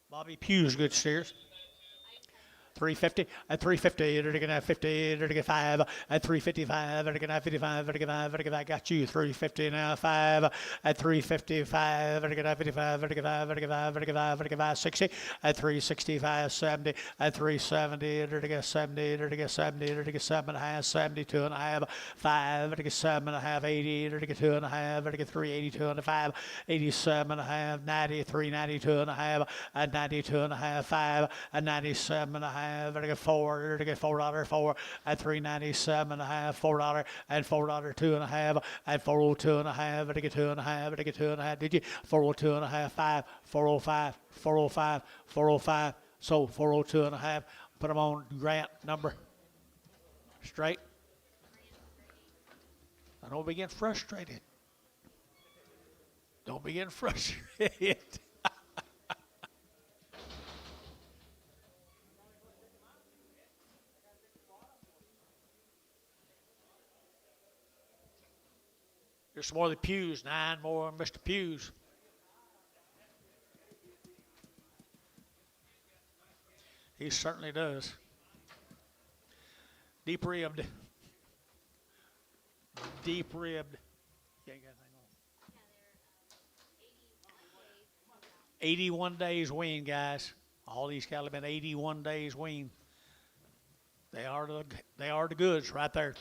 S1: Bobby Pugh's good steers. 350 and 350, and get 50, and get 5, and 355, and get 55, and get 5, and I got you 350 now 5, and 355, and get 55, and get 5, and get 5, and get 5, and get 5, 60, and 365, 70, and 370, and get 70, and get 70, and get 7 and a half, 72 and a half, 5, and get 7 and a half, 80, and get 2 and a half, and get 382 and a 5, 87 and a half, 90, 392 and a half, and 92 and a half, 5, and 97 and a half. And I get $4, to get $4, and $3.97 and a half, $4, and $4, 2 and a half, and 402 and a half, and I get 2 and a half, and I get 2 and a half. Did you? 402 and a half, 5, 405, 405, 405. So 402 and a half. Put them on Grant number. Straight. I don't be getting frustrated. Don't be getting frustrated. There's some more of the Pews, 9 more Mr. Pews. He certainly does. Deep ribbed. Deep ribbed. You ain't got anything on. 81 days wean, guys. All these cattle have been 81 days wean. They are the goods right there.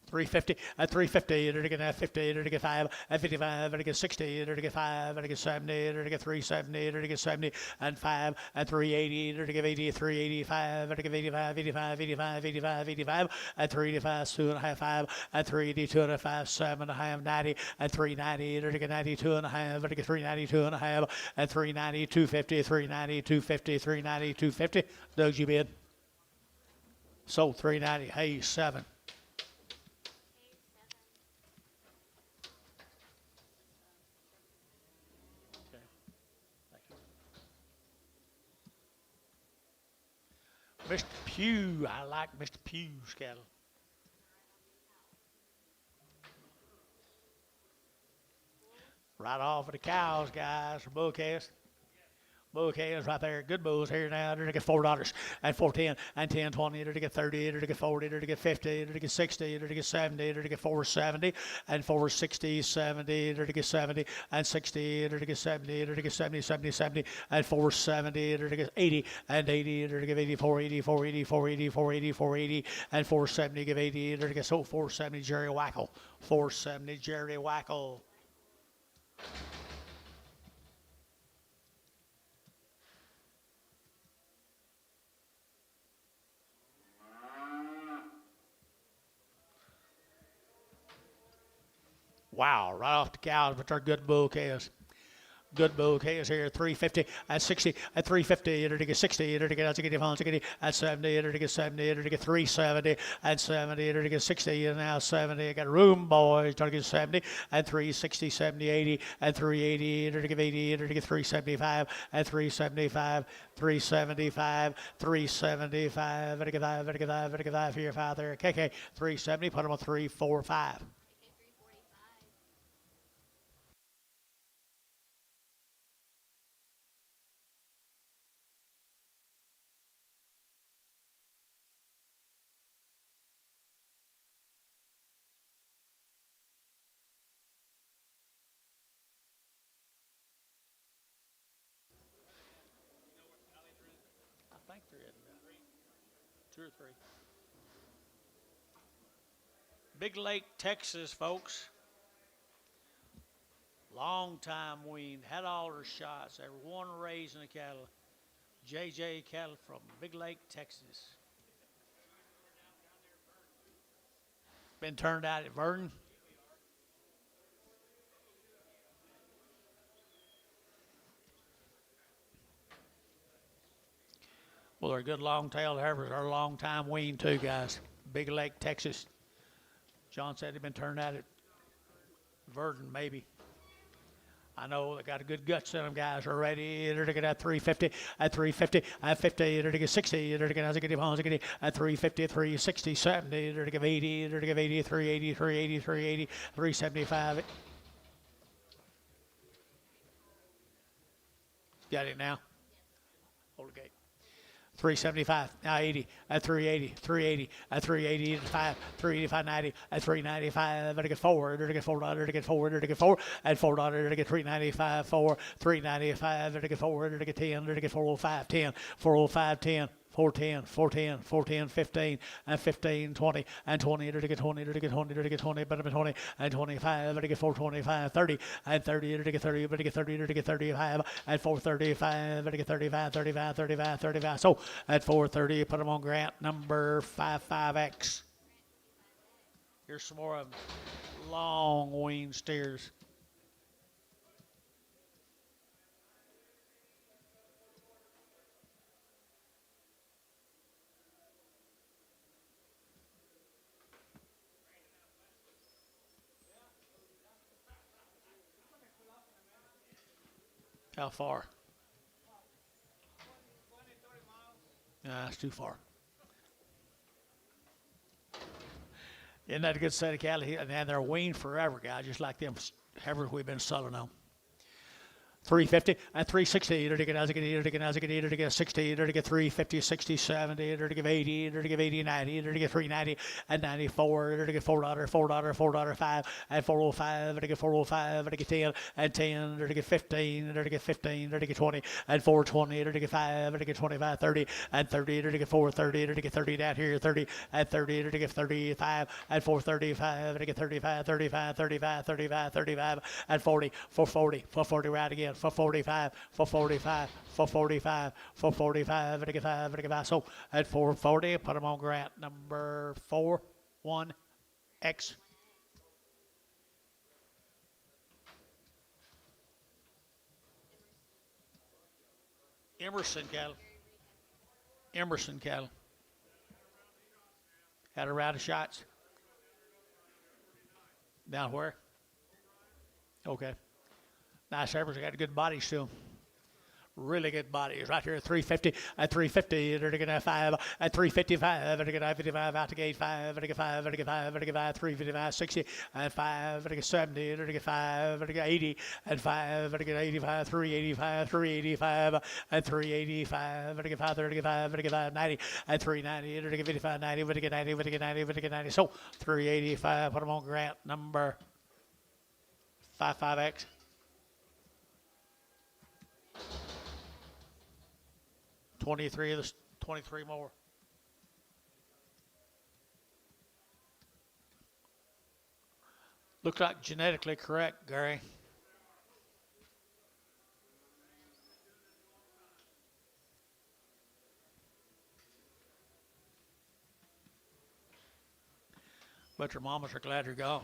S1: 350 at 350, and get 50, and get 5 at 55, and get 60, and get 5, and get 70, and get 370, and get 70, and 5 at 380, and get 80, 385, and get 85, 85, 85, 85, 85, at 385, 2 and a half, 5, at 380, 2 and a half, 7 and a half, 90, at 390, and get 92 and a half, and get 392 and a half, at 390, 250, 390, 250, 390, 250. Doug, you bid? So 390, hey, 7. Mr. Pugh, I like Mr. Pugh's cattle. Right off of the cows, guys, or bull calves. Bull calves right there, good bulls here now. They're to get $4 and $4.10 and $10.20. They're to get 30. They're to get 40. They're to get 50. They're to get 60. They're to get 70. They're to get 470 and 460, 70. They're to get 70 and 60. They're to get 70. They're to get 70, 70, 70 and 470. They're to get 80 and 80. They're to give 80, 480, 480, 480, 480, 480 and 470. Give 80. They're to get 470 Jerry Wackle. 470 Jerry Wackle. Wow, right off the cows, but they're good bull calves. Good bouquet is here, 350 at 60 at 350, enter to get 60, enter to get at 70, enter to get 70, enter to get 370 at 70, enter to get 60, and now 70. I got room boys trying to get 70 at 360, 70, 80 at 380, enter to get 80, enter to get 375 at 375, 375, 375, enter to get 5, enter to get 5, enter to get 5 here, 5 there. KK 370, put them on 345. I think there is 2 or 3. Big Lake, Texas, folks. Long time weaned, had all her shots. They were one raising the cattle. JJ cattle from Big Lake, Texas. Been turned out at Verdon. Well, they're good long-tailed heifers. They're a long time weaned too, guys. Big Lake, Texas. John said they've been turned out at Verdon, maybe. I know they got a good guts in them, guys. They're ready. They're to get at 350, at 350, at 50. They're to get 60. They're to get at 350, 360, 70. They're to give 80. They're to give 80, 380, 380, 380, 375. Got it now? Hold the gate. 375, now 80, at 380, 380, at 380, 85, 385, 90, at 395, to get 4, to get 4, to get 4, to get 4, at 4, to get 395, 4, 395, to get 4, to get 10, to get 405, 10, 405, 10. 410, 410, 410, 15, and 15, 20, and 20, to get 20, to get 20, to get 20, better than 20, and 25, to get 425, 30, and 30, to get 30, to get 30, to get 35, and 435, to get 35, 35, 35, 35. So at 430, put them on grant number 55X. Here's some more of them. Long weaned steers. How far? Nah, it's too far. Isn't that a good set of cattle? And they're weaned forever, guys, just like them heifers we've been selling them. 350 and 360, to get 60, to get 350, 60, 70, to get 80, to get 80, 90, to get 390 and 94, to get $4, $5 and 405, to get 405, to get 10 and 10, to get 15, to get 15, to get 20 and 420, to get 5, to get 25, 30 and 30, to get 430, to get 30 down here, 30 and 30, to get 35 and 435, to get 35, 35, 35, 35, 35 and 40, 440, 440 right again. 445, 445, 445, 445, and to get 5, and to get 5. So at 440, put them on grant number 41X. Emerson cattle. Emerson cattle. Had a round of shots. Down where? Okay. Nice heifers. Got good bodies too. Really good bodies. Right here at 350, at 350, they're to get 5, at 355, they're to get 55, out to gate 5, they're to get 5, they're to get 5, they're to get 5, 355, 60, and 5, they're to get 70, they're to get 5, they're to get 80, and 5, they're to get 85, 385, 385, and 385, they're to get 5, they're to get 5, they're to get 5, 90, and 390, they're to get 55, 90, they're to get 90, they're to get 90, they're to get 90. So 385, put them on grant number 55X. $23 of the 23 more. Looks like genetically correct, Gary. But your mamas are glad you're gone.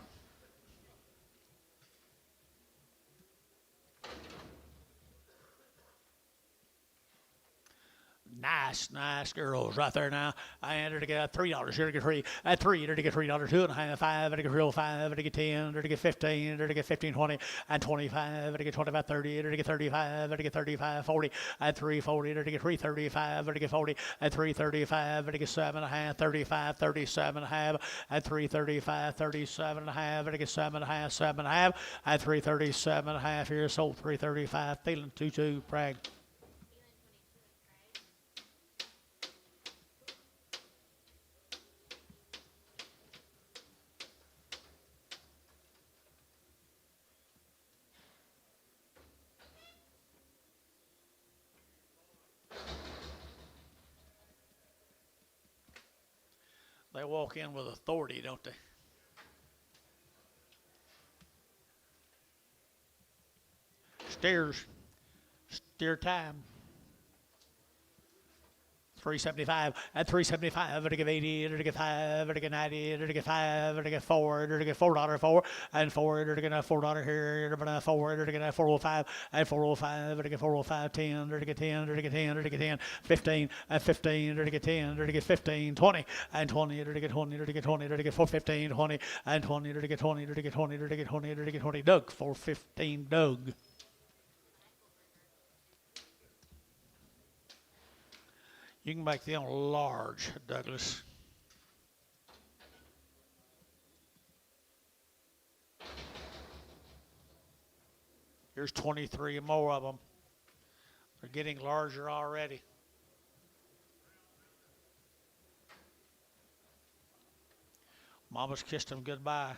S1: Nice girls right there now. I entered to get $3 here to get free. At three, to get $3, 2.5, 5, to get real 5, to get 10, to get 15, to get 15, 20, and 25, to get 25, 30, to get 35, to get 35, 40, at 340, to get 335, to get 40, at 335, to get 7.5, 35, 37.5, at 335, 37.5, to get 7.5, 7.5, at 337.5 here, sold 335, feeling 2-2, brag. They walk in with authority, don't they? Steer time. 375 at 375 to give 80 to get 5 to get 90 to get 5 to get 4 to get $4 and 4 to get $4 here to 4 to get 405 and 405 to get 405 10 to get 10 to get 10 to get 10 15 at 15 to get 10 to get 15 20 and 20 to get 20 to get 20 to get 415 20 and 20 to get 20 to get 20 to get 20 to get 20 Doug 415 Doug. You can make them large, Douglas. Here's 23 more of them. They're getting larger already. Mama's kissed them goodbye.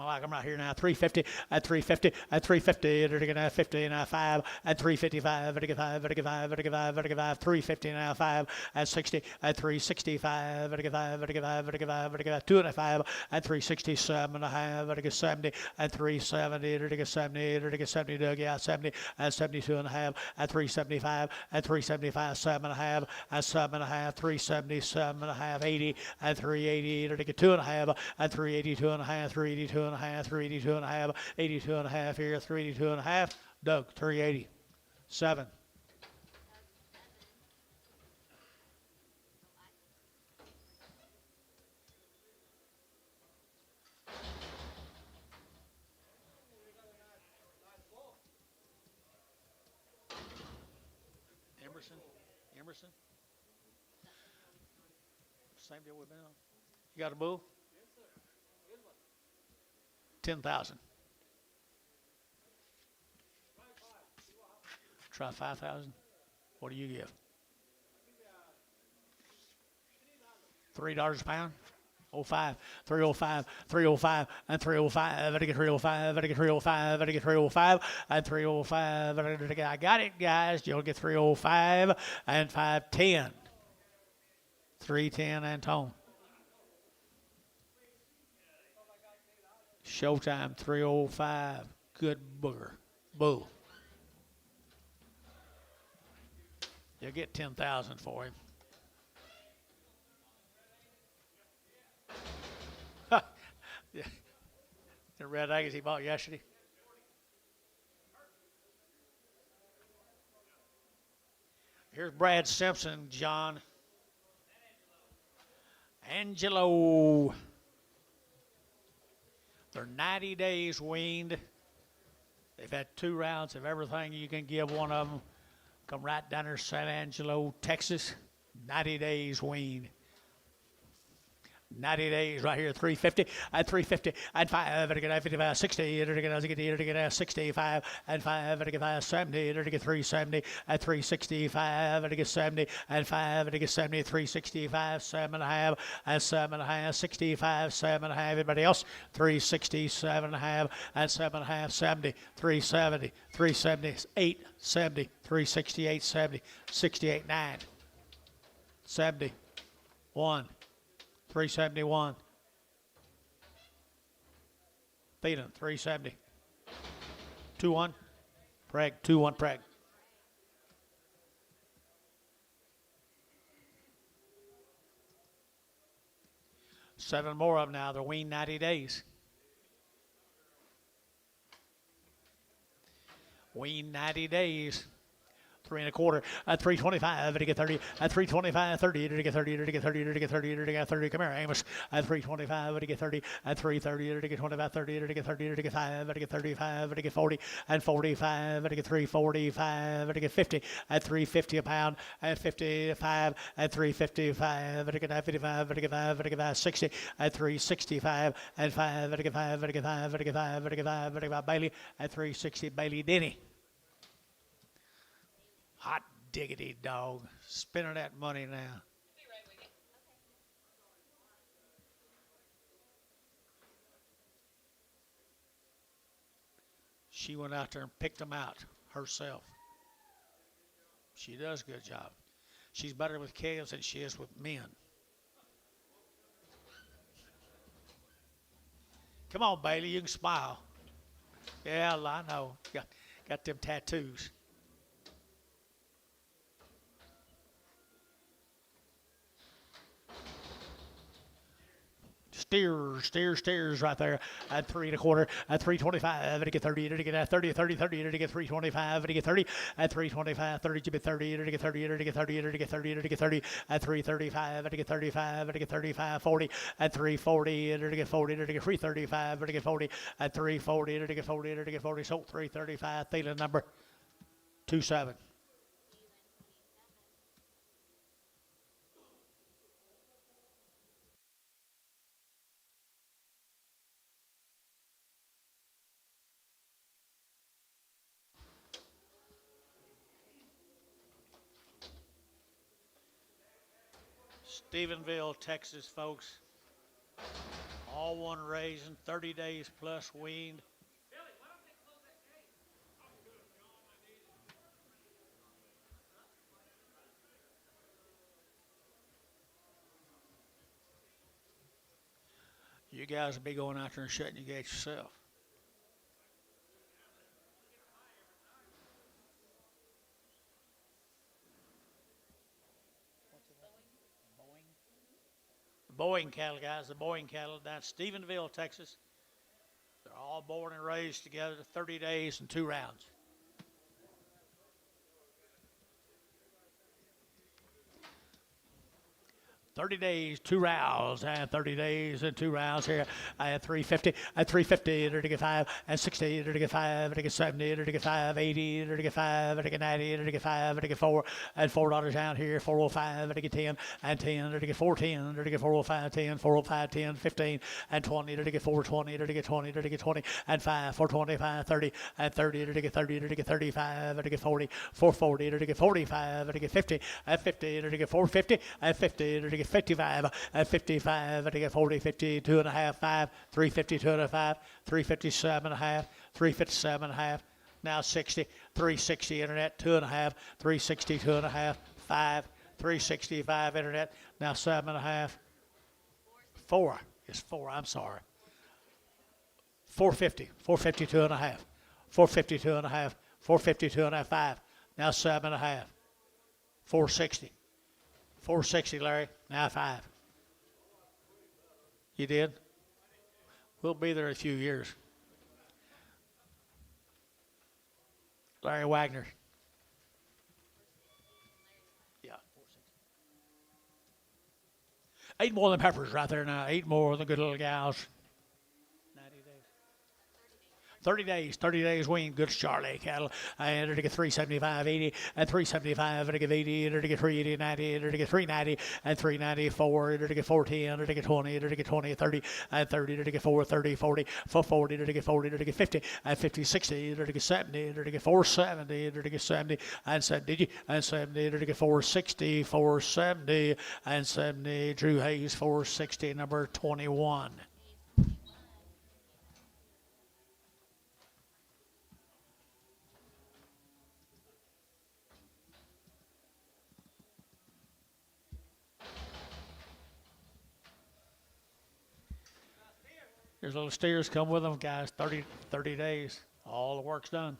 S1: I like them right here now. 350 at 350 at 350 to get 50 now 5 at 355 to get 5 to get 5 to get 5 to get 5 350 now 5 at 60 at 365 to get 5 to get 5 to get 5 to get 2 and 5 at 367 and a half to get 70 at 370 to get 70 to get 70 Doug yeah 70 at 72 and a half at 375 at 375 7 and a half at 7 and a half 377 and a half 80 at 380 to get 2 and a half at 382 and a half 382 and a half 382 and a half 82 and a half here 382 and a half Doug 380 7 Emerson same deal we've been on. You got a bull? 10,000. Try 5,000. What do you give? $3 a pound. 05, 305, 305, and 305. I get 305. I get 305. I get 305 and 305. I got it, guys. You'll get 305 and 510. 310 and tone. Showtime 305. Good booger. Bull. You'll get 10,000 for him. Yeah. The red eggs he bought yesterday. Here's Brad Simpson, John. Angelo. They're 90 days weaned. They've had 2 rounds of everything you can give one of them. Come right down there, San Angelo, Texas. 90 days weaned. 90 days right here, 350 at 350 and 5 to get 55, 60 to get 65 and 5 to get 70 to get 370 at 365 to get 70 and 5 to get 70, 365, 7.5 and 7.5, 65, 7.5. Everybody else, 367.5 and 7.5, 70, 370, 378, 70, 368, 70, 68, 9, 70, 1. 371. Feeding 370. 2-1. Preg. 2-1 Preg. Seven more of them now. They're weaned 90 days. Wean 90 days. 3 1/4 at 325 to get 30 at 325 30 to get 30 to get 30 to get 30 to get 30. Come here, Amos. At 325 to get 30 at 330 to get 25 30 to get 30 to get 5 to get 35 to get 40 and 45 to get 345 to get 50 at 350 a pound at 55 at 355 to get 55 to get 5 to get 5 60 at 365 and 5 to get 5 to get 5 to get 5 to get 5 to get 5 Bailey at 360 Bailey Denny. Hot diggity dog. Spending that money now. She went out there and picked them out herself. She does a good job. She's better with calves than she is with men. Come on, Bailey, you can smile. Yeah, I know. Got them tattoos. Steers right there at 3 1/4 at 325 to get 30 to get 30 30 30 to get 325 to get 30 at 325 30 to get 30 to get 30 to get 30 to get 30 to get 30 at 335 to get 35 to get 35 40 at 340 to get 40 to get 335 to get 40 at 340 to get 40 to get 40 so 335 Thielen number 27. Stephenville, Texas, folks. All one raising, 30 days plus weaned. You guys will be going out there and shutting your gates yourself. Boeing cattle, guys, the Boeing cattle down Stephenville, Texas. They're all born and raised together, 30 days and 2 rounds. 30 days, 2 rounds, and 30 days and 2 rounds here at 350, at 350 to get 5, and 60 to get 5, to get 70 to get 5, 80 to get 5, to get 90 to get 5, to get 4, and $4 down here, 405 to get 10, and 10 to get 410 to get 405, 10, 405, 10, 15, and 20 to get 420 to get 20 to get 20, and 5, 425, 30, and 30 to get 30 to get 35 to get 40, 440 to get 45 to get 50, and 50 to get 450, and 50 to get 55 at 55 to get 40, 52 and a half, 5, 352 and a half, 357 and a half, 357 and a half, now 60, 360 internet, 2 and a half, 362 and a half, 5, 365 internet, now 7 and a half, 4, it's 4, I'm sorry, 450, 452 and a half, 452 and a half, 452 and a half, 5, now 7 and a half, 460. 460, Larry. Now 5. You did? We'll be there in a few years. Larry Wagner. Yeah. 8 more than Peppers right there now. 8 more than good little gals. 30 days wean, good Charlie cattle. And to get 375, 80, and 375, to get 80, to get 380, 90, to get 390, and 394, to get 410, to get 20, to get 20, 30, and 30, to get 430, 40, 440, to get 40, to get 50, and 50, 60, to get 70, to get 470, to get 70, and 70, and 70, to get 460, 470, and 70. Drew Hayes, 460, number 21. There's little steers come with them, guys. 30 days. All the work's done.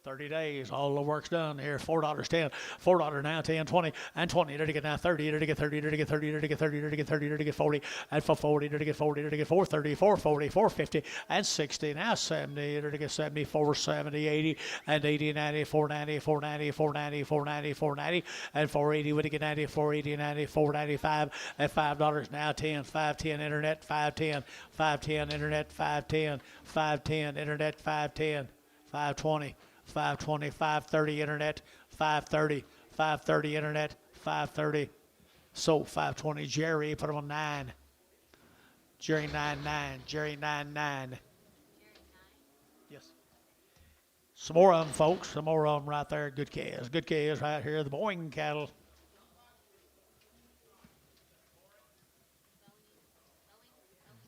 S1: 30 days, all the work's done here. $4.10, $4 now, 10, 20, and 20. To get now 30, to get 30, to get 30, to get 30, to get 30, to get 40, and for 40, to get 40, to get 430, 440, 450, and 60. Now 70, to get 70, 470, 80, and 80, 90, 490, 490, 490, 490, 490, and 480. Would get 90, 480, 90, 495, and $5 now, 10, 510 internet, 510, 510 internet, 510, 510 internet, 510, 520. 520, 530 internet, 530, 530 internet, 530. So 520, Jerry, put him on 9. Jerry 99, Jerry 99. Yes. Some more of them, folks. Some more of them right there. Good calves right here. The Boeing cattle.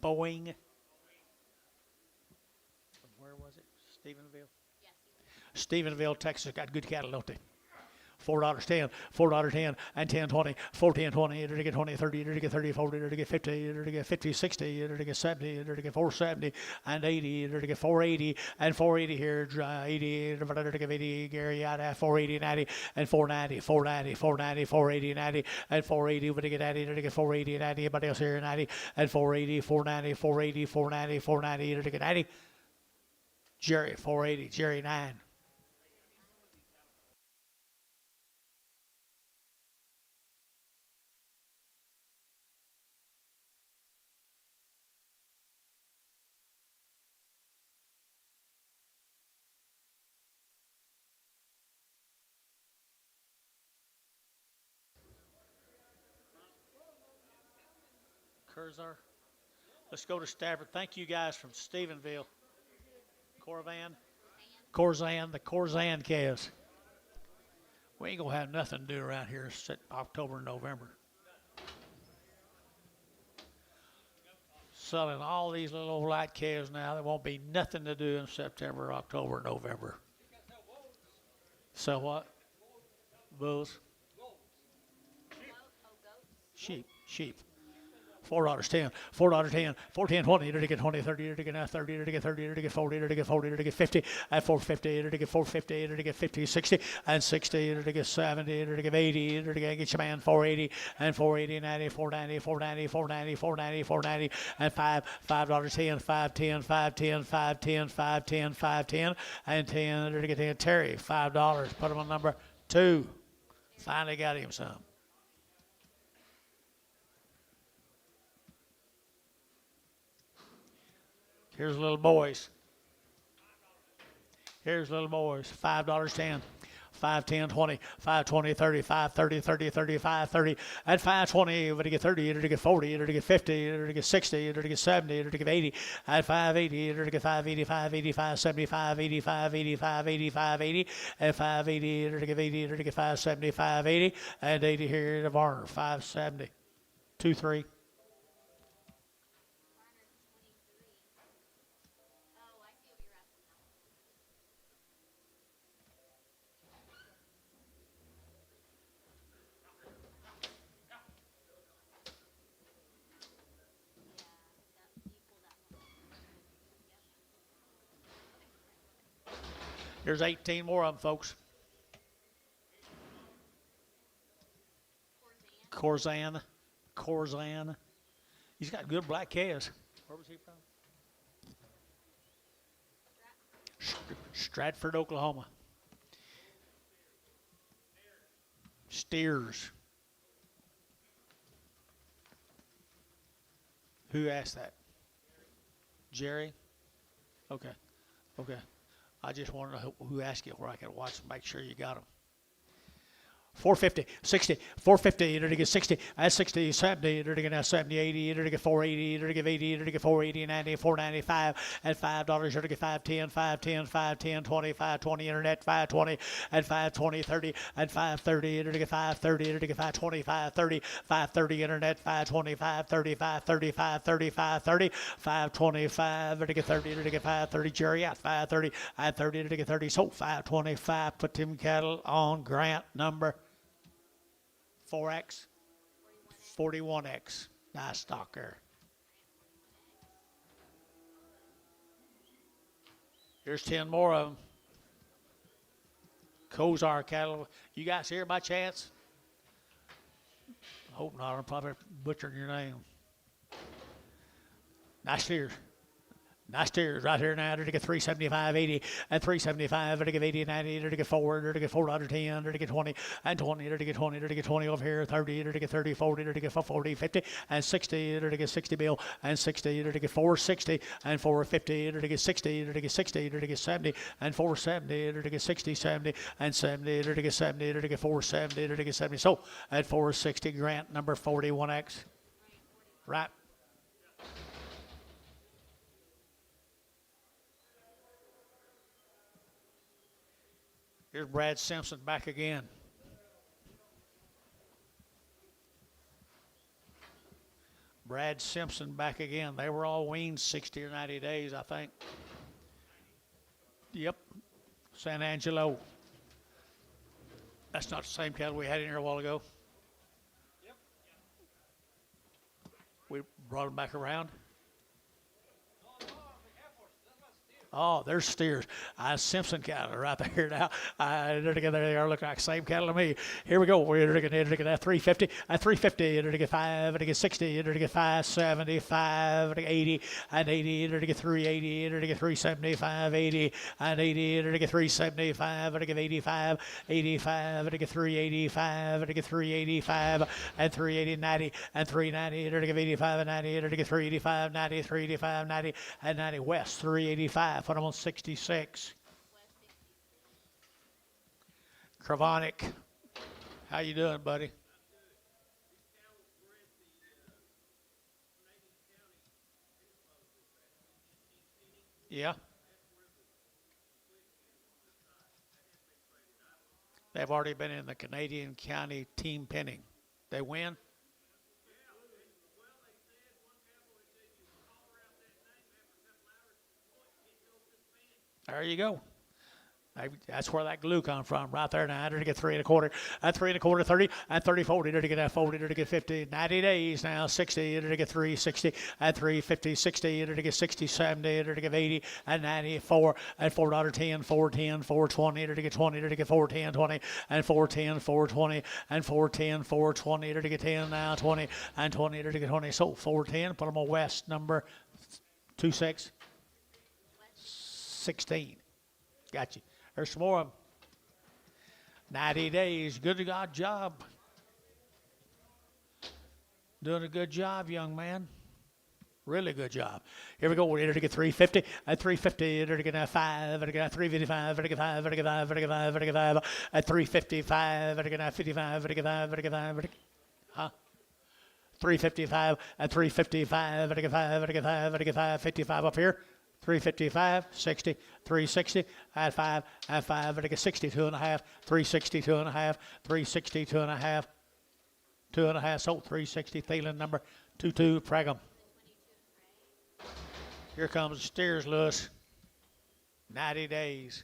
S1: Boeing. Where was it? Stephenville? Stephenville, Texas, got good cattle, don't they? $4.10, $4.10, and 10, 20, 14, 20, to get 20, 30, to get 30, 40, to get 50, to get 50, 60, to get 70, to get 470, and 80, to get 480, and 480 here, 80, to get 80, Gary out at 480, 90, and 490, 490, 490, 480, 90, and 480, to get 90, to get 480, 90, anybody else here, 90, and 480, 490, 480, 490, 490, to get 90. Jerry, 480, Jerry 9. Curzar. Let's go to Stafford. Thank you guys from Stephenville. Corzan, the Corzan calves. We ain't gonna have nothing to do around here October and November. Selling all these little old light calves now. There won't be nothing to do in September, October, November. So what? Bulls. Sheep. $4.10, $4.10, $4.10, 20, to get 20, 30, to get now 30, to get 30, to get 40, to get 40, to get 50, at 450, to get 450, to get 50, 60, and 60, to get 70, to get 80, to get your man 480, and 480, 90, 490, 490, 490, 490, 490, and $5.10, 510, 510, 510, 510, 510, and 10, to get 10, Terry, $5, put him on number 2. Finally got him some. Here's little boys. $5.10. 5, 10, 20, 5, 20, 30, 5, 30, 30, 35, 30, and 5, 20, to get 30, to get 40, to get 50, to get 60, to get 70, to get 80, and 580, to get 580, 585, 75, 85, 85, 85, 80, and 580, to get 80, to get 570, 580, and 80 here in the barn, 570, 2, 3. There's 18 more of them, folks. Corzan. He's got good black calves. Where was he from? Stratford, Oklahoma. Steers. Who asked that? Jerry? Okay. I just want to know who asked you where I can watch and make sure you got them. 450, 60, 450, to get 60, at 60, 70, to get now 70, 80, to get 480, to get 80, to get 480, 90, 495, and $5, to get 510, 510, 510, 20, 520, internet, 520, and 520, 30, and 530, to get 530, to get 520, 530, 530, internet, 520, 530, 530, 530, 530, 525, to get 30, to get 530, Jerry out, 530, at 30, to get 30, so 525, put them cattle on Grant number 4X, 41X. Nice stock there. Here's 10 more of them. Kozar cattle. You guys here by chance? Hope not. I'm probably butchering your name. Nice steers. Nice steers right here now. They're to get 375, 80, and 375. They're to get 80, 90. They're to get 4. They're to get $4.10. They're to get 20, and 20. They're to get 20. They're to get 20 over here. 30. They're to get 30, 40. They're to get 40, 50, and 60. They're to get 60 bill, and 60. They're to get 460, and 450. They're to get 60. They're to get 60. They're to get 70, and 470. They're to get 60, 70, and 70. They're to get 70. They're to get 470. They're to get 70. So at 460, Grant number 41X. Right. Here's Brad Simpson back again. Brad Simpson back again. They were all weaned 60 or 90 days, I think. Yep. San Angelo. That's not the same cattle we had in here a while ago.
S2: Yep.
S1: We brought them back around. Oh, there's steers. Simpson cattle right there now. They're together. They are looking like the same cattle to me. Here we go. We're going to get 350. At 350, they're to get 5. They're to get 60. They're to get 575. They're to get 80. And 80. They're to get 380. They're to get 375. 80. And 80. They're to get 375. They're to get 85. 85. They're to get 385. They're to get 385. And 380. 90. And 390. They're to get 85 and 90. They're to get 385. 90. 385. 90. And 90 west. 385. Put them on 66. Kravonic, how you doing, buddy? Yeah. They've already been in the Canadian County team pinning. They win? There you go. That's where that glue come from, right there now. They're to get 3 1/4, and 3 1/4, 30, and 30, 40. They're to get that 40, they're to get 50, 90 days now, 60. They're to get 360, and 350, 60. They're to get 60, 70. They're to get 80, and 94, and $4.10, 410, 420. They're to get 20. They're to get 410, 20, and 410, 420, and 410, 420. They're to get 10 now, 20, and 20. They're to get 20. So 410. Put them on west number 26, 16. Got you. There's some more of them. 90 days. Good to God job. Doing a good job, young man. Really good job. Here we go. We're here to get 350 at 350. They're to get 5. They're to get 355. They're to get 5. They're to get 5. They're to get 5. They're to get 5 at 355. They're to get 55. They're to get 5. They're to get 5. Huh? 355 at 355. They're to get 5. They're to get 5. They're to get 5. 55 up here. 355, 60, 360, at 5, at 5, and I get 62 and a half, 362 and a half, 362 and a half, 2 and a half, so 360, Thielen number 22, Pragum. Here comes the steers, Lewis. 90 days.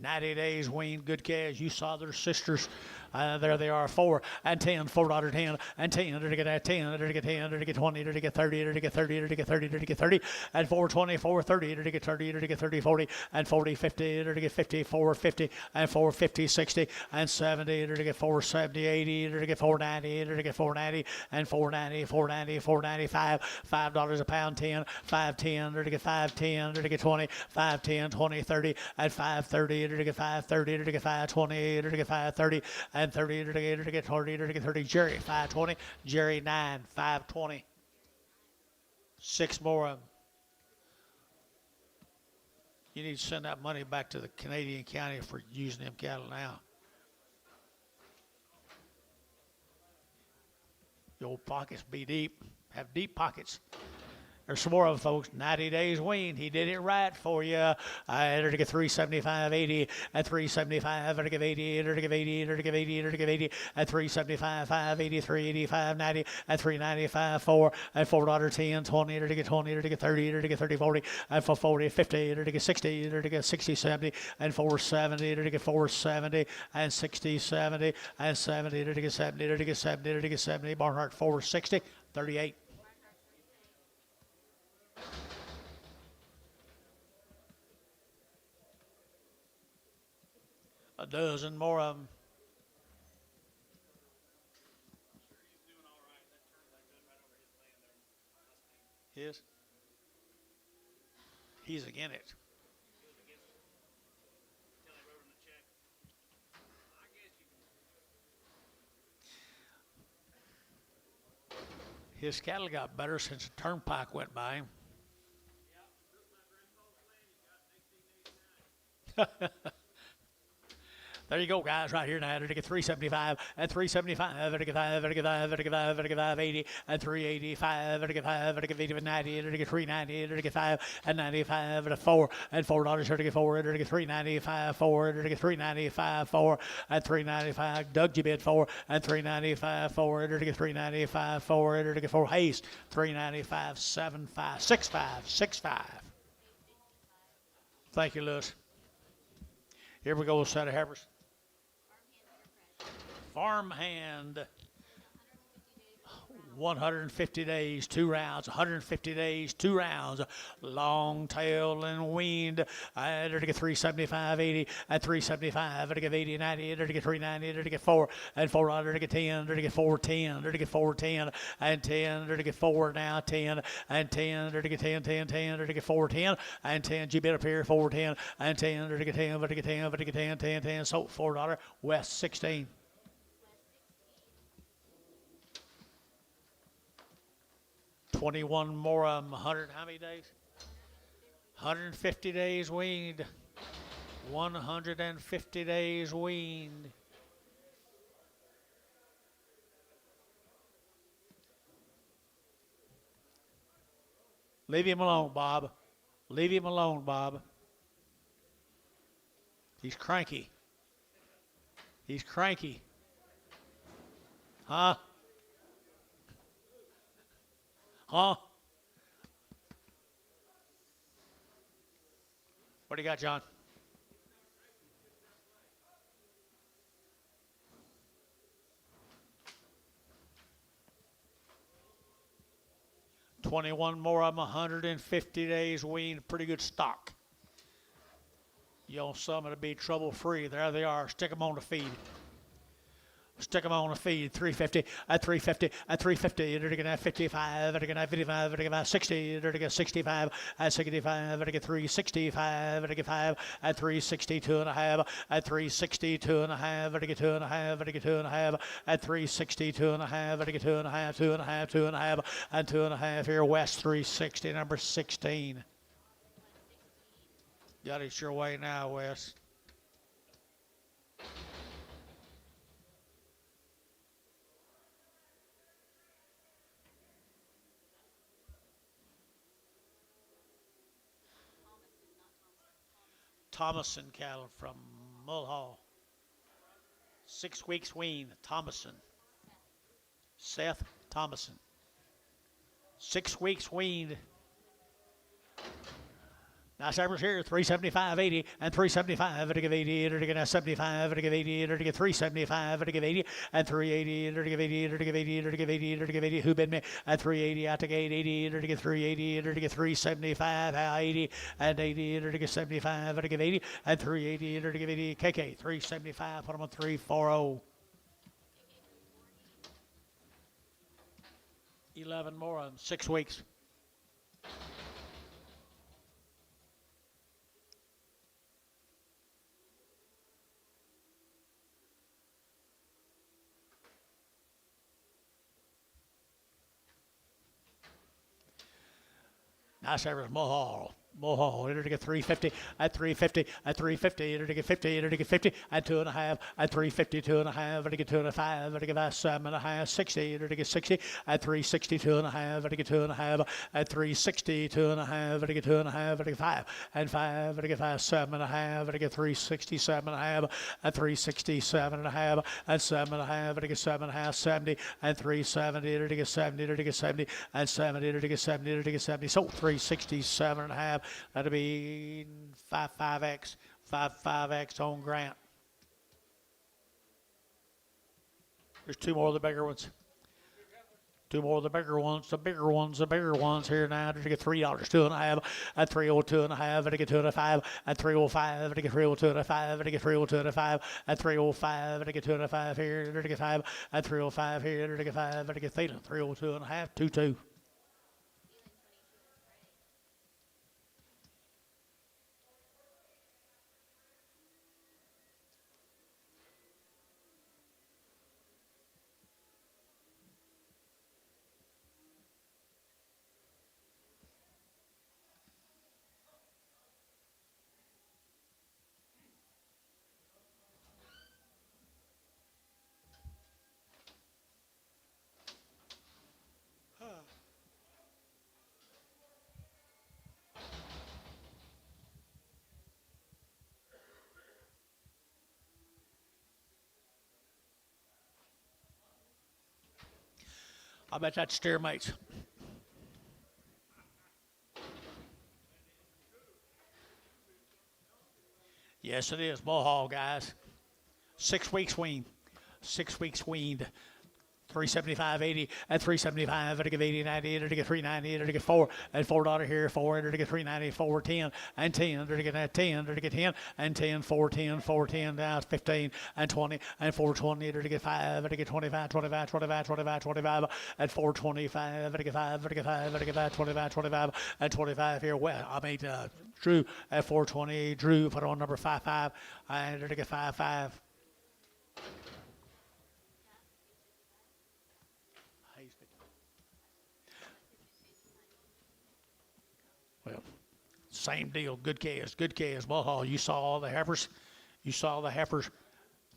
S1: 90 days weaned, good calves. You saw their sisters. There they are, 4 and 10, $4.10 and 10. They're to get 10. They're to get 10. They're to get 20. They're to get 30. They're to get 30. They're to get 30. They're to get 30. And 420, 430. They're to get 30. They're to get 30, 40 and 40, 50. They're to get 50, 450 and 450, 60 and 70. They're to get 470, 80. They're to get 490. They're to get 490 and 490, 490, 495. $5 a pound, 10, 510. They're to get 510. They're to get 20, 510, 20, 30 and 530. They're to get 530. They're to get 520. They're to get 530 and 30. They're to get 30. They're to get 30. Jerry 520. Jerry 9, 520. 6 more of them. You need to send that money back to the Canadian County for using them cattle now. Your old pockets be deep. Have deep pockets. There's some more of them, folks. 90 days weaned. He did it right for you. They're to get 375, 80, at 375. They're to give 80. They're to give 80. They're to give 80. They're to give 80 at 375, 583, 85, 90, at 395, 4, at $4.10, 20. They're to get 20. They're to get 30. They're to get 30, 40, at 40, 50. They're to get 60. They're to get 60, 70, and 470. They're to get 470, and 60, 70, and 70. They're to get 70. They're to get 70. They're to get 70. Barnhart 460, 38. A dozen more of them. His? He's again it. His cattle got better since the turnpike went by him. There you go, guys, right here now. To get 375 and 375, to get 5, to get 5, to get 5, to get 580 and 385, to get 5, to get 80 and 90, to get 390, to get 5 and 95, to 4 and $4, to get 4, to get 395, 4, to get 395, 4 and 395. Doug, you bid 4 and 395, 4, to get 395, 4, to get 4. Hayes, 395, 75, 65, 65. Thank you, Lewis. Here we go, a set of heifers. Farmhand, 150 days, 2 rounds, 150 days, 2 rounds, long tail and weaned, to get 375, 80, and 375, to get 80, 90, to get 390, to get 4, and 400, to get 10, to get 410, to get 410, and 10, to get 4 now, 10, and 10, to get 10, 10, 10, to get 410, and 10, you bid up here, 410, and 10, to get 10, to get 10, to get 10, 10, 10, so $4, West 16. 21 more of them. 100, how many days? 150 days weaned. 150 days weaned. Leave him alone, Bob. Leave him alone, Bob. He's cranky. He's cranky. Huh? Huh? What do you got, John? $21 more of them, 150 days weaned, pretty good stock. You know, some that'll be trouble-free. There they are. Stick them on the feed. Stick them on the feed. 350 at 350 at 350. They're going to 55. They're going to 55. They're going to 60. They're going to 65 at 65. They're going to 365. They're going to 5 at 362 and a half at 362 and a half. They're going to 2 and a half. They're going to 2 and a half at 362 and a half. They're going to 2 and a half. 2 and a half. 2 and a half and 2 and a half here. West 360, number 16. Got it your way now, Wes. Thomason cattle from Mulhall. 6 weeks wean, Thomason. Seth Thomason. 6 weeks weaned. Now, Cyber's here, 375, 80, and 375, to give 80, to give 75, to give 80, to give 375, to give 80, and 380, to give 80, to give 80, to give 80, to give 80, who bid me at 380, out to gate 80, to give 380, to give 375, 80, and 80, to give 75, to give 80, and 380, to give 80, KK, 375, put them on 340. 11 more on 6 weeks. Nice average Mulhall. Mulhall, to get 350 at 350 at 350, to get 50, to get 50 at 2.5 at 350, 2.5, to get 2.5, to get 7.5, 60, to get 60 at 360, 2.5, to get 2.5 at 360, 2.5, to get 2.5, to get 5 and 5, to get 5, 7.5, to get 367.5 at 367.5 and 7.5, to get 7.5, 70 and 370, to get 70, to get 70 and 70, to get 70, to get 70. So 367.5. That'll be 5.5x, 5.5x on Grant. There's 2 more of the bigger ones. Two more of the bigger ones, the bigger ones, the bigger ones here now. To get $3, 2.5, at 302.5, to get 2.5, at 305, to get 302.5, to get 302.5, at 305, to get 2.5 here, to get 5, at 305 here, to get 5, to get 302.5, 2. I bet that's steer mates. Yes, it is. Bull guys. 6 weeks weaned. 6 weeks weaned. 375.80 at 375 to give 80.90 to get 390 to get 4 and $4 here 4 to get 390 410 and 10 to get that 10 to get 10 and 10 410 410 down 15 and 20 and 420 to get 5 to get 25 25 25 25 25 at 425 to get 5 to get 5 to get 5 25 25 and 25 here. Well, I mean Drew at 420. Drew put on number 55 and to get 55. Well, same deal. Good calves. Good calves. Mulhall, you saw all the heifers. You saw the heifers.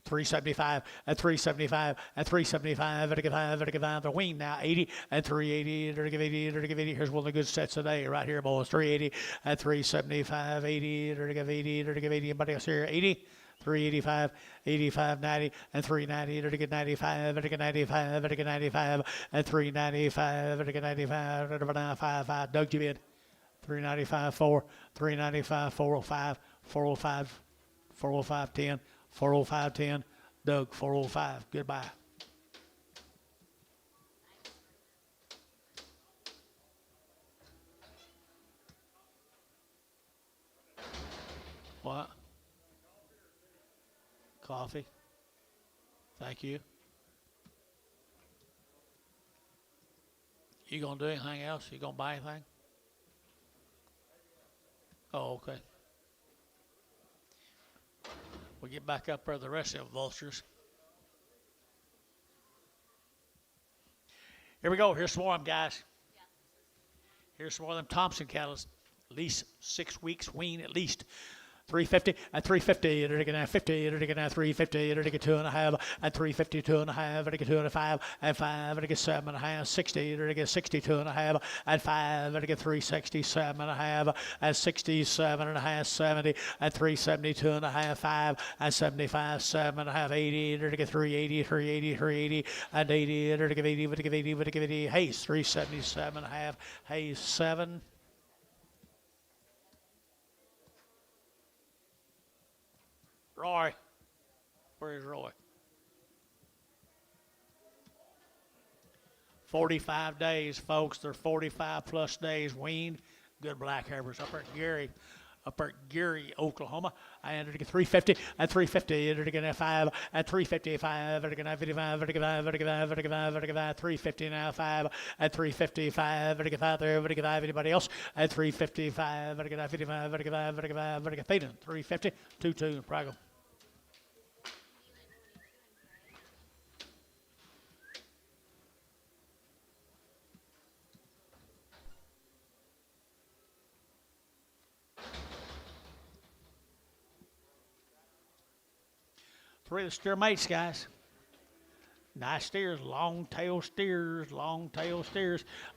S1: 375 at 375 at 375 at 5 at 5. The wean now 80 at 380 at 80 at 80. Here's one of the good sets today right here, boys. 380 at 375 80 at 80 at 80. Anybody else here? 80. 385, 85, 90, and 390 to get 95, to get 95, to get 95, and 395, to get 95, to get 5. Doug, you bid. 395, 4, 395, 405, 405, 405, 10, 405, 10. Doug, 405. Goodbye. What? Coffee. Thank you. You gonna do anything else? You gonna buy anything? Oh, okay. We'll get back up there the rest of the vultures. Here we go. Here's some more of them, guys. Here's some more of them Thompson cattle. At least 6 weeks wean at least. 350 at 350 to get 50 to get 350 to get 2.5 at 350 2.5 to get 2.5 at 5 to get 7.5 60 to get 62.5 at 5 to get 367.5 at 67.5 70 at 372.5 5 at 75 7.5 80 to get 380 380 380 at 80 to get 80 to get 80 to get 80 Hayes 377.5 Hayes 7. Roy. Where is Roy? 45 days, folks. They're 45 plus days weaned. Good black heifers up at Gary, Oklahoma. And to get 350 at 350 to get 5 at 355 to get 55 to get 5 to get 5 to get 5 to get 5 350 now 5 at 355 to get 5 there to get 5 anybody else at 355 to get 55 to get 5 to get 5 to get 350 2 Prago. Three of the steer mates, guys. Nice steers, long tail steers.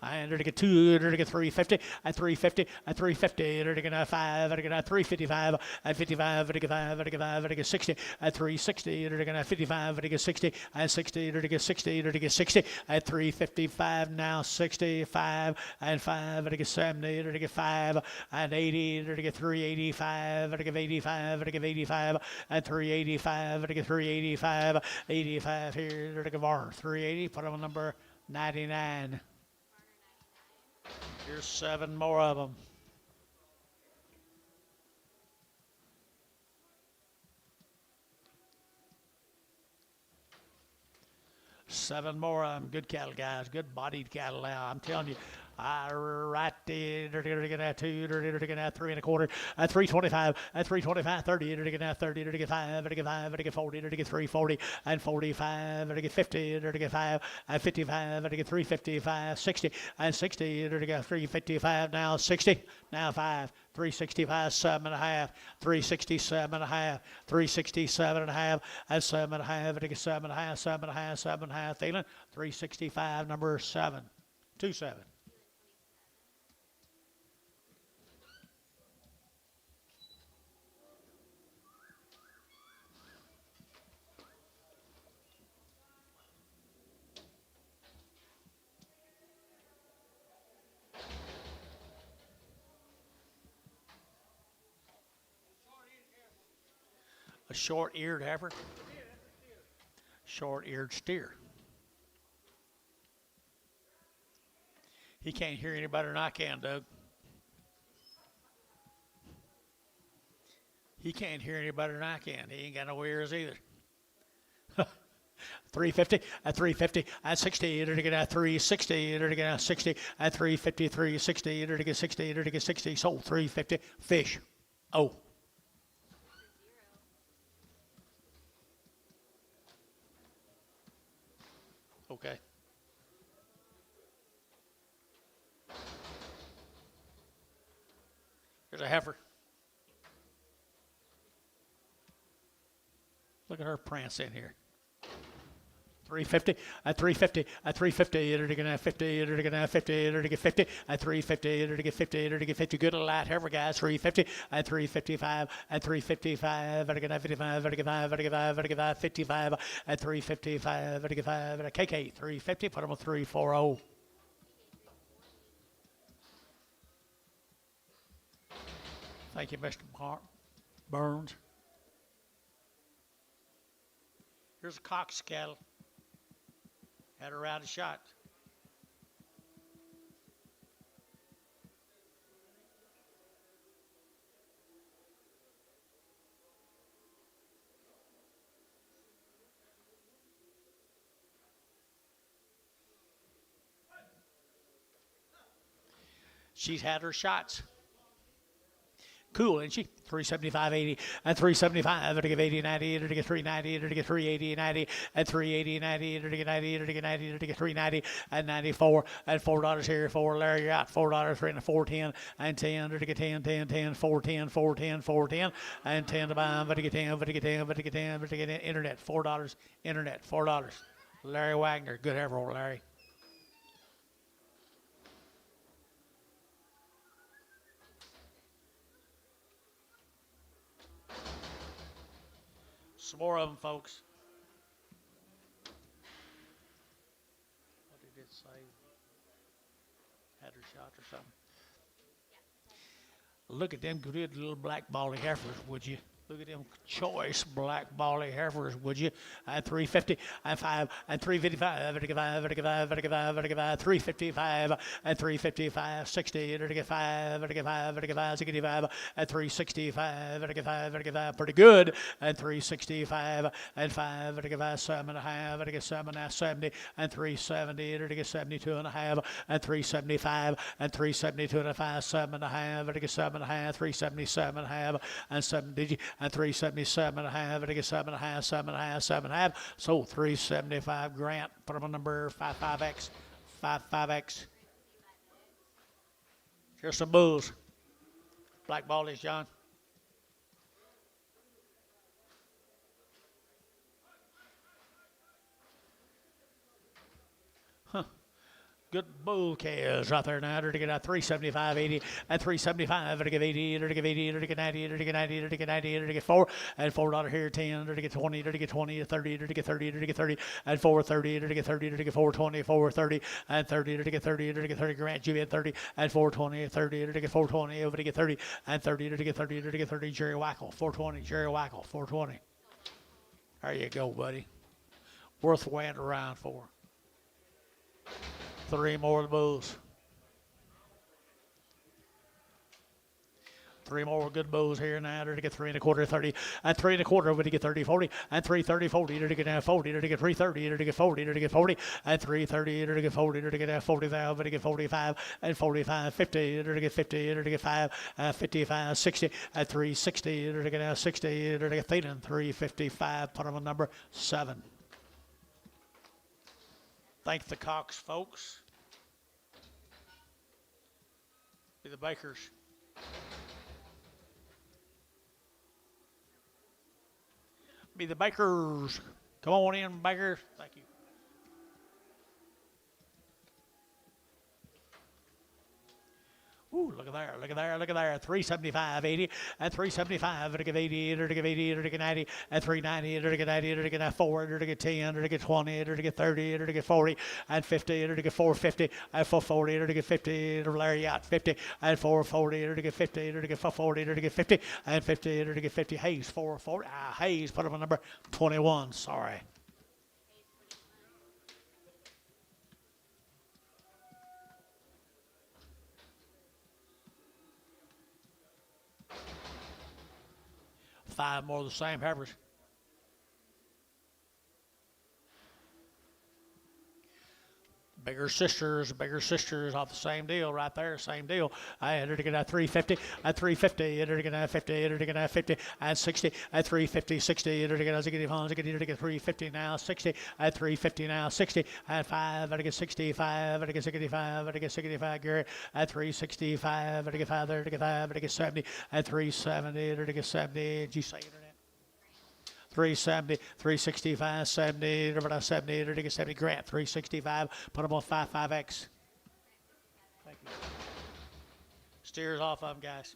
S1: And to get 2, to get 350, at 350, at 350, to get 5, to get 355, at 55, to get 5, to get 5, to get 60, at 360, to get 55, to get 60, at 60, to get 60, to get 60, at 355, now 65, and 5, to get 70, to get 5, and 80, to get 385, to get 85, to get 85, at 385, to get 385, 85 here, to get 380, put on number $99. Here's 7 more of them. Seven more of them. Good cattle, guys. Good bodied cattle now. I'm telling you. Right there, they're gonna have 2, they're gonna have 3 1/4, at 325, at 325, 30, they're gonna have 30, they're gonna get 5, they're gonna get 5, they're gonna get 40, they're gonna get 340, and 45, they're gonna get 50, they're gonna get 5, and 55, they're gonna get 355, 60, and 60, they're gonna get 355, now 60, now 5, 365, 7.5, 367.5, 367.5, and 7.5, they're gonna get 7.5, 7.5, 7.5, feeling 365, number 7, 27. A short-eared heifer. Short-eared steer. He can't hear any better than I can, Doug. He can't hear any better than I can. He ain't got no ears either. 350 at 350 at 60, they're to get at 360, they're to get at 60 at 350, 360, they're to get 60, they're to get 60, sold 350, fish. Oh. Okay. Here's a heifer. Look at her prance in here. 350 at 350 at 350, they're gonna have 50, they're gonna have 50, they're to get 50 at 350, they're to get 50, they're to get 50. Good light heifer, guys. 350 at 355 at 355, they're gonna have 55, they're to get 5, they're to get 5, they're to get 5, 55 at 355, they're to get 5 at a KK 350. Put them on 340. Thank you, Mr. Burns. Here's a Cox cattle. Had her out of shot. She's had her shots. Cool, isn't she? 375.80 and 375. They're to give 80.90. They're to get 390. They're to get 380.90 and 380.90. They're to get 90. They're to get 90. They're to get 390 and 94 and $4 here. $4. Larry, you're out. $4. 3 and 410 and 10. They're to get 10, 10, 10, 410, 410, 410 and 10 to buy. But to get 10, but to get 10, but to get 10, but to get internet. $4. Internet. $4. Larry Wagner, good ever, Larry. Some more of them, folks. What did it say? Had her shot or something. Look at them good little black bally heifers, would you? Look at them choice black bally heifers, would you? At 350 and 5 and 355, 355 and 355, 60, 5, 65 at 365, pretty good, and 365 and 5, 7.5, 7 and 370, 72 and a half, and 375 and 372 and a 5, 7.5, 7.5, 377 and a half, and 70 and 377 and a half, 7.5, 7.5, 7.5. So 375 Grant. Put them on number 55X. 55X. Here's some bulls. Black ballies, John. Good bull calves right there now. They're to get out 375.80 and 375. They're to give 80. They're to give 80. They're to get 90. They're to get 90. They're to get 90. They're to get 4 and $4 here. 10. They're to get 20. They're to get 20. 30. They're to get 30. They're to get 30 and 430. They're to get 30. They're to get 420. 430 and 30. They're to get 30. They're to get 30. Grant Juliet 30 and 420. 30. They're to get 420. Over to get 30 and 30. They're to get 30. They're to get 30. Jerry Wackel 420. Jerry Wackel 420. There you go, buddy. Worth waiting around for. 3 more of the bulls. 3 more good bulls here now. To get 3 1/4, 30, and 3 1/4 to get 30, 40, and 3 30, 40 to get down 40, to get 3 30, to get 40, to get 40, and 3 30 to get 40, to get down 40,000, to get 45, and 45, 50, to get 50, to get 5, 55, 60, and 3 60, to get down 60, to get 8, and 355. Put them on number 7. Thank the Cox folks. Be the Bakers. Be the Bakers. Come on in, Bakers. Thank you. Ooh, look at there, look at there, look at there. 375, 80, and 375, to get 80, to get 80, to get 90, and 390, to get 90, to get 4, to get 10, to get 20, to get 30, to get 40, and 50, to get 450, and 440, to get 50, to Larry out 50, and 440, to get 50, to get 440, to get 50, and 50, to get 50. Hayes, 440. Hayes, put him on number 21. Sorry. Five more of the same peppers. Bigger sisters off the same deal right there, same deal. I entered to get at 350, at 350, entered to get at 50, entered to get at 50, and 60, at 350, 60, entered to get as I get home, I get 350 now, 60, at 350 now, 60, at 5, I get 65, I get 65, I get 65, Gary, at 365, I get 5 there, I get 5, I get 70, at 370, I get 70, did you say internet? 370, 365, 70, 70, to get 70, Grant, 365, put them on 55X. Thank you. Steers off of them, guys.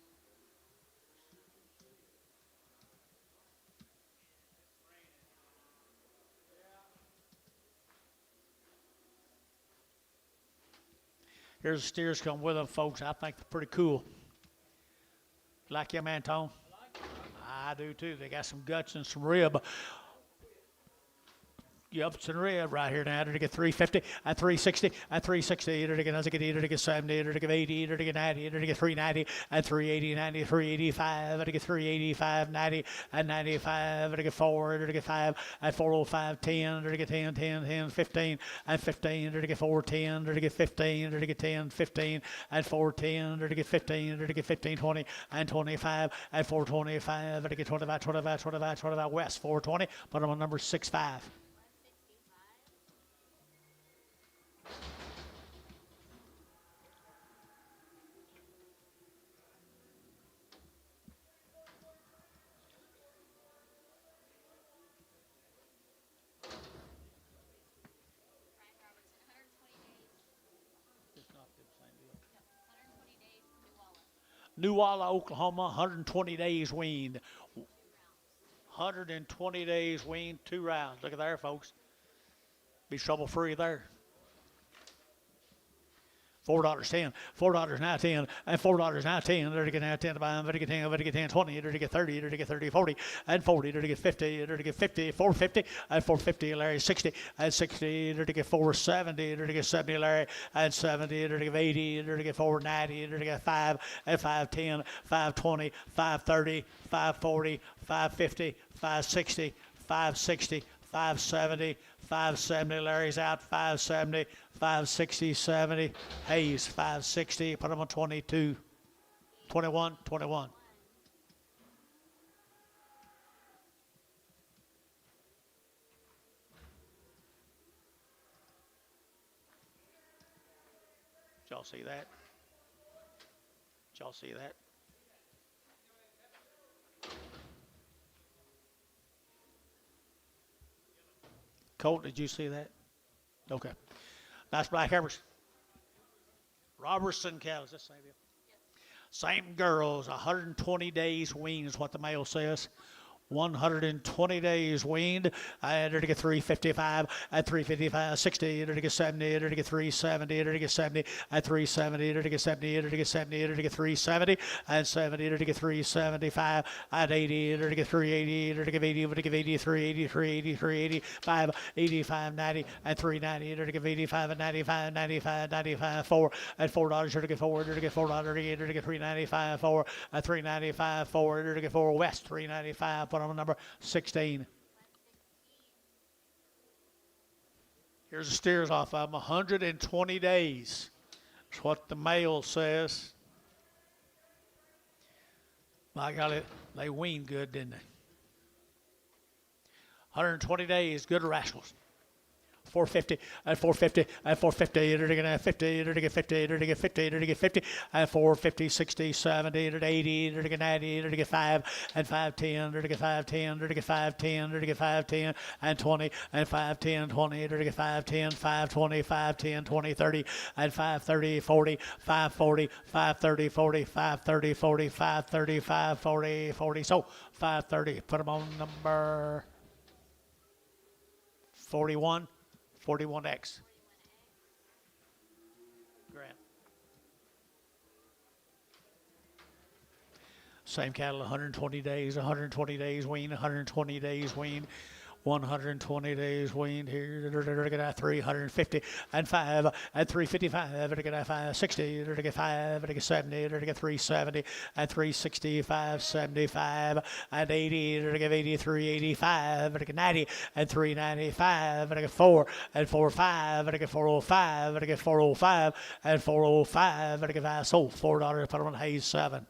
S1: Here's the steers come with them, folks. I think they're pretty cool. Like them, Antone? I do too. They got some guts and some rib. Yep, it's in red right here now. To get 350, at 360, at 360, to get as I get 80, to get 70, to get 80, to get 90, to get 390, at 380, 90, 385, to get 385, 90, at 95, to get 4, to get 5, at 405, 10, to get 10, 10, 10, 15, at 15, to get 410, to get 15, to get 10, 15, at 410, to get 15, to get 15, 20, and 25, at 425, to get 25, 25, 25, 25, West, 420, put them on number 65. New Walla, Oklahoma, 120 days weaned. 120 days weaned, 2 rounds. Look at there, folks. Be trouble-free there. $4.10, $4 now 10, and $4 now 10. There to get now 10 to buy, to get 10, to get 10, 20, to get 30, to get 30, 40, and 40, to get 50, to get 50, 450, and 450, Larry 60, and 60, to get 470, to get 70, Larry, and 70, to get 80, to get 490, to get 5, and 510, 520, 530, 540, 550, 560, 560, 570, 570, Larry's out, 570, 560, 70, Hayes, 560, put him on 22, 21, 21. Did y'all see that? Did y'all see that? Colt, did you see that? Okay. Nice black heifers. Robertson cows. That's the same deal. Same girls, 120 days weaned is what the male says. 120 days weaned. I entered to get 355 at 355, 60, entered to get 70, entered to get 370, entered to get 70 at 370, entered to get 70, entered to get 70, entered to get 370 and 70, entered to get 375 at 80, entered to get 380, entered to get 80, entered to get 80, 380, 380, 385, 85, 90 and 390, entered to get 85 and 95, 95, 95, 4 at $4, entered to get 4, entered to get 4, entered to get 395, 4 at 395, 4, entered to get 4 West 395. Put on number 16. Here's the steers off of them. 120 days. That's what the mail says. My God, they weaned good, didn't they? 120 days, good rascals. 450 at 450 at 450, entered to get 50, entered to get 50, entered to get 50, entered to get 50 at 450, 60, 70, entered to 80, entered to get 90, entered to get 5 and 510, entered to get 510, entered to get 510, entered to get 510 and 20 and 510, 20, entered to get 510, 520, 510, 20, 30 and 530, 40, 540, 530, 40, 530, 40, 530, 540, 40. So 530. Put them on number 41. 41X. Grant. Same cattle, 120 days, 120 days weaned, 120 days weaned, 120 days weaned here. 350 and 5 and 355, 560, 5, 70, 370 and 365, 75 and 80, 83, 85, 90 and 395, 4 and 45, 405, 405 and 405, sold $4. Put them on Hayes 7.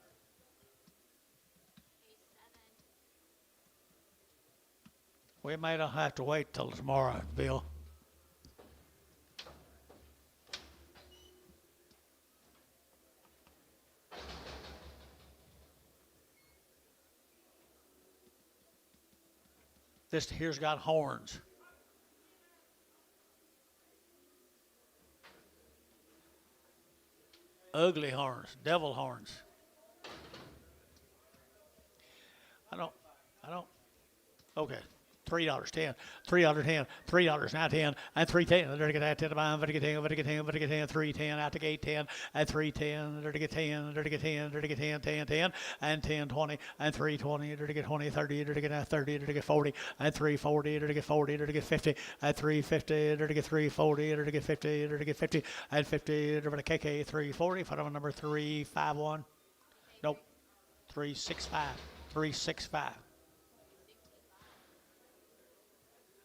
S1: We may not have to wait till tomorrow, Bill. This here's got horns. Ugly horns, devil horns. I don't. Okay. $3, 10, $3, 10, $3, now 10, and 310. They're going to get 10 to buy, but to get 10, but to get 10, but to get 10, 310, out to gate 10, and 310, they're to get 10, they're to get 10, they're to get 10, 10, 10, and 10, 20, and 320, they're to get 20, 30, they're to get 30, they're to get 40, and 340, they're to get 40, they're to get 50, and 350, they're to get 340, they're to get 50, they're to get 50, and 50, they're to KK 340. Put on number 351. Nope, 365, 365.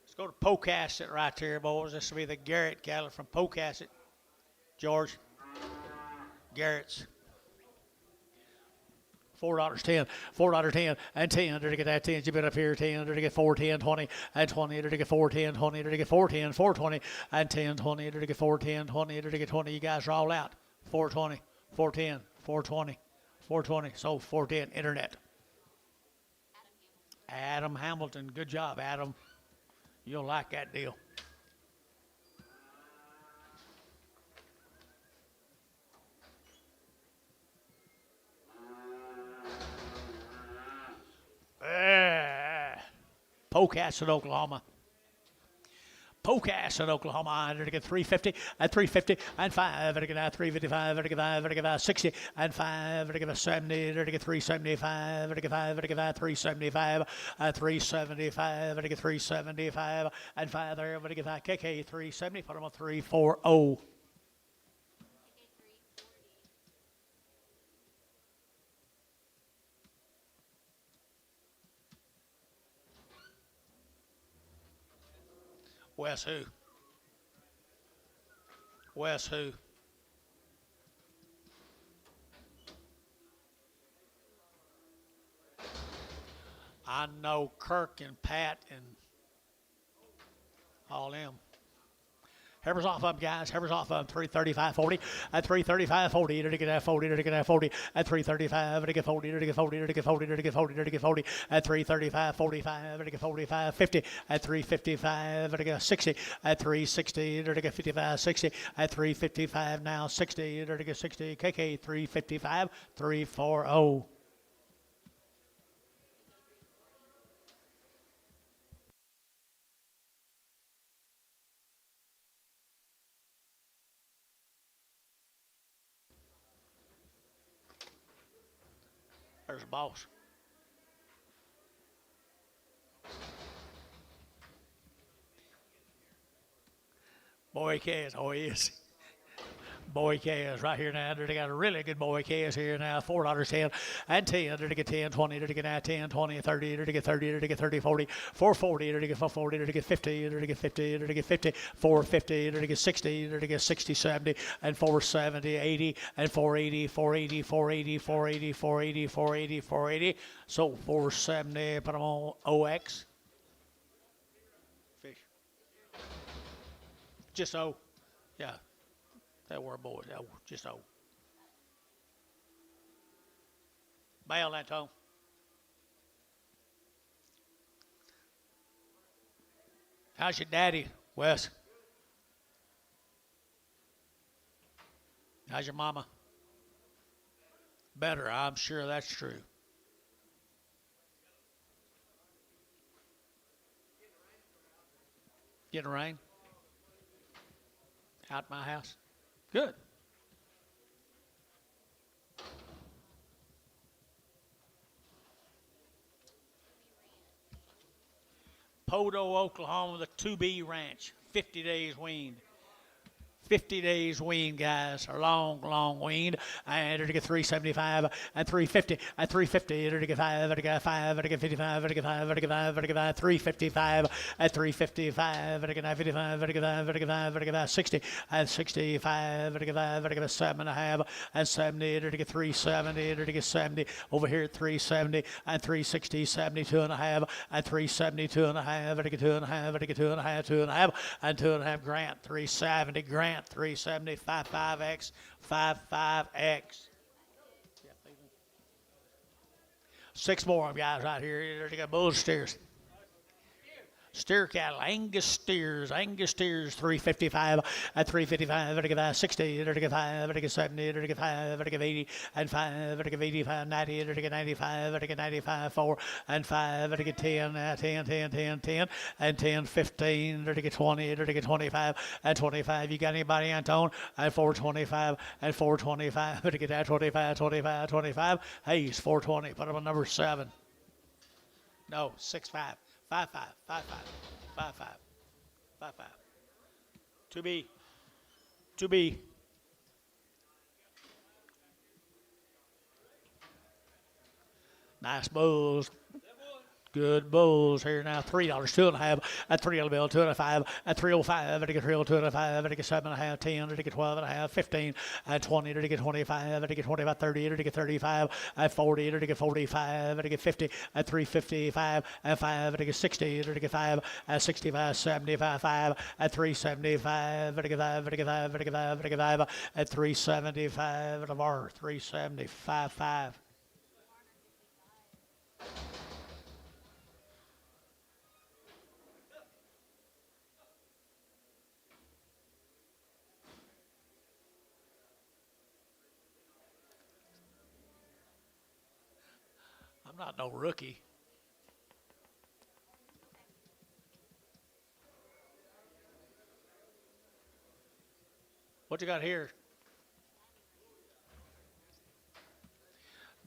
S1: Let's go to Pocasset right here, boys. This will be the Garrett cattle from Pocasset. George. Garrett's. $4, 10, $4, 10, and 10. They're to get that 10. You been up here, 10. They're to get 4, 10, 20, and 20. They're to get 4, 10, 20. They're to get 4, 10, 4, 20, and 10, 20. They're to get 4, 10, 20. They're to get 20. You guys are all out. 420, 410, 420, 420. So 410, internet. Adam Hamilton. Good job, Adam. You'll like that deal. Pocasset, Oklahoma. Pocasset, Oklahoma. They're to get 350 and 350 and 5. They're to get 355. They're to get 5. They're to get 60 and 5. They're to get 70. They're to get 375. They're to get 5. They're to get 375 and 375. They're to get 375 and 5. They're to get 5. KK 370. Put them on 340. Wes who? Wes who? I know Kirk and Pat and all them. Hammers off of them, guys. Hammers off of them. 335, 40. At 335, 40. They're to get that 40. They're to get that 40. At 335, they're to get 40. They're to get 40. They're to get 40. They're to get 40. They're to get 40. At 335, 45. They're to get 45, 50. At 355, they're to get 60. At 360, they're to get 55, 60. At 355, now 60. They're to get 60. KK 355, 340. There's the boss. Boy calves, oh he is. Boy calves right here now. They got a really good boy calves here now. $4.10 and 10. They get 10, 20. They get now 10, 20, 30. They get 30. They get 30, 40. 440. They get 440. They get 50. They get 50. They get 50. 450. They get 60. They get 60, 70 and 470, 80 and 480, 480, 480, 480, 480, 480, 480. So 470. Put them on OX. Fish. Just O. Yeah. That were boys. That were just O. Bail that tone. How's your daddy, Wes? How's your mama? Better, I'm sure that's true. Getting rain? Out my house? Good. Podo, Oklahoma, the 2B ranch, 50 days weaned. 50 days weaned, guys, or long weaned. And to get 375 and 350 and 350. To get 5, to get 5, to get 55, to get 5, to get 5, to get 5, 355 and 355. To get 55, to get 5, to get 5, to get 5, 60 and 65. To get 5, to get 7.5 and 70. To get 370. To get 70 over here at 370 and 360, 72.5 and 372.5. To get 2.5. To get 2.5, 2.5 and 2.5. Grant 370. Grant 370, 55X, 55X. Six more of them guys right here. They got bull steers. Steer cattle, Angus steers, 355 at 355, to get 60, to get 5, to get 70, to get 5, to get 80, and 5, to get 85, 90, to get 95, to get 95, 4, and 5, to get 10, 10, and 10, 15, to get 20, to get 25, and 25. You got anybody, Antone? And 425, and 425, to get that 25, 25, 25. Hey, it's 420. Put him on number 7. No, 65. 55, 55, 55, 55. 2B, 2B. Nice bulls. Good bulls here now. $3, 2.5 at $3 bill, 2.5 at 305. To get 302.5. To get 7.5, 10. To get 12.5, 15 and 20. To get 25. To get 25, 30. To get 35 at 40. To get 45. To get 50 at 355 and 5. To get 60. To get 5 at 65, 75, 5 at 375. To get 5. To get 5. To get 5. To get 5 at 375. Of our 375, 5. I'm not no rookie. What you got here?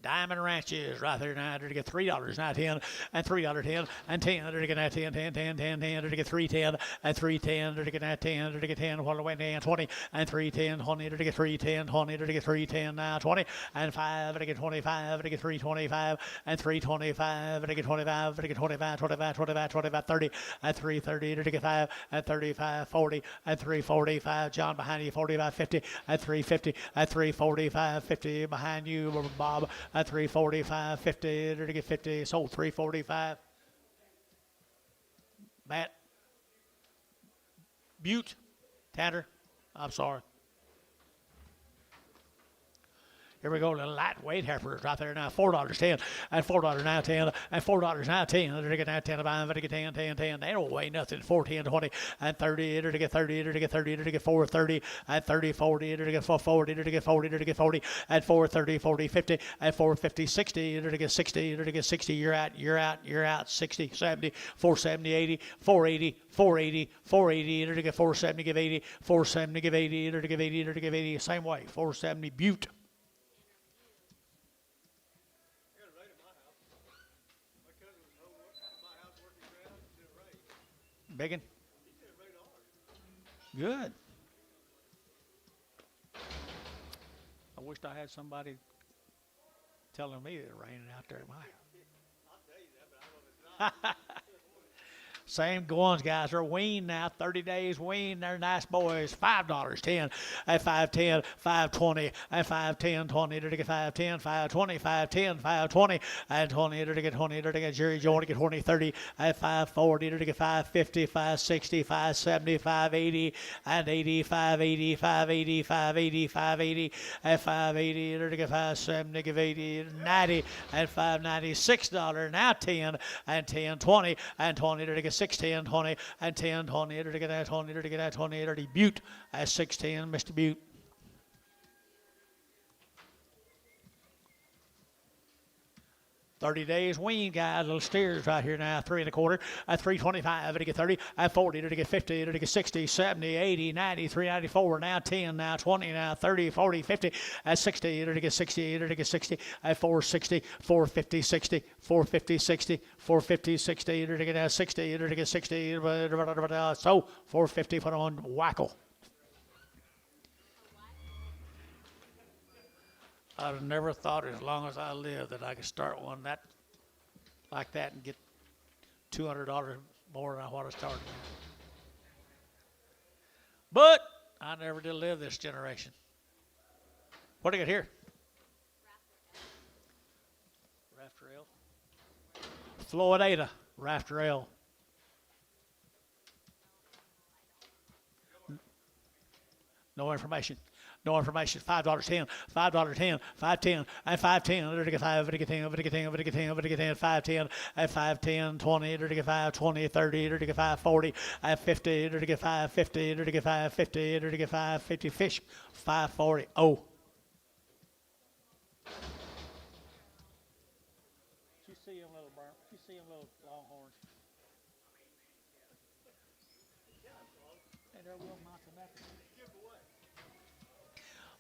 S1: Diamond Ranches right there now. To get $3 now, 10 and $3.10 and 10. To get now 10, 10, 10, 10, 10. To get 310 and 310. To get now 10. To get 10. What went down 20 and 310, 20. To get 310, 20. To get 310 now 20 and 5. To get 25. To get 325 and 325. To get 25. To get 25, 25, 25, 25, 30 and 330. To get 5 and 35, 40 and 345. John behind you, 45, 50 and 350 and 345, 50 behind you, Bob. At 345, 50, to get 50, sold 345. Matt. Butte. Tanner. I'm sorry. Here we go, the lightweight heifers right there now. $4.10 and $4 now 10 and $4 now 10. To get now 10 and 5, to get 10, 10, 10. They don't weigh nothing. 4, 10, 20 and 30. To get 30, to get 30, to get 4, 30 and 30, 40. To get 4, 40, to get 40, to get 40 and 4, 30, 40, 50 and 4, 50, 60. To get 60, to get 60. You're out. 60, 70, 470, 80, 480, 480, 480. To get 470, give 80, 470, give 80. To give 80, to give 80. Same way. 470 Butte. Biggin? Good. I wished I had somebody telling me that it raining out there at my. Same goings, guys. They're weaned now. 30 days weaned. They're nice boys. $5, 10 at 510, 520 at 510, 20 to get 510, 520, 510, 520 at 20 to get 20 to get Jerry Jones to get 20, 30 at 540 to get 550, 560, 570, 580 and 80, 580, 580, 580, 580 at 580 to get 570, give 80, 90 at 596 now 10 and 10, 20 and 20 to get 610, 20 and 10, 20 to get that 20 to get that 20 to Butte at 610, Mr. Butte. 30 days wean, guys. Little steers right here now. 3 1/4 at 325 to get 30 at 40 to get 50 to get 60, 70, 80, 90, 394. Now 10, now 20, now 30, 40, 50 at 60 to get 60 to get 60 at 460, 450, 60, 450, 60, 450, 60 to get 60 to get 60. So 450 put on Wackel. I'd have never thought as long as I lived that I could start one like that and get $200 more than what I started. But I never did live this generation. What do you got here? Rafter L. Florida Rafter L. No information. No information. $5, 10, $5, 10, 510, and 510, to get 5, to get 10, to get 10, to get 10, to get 10, 510, at 510, 20, to get 520, 30, to get 540, at 50, to get 550, to get 550, to get 550 fish, 540. Oh. You see them little burn? You see them little longhorns? Hey, they're real mountain nothing.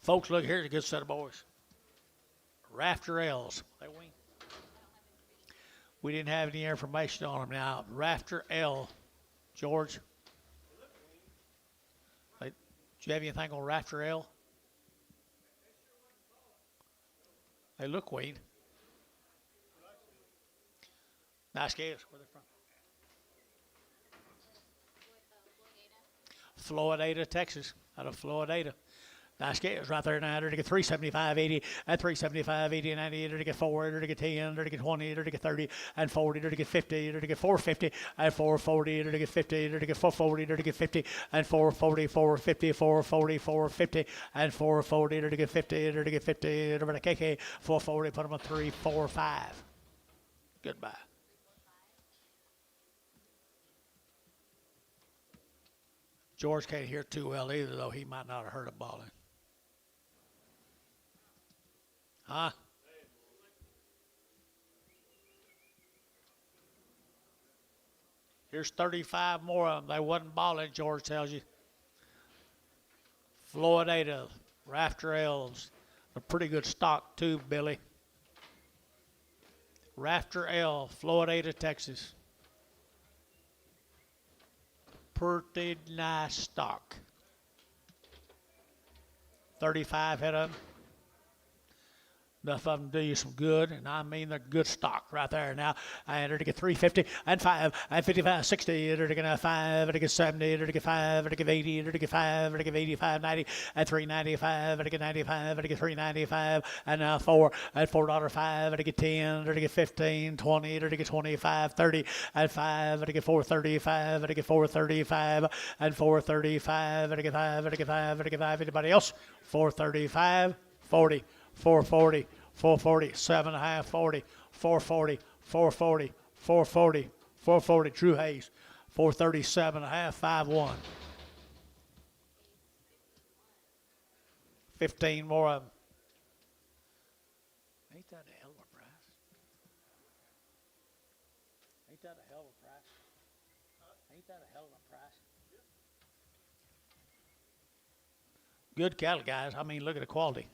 S1: Folks, look, here's a good set of boys. Rafter L's. They wing. We didn't have any information on them now. Rafter L. George. Do you have anything on Rafter L? They look weaned. Nice calves. Where they from? Florida, Texas. Out of Florida. Nice calves right there now. To get 375, 80, and 375, 80, 90, to get 4, to get 10, to get 20, to get 30, and 40, to get 50, to get 450, and 440, to get 50, to get 440, to get 50, and 440, 450, 440, 450, and 440, to get 50, to get 50, to get KK, 440, put them on 3, 4, 5. Goodbye. George can't hear too well either, though he might not have heard a bawling. Huh? Here's 35 more of them. They wasn't bawling, George tells you. Florida, Rafter L's. A pretty good stock, too, Billy. Rafter L, Florida, Texas. Pretty nice stock. 35 head of them. Enough of them do you some good, and I mean they're good stock right there now. And to get 350 and 5 and 55, 60, to get 5, to get 70, to get 5, to get 80, to get 5, to get 85, 90, and 395, to get 95, to get 395, and 4 and $4.05, to get 10, to get 15, 20, to get 25, 30, and 5, to get 435, to get 435, and 435, to get 5, to get 5, to get 5. Anybody else? 435, 40. 440, 440, 7.5, 40, 440, 440, 440, 440, Drew Hayes, 437.5, 5-1. 15 more of them. Ain't that a hell of a price? Ain't that a hell of a price? Ain't that a hell of a price? Good cattle, guys. I mean, look at the quality.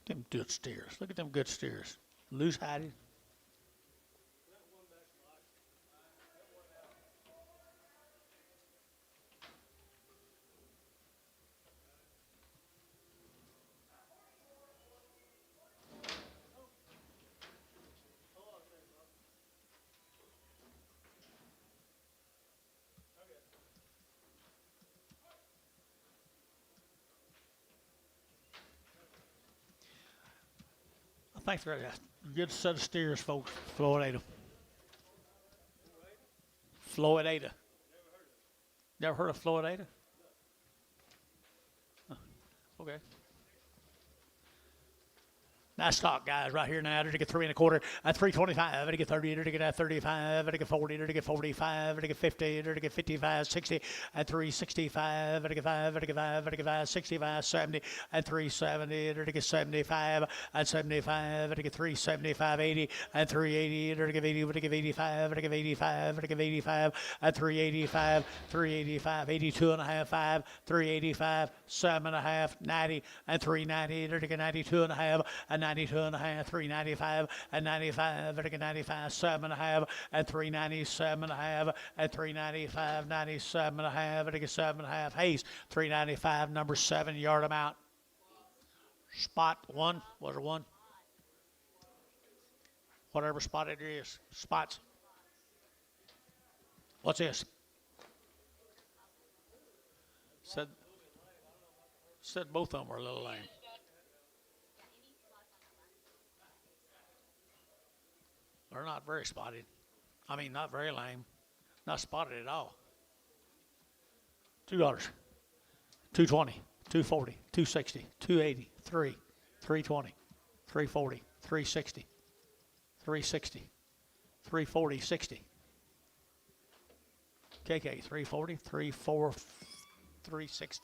S1: Them good steers. Look at them good steers. Loose hiding. I think they're a good set of steers, folks. Florida. Florida. Never heard of Florida? Okay. Nice stock, guys, right here now. To get 3.25, at 3.25, to get 30, to get at 35, to get 40, to get 45, to get 50, to get 55, 60, at 3.65, to get 5, to get 5, to get 5, 65, 70, at 3.70, to get 75, at 75, to get 3.75, 80, at 3.80, to get 80, to get 85, to get 85, to get 85, at 3.85, 3.85, 82 and a half, 5, 3.85, 7.5, 90, and 3.90, to get 92 and a half, and 92 and a half, 395, and 95, and 95, 7.5, and 397 and a half, and 395, 97 and a half, and 7.5. Hayes, 395, number 7, yard amount. Spot 1, was it 1? Whatever spot it is. Spots. What's this? Said both of them were a little lame. They're not very spotted. I mean, not very lame. Not spotted at all. $2, $2.20, $2.40, $2.60, $2.80, $3, $3.20, $3.40, $3.60, $3.60, $3.40, $60. KK, $3.40, $3.4, $3.65.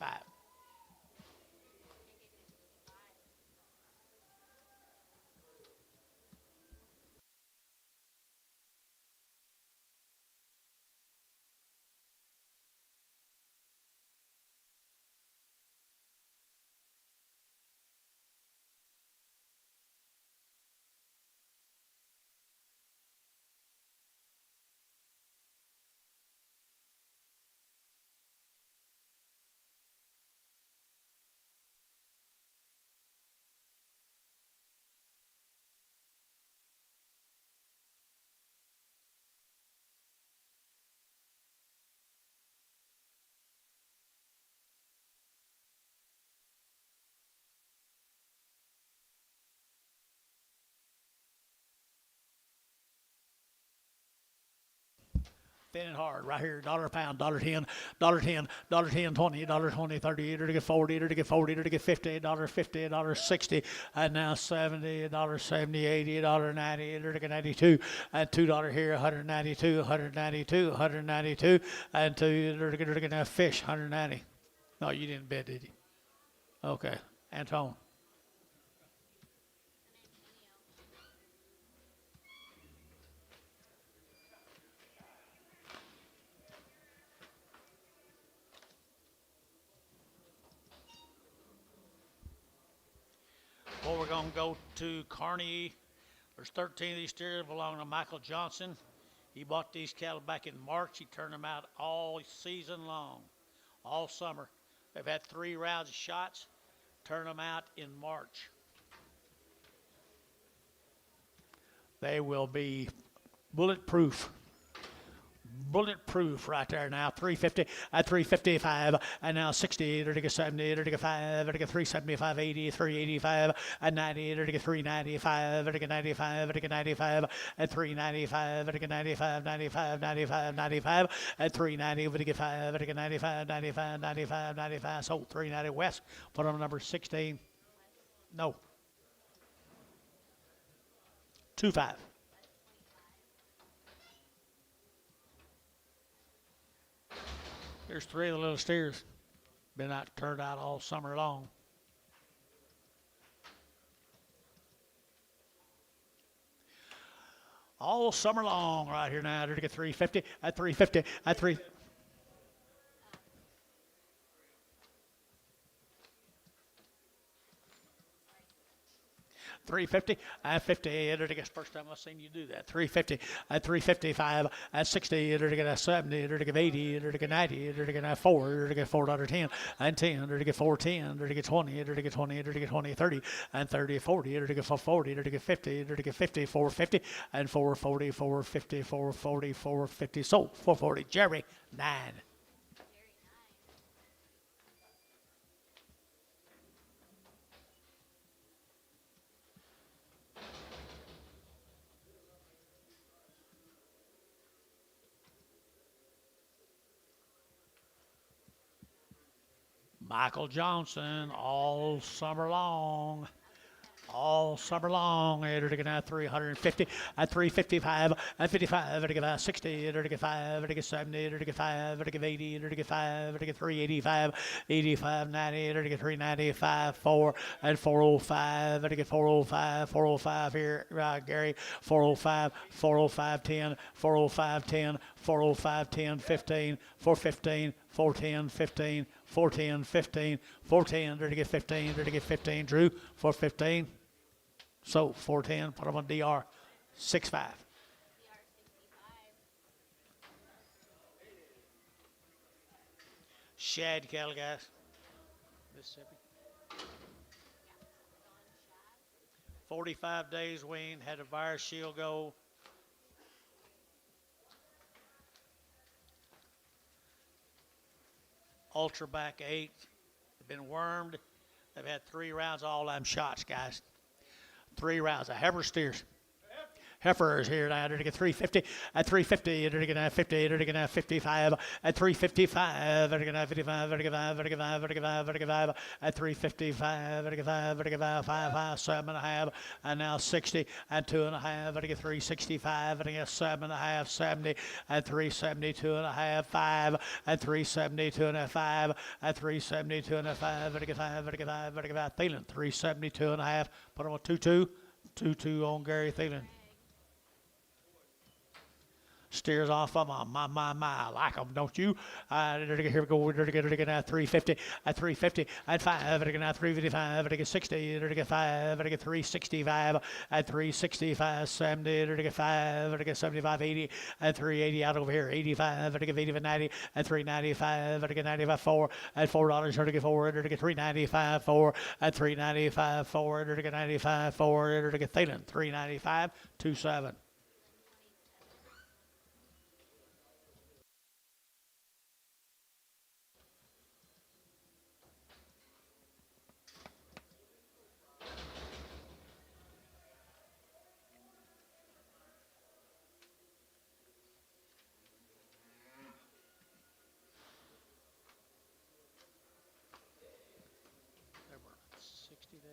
S1: Thin and hard, right here, $1 a pound, $1.10, $1.10, $1.10, $20, $20, 30, to get 40, to get 40, to get 50, $50, $60, and now 70, $70, 80, $90, to get 92, and $2 here, 192, 192, 192, and $2 to get a fish, 190. No, you didn't bid, did you? Okay, Antone. Well, we're going to go to Kearney. There's 13 of these steers belong to Michael Johnson. He bought these cattle back in March. He turned them out all season long, all summer. They've had 3 rounds of shots. Turn them out in March. They will be bulletproof. Bulletproof right there now. 350 at 355, and now 60 to get 70 to get 5 to get 375, 80, 385, and 90 to get 395 to get 95 to get 95, and 395 to get 95, 95, 95, 95, and 390 to get 5 to get 95, 95, 95, 95. So 390 West. Put on number 16. No. 25. There's 3 of the little steers. Been out, turned out all summer long. All summer long right here now. To get 350 at 350 at 3. 350 at 58. It'll get first time I've seen you do that. 350 at 355 at 60. It'll get a 70. It'll get 80. It'll get 90. It'll get a 4. It'll get $4.10 and 10. It'll get 410. It'll get 20. It'll get 20. It'll get 20, 30 and 30, 40. It'll get 440. It'll get 50. It'll get 50, 450 and 440, 450, 440, 450. Sold 440. Jerry 9. Michael Johnson all summer long. All summer long, it'll get at 350, at 355, at 55, it'll get 60, it'll get 5, it'll get 70, it'll get 5, it'll get 80, it'll get 5, it'll get 385, 85, 90, it'll get 395, 4, and 405, it'll get 405, 405 here, Gary, 405, 405, 10, 405, 10, 405, 10, 15, 415, 410, 15, 410, 15, 410, it'll get 15, it'll get 15, Drew, 415. So 410, put them on DR 65. Shad cattle, guys. Mississippi. 45 days weaned, had a virus shield go. Ultra back 8. They've been wormed. They've had 3 rounds, all them shots, guys. 3 rounds of heifer steers. Heifer is here now. It'll get 350 at 350. It'll get 50. It'll get 55 at 355. It'll get 55. It'll get 5. It'll get 5. It'll get 5. It'll get 5 at 355. It'll get 5. It'll get 5. 5, 7.5, and now 60 at 2.5. It'll get 365. It'll get 7.5, 70 at 370, 2.5, 5 at 370, 2.5 at 370, 2.5. It'll get 5. It'll get 5. It'll get 5. Thielen 370, 2.5. Put him on 2-2. 2-2 on Gary Thielen. Steers off of them. My, I like them, don't you? Here we go. We're going to get at 350, at 350, at 5, we're going to get 355, we're going to get 60, we're going to get 5, we're going to get 365, at 365, 70, we're going to get 5, we're going to get 75, 80, at 380 out over here, 85, we're going to get 85, 90, at 395, we're going to get 95, 4, at $4, we're going to get 4, we're going to get 395, 4, at 395, 4, we're going to get 95, 4, we're going to get Thielen, 395, 27. There were 60 days.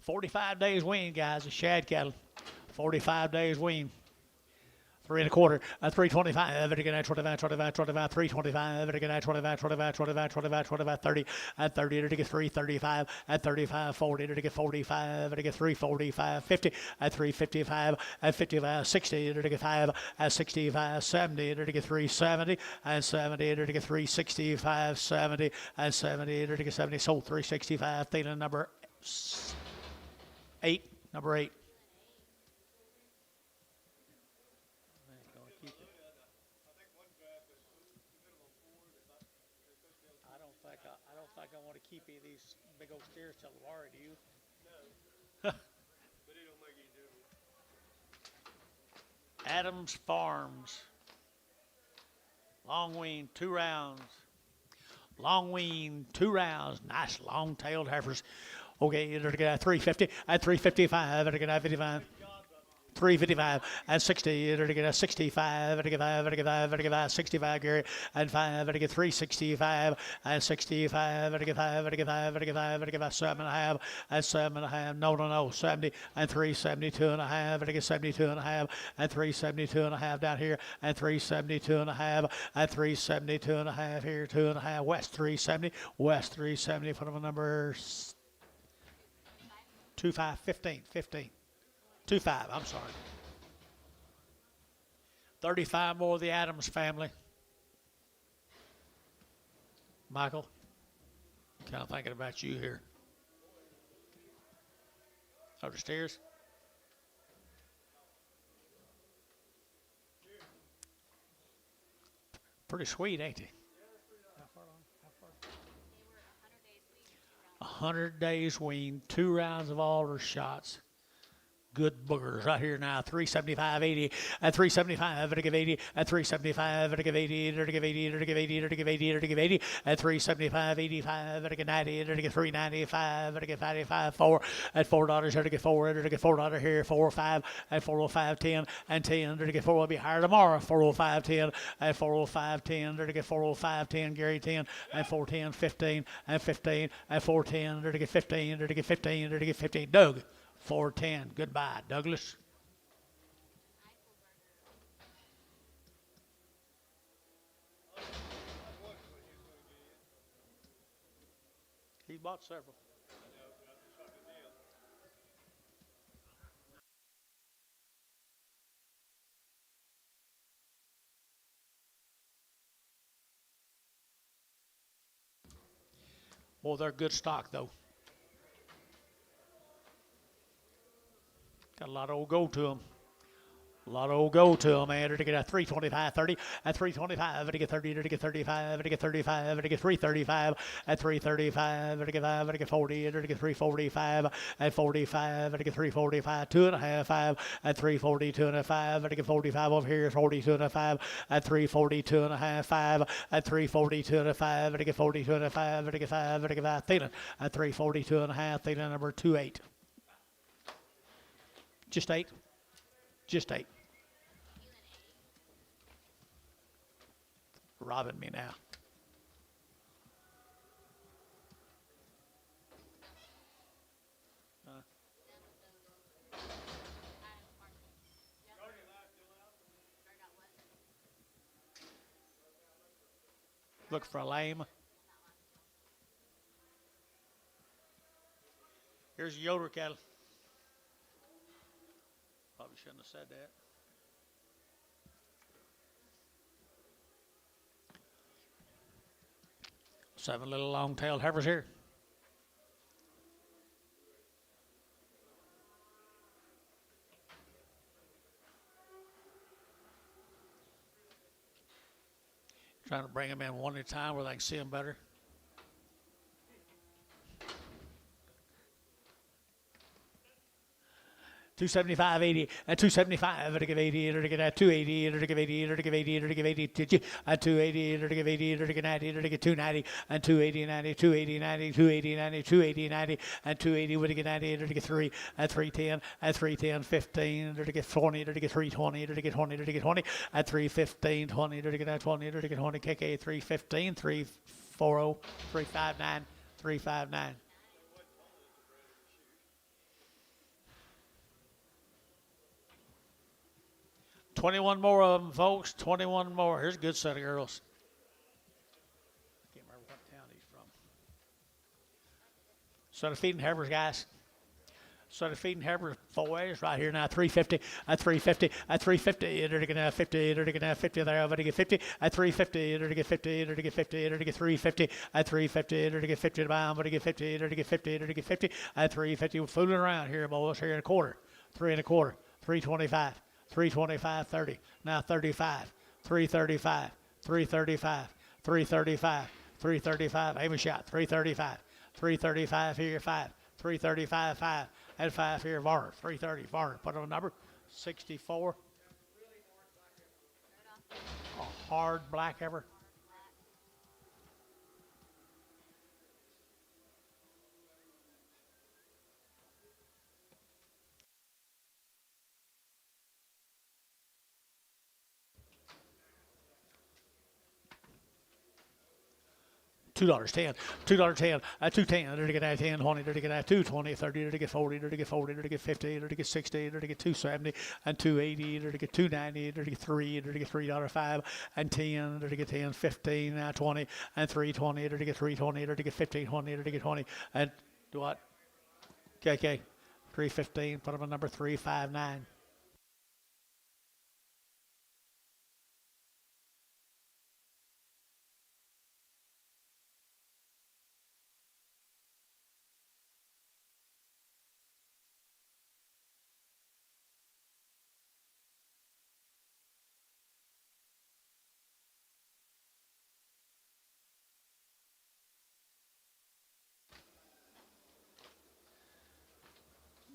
S1: 45 days weaned, guys, of shad cattle. 45 days weaned. 3 1/4, 325, it'll get 25, 25, 25, 325, it'll get 25, 25, 25, 25, 25, 30, at 30, it'll get 335, at 35, 40, it'll get 45, it'll get 345, 50, at 355, at 55, 60, it'll get 5, at 65, 70, it'll get 370, and 70, it'll get 365, 70, and 70, it'll get 70, sold 365, Thielen number 8, number 8. I don't want to keep any of these big old steers till tomorrow, do you? No. But it don't make any difference. Adams Farms. Long wean, 2 rounds. Long wean, 2 rounds. Nice long-tailed heifers. Okay, it'll get at 350, at 355, it'll get at 55. 355 and 60, it'll get a 65, it'll get 5, it'll get 5, it'll get 5, 65, Gary, and 5, it'll get 365, and 65, it'll get 5, it'll get 5, it'll get 5, it'll get 5, 7.5, and 7.5, no, 70, and 372.5, it'll get 72.5, and 372.5 down here, and 372.5, and 372.5 here, 2.5, West 370, West 370, put them on number 25, 15. 25, I'm sorry. 35 more of the Adams family. Michael, kind of thinking about you here. Up the stairs. Pretty sweet, ain't he? 100 days weaned, 2 rounds of alder shots. Good boogers right here now. 375.80 at 375 at a give 80 at 375 at a give 80 at a give 80 at a give 80 at a give 80 at a give 80 at 375.85 at a give 90 at a give 395 at a give 55 4 at $4 at a give 4 at a give $4 here 405 at 405.10 and 10 at a give 4 will be higher tomorrow 405.10 at 405.10 at a give 405.10 Gary 10 and 410 15 and 15 at 410 at a give 15 at a give 15 at a give 15 Doug 410. Goodbye, Douglas. He bought several. Well, they're good stock, though. Got a lot of old gold to them. A lot of old gold to them, man. To get a 325, 30, at 325, to get 30, to get 35, to get 35, to get 335, at 335, to get 5, to get 40, to get 345, at 45, to get 345, 2.5, 5, at 340, 2.5, to get 45 over here, 42.5, at 340, 2.5, 5, at 340, 2.5, to get 42.5, to get 5, to get 5, Thielen, at 340, 2.5, Thielen number 28. Just 8. Just 8. Robbing me now. Look for a lame. Here's a Yoder cattle. Probably shouldn't have said that. Seven little long-tailed heifers here. Trying to bring them in one at a time where they can see them better. $275.80 at $275 to give 80 to get at 280 to give 80 to give 80 to give 80 to at 280 to give 80 to get 90 to get 290 and 280 90 280 90 280 90 280 90 and 280 would get 90 to get 3 at 310 at 310 15 to get 20 to get 320 to get 20 to get 20 at 315 20 to get 20 to get 20 KK 315 340 359 359. 21 more of them, folks. 21 more. Here's a good set of girls. I can't remember what town he's from. Set of feeding heifers, guys. Set of feeding heifers, 4 ways right here now. 350 at 350 at 350. They're going to have 50. They're going to have 50 there. They're to get 50 at 350. They're to get 50. They're to get 50. They're to get 350 at 350. They're to get 50 to buy them. They're to get 50. They're to get 50. They're to get 50 at 350. We're fooling around here, boys. Here in a quarter. 3 1/4. 325. 325, 30. Now 35, 335, 335, 335, 335. Aim a shot. 335, 335 here, 5. 335, 5. And 5 here, Varner. 330, Varner. Put on a number. 64. A hard black ever. $2.10, $2.10, $2.10, to get at 10, 20, to get at 220, 30, to get 40, to get 40, to get 50, to get 60, to get 270, and 280, to get 290, to get 3, to get $3.05, and 10, to get 10, 15, now 20, and 320, to get 320, to get 15, 20, to get 20, and what? KK, 315, put them on number 359.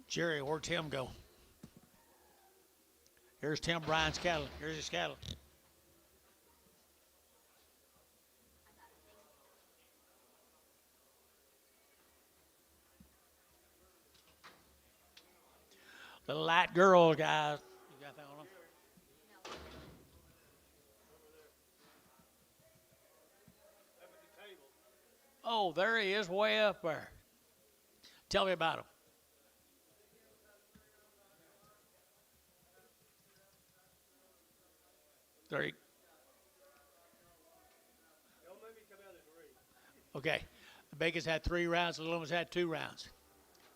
S1: Jerry, where'd Tim go? Here's Tim Bryan's cattle. Here's his cattle. Little light girl, guys. You got that on them? Oh, there he is, way up there. Tell me about him. There he. Okay. The biggest had 3 rounds. The little one's had 2 rounds.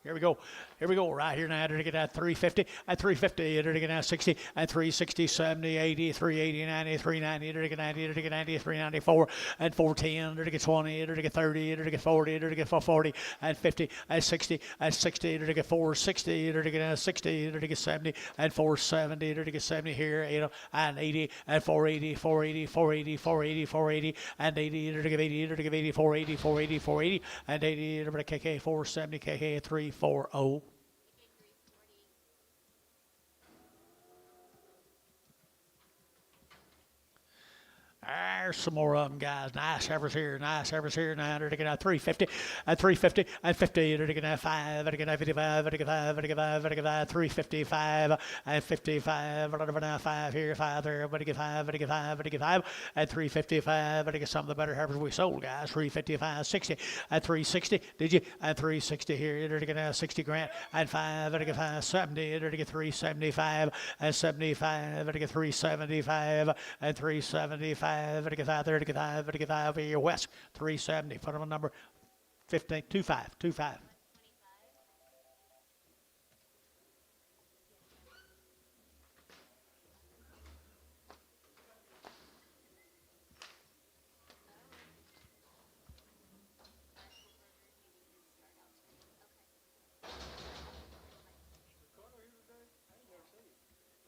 S1: Here we go. Here we go. Right here now. They're going to get 350. At 350, they're going to get 60. At 360, 70, 80, 380, 90, 390. They're going to get 90. They're going to get 90, 394. At 410, they're going to get 20. They're going to get 30. They're going to get 40. They're going to get 440. At 50. At 60. At 60, they're going to get 460. They're going to get 60. They're going to get 70. At 470, they're going to get 70 here. And 80. At 480, 480, 480, 480, 480. And 80, they're going to get 80. They're going to get 80, 480, 480, 480. And 80, they're going to KK 470, KK 340. There's some more of them, guys. Nice heifers here. Nice heifers here. Now they're going to 350. At 350. At 50. They're going to 5. They're going to 55. They're going to 5. They're going to 5. They're going to 355. At 55. They're going to 5 here. 5 there. They're going to 5. They're going to 5. They're going to 5. At 355. They're going to some of the better heifers we sold, guys. 355. 60. At 360. Did you? At 360 here. They're going to 60 grand. At 5. They're going to 570. They're going to 375. At 75. They're going to 375. At 375. 35, 35, 35 here west, 370. Put them on number 15, 25, 25.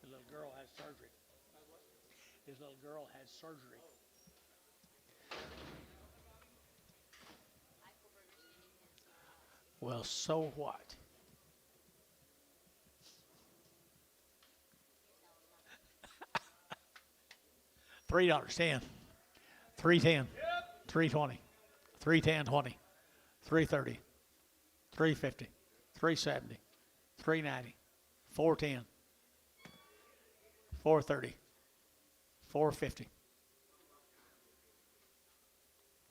S1: His little girl had surgery. His little girl had surgery. Well, so what? $3, 10, 310, 320, 310, 20, 330, 350, 370, 390, 410, 430, 450,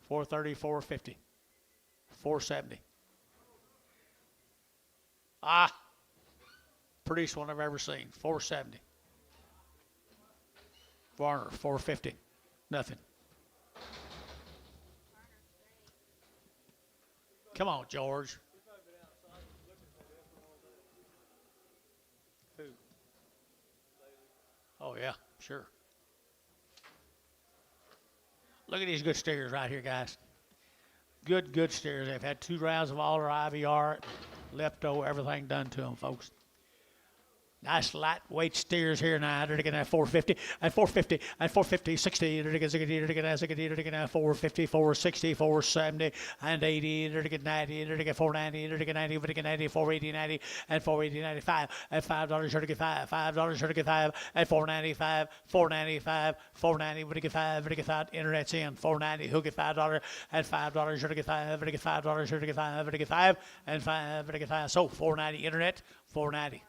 S1: 430, 450, 470. Prettiest one I've ever seen. 470. Varner, 450. Nothing. Come on, George. Who? Oh, yeah, sure. Look at these good steers right here, guys. Good steers. They've had 2 rounds of all their IVR, lepto, everything done to them, folks. Nice lightweight steers here now. They're going to have 450 and 450 and 450, 60. They're going to have 450, 460, 470 and 80. They're going to get 90. They're going to get 490. They're going to get 90. They're going to get 90, 480, 90 and 480, 95 and $5. They're going to get 5. $5. They're going to get 5 and 495, 495, 490. We're going to get 5. We're going to get 5. Internet's in 490. Who'll get $5 and $5? You're going to get 5. We're going to get $5. You're going to get 5. We're going to get 5 and 5. We're going to get 5. So 490. Internet 490.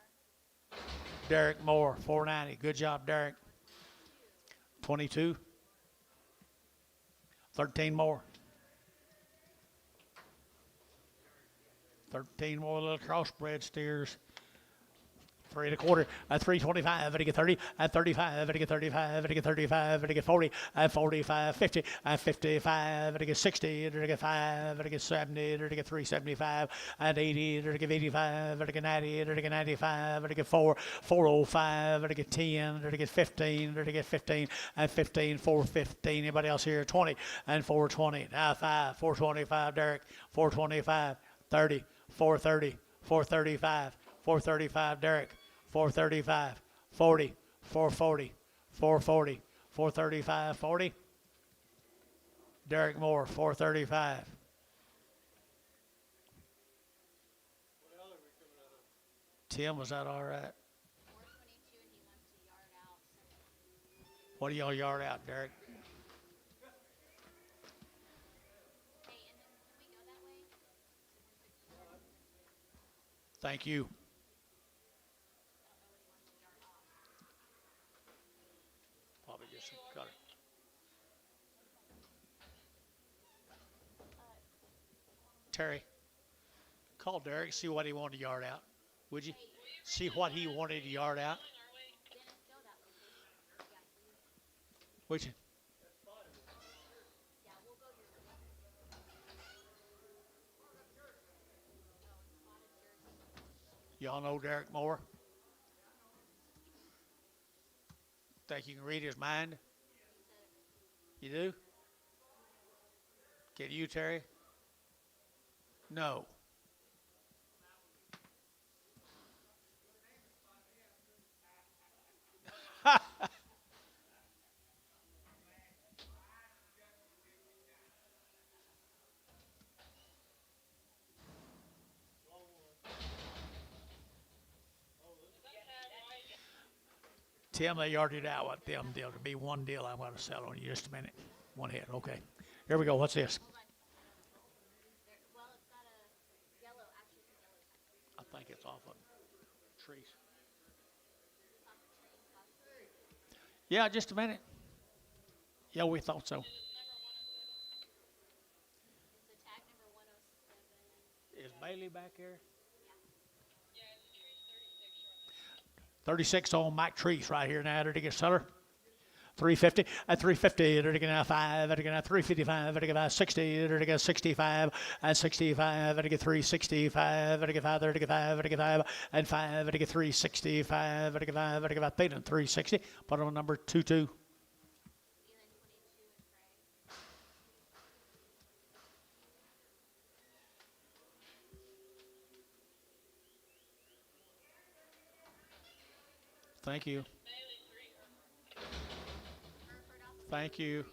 S1: Derek Moore, 490. Good job, Derek. 22. 13 more. 13 more little crossbred steers. 3 1/4 at 325, and to get 30 at 35, and to get 35, and to get 35, and to get 40 at 45, 50 at 55, and to get 60, and to get 5, and to get 70, and to get 375 and 80, and to get 85, and to get 90, and to get 95, and to get 405, and to get 10, and to get 15, and to get 15 and 15, 415. Anybody else here? 20 and 420. Now 5, 425. Derek, 425, 30, 430, 435, 435. Derek. 435, 40, 440, 440, 435, 40. Derek Moore, 435. Tim, was that all right?
S3: 422 and he wants to yard out.
S1: What do y'all yard out, Derek?
S3: Hey, and then can we go that way? To 164?
S1: Thank you.
S3: I don't know what he wants to yard off.
S1: Probably just got it. Terry, call Derek, see what he wanted to yard out. Would you? See what he wanted to yard out?
S3: Dennis, go that location. Yeah, please.
S1: Would you?
S3: Yeah, we'll go your way. Oh, it's spotted jersey.
S1: Y'all know Derek Moore? Think you can read his mind? You do? Can you, Terry? No. Tim, they yarded out what them deal to be one deal I'm going to sell on you. Just a minute. One head. Okay. Here we go. What's this?
S3: Hold on. Well, it's got a yellow, actually it's a yellow.
S1: I think it's off of trees.
S3: It's off the tree.
S1: Yeah, just a minute. Yeah, we thought so.
S3: It's a tag number 107.
S1: Is Bailey back here?
S3: Yeah.
S1: 36 on Mike Trees right here now. Did he get seller? 350 at 350. Did he get 5? Did he get 355? Did he get 60? Did he get 65 and 65? Did he get 365? Did he get 5? Did he get 5? Did he get 5 and 5? Did he get 365? Did he get 5? Did he get 5? 360. Put on number 22.
S3: Elon 22 and Craig.
S1: Thank you.
S3: Hereford off of
S1: Thank you.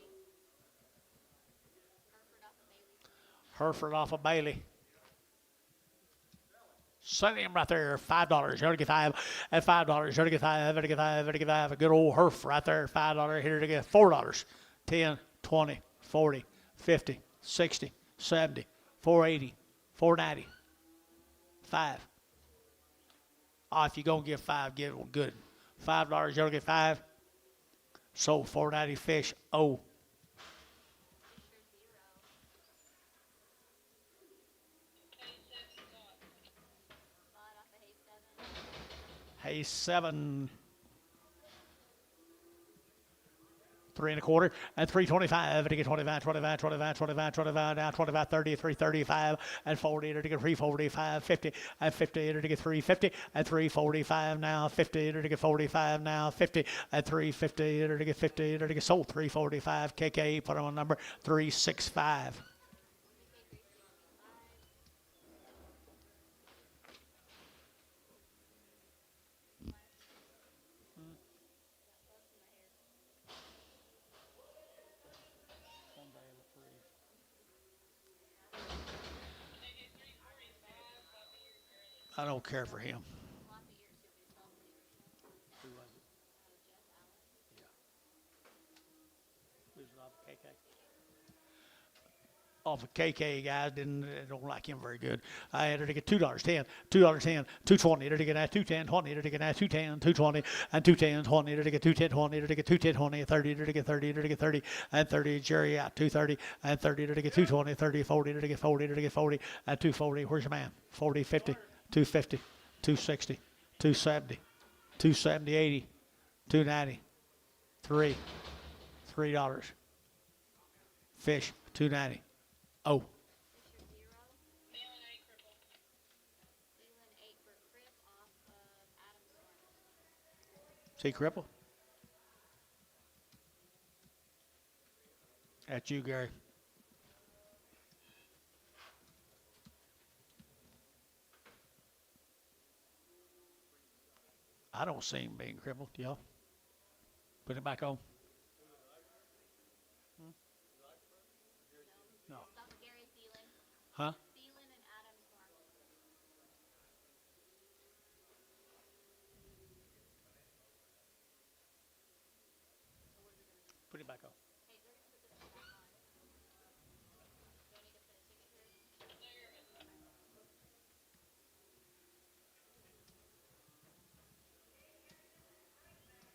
S3: Hereford off of Bailey.
S1: Hereford off of Bailey. Set him right there, $5. Here to get 5 at $5. Here to get 5. Here to get 5. Here to get 5. A good old Herf right there, $5. Here to get $4. 10, 20, 40, 50, 60, 70, 480, 490, 5. Oh, if you're gonna give 5, give it good. $5. You'll get 5. Sold 490 fish. Oh.
S3: Spot off of
S1: Hey,
S3: Hay 7.
S1: 7. 3 1/4 and 325 to get 25, 25, 25, 25, 25, now 25, 30, 335 and 40 to get 345, 50 and 50 to get 350 and 345 now 50 to get 45 now 50 and 350 to get 50 to get sold 345 KK put on number 365. I don't care for him.
S3: Floppy ears, who we sold.
S1: Who's off KK? Off of KK, guys, don't like him very good. I had her to get $2, 10, $2, 10, 220, to get that 210, 20, to get that 210, 220, and 210, 20, to get 210, 20, to get 210, 20, 30, to get 30, to get 30, and 30, Jerry out, 230, and 30, to get 220, 30, 40, to get 40, to get 40, and 240. Where's your man? 40, 50, 250, 260, 270, 270, 80, 290, $3. Fish, 290. Oh,
S3: Fisher 0. Elon 8 for Crip off of Adams Farm.
S1: see cripple? That's you, Gary. I don't see him being crippled, y'all. Put it back on. No.
S3: It's off of Gary Thielen.
S1: Huh?
S3: Thielen and Adams Farm.
S1: it back on.
S3: Hey, they're gonna put this one back on. Do I need to put a signature? Is this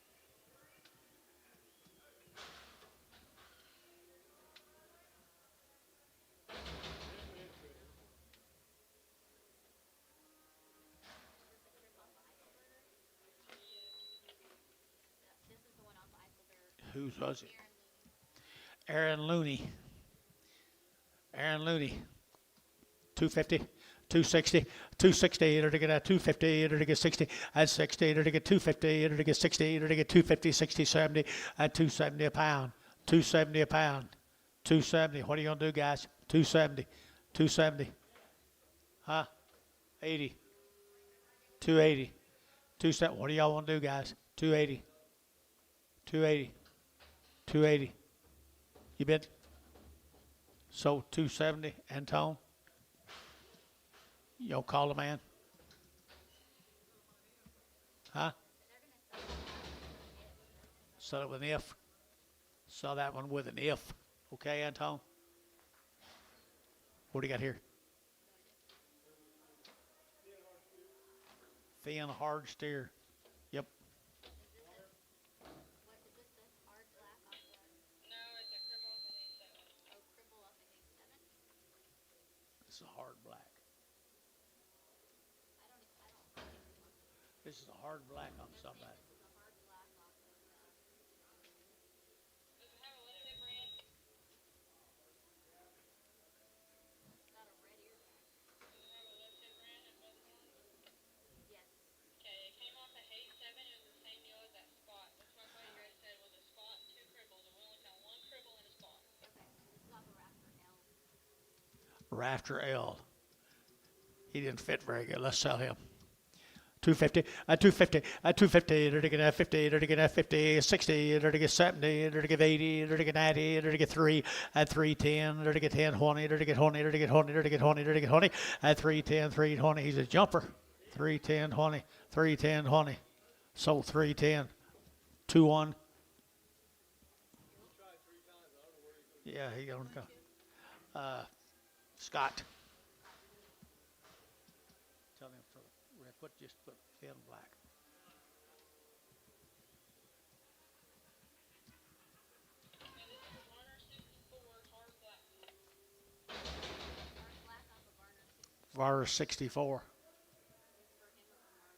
S3: the trip off of Eichelberger? This is the one off of Eichelberger.
S1: Whose was it?
S3: Aaron Looney.
S1: Aaron Looney. 250, 260, 260, enter to get a 250, enter to get 60, and 60, enter to get 250, enter to get 60, enter to get 250, 60, 70, and 270 a pound. 270 a pound. 270. What are you going to do, guys? 270. 270. Huh? 80. 280. 270. What do y'all want to do, guys? 280. 280. 280. You bid? So 270, Antone? You don't call the man? Huh? Sell it with an if. Sell that one with an if. Okay, Antone? What do you got here? Thin, hard steer. Yep.
S3: What is this the hard black off the?
S4: No, it's a cripple with an A7.
S3: Oh, cripple off of A7?
S1: This is a hard black.
S3: I don't.
S1: This is a hard black on something.
S3: This is a hard black off of
S4: Does it have a lipstick brand?
S3: it's got a red ear tag.
S4: Does it have a lipstick brand in both horns?
S3: Yes.
S4: Okay, it came off a H7. It was the same deal as that spot. Looks like what you guys said was a spot and two cribbles, and we only found one cribble and a spot.
S3: Okay. This is off of Raptor L.
S1: Rafter L. He didn't fit very good. Let's sell him. 250, 250, 250, enter to get 50, enter to get 50, 60, enter to get 70, enter to get 80, enter to get 90, enter to get 3, at 310, enter to get 10, 20, enter to get 20, enter to get 20, enter to get 20, enter to get 20, at 310, 320. He's a jumper. 310, 20, 310, 20. Sold 310, 2-1. Yeah, he don't go. Scott. Tell him for just put thin black.
S4: Now this is a Warner 64 hard black.
S3: Hard black off of Varner 6
S1: Var 64.
S3: for him or for Mark.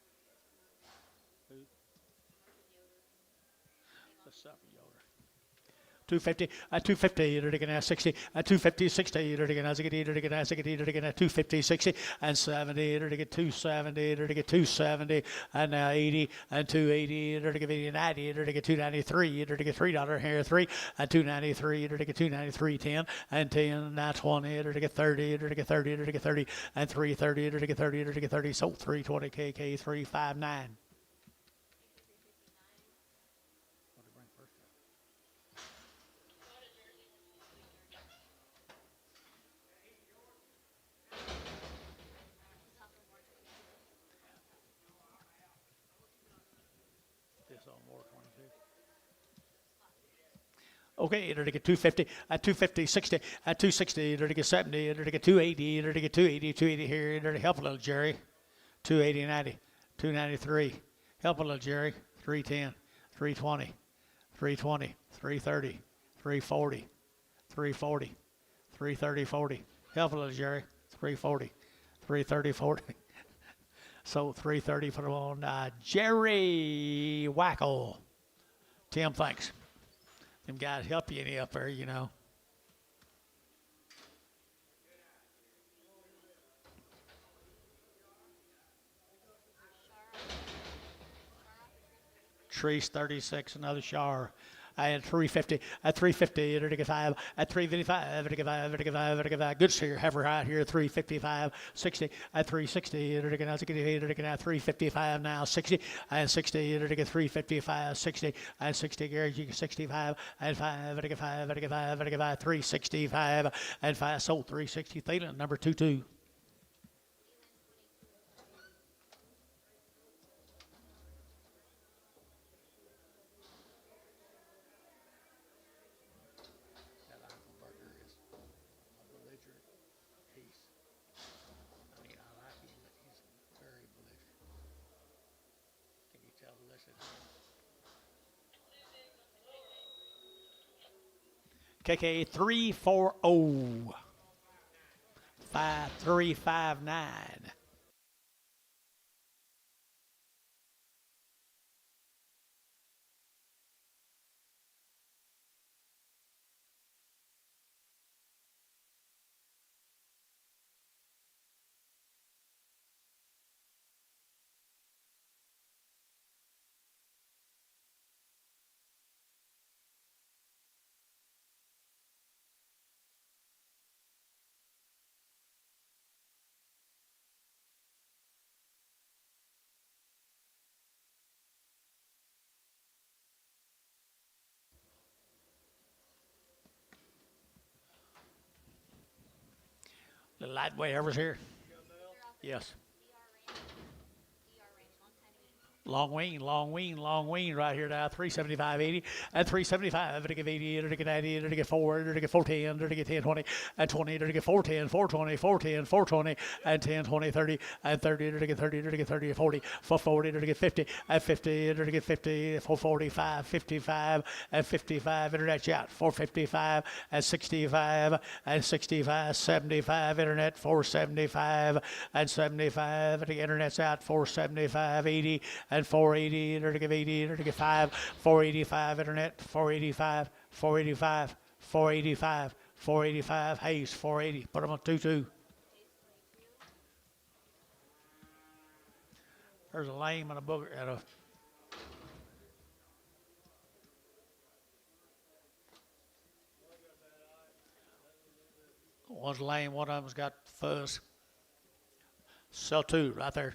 S1: Who?
S3: Mark and Yoder.
S1: Let's sell for Yoder. 250, 250, enter to get 60, 250, 60, enter to get 60, enter to get 60, enter to get 250, 60, and 70, enter to get 270, enter to get 270, and now 80, and 280, enter to get 80, 90, enter to get 293, enter to get $3 here, 3, and 293, enter to get 293, 10, and 10, now 20, enter to get 30, enter to get 30, enter to get 30, and 330, enter to get 30, enter to get 30, sold 320, KK 359.
S3: This is off of Mark 22.
S1: This on more 22. Okay, enter to get 250, 250, 60, 260, enter to get 70, enter to get 280, enter to get 280, 280 here, enter to help a little Jerry. 280, 90, 293. Help a little Jerry. 310, 320, 320, 330, 340, 340, 330, 40. Help a little Jerry. 340, 330, 40. So 330 for on Jerry Wackel. Tim, thanks. Them guys help you any up there, you know. Trees 36, another shower. At 350, at 350, enter to get 5, at 355, enter to get 5, enter to get 5, enter to get 5. Good steer, have her right here, 355, 60, at 360, enter to get 8, enter to get 355 now, 60, and 60, enter to get 355, 60, and 60, Gary, you get 65, and 5, enter to get 5, enter to get 5, enter to get 5, 365, and 5, sold 360, Thielen, number 22. KK 340 5359. The lightweight ever here? Yes. Long wing, long wing, long wing right here now. 375.80 and 375. To give 80, to get 90, to get 4, to get 410, to get 10, 20, and 20, to get 410, 420, 410, 420, and 10, 20, 30, and 30, to get 30, to get 30, 40, 440, to get 50, and 50, to get 50, 445, 55, and 55. Internet chat, 455, and 65, and 65, 75. Internet, 475, and 75. The internet's out, 475, 80, and 480, to give 80, to give 5, 485, internet, 485, 485, 485, 485, Hayes, 480, put them on 2-2. There's a lame and a booger, and a one's lame, one of them's got fuzz. Sell 2 right there.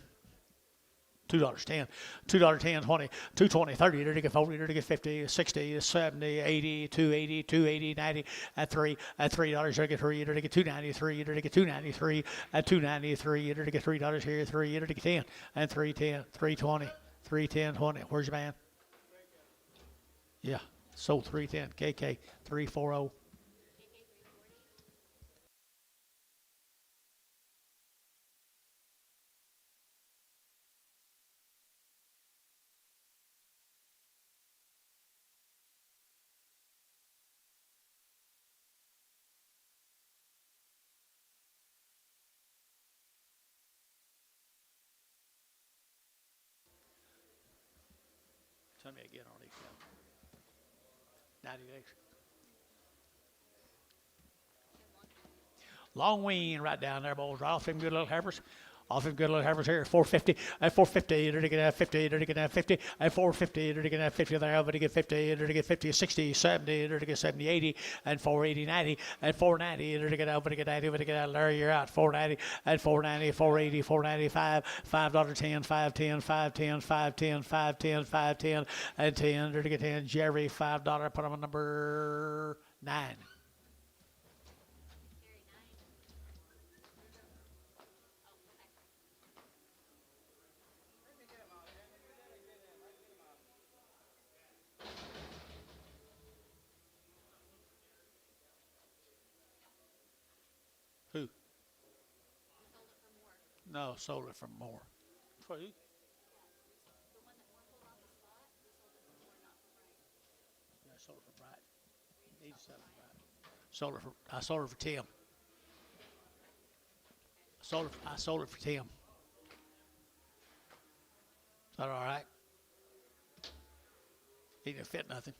S1: $2.10, $2.10, 20, 220, 30, to get 40, to get 50, 60, 70, 80, 280, 280, 90, and 3, and $3, to get 3, to get 293, to get 293, and 293, to get $3 here, 3, to get 10, and 310, 320, 310, 20. Where's your man? Yeah, sold 310, KK 340. Tell me again on these 90 days. Long wing right down there, boys. Right off them good little heifers. Off them good little heifers here. 450 and 450. They're going to have 50. They're going to have 50 and 450. They're going to have 50 there. But to get 50. They're to get 50, 60, 70. They're to get 70, 80 and 480, 90 and 490. They're to get over to get 90. But to get out there, you're out. 490 and 490, 480, 495, $5.10, 510, 510, 510, 510, 510, and 10. They're to get 10. Jerry, $5. Put them on number 9. Who? No, sold it for more. For who? Yeah, the one that Warren pulled off the spot, we sold it for more, not for Bright. Yeah, I sold it for Bright. Need to sell it for Bright. I sold it for Tim. I sold it for Tim. Is that all right? He didn't fit nothing.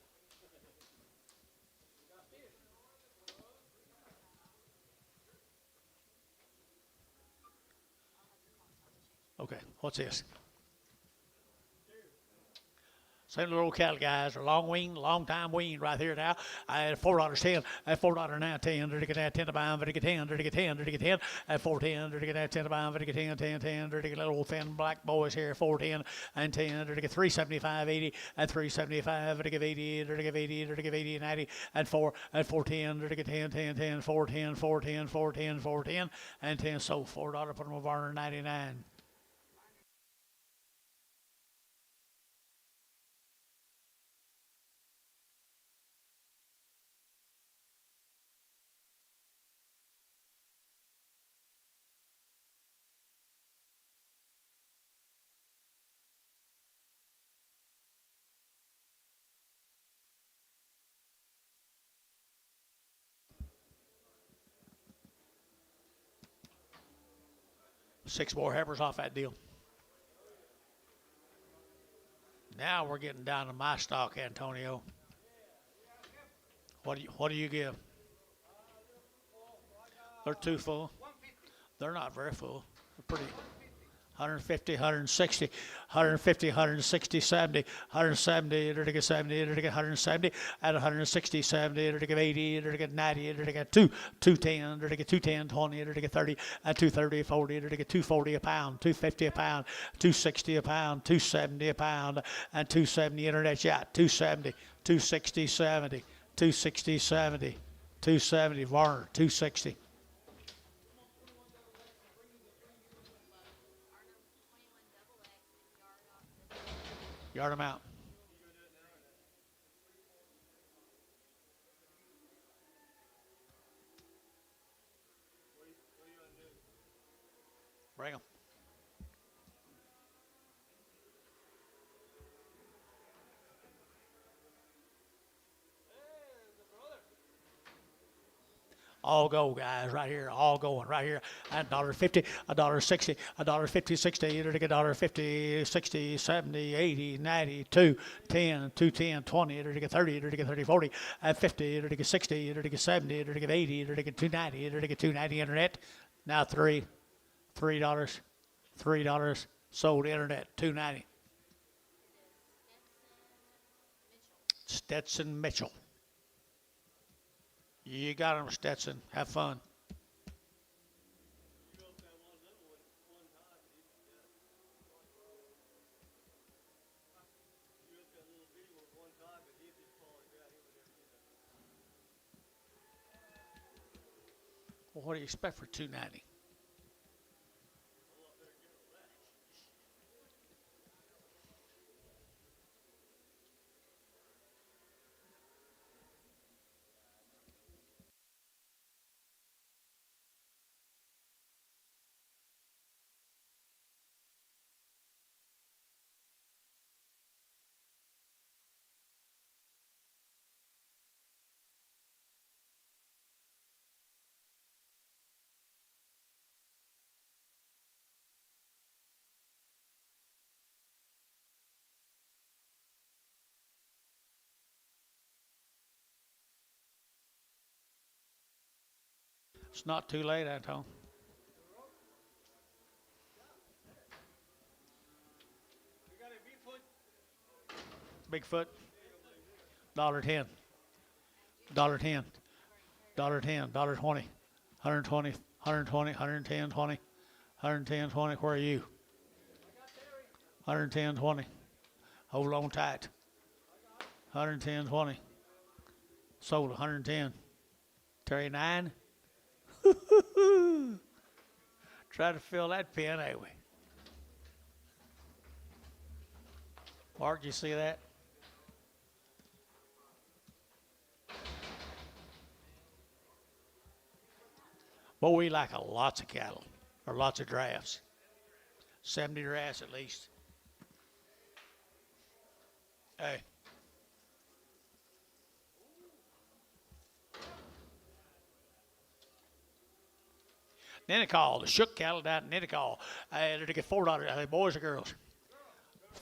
S1: Okay, what's this? Same little old cattle guys are long wing, long time wing right here now. I had $4.10, at $4 now 10, to get that 10 to buy, to get 10, to get 10, to get 10, at 410, to get that 10 to buy, to get 10, 10, 10, to get little thin black boys here, 410 and 10, to get 375, 80, and 375, to give 80, to give 80, to give 80, 90, and 4, at 410, to get 10, 10, 10, 410, 410, 410, 410, and 10, so $4, put them over 99. 6 more heifers off that deal. Now we're getting down to my stock, Antonio. What do you give? They're too full. They're not very full. They're pretty. 150, 160, 150, 160, 70, 170, it'll get 70, it'll get 170, at 160, 70, it'll get 80, it'll get 90, it'll get 210, it'll get 210, 20, it'll get 30, at 230, 40, it'll get 240 a pound, 250 a pound, 260 a pound, 270 a pound, and 270 internet shot, 270, 260, 70, 260, 70, 270, Varner, 260. Yard them out. Bring them. All go, guys, right here. All going right here. At $1.50, $1.60, $1.50, 60, it'll get $1.50, 60, 70, 80, 90, 2, 10, 210, 20, it'll get 30, it'll get 30, 40, at 50, it'll get 60, it'll get 70, it'll get 80, it'll get 290, it'll get 290 internet. Now $3, $3, sold internet, 290. Stetson Mitchell. You got him, Stetson. Have fun. Well, what do you expect for 290? It's not too late, Anton. Bigfoot. $1.10. $1.10. $1.10. $1.20. 120. 120. 110. 20. 110. 20. Where are you? 110. 20. Hold on tight. 110. 20. Sold 110. Terry 9. Try to fill that pen, ain't we? Mark, you see that? But we like lots of cattle, or lots of drafts. 70 drafts at least. Hey. Nennicall, the shook cattle down in Nennicall. They're to get $4, boys or girls.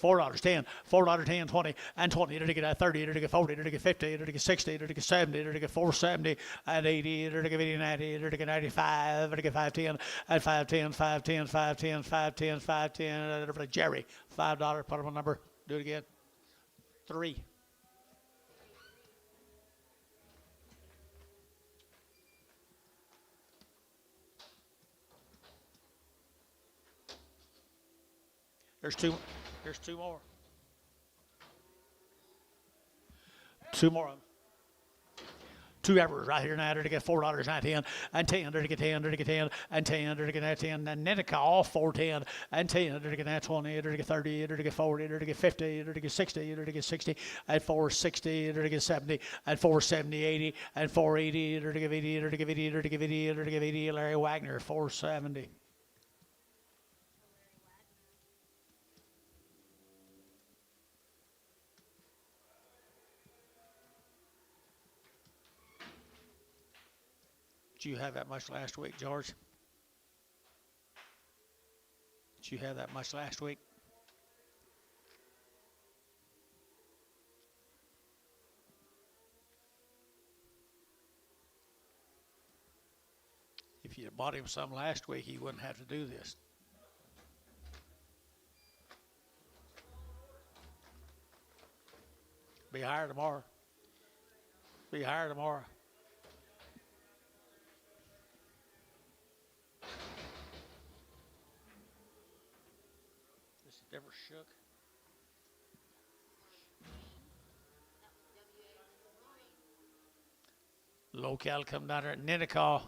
S1: $4, 10, $4, 10, 20, and 20. It'll get 30, it'll get 40, it'll get 50, it'll get 60, it'll get 70, it'll get 470, and 80, it'll get 80, 90, it'll get 95, it'll get 510, and 510, 510, 510, 510, 510, it'll get Jerry, $5, put him on number, do it again. 3. There's two more. 2 more of them. 2 efforts right here now to get $4, 10, and 10 to get 10 to get 10, and 10 to get 10, and then it all 410, and 10 to get 20, to get 30, to get 40, to get 50, to get 60, to get 60, and 460, to get 70, and 470, 80, and 480, to get 80, to get 80, to get 80, to get 80, Larry Wagner, 470. Did you have that much last week, George? you have that much last week? If you bought him some last week, he wouldn't have to do this. Be higher tomorrow. Be higher tomorrow. This has never shook. Low cal come down there at Ninnekah.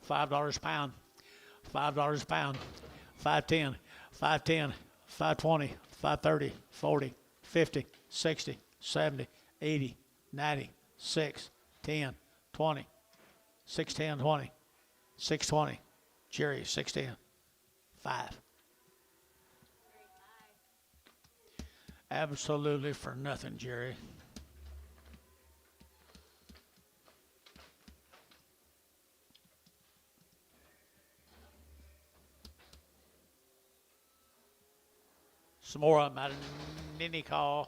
S1: $5 a pound. $5 a pound. 5.10. 5.10. 5.20. 5.30. 40. 50. 60. 70. 80. 90. 6. 10. 20. 6.10. 20. 6.20. Jerry, 6.10. 5. Absolutely for nothing, Jerry. Some more of them out of Ninnekah.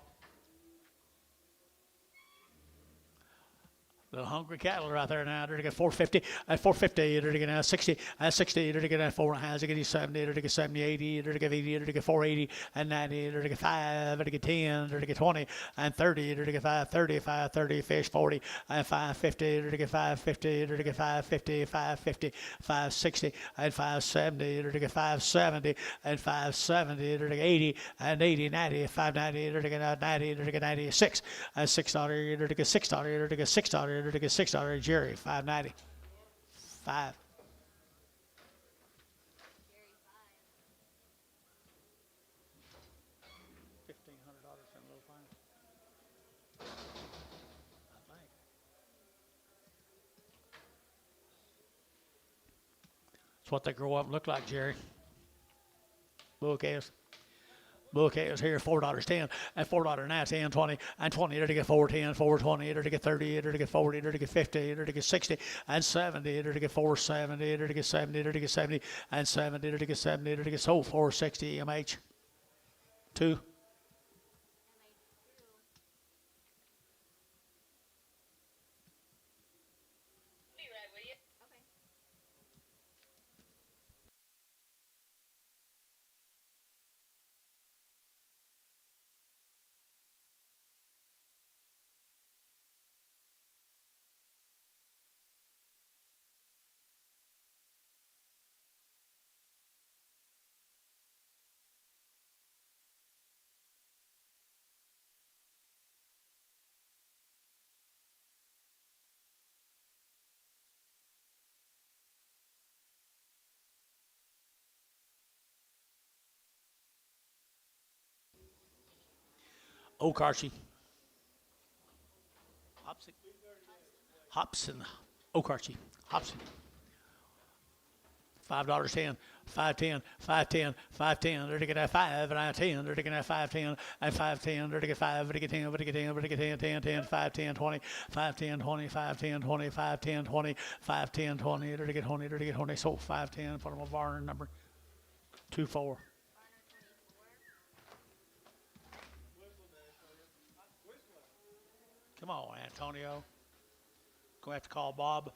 S1: Little hungry cattle right there now. They're to get 450 at 450. They're to get 60 at 60. They're to get 4.5. They're to get 70. They're to get 70, 80. They're to get 80. They're to get 480 and 90. They're to get 5. They're to get 10. They're to get 20 and 30. They're to get 530. 530 fish 40 and 550. They're to get 550. They're to get 550. 550. 560 and 570. They're to get 570 and 570. They're to get 80 and 80. 90. 590. They're to get 90. They're to get 96 and $6. They're to get $6. They're to get $6. To get $6, Jerry, $5.90. 5. $1,500 from Little Pine. I think. That's what they grow up and look like, Jerry. Bull calves. Bull calves here, $4.10 and $4 now, 10, 20 and 20. They're to get 4.10, 4.20. They're to get 30. They're to get 40. They're to get 50. They're to get 60 and 70. They're to get 470. They're to get 70. They're to get 70 and 70. They're to get 70. They're to get 460 MH 2.
S4: Be right with you.
S3: Okay.
S1: Okarche. Hobson. Hobson. Okarche. Hobson. $5.10, 5.10, 5.10, 5.10. They're to get 5 and 10. They're to get 5.10 and 5.10. They're to get 5. They're to get 10. They're to get 10. They're to get 10, 10, 10, 5.10, 20, 5.10, 20, 5.10, 20, 5.10, 20, 5.10, 20. They're to get 20. They're to get 20. So 5.10. Put them on barn number 24. Come on, Antonio. Gonna have to call Bob.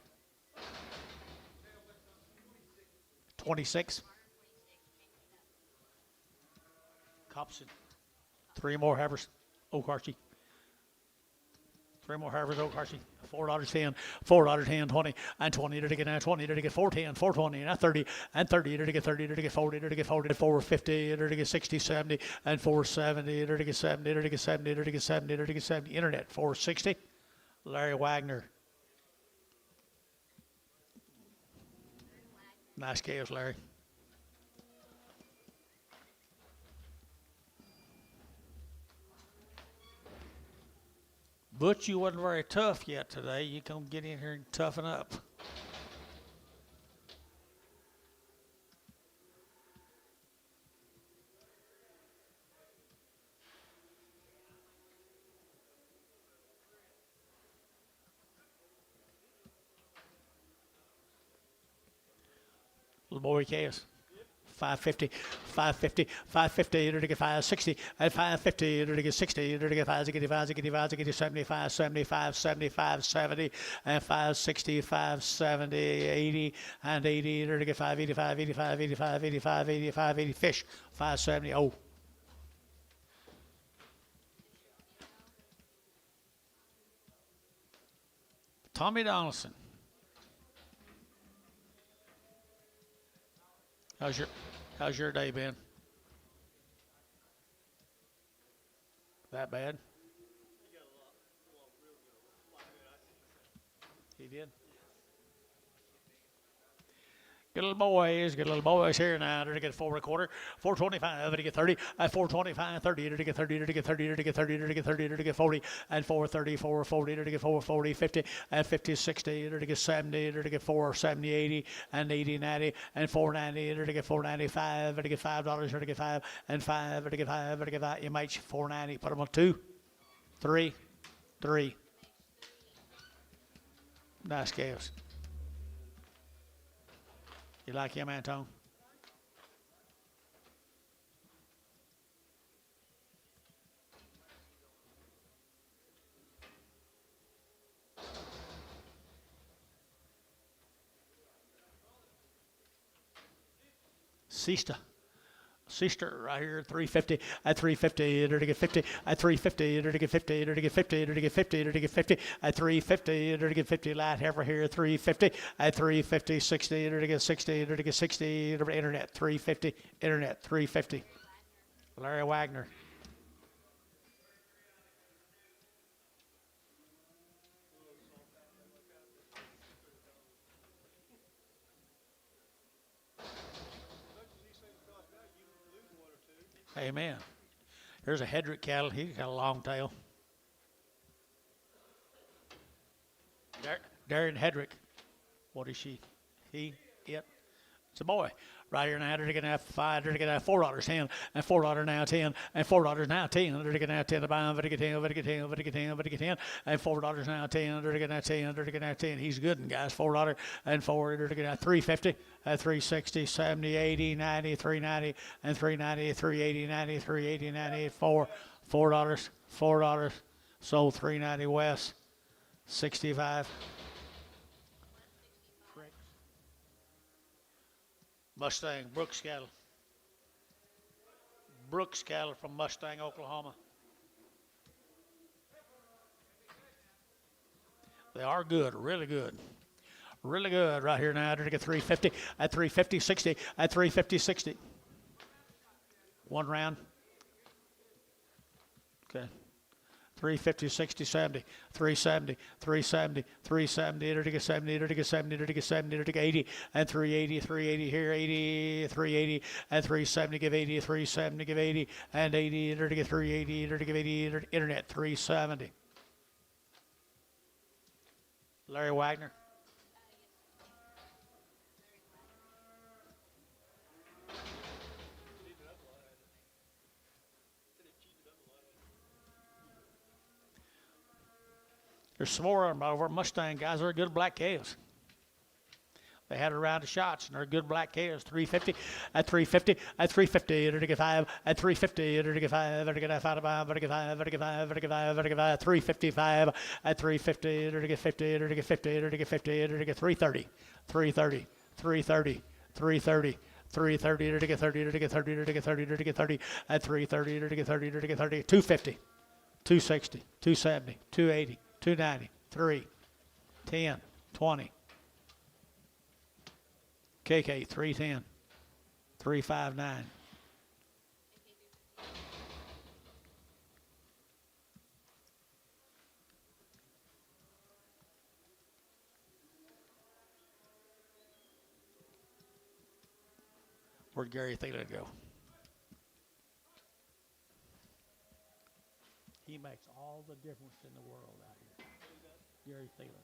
S1: 26. Copson. 3 more heifers. Okarche. 3 more heifers. Okarche. $4.10. $4.10. 20 and 20. They're to get 20. They're to get 4.10. 4.20 and 30 and 30. They're to get 30. They're to get 40. They're to get 40. 4.50. They're to get 60. 70 and 4.70. They're to get 70. They're to get 70. They're to get 70. They're to get 70. Internet. 4.60. Larry Wagner. Nice calves, Larry. Butch, you wasn't very tough yet today. You come get in here and toughen up. Little boy calves. 550, 550, 550, to get 560, at 550, to get 60, to get 5, 75, 75, 75, 70, and 560, 570, 80, and 80, to get 585, 85, 85, 85, 85, 80, fish, 570, oh. Tommy Donaldson. How's your day been? That bad? He did. Good little boys here now. To get 4 1/4, 425, to get 30, at 425, 30, to get 30, to get 30, to get 30, to get 30, to get 40, and 430, 440, to get 440, 50, and 50, 60, to get 70, to get 470, 80, and 80, 90, and 490, to get 495, to get $5, to get 5, and 5, to get 5, to get 5. You might 490. Put them on 2, 3, 3. Nice calves. You like him, Antone? Sister right here, 350, at 350, to get 50, at 350, to get 50, to get 50, to get 50, to get 50, at 350, to get 50, light heifer here, 350, at 350, 60, to get 60, to get 60, internet, 350, internet, 350. Larry Wagner. Amen. Here's a Hedrick cattle. He's got a long tail. Darren Hedrick. What is she? He, it. It's a boy. Right here now, they're going to have 5, they're going to have $4, 10, and $4 now 10, and $4 now 10, they're going to have 10 to buy, they're going to get 10, they're going to get 10, they're going to get 10, they're going to get 10, and $4 now 10, they're going to have 10, they're going to have 10. He's good, guys. $4 and 4, they're going to have 350, at 360, 70, 80, 90, 390, and 390, 380, 90, 380, 90, $4, sold 390 West, 65. Mustang, Brooks cattle from Mustang, Oklahoma. They are good, really good. Really good right here now. They're going to get 350, at 350, 60, at 350, 60. One round. Okay. 350, 60, 70, 370, 370, 370, to get 70, to get 70, to get 70, to get 80, and 380, 380 here, 80, 380, and 370, give 80, 370, give 80, and 80, to get 380, to give 80, internet, 370. Larry Wagner. There's some more of them over at Mustang, guys. They're good black calves. They had a round of shots, and they're good black calves. 350, at 350, at 350, to get 5, at 350, to get 5, to get 5, to get 5, to get 5, to get 5, to get 5, 355, at 350, to get 50, to get 50, to get 50, to get 330, 330, 330, 330. 330 to get 30 to get 30 to get 30 to get 30 at 330 to get 30 to get 30 250 260 270 280 290 3 10 20 KK 310 359 Where'd Gary Thielen go? He makes all the difference in the world out here. Gary Thielen.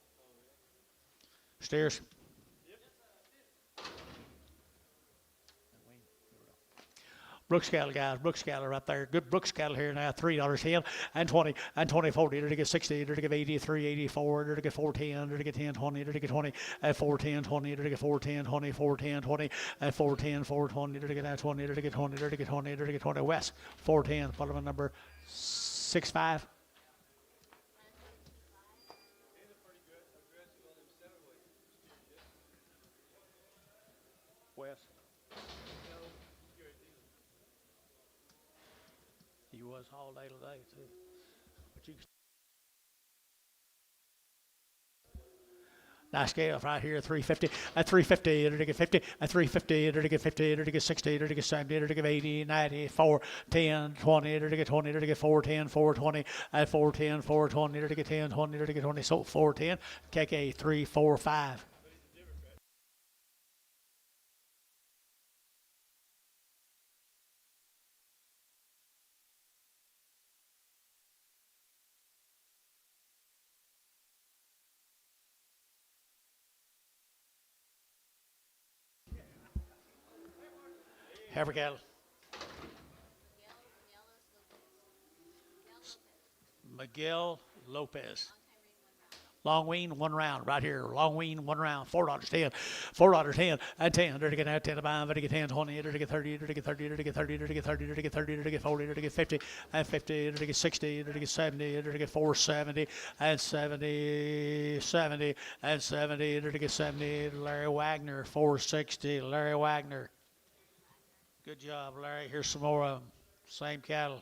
S1: Stairs. Brooks cattle, guys. Brooks cattle right there. Good Brooks cattle here now. $3.10 and 20 and 20, 40. To get 60. To get 80, 384. To get 410. To get 10, 20. To get 20 at 410, 20. To get 410, 20, 410, 20 at 410, 420. To get 20. To get 20. To get 20. To get 20. West 410. Bottom number 65. West. He was all day today too. But you nice scale right here, 350, at 350, to get 50, at 350, to get 50, to get 60, to get 70, to get 80, 90, 4, 10, 20, to get 20, to get 410, 420, at 410, 420, to get 10, 20, to get 20, so 410, KK 3, 4, 5. Heifer cattle. Miguel Lopez. Long wean, 1 round, right here. Long wean, 1 round, $4.10. $4.10 and 10. To get 10 to buy, to get 10, 20, to get 30, to get 30, to get 30, to get 30, to get 30, to get 40, to get 50, and 50, to get 60, to get 70, to get 470, and 70, 70, and 70, to get 70. Larry Wagner, 460. Larry Wagner. Good job, Larry. Here's some more of them. Same cattle.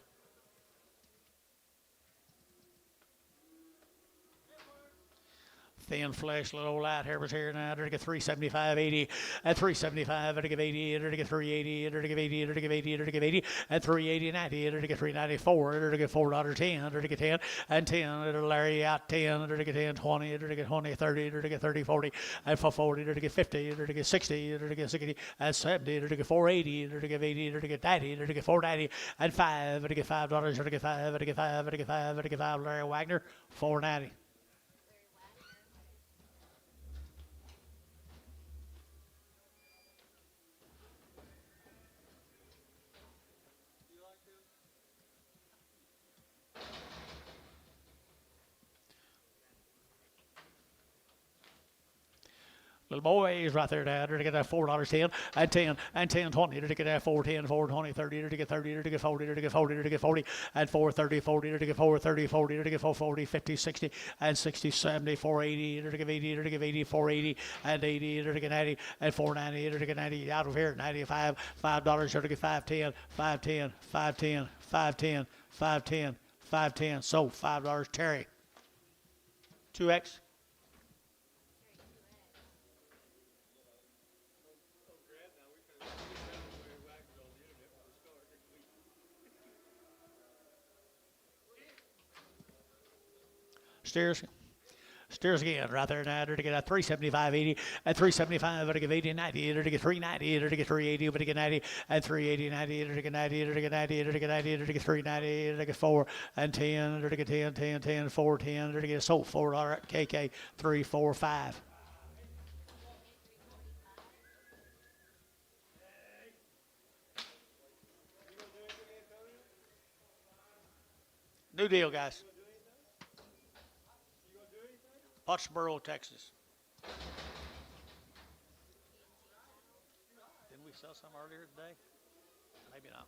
S1: Thin flesh, little light hair was here now. To get 375, 80, at 375, to get 80, to get 380, to get 80, to get 80, to get 80, at 380, 90, to get 394, to get $4.10, to get 10, and 10, to Larry out 10, to get 10, 20, to get 20, 30, to get 30, 40, and for 40, to get 50, to get 60, to get 60, and 70, to get 480, to get 80, to get 90, to get 490, and 5, to get $5, to get 5, to get 5, to get 5, to get 5, Larry Wagner, 490. Little boys right there, Dad. To get that $4.10 and 10 and 10, 20. To get that 410, 420, 30. To get 30. To get 40. To get 40. To get 40 and 430, 40. To get 430, 40. To get 440, 50, 60 and 60, 70, 480. To get 80. To get 80, 480 and 80. To get 90 and 490. To get 90 out of here, 95, $5. To get 510, 510, 510, 510, 510, 510. So $5, Terry. 2X. Steers again right there now. To get a 375, 80, at 375, to get 80, 90, to get 390, to get 380, to get 90, and 380, 90, to get 90, to get 90, to get 90, to get 390, to get 4 and 10, to get 10, 10, 10, 4, 10, to get sold $4 KK 3, 4, 5. New deal, guys. Pottsboro, Texas. Didn't we sell some earlier today? Maybe not.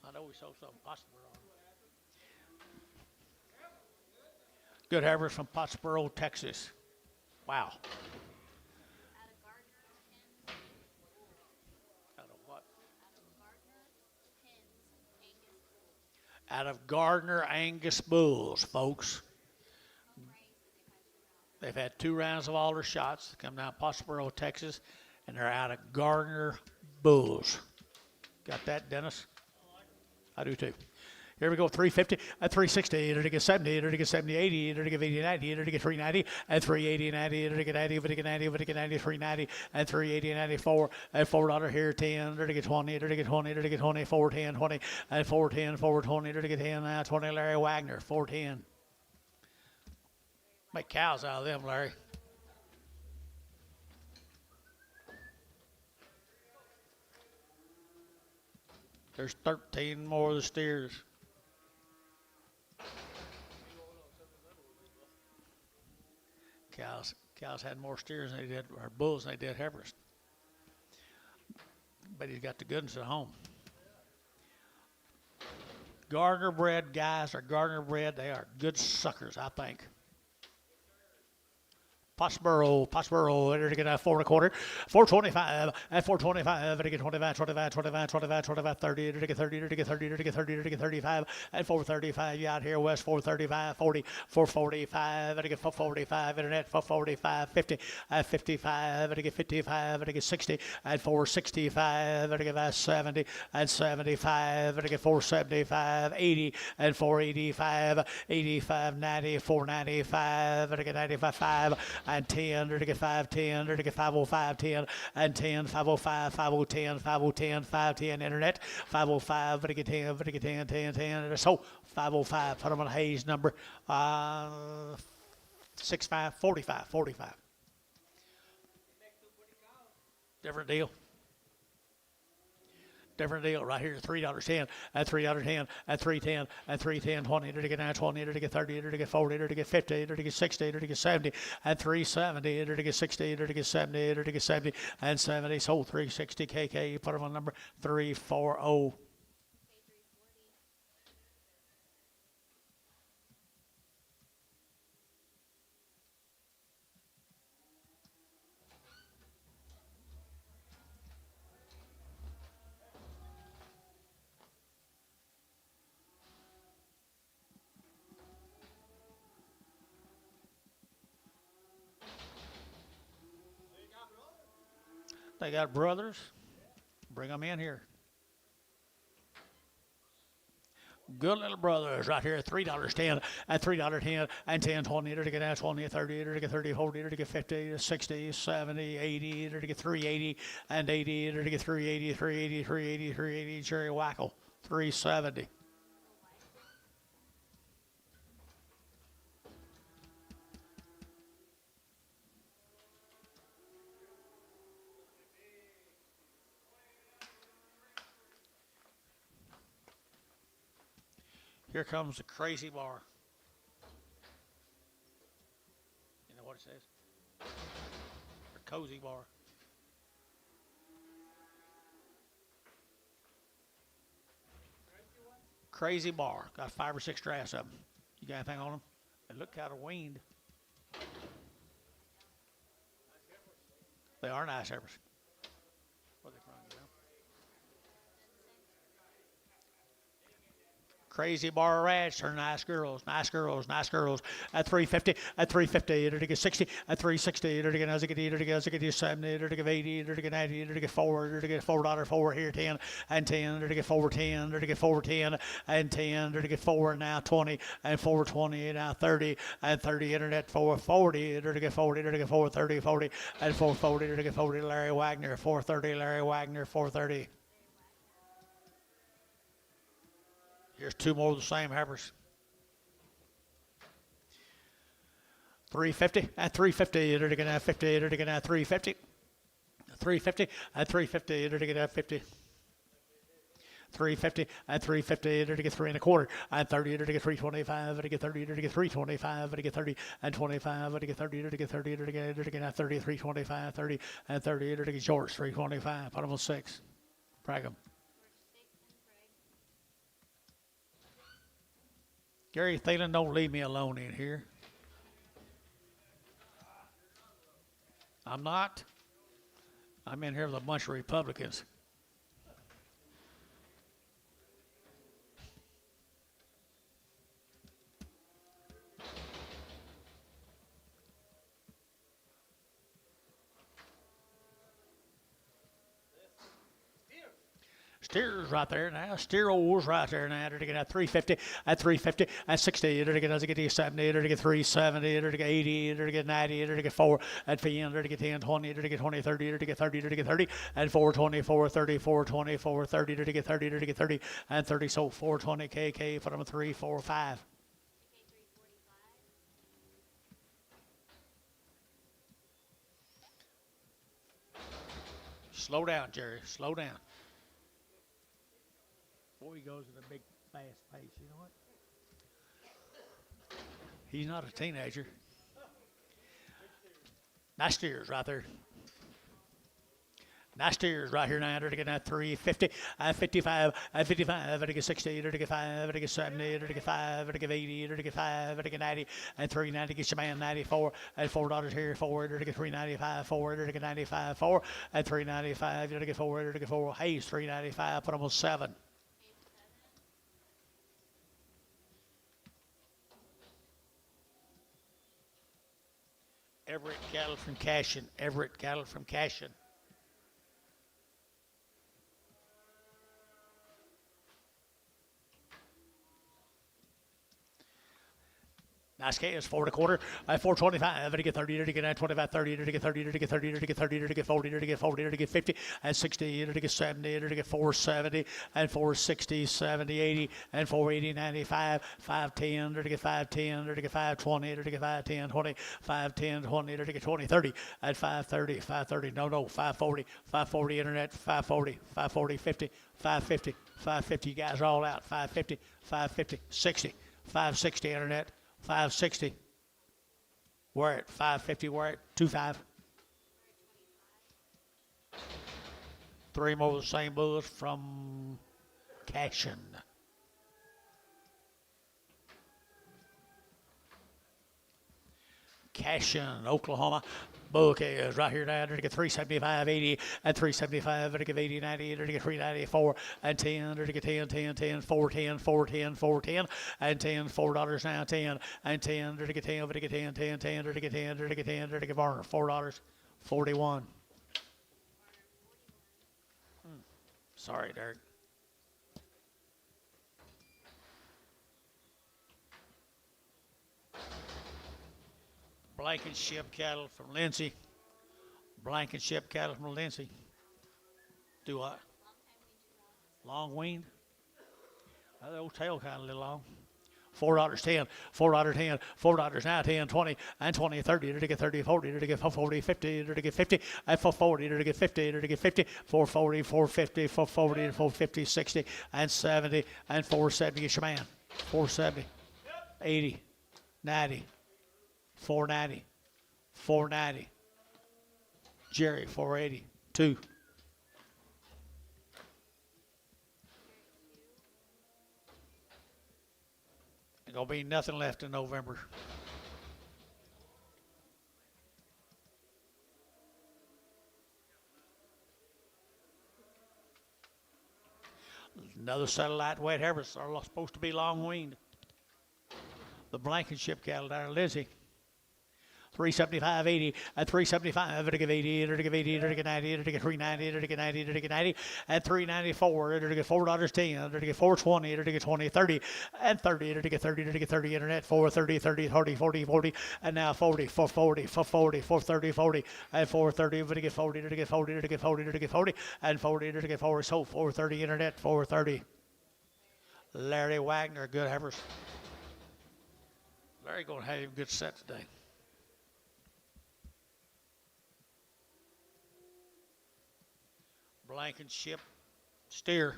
S1: I know we sold some Pottsboro. Good harvest from Pottsboro, Texas. Wow. Out of what? Out of Gardner Angus bulls, folks. They've had 2 rounds of all their shots. They come down Pottsboro, Texas, and they're out of Gardner bulls. Got that, Dennis? I do too. Here we go, 350, at 360, to get 70, to get 70, 80, to get 80, 90, to get 390, and 380, 90, to get 90, to get 90, to get 90, 390, and 380, 94, and $4 here, 10, to get 20, to get 20, to get 20, 410, 20, and 410, 420, to get 10, 20, Larry Wagner, 410. Make cows out of them, Larry. There's 13 more of the steers. Cows had more steers than they did, or bulls than they did heifers. But he's got the good ones at home. Gardner bred guys are Gardner bred. They are good suckers, I think. Pottsboro, they're to get a 4 1/4, 425, at 425, to get 25, 25, 25, 25, 25, 30, to get 30, to get 30, to get 30, to get 35, at 435, you out here west, 435, 40, 445, to get 445, internet, 445, 50, at 55, to get 55, to get 60, at 465, to get 70, at 75, to get 475, 80, and 485, 85, 90, 495, to get 95, 5, and 10, to get 510, to get 505, 10, and 10, 505, 5010, 5010, 510, internet, 505, to get 10, to get 10, 10, 10, so 505, put them on Hayes number, 65, 45, 45. Different deal. Different deal right here, $3.10, at $3.10, at $3.10, at $3.10, 20, to get 9, 20, to get 30, to get 40, to get 50, to get 60, to get 70, at $3.70, to get 60, to get 70, to get 70, and 70, sold $3.60 KK. You put them on number 340. They got brothers. Bring them in here. Good little brothers right here at $3.10, at $3.10, and 10, 20, to get 20, 30, to get 30, 40, to get 50, 60, 70, 80, to get 380, and 80, to get 380, 380, 380, 380, Jerry Wackel, 370. Here comes the crazy bar. You know what it says? Or cozy bar. Crazy bar. Got 5 or 6 drafts of them. You got anything on them? They look kind of weaned. They are nice heifers. Where are they from, you know? Crazy Bar Ranch, they're nice girls, nice girls, nice girls. At 350, at 350, to get 60, at 360, to get 70, to get 80, to get 90, to get 4, to get $4 here, 10, and 10, to get 410, to get 410, and 10, to get 4, now 20, and 420, now 30, and 30, internet 440, to get 40, to get 430, 40, and 440, to get 40, Larry Wagner, 430, Larry Wagner, 430. Here's 2 more of the same heifers. 350 at 350, to get 50, to get 350. 350 at 350, to get 50. 350 at 350, to get 3 1/4, and 30, to get 325, to get 30, to get 325, to get 30, and 25, to get 30, to get 30, to get 30, 325, 30, and 30, to get George 325. Put them on 6. Brag them. Gary Thielen, don't leave me alone in here. I'm not. I'm in here with a bunch of Republicans. Steers right there now. Steers right there now. To get at 350, at 350, at 60, to get 70, to get 370, to get 80, to get 90, to get 4, at 10, to get 10, 20, to get 20, 30, to get 30, to get 30, and 420, 430, 420, 430, to get 30, to get 30, and 30. So 420 KK. Put them 3, 4, 5. Slow down, Jerry. Slow down. before he goes at a big fast pace. You know what? He's not a teenager. Nice steers right there. Nice steers right here now. To get that 350, 55, 55, to get 60, to get 5, to get 70, to get 5, to get 80, to get 5, to get 90, and 390 gets your man 94, and $4 here, 4 to get 395, 4 to get 95, 4, and 395 to get 4 to get 4. Hayes 395, put him on 7. Everett cattle from Cashin. Everett cattle from Cashin. Nice case, 4 1/4, 425, to get 30, to get 25, 30, to get 30, to get 30, to get 30, to get 40, to get 40, to get 50, and 60, to get 70, to get 470, and 460, 70, 80, and 480, 95, 510, to get 510, to get 520, to get 510, 20, 510, 20, to get 20, 30, and 530, 530, no, 540, 540 internet, 540, 540, 50, 550, 550, you guys are all out, 550, 550, 60, 560 internet. 560. We're at 550. We're at 25. 3 more of the same bulls from Cashin. Cashin, Oklahoma. Book is right here now. To get 375, 80, and 375, to get 80, 90, to get 394, and 10, to get 10, 10, 10, 410, 410, 410, and 10, $4 now, 10, and 10, to get 10, to get 10, 10, 10, to get 10, to get 10, to get Varner, $4, 41. Sorry, Derek. Blankenship cattle from Lindsay. Blankenship cattle from Lindsay. Do what? Long weaned? The old tail kind of a little long. $4, 10, $4, 10, $4 now, 10, 20, and 20, 30, to get 30, 40, to get 40, 50, to get 50, and 440, to get 50, to get 50, 440, 450, 440, 450, 60, and 70, and 470, get your man. 470, 80, 90, 490, 490. Jerry, 480, 2. Ain't gonna be nothing left in November. Another satellite wet heifers are supposed to be long weaned. The Blankenship cattle down in Lizzie. 375, 80, and 375, to get 80, to get 80, to get 90, to get 390, to get 90, to get 90, and 394, to get $4, 10, to get 420, to get 20, 30, and 30, to get 30, to get 30 internet, 430, 30, 40, 40, 40, and now 40, 440, 440, 430, 40, and 430, to get 40, to get 40, to get 40, to get 40, and 40, to get 40, so 430 internet, 430. Larry Wagner, good heifers. Larry gonna have a good set today. Blankenship steer.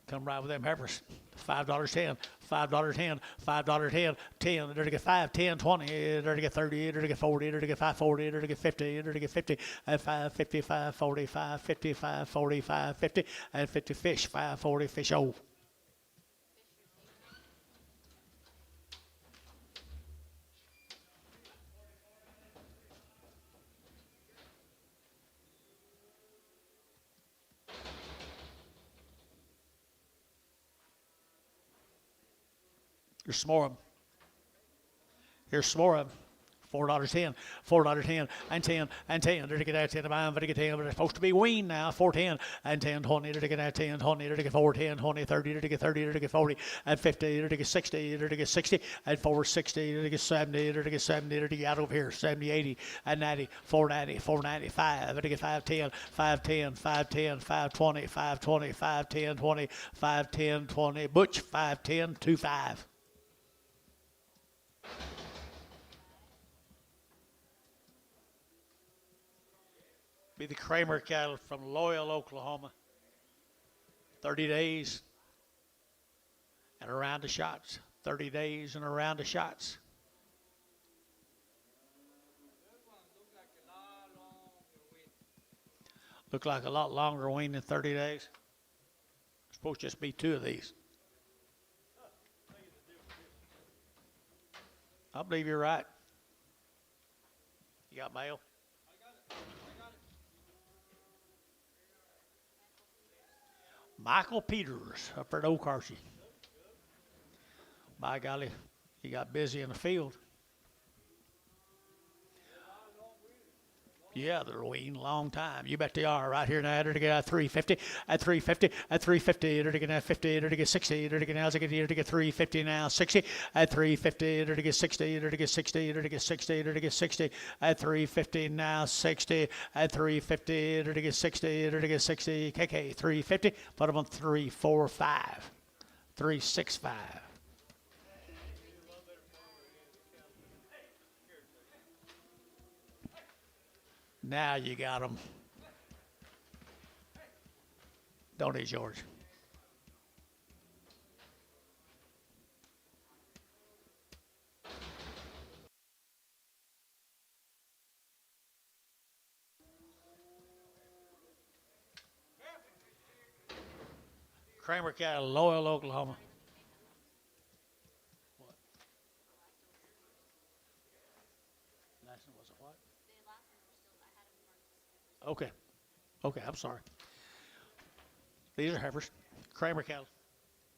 S1: Come right with them heifers. $5, 10, $5, 10, $5, 10, 10, to get 5, 10, 20, to get 30, to get 40, to get 540, to get 50, to get 50, and 550, 540, 550, 540, 550, and 50 fish, 540 fish. Oh. Here's some more of them. Here's some more of them. $4, 10, $4, 10, and 10, and 10, to get that 10, to get 10, but it's supposed to be weaned now, 410, and 10, 20, to get that 10, 20, to get 410, 20, 30, to get 30, to get 40, and 50, to get 60, to get 60, and 460, to get 70, to get 70, to get out over here, 70, 80, and 90, 490, 495, to get 510, 510, 510, 520, 520, 510, 20, 510, 20, Butch, 510, 25. Be the Kramer cattle from Loyal, Oklahoma. 30 days and around the shots. 30 days and around the shots. Look like a lot longer wean than 30 days. It's supposed to just be 2 of these. I believe you're right. You got mail? Michael Peters up at OKC. By golly, he got busy in the field. Yeah, they're waiting a long time. You bet they are. Right here now, they're to get at 350, at 350, at 350, they're to get at 50, they're to get 60, they're to get now, they're to get 350 now, 60, at 350, they're to get 60, they're to get 60, they're to get 60, they're to get 60, at 350 now, 60, at 350, they're to get 60, they're to get 60, KK, 350, put them on 345, 365. Now you got them. Don't he, George? Kramer Cattle, Loyal, Oklahoma. What? Last one was a what? Okay. Okay, I'm sorry. These are heifers. Kramer cattle.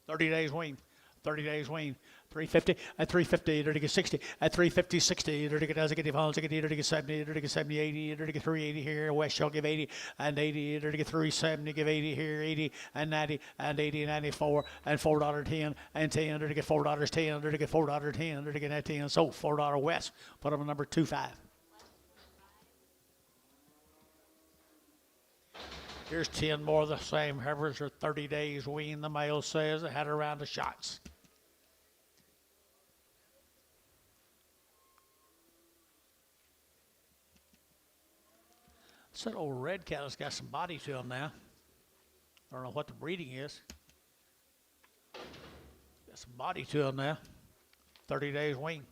S1: 30 days wean. 30 days wean. 350 at 350, they're to get 60 at 350, 60, they're to get as I get pounds, they're to get 70, they're to get 70, 80, they're to get 380 here. West shall give 80 and 80, they're to get 370, give 80 here, 80 and 90 and 80 and 94 and $4.10 and 10, they're to get $4.10, they're to get $4.10, they're to get that 10. So $4 West. Put them on number 25. Here's 10 more of the same heifers are 30 days wean, the male says. They had around the shots. That old red cattle's got some body to him now. I don't know what the breeding is. Got some body to him now. 30 days wean.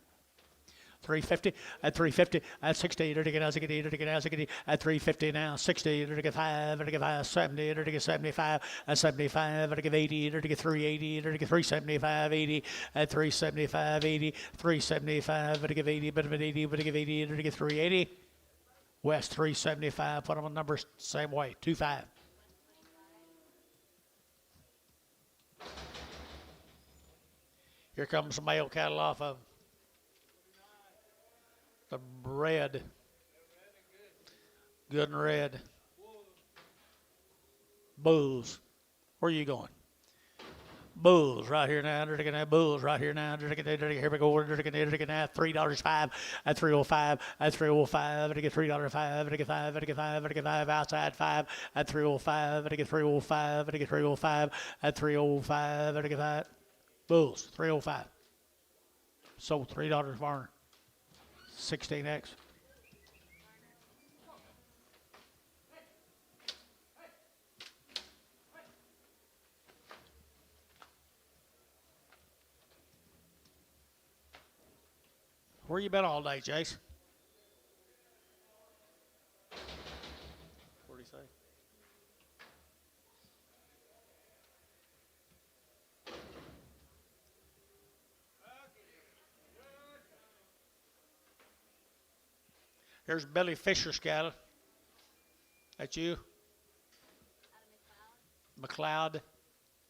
S1: 350 at 350 at 60 to get as I get at 350 now 60 to get 5 to get 5 70 to get 75 at 75 to get 80 to get 380 to get 375 80 at 375 80 375 to give 80 but 80 but to give 80 to get 380 West 375 put them on numbers same way 25. Here comes the male cattle off of the red. Good and red. Bulls. Where are you going? Bulls right here now. They're taking that bulls right here now. Here we go. They're taking that $3.05 at 305 at 305. To get $3.05. To get 5. To get 5. To get 5 outside 5 at 305. To get 305. To get 305 at 305. To get that bulls 305. Sold $3 Varner. 16X. Where you been all day, Jace? What did he say? Here's Billy Fisher's cattle. That you? McLeod?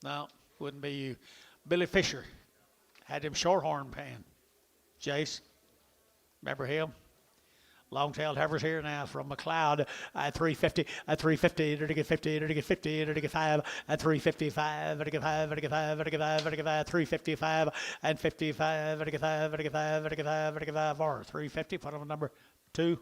S1: No, wouldn't be you. Billy Fisher had him shorthorn pan. Jace, remember him? Long-tailed heifers here now from McLeod at 350, at 350, to get 50, to get 50, to get 5, at 355, to get 5, to get 5, to get 5, to get 5, 355, and 55, to get 5, to get 5, to get 5, to get 5, or 350, put on number 2.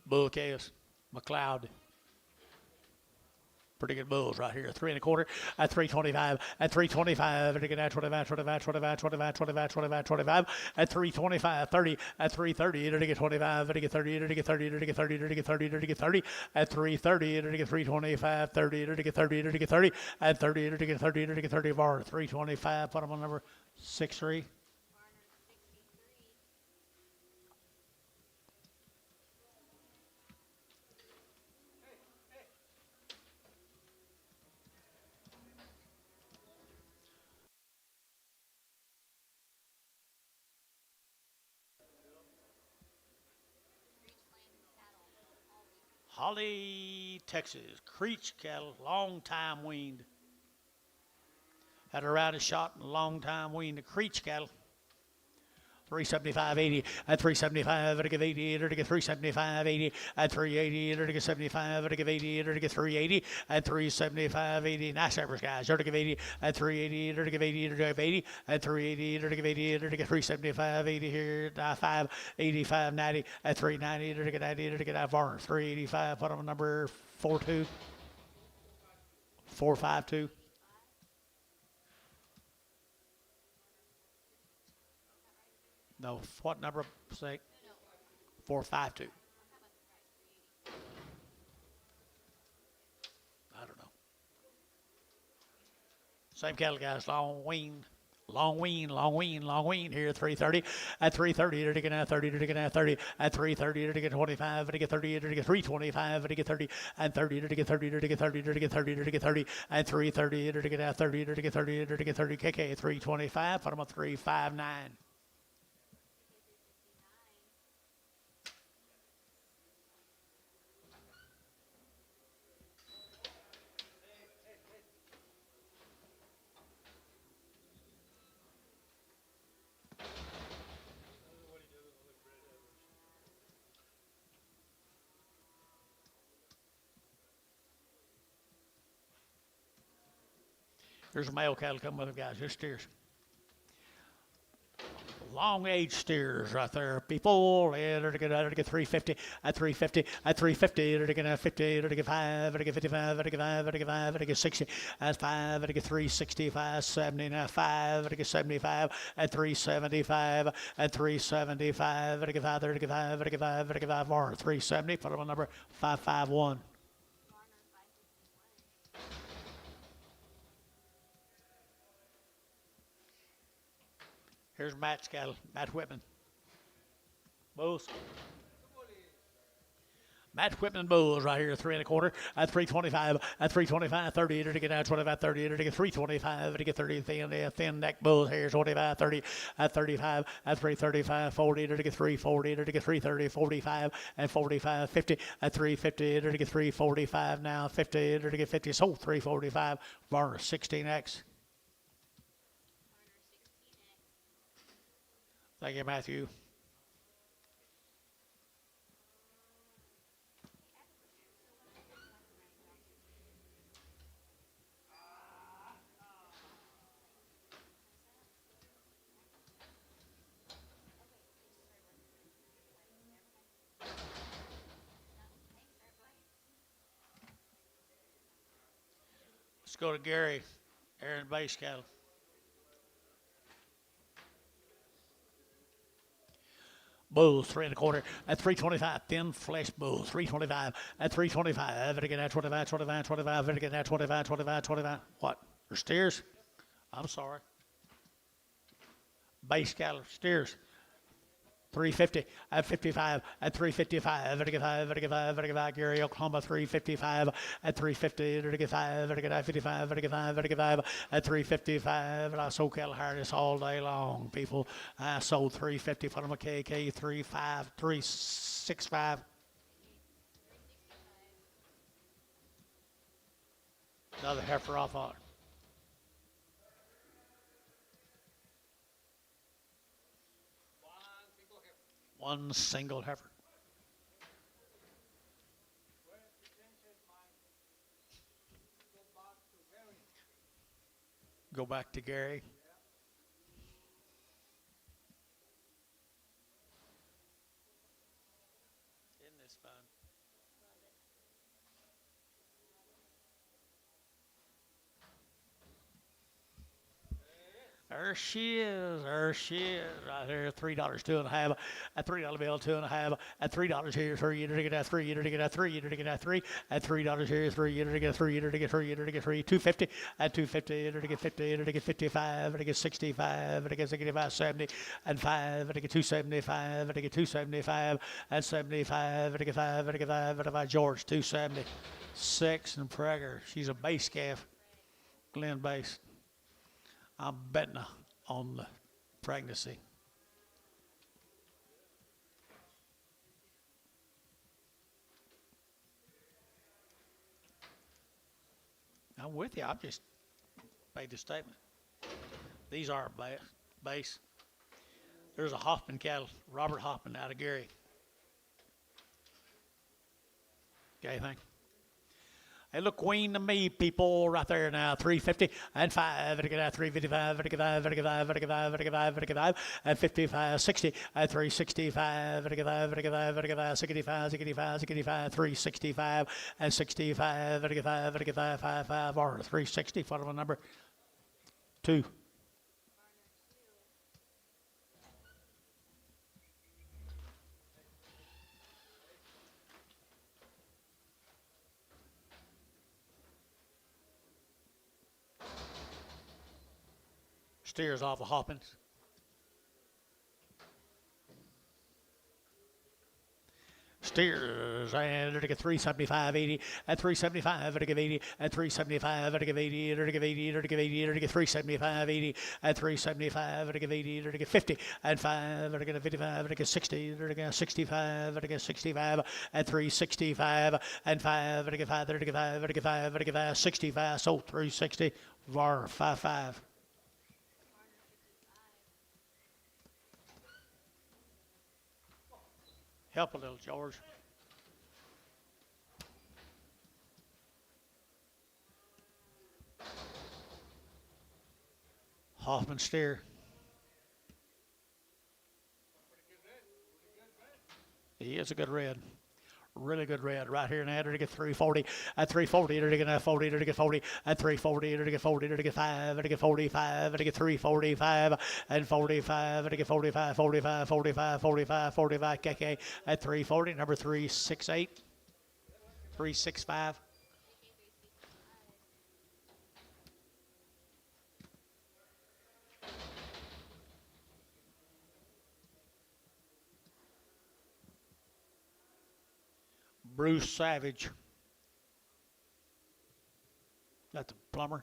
S1: Bull Chaos, McLeod. Pretty good bulls right here. 3 1/4 at 325 at 325 and again at 25 25 25 25 25 25 25 at 325 30 at 330 and again 25 and again 30 and again 30 and again 30 and again 30 and again 30 at 330 and again 325 30 and again 30 and again 30 at 30 and again 30 and again 30 bar 325. Put them on number 63. Holly, Texas. Creech cattle, long time weaned. Had a rowdy shot and long time weaned. The Creech cattle. 375.80 at 375 and give 80 and give 375 80 at 380 and give 75 and give 80 and give 380 at 375 80. Nice efforts, guys. Or to give 80 at 380 and give 80 and give 80 at 380 and give 80 and give 375 80 here. 5 85 90 at 390 and give 90 and give Varner 385. Put on number 42 452. No, what number? Say 452. I don't know. Same cattle, guys. Long wean here. 330 at 330. To get out 30. To get out 30 at 330. To get 25. To get 30. To get 325. To get 30 and 30. To get 30. To get 30. To get 30. To get 30 at 330. To get out 30. To get 30. To get 30. KK 325. Put them up 359. Here's a male cattle coming with them, guys. Here's steers. Long age steers right there, people. And they're going to get 350 at 350 at 350. They're going to 50. They're going to get 5. They're going to get 55. They're going to get 5. They're going to get 5. They're going to get 60 at 5. They're going to get 365, 70 now 5. They're going to get 75 at 375 at 375. They're going to get 5. They're going to get 5. They're going to get 5. They're going to get 5 more. 370. Put them on number 551. Here's Matt's cattle, Matt Whitman. Bulls. Matt Whitman bulls right here, 3 1/4 at 325, at 325, 30 to get out 25, 30 to get 325 to get 30 thin neck bulls here, 25, 30 at 35, at 335, 40 to get 340 to get 330, 45 and 45, 50 at 350 to get 345 now, 50 to get 50, sold 345, Varner 16X. Thank you, Matthew. Let's go to Gary, Aaron Base cattle. Bulls 3 1/4 at 325, thin flesh bulls 325 at 325. Again at 25, 25, 25. Again at 25, 25, 25. What? Or steers? I'm sorry. Base cattle steers. 350 at 55 at 355 at Gary, Oklahoma 355 at 350 at 55 at 355. And I sold cattle harness all day long, people. I sold 350 for them a KK 365. Another heifer off on. One single heifer. Go back to Gary. Isn't this fun? There she is. There she is. Right there, $3, 2.5. A $3 bill, 2.5. At $3 here, 3. You're to get that 3. You're to get that 3. You're to get that 3. At $3 here, 3. You're to get 3. You're to get 3. You're to get 3. 250. At 250. You're to get 50. You're to get 55. You're to get 65. You're to get 65, 70. And 5. You're to get 275. You're to get 275. And 75. You're to get 5. You're to get 5. You're to George, 270. 6 and Prager. She's a base calf. Glen base. I'm betting on the pregnancy. I'm with you. I've just made the statement. These are base. There's a Hoffman cattle, Robert Hoffman out of Gary. Got anything? Hey, look, queen to me, people, right there now. 350 and 5. And 355, and 55, and 55, and 55, and 55, and 55, and 55, 60, and 365, and 55, and 55, and 55, 65, 65, 65, 365, and 65, and 55, and 55, 55, or 360. What am I number? 2. Steers off of Hoppins. Steers and to get 375, 80, at 375, to give 80, at 375, to give 80, to give 80, to give 80, to give 375, 80, at 375, to give 80, to give 50, and 5, to get 55, to get 60, to get 65, to get 65, at 365, and 5, to get 5, to get 5, to get 5, to get 5, 65, so 360, var 55. Help a little, George. Hoffman steer. He is a good red. Really good red right here now to get 340 at 340 to get 40 to get 40 at 340 to get 40 to get 5 to get 45 to get 345 and 45 to get 45 45 45 45 45 KK at 340 number 368 365. Bruce Savage. That's the plumber.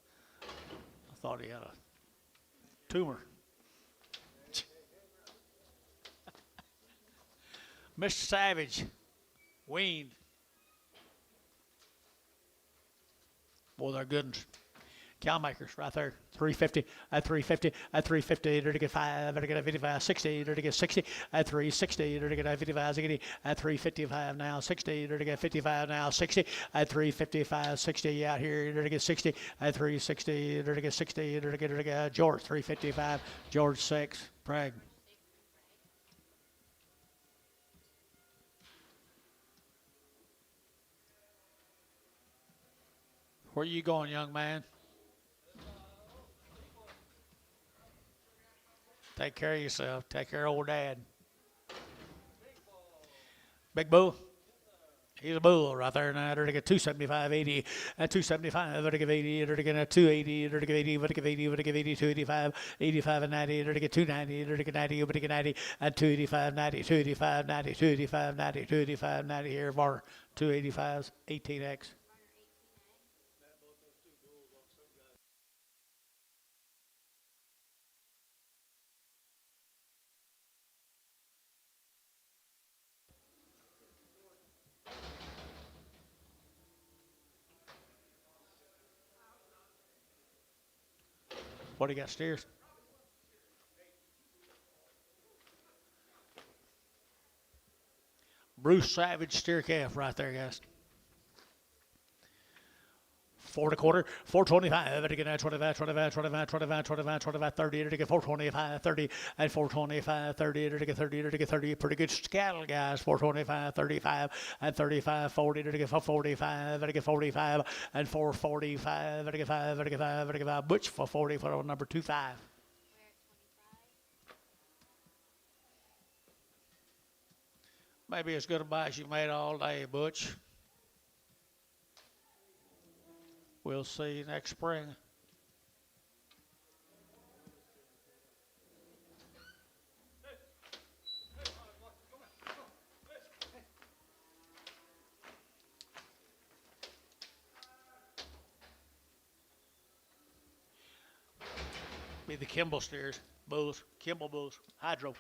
S1: I thought he had a tumor. Mr. Savage, weaned. Boy, they're good ones. Cow makers right there, 350 at 350 at 350 to get 5 to get 55 60 to get 60 at 360 to get 55 60 at 355 now 60 to get 55 now 60 at 355 60 out here to get 60 at 360 to get 60 to get George 355 George 6 Prague. Where you going, young man? Take care of yourself. Take care of old dad. Big bull. He's a bull right there now. They're to get 275, 80, at 275, they're to give 80, they're to get 280, they're to give 80, they're to give 80, they're to give 80, 285, 85 and 90, they're to get 290, they're to get 90, they're to get 90, at 285, 90, 285, 90, 285, 90, 285, 90 here, bar 285s, 18X. What do you got, steers? Bruce Savage steer calf right there, guys. 4 1/4, 425, and again, 25, 25, 25, 25, 25, 25, 30, and again, 425, 30, and 425, 30, and again, 30, and again, 30, pretty good scattle, guys, 425, 35, and 35, 40, and again, 45, and again, 45, and 445, and again, 5, and again, 5, and again, 5, Butch for 40 for number 25.
S3: We're at 25.
S1: Maybe as good a buy as you made all day, Butch. We'll see next spring. Be the Kimball steers, bulls, Kimball bulls, hydro.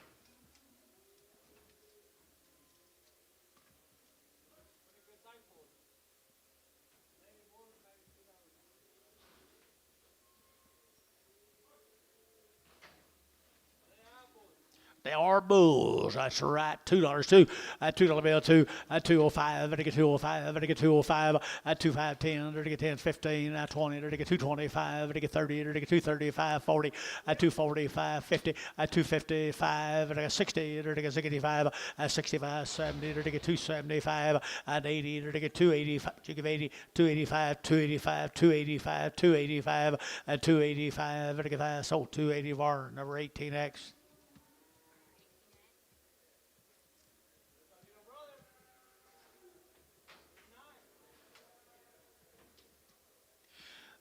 S1: They are bulls. That's right. $2 too. At $2 bill too. At 205. At 205. At 205. At 2510. At 1015. At 20. At 225. At 30. At 235. 40. At 245. 50. At 255. At 60. At 65. At 65. 70. At 275. At 80. At 285. You give 80. 285. 285. 285. 285. At 285. At 5. Sold 280 var. Number 18X.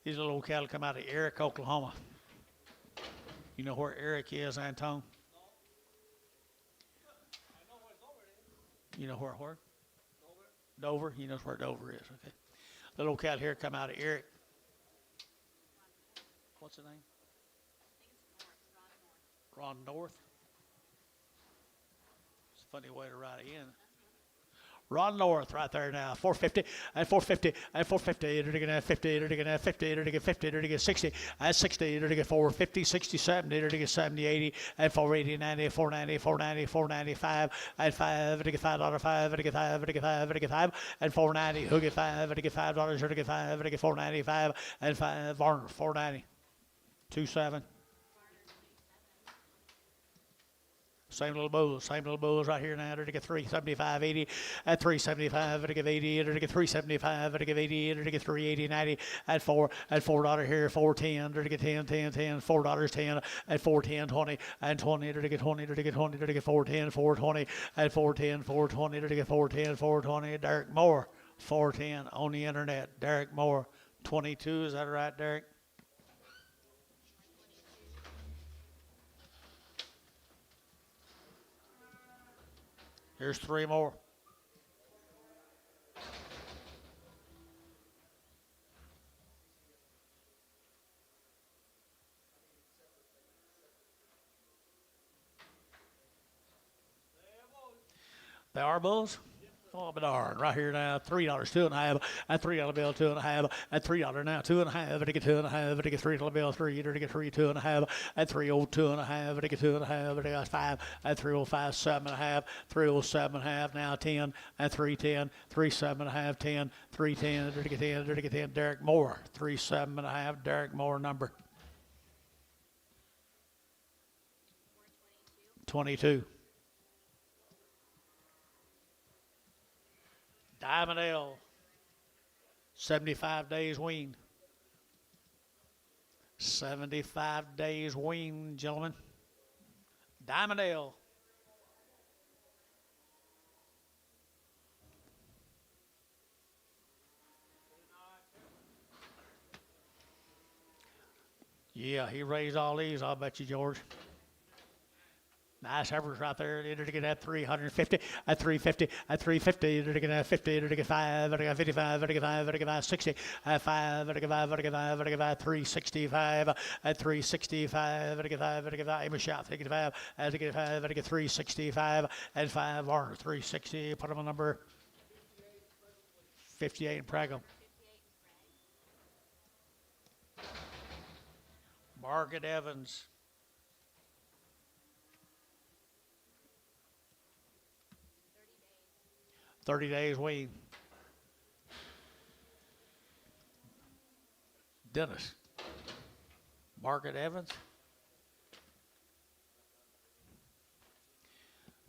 S1: These little cattle come out of Eric, Oklahoma. You know where Eric is, Antone? You know where? Dover. You know where Dover is, okay. Little cattle here come out of Eric. What's the name? Ron North. It's a funny way to write it in. Ron North right there now, 450, and 450, and 450, and again 50, and again 50, and again 50, and again 60, and 60, and again 450, 60, 70, and again 70, 80, and 480, 90, 490, 490, 495, and 5, and again $5, 5, and again 5, and again 5, and again 5, and 490, who get 5, and again $5, and again 5, and again 495, and 5, Varner, 490, 27. Same little bulls right here now. To get 375, 80, at 375, to give 80, to get 375, to give 80, to get 380, 90, at $4 here, 410, to get 10, 10, 10, $4, 10, at 410, 20, and 20, to get 20, to get 20, to get 410, 420, at 410, 420, to get 410, 420. Derek Moore, 410 on the internet. Derek Moore, 22. Is that right, Derek? Here's 3 more. They are bulls? Oh, but darn. Right here now, $3, 2.5, and $3 bill, 2.5, and $3 now, 2.5, and to get 2.5, and to get $3 bill, 3, and to get 3, 2.5, and 302.5, and to get 2.5, and to get 5, and 305, 7.5, 307.5, now 10, and 310, 37.5, 10, 310, and to get 10, and to get 10, Derek Moore, 37.5, Derek Moore number. 22. Diamond L, 75 days weaned. 75 days weaned, gentlemen. Diamond L. Yeah, he raised all these, I'll bet you, George. Nice heifers right there. They're going to get 350, at 350, at 350. They're going to get 50, they're going to get 5, they're going to get 55, they're going to get 5, they're going to get 60, at 5, they're going to get 5, they're going to get 5, they're going to get 365, at 365, they're going to get 5, they're going to get 5. Amos Shot, they get 5, as they get 5, they're going to get 365, and 5 Varner, 360. Put them on number 58 in Pragum. Margaret Evans. 30 days wean. Dennis. Margaret Evans.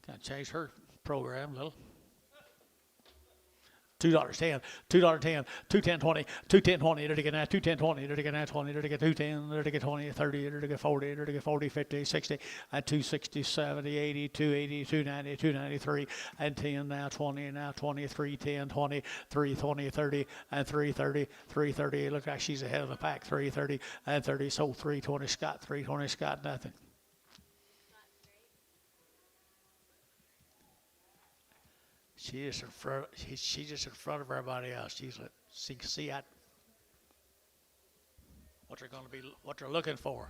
S1: Kind of changed her program a little. $2.10, $2.10, $2.10.20, $2.10.20, to get that, $2.10.20, to get that 20, to get 2.10, to get 20, 30, to get 40, to get 40, 50, 60, and 260, 70, 80, 280, 290, 293, and 10 now 20, now 20, 310, 20, 320, 30, and 330, 330. Looks like she's ahead of the pack. 330 and 30. So 320 Scott, 320 Scott, nothing. She's just in front of everybody else. She can see out what they're going to be, what they're looking for.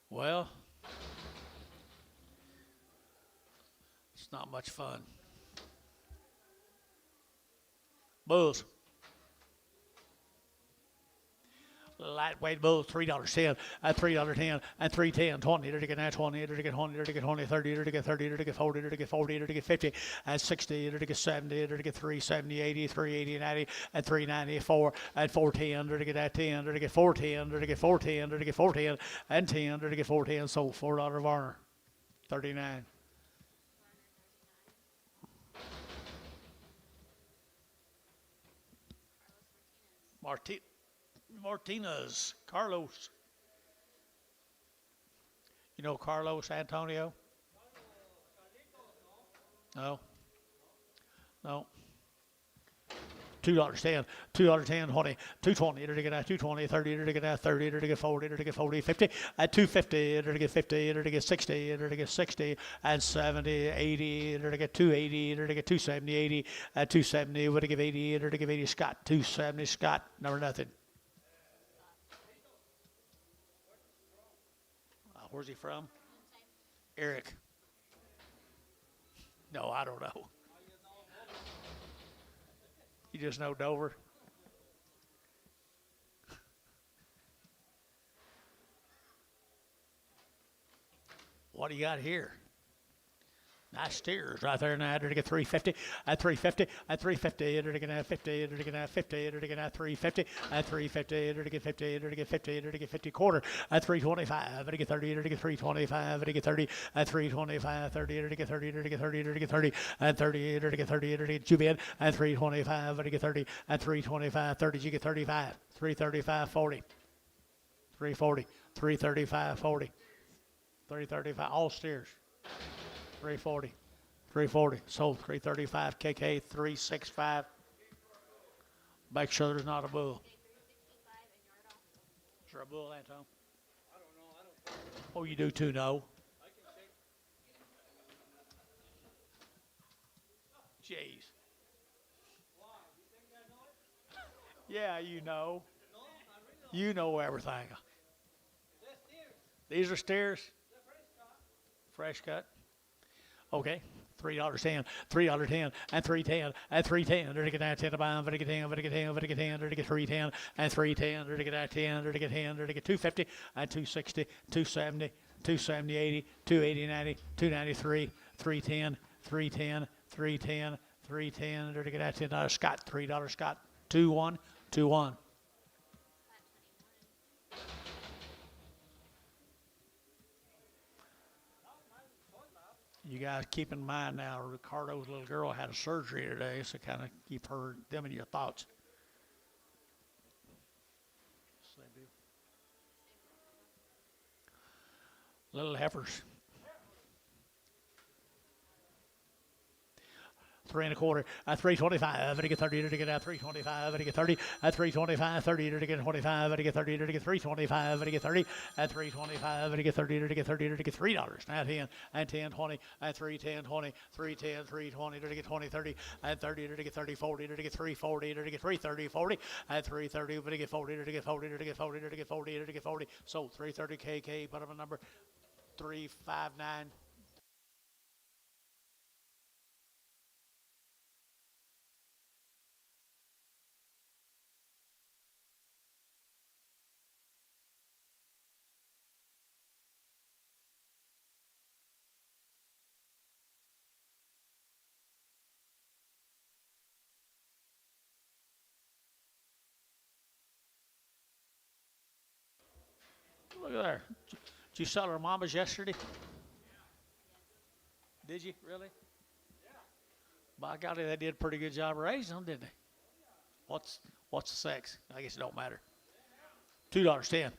S1: Well, it's not much fun. Bulls. Lightweight bulls, $3.10, and $3.10, and $3.10, 20, to get that 20, to get 20, to get 20, 30, to get 30, to get 40, to get 40, to get 50, and 60, to get 70, to get 370, 80, 380, 90, and 394, and 410, to get that 10, to get 410, to get 410, to get 410, and 10, to get 410, sold $4 Varner, 39. Martinez, Carlos. You know Carlos Antonio? No. No. $2.10, $2.10, 20, 220, to get that 220, 30, to get that 30, to get 40, to get 40, 50, at 250, to get 50, to get 60, to get 60, and 70, 80, to get 280, to get 270, 80, at 270, to give 80, to give 80 Scott, 270 Scott, number nothing. Where's he from? Eric. No, I don't know. You just know Dover? What do you got here? Nice steers right there now. To get 350, at 350, at 350, to get 50, to get 50, to get 350, at 350, to get 50, to get 50, to get 50 quarter, at 325, to get 30, to get 325, to get 30, at 325, 30, to get 30, to get 30, to get 30, at 30, to get 30, to get Jubian, at 325, to get 30, at 325, 30, you get 35, 335, 40, 340, 335, 40, 335, all steers. 340, 340, sold 335, KK 365. Make sure there's not a bull. Is there a bull, Anton?
S2: I don't know.
S1: Oh, you do too, no?
S2: I can check.
S1: Jeez.
S2: Why? You think I know it?
S1: Yeah, you know.
S2: No, I really don't.
S1: You know everything.
S2: They're steers.
S1: These are steers?
S2: They're
S1: Fresh
S2: fresh cut.
S1: cut. Okay. $3.10, $3.10, and $3.10, and $3.10, to get that 10 to buy, to get 10, to get 10, to get 10, to get $3.10, and $3.10, to get that 10, to get 10, to get $2.50, and $2.60, $2.70, $2.70, $80, $2.80, $90, $2.93, $3.10, $3.10, $3.10, $3.10, to get that $10 Scott, $3 Scott, 2-1, 2-1. You guys keep in mind now, Ricardo's little girl had a surgery today, so kind of keep them in your thoughts. Same deal. Little heifers. 3 1/4, at 325, to get 30, to get at 325, to get 30, at 325, 30, to get 25, to get 30, to get 325, to get 30, at 325, to get 30, to get 30, to get $3, now 10, and 10, 20, and 310, 20, 310, 320, to get 20, 30, and 30, to get 30, 40, to get 340, to get 330, 40, and 330, to get 40, to get 40, to get 40, to get 40, to get 40, so 330 KK, put up a number 359. Look at there. Did you sell our mamas yesterday? Did you really? By golly, they did a pretty good job of raising them, didn't they? What's the sex? I guess it don't matter. $2.10,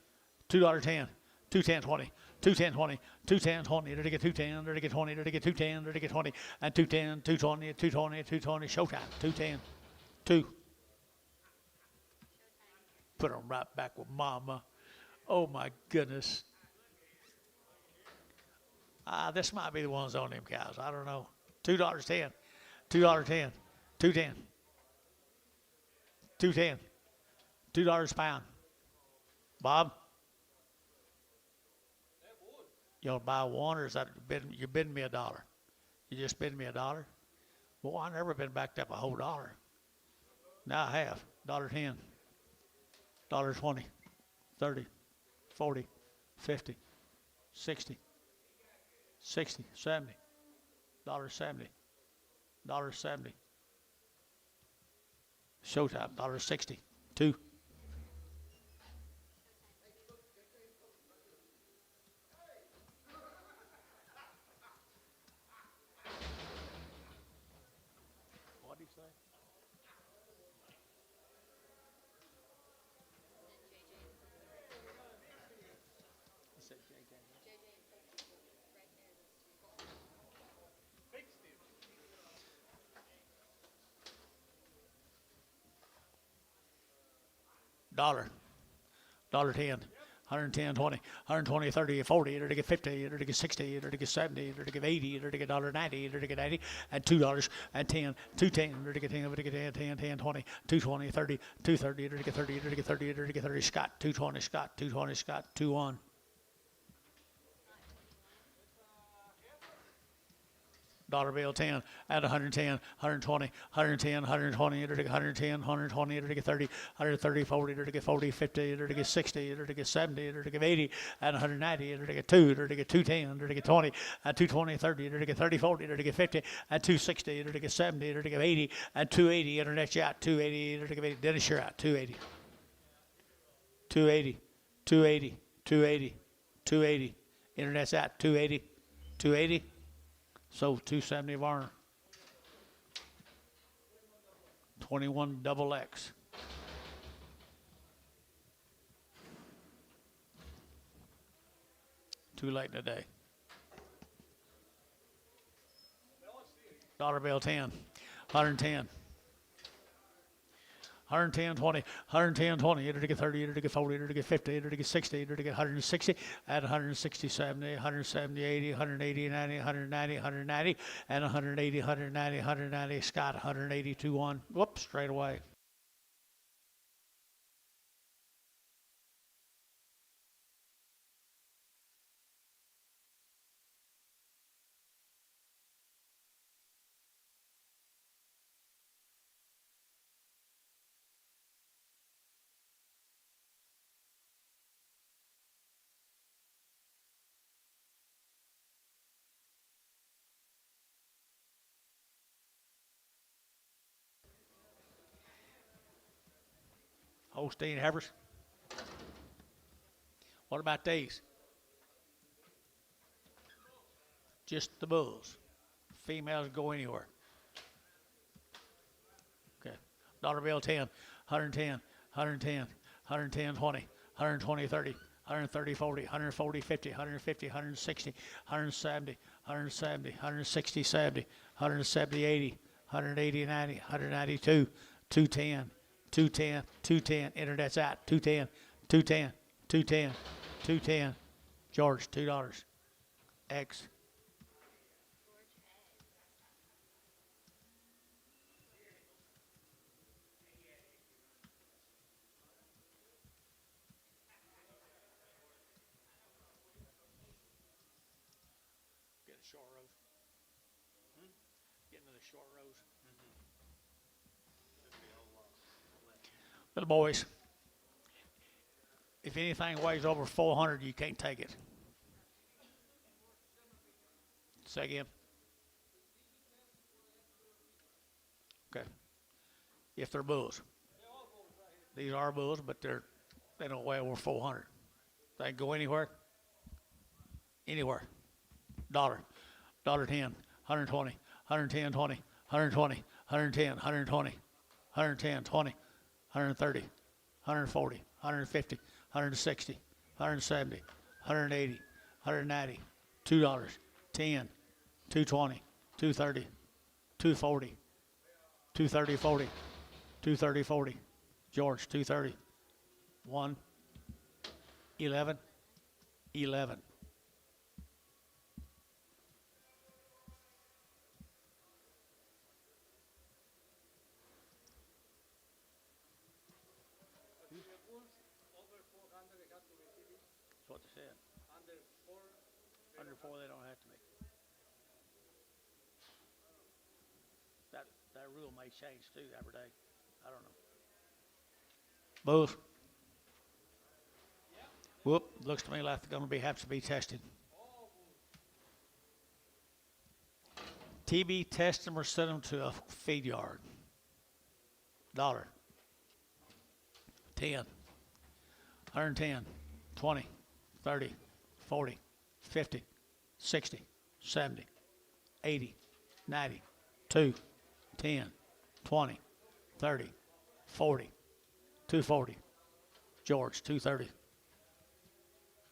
S1: $2.10, $2.10.20, $2.10.20, $2.10.20. There to get 2.10. There to get 20. There to get 2.10. There to get 20 and 2.10, 2.20, 2.20, 2.20. Showtime. 2.10, 2. Put them right back with mama. Oh my goodness. This might be the ones on them cows. I don't know. $2.10, $2.10, $2.10, $2.10, $2 a pound. Bob, you want to buy one, or is that you're bidding me $1? You just bidding me $1? Well, I never been backed up a whole dollar. Now I have. $1.10, $1.20, 30, 40, 50, 60, 60, 70, $1.70, $1.70. Showtime, $1.60, 2. What did he say? He said JJ. $1.10, 110, 20, 120, 30, 40, to get 50, to get 60, to get 70, to get 80, to get $1.90, to get 90, and $2 and 10, 2.10, to get 10, to get 10, 10, 20, 220, 30, 230, to get 30, to get 30, to get 30, Scott, 220, Scott, 220, Scott, 2-1. Dollar bill 10 at 110, 120, 110, 120, to get 110, 120, to get 30, 130, 40, to get 40, 50, to get 60, to get 70, to get 80, at 190, to get 2, to get 210, to get 20, at 220, 30, to get 30, 40, to get 50, at 260, to get 70, to get 80, at 280, internet you out, 280, to get 80, Dennis you're out, 280, 280, 280, 280, 280, internet's out, 280, 280. So 270 Varner. 21 double X. Too late in the day. Dollar bill 10, 110. 110, 20, 110, 20, to get 30, to get 40, to get 50, to get 60, to get 160, at 160, 70, 170, 80, 180, 90, 190, 190, and 180, 190, 190, Scott, 180, 2-1. Whoops, straight away. Holstein heifers. What about these? Just the bulls. Females go anywhere. Okay. Dollar bill 10, 110, 110, 110, 20, 120, 30, 130, 40, 140, 50, 150, 160, 170, 170, 160, 70, 170, 80, 180, 90, 192, 210, 210, 210, internet's out, 210, 210, 210, 210, George, $2, X. Get a short rows. Get into the short rows. Little boys, if anything weighs over 400, you can't take it. Say again. Okay. If they're bulls. These are bulls, but they don't weigh over 400. They can go anywhere. Anywhere. Dollar. $1.10. 120. 110, 20. 120. 110. 120. 110, 20. 130. 140. 150. 160. 170. 180. 190. $2. 10. 220. 230. 240. 230, 40. 230, 40. George, 230. 1. 11. 11. That's what they said. Under 4, they don't have to be. That rule may change too every day. I don't know. Both. Whoop, looks to me like they're going to have to be tested. TB test them or send them to a feed yard. $1. 10. 110. 20. 30. 40. 50. 60. 70. 80. 90. 2. 10. 20. 30. 40. 240. George, 230.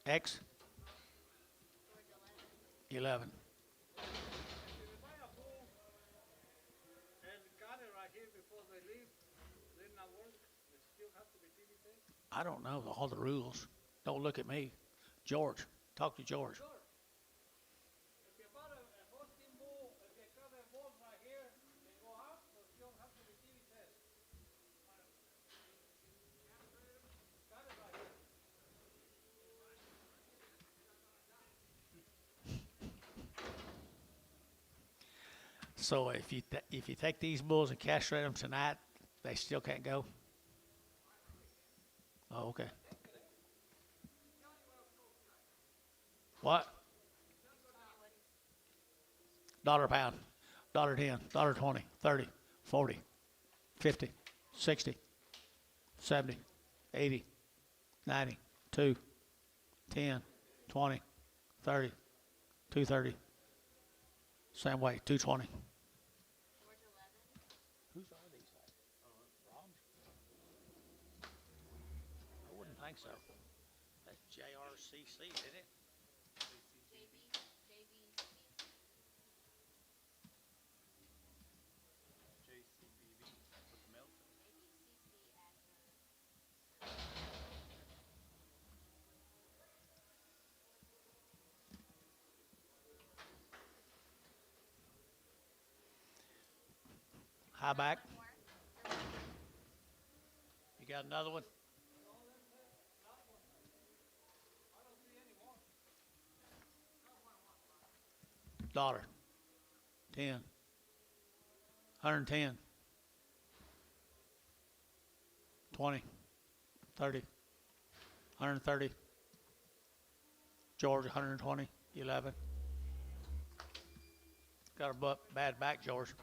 S1: X. 11. I don't know all the rules. Don't look at me. George, talk to George.
S2: If you bought a Holstein bull, if you got a bull right here, they go out, so she'll have to be TV test. Got it right here.
S1: So if you take these bulls and castrate them tonight, they still can't go? Oh, okay. What? $1 a pound. $1.10. $1.20. 30. 40. 50. 60. 70. 80. 90. 2. 10. 20. 30. 230. Same way. 220. Whose are these? Rob's? I wouldn't think so. That's JRCC, isn't it? High back. You got another one? $1. 10. 110. 20. 30. 130. George, 120. 11. Got a bad back, George.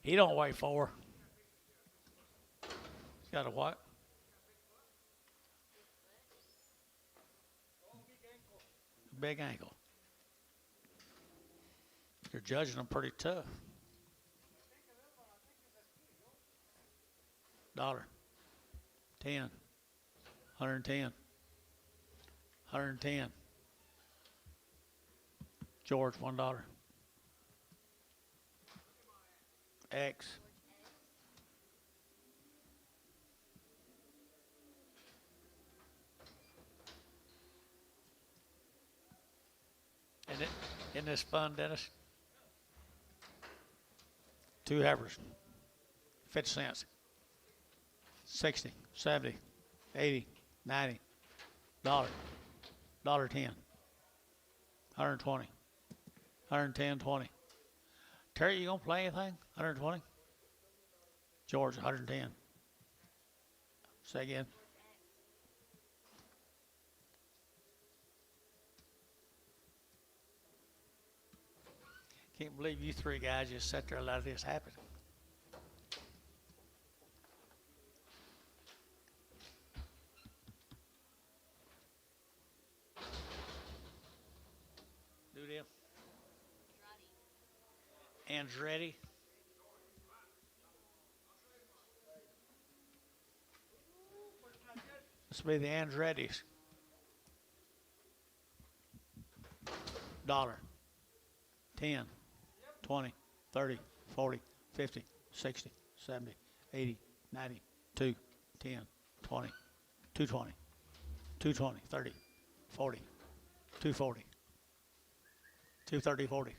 S1: He don't weigh 4. He's got a what? Big ankle. You're judging them pretty tough. $1. 10. 110. 110. George, $1. X. Isn't this fun, Dennis? 2 heifers. 50 cents. 60, 70, 80, 90. $1. $1.10. 120. 110, 20. Terry, you gonna play anything? 120? George, 110. Say again. Can't believe you three guys just sat there and let this happen. Do them. Andretti. This will be the Andretti's. $1, 10, 20, 30, 40, 50, 60, 70, 80, 90, 2, 10, 20, 220, 220, 30, 40, 240, 230, 40,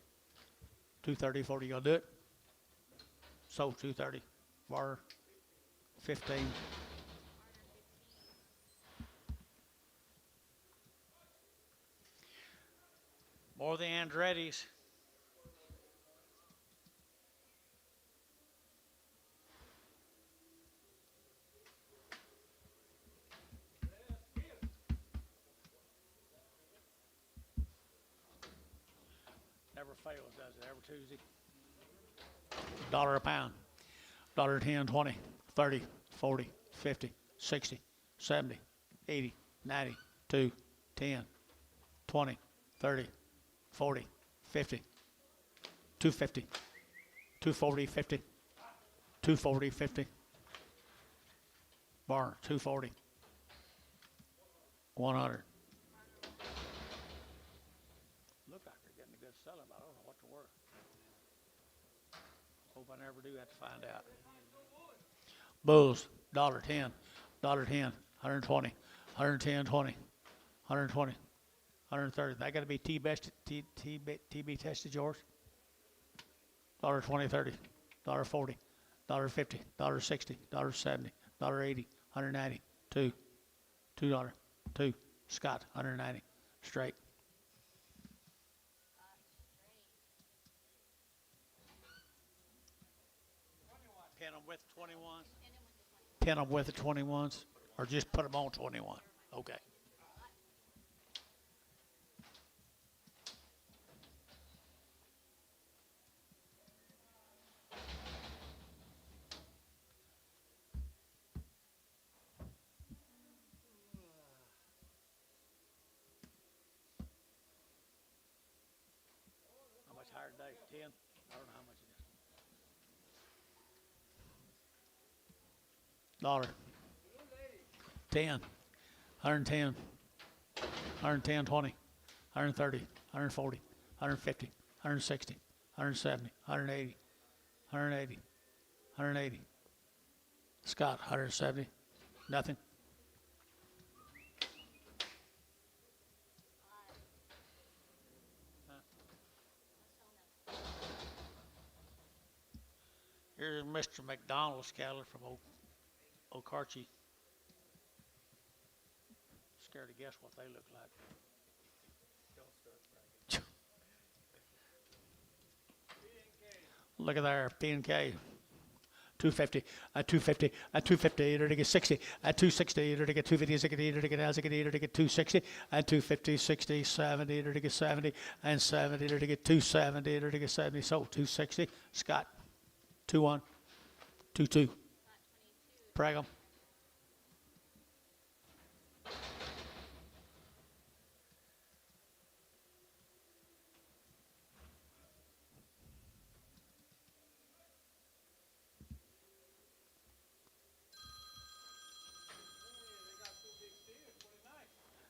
S1: 230, 40. You gonna do it? So 230, bar 15. More the Andretti's. Never fails, does it? Every Tuesday. $1 a pound. $1, 10, 20, 30, 40, 50, 60, 70, 80, 90, 2, 10, 20, 30, 40, 50, 250, 240, 50, 240, 50. Bar, 240, 100. Look like they're getting a good selling, but I don't know what to work. Hope I never do have to find out. Bulls, $1, 10, $1, 10, 120, 110, 20, 120, 130. That got to be TB tested, George. $20, 30, $40, $50, $60, $70, $80, 190, $2, $2, Scott, 190, straight. Pin them with 21s. Pin them with the 21s, or just put them on 21. Okay. How much higher today? 10? I don't know how much it is. $1, 10, 110, 110, 20, 130, 140, 150, 160, 170, 180, 180, 180. Scott, 170. Nothing. Here's Mr. McDonald's cattle from OKC. Scared to guess what they look like. Look at there, P&K. 250, at 250, at 250, either to get 60, at 260, either to get 250, either to get as either to get 260, at 250, 60, 70, either to get 70, and 70, either to get 270, either to get 70. So 260, Scott, 21, 22. Prag 'em.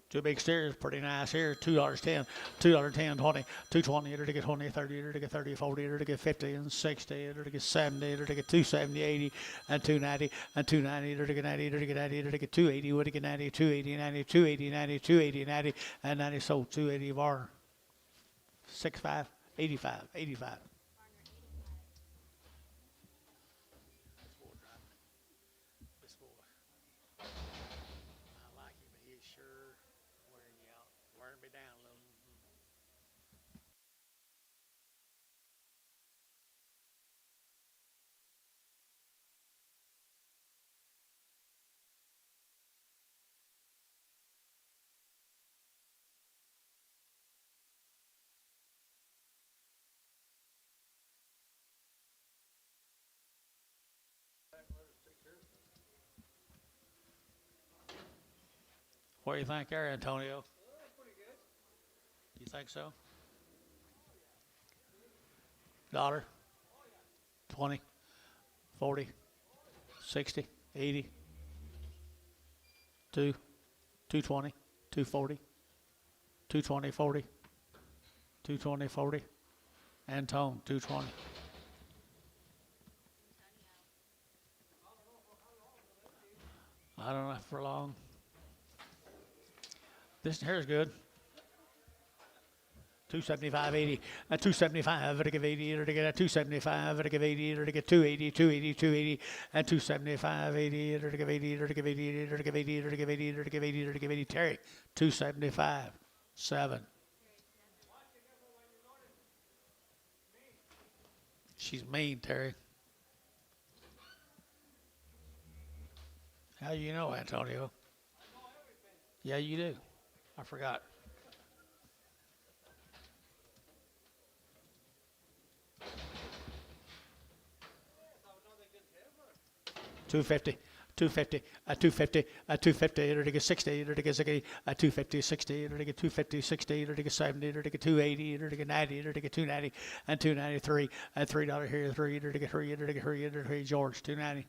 S1: Two big steers, pretty nice here. $2.10, $2.10, 20, 220, to get 20, 30, to get 30, 40, to get 50, and 60, to get 70, to get 270, 80, and 290, and 290, to get 90, to get 90, to get 280, to get 90, 280, 90, 280, 90, 280, 90, and 90, so 280 bar. 65, 85, 85. This boy. I like him, but he's sure wearing you out, wearing me down a little. What do you think there, Antonio? You think so? Dollar, 20, 40, 60, 80, 2, 220, 240, 220, 40, 220, 40, Antone, 220. I don't know for long. This here is good. 275.80, a 275, to give 80, to get a 275, to give 80, to get 280, 280, 280, and 275, 80, to give 80, to give 80, to give 80, to give 80, to give 80, to give 80, Terry, 275, 7. She's mean, Terry. How do you know, Antonio? Yeah, you do. I forgot. 250, 250, a 250, a 250, to get 60, to get 60, a 250, 60, to get 250, 60, to get 70, to get 280, to get 90, to get 290, and 293, and $3 here, 3, to get 3, to get 3, to get George, 290,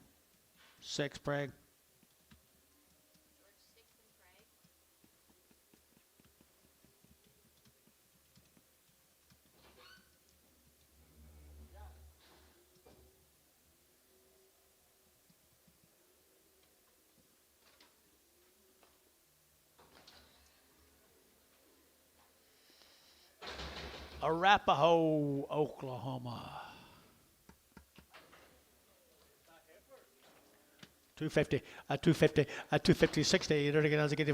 S1: 6, Prague.
S3: George 6 and Craig.
S1: Arapahoe, Oklahoma. 250, a 250, a 250, 60, to get as I get to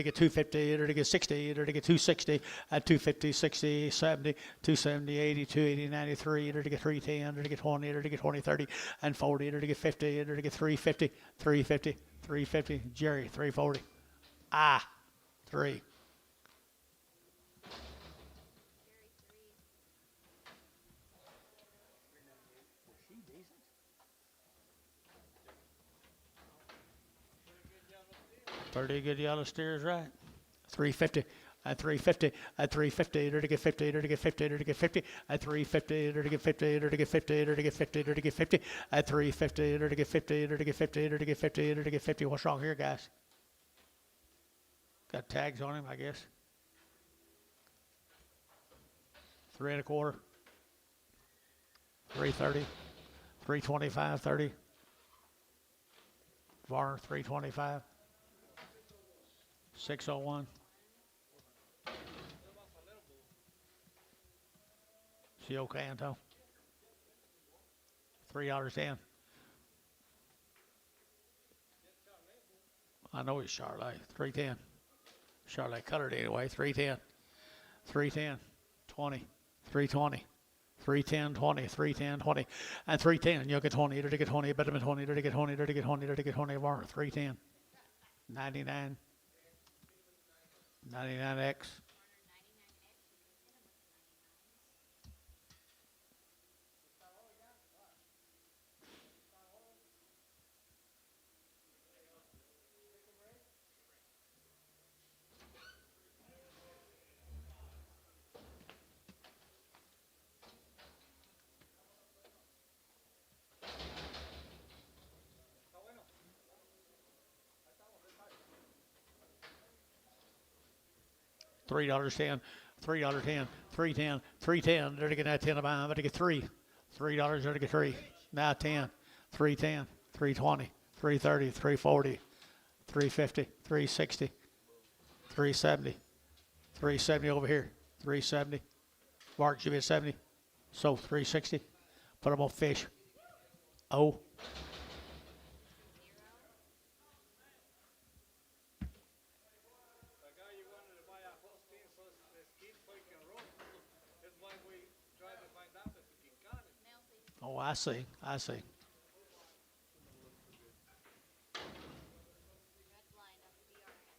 S1: get 250, to get 60, to get 260, a 250, 60, 70, 270, 80, 280, 93, to get 310, to get 20, to get 20, 30, and 40, to get 50, to get 350, 350, 350, Jerry, 340. 3.
S3: Jerry 3.
S1: 30 good yellow steers, right? 350. At 350, at 350, to get 50, to get 50, to get 50, at 350, to get 50, to get 50, to get 50, to get 50, at 350, to get 50, to get 50, to get 50, to get 50. What's wrong here, guys? Got tags on him, I guess. 3 1/4, 330, 325, 30. Varner, 325, 601. She okay, Anto? $3.10. I know he's Charlotte. 310. Charlotte cut it anyway. 310. 310. 20. 320. 310, 20, 310, 20, and 310. You'll get 20, to get 20, better than 20, to get 20, to get 20, to get 20 more. 310. 99. 99X. $3.10, $3.10, 310, 310. There to get that 10 about, but to get $3 there to get 3. Now 10, 310, 320, 330, 340, 350, 360, 370, 370 over here, 370. Mark, you at 70. So 360. Put them on fish. Oh. Oh, I see. I see.
S3: Red blind up the orange.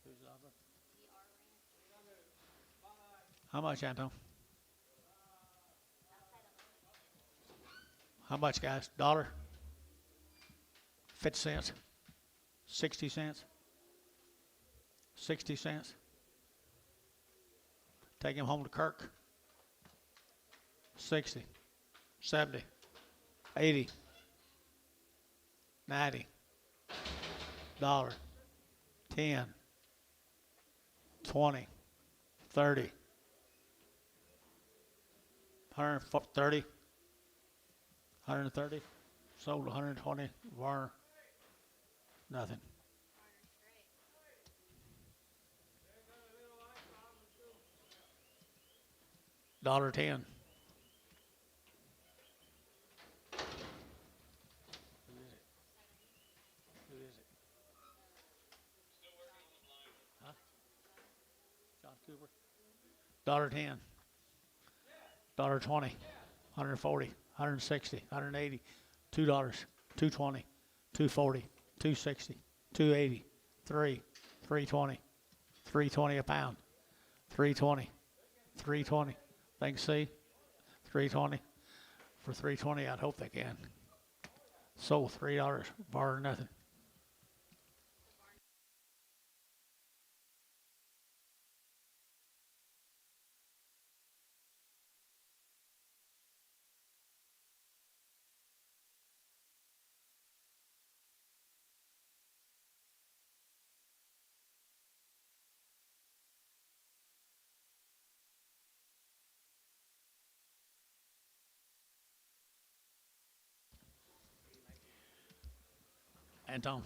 S1: Who's up?
S3: The orange.
S1: How much, Anton?
S3: Outside of
S1: How much, guys? $1? 50 cents, 60 cents, 60 cents. Take him home to Kirk. 60, 70, 80, 90, dollar, 10, 20, 30, 130, 130, sold 120, Varner, nothing. $1.10. Who is it? Huh? John Cooper. $1.10. $1.20. 140. 160. 180. $2. 220. 240. 260. 280. 320. 320 a pound. 320. 320. They can see. 320. For 320, I'd hope they can. Sold $3, bar nothing. Anton.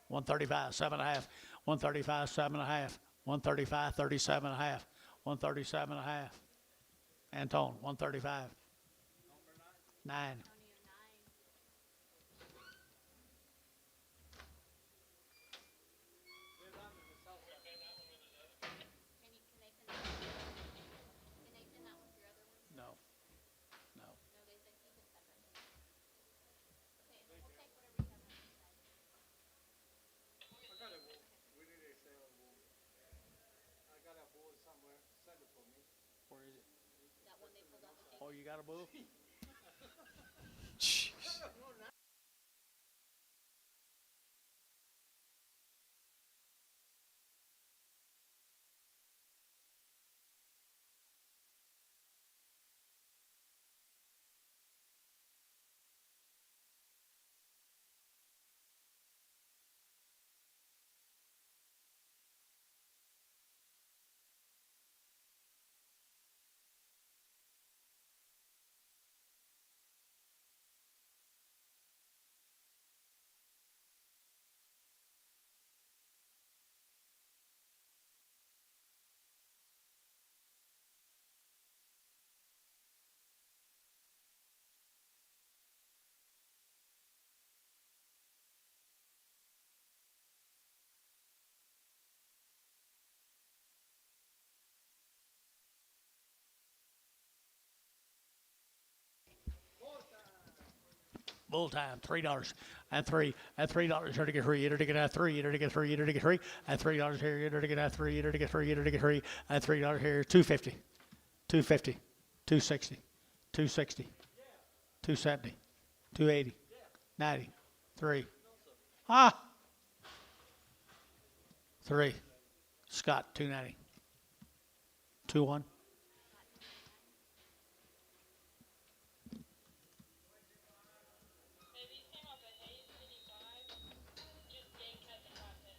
S1: 135, 7.5. 135, 7.5. 135, 37.5. 137.5. Anton, 135. 9.
S3: Antonio 9. Can they send that? Can they send that with your other ones?
S1: No. No.
S3: No, they said keep it separate. Okay, we'll take whatever you have on your side.
S5: I got a bull. We need a sale bull. I got a bull somewhere. Send it for me.
S1: Where is it?
S3: That one they pulled off the table.
S1: Oh, you got a bull? Bull time, $3. And three. At $3 here to get three, here to get at three, here to get three, here to get three. At $3 here, here to get at three, here to get three, here to get three. At $3 here, 250. 250. 260. 260. 270. 280. 90. 3. Ah! 3. Scott, 290. 2-1.
S4: Hey, these came off a Hayes 55. Just gang cut the top head.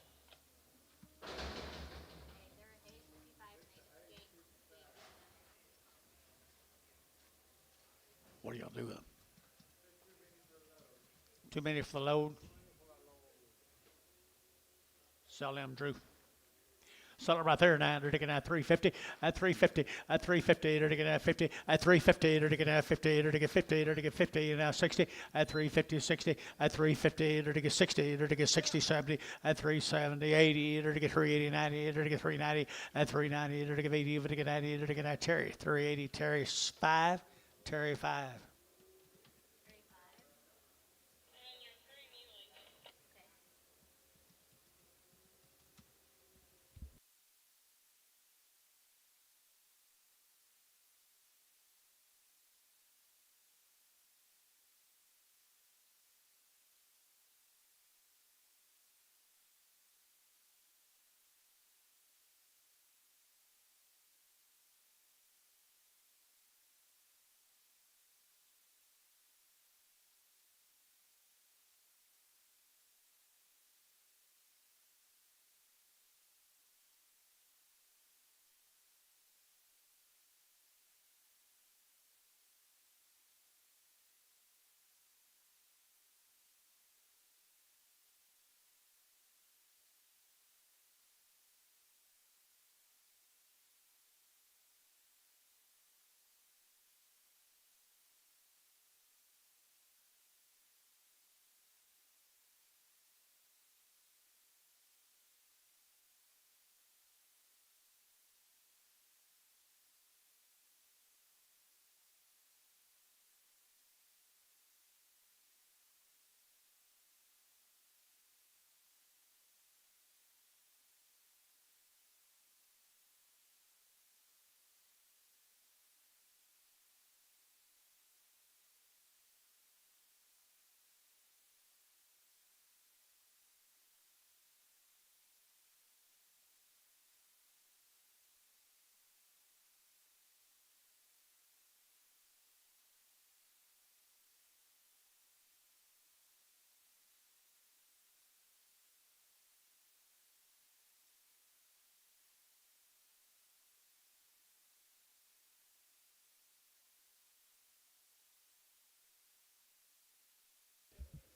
S3: Okay, they're at age 55 and they just gate.
S1: What are y'all do with them? Too many for the load. Sell them, Drew. Sell it right there now. They're taking at 350. At 350. At 350. They're taking at 50. At 350. They're taking at 50. They're taking 50. They're taking 50. And now 60. At 350. 60. At 350. They're taking 60. They're taking 60. 70. At 370. 80. They're taking 380. 90. They're taking 390. At 390. They're taking 80. They're taking 90. They're taking at Terry. 380. Terry 5. Terry 5.
S4: And your 3 muleys.
S3: Okay.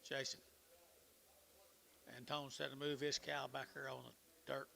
S1: Jason. And Tone said to move his cow back here on the dirt.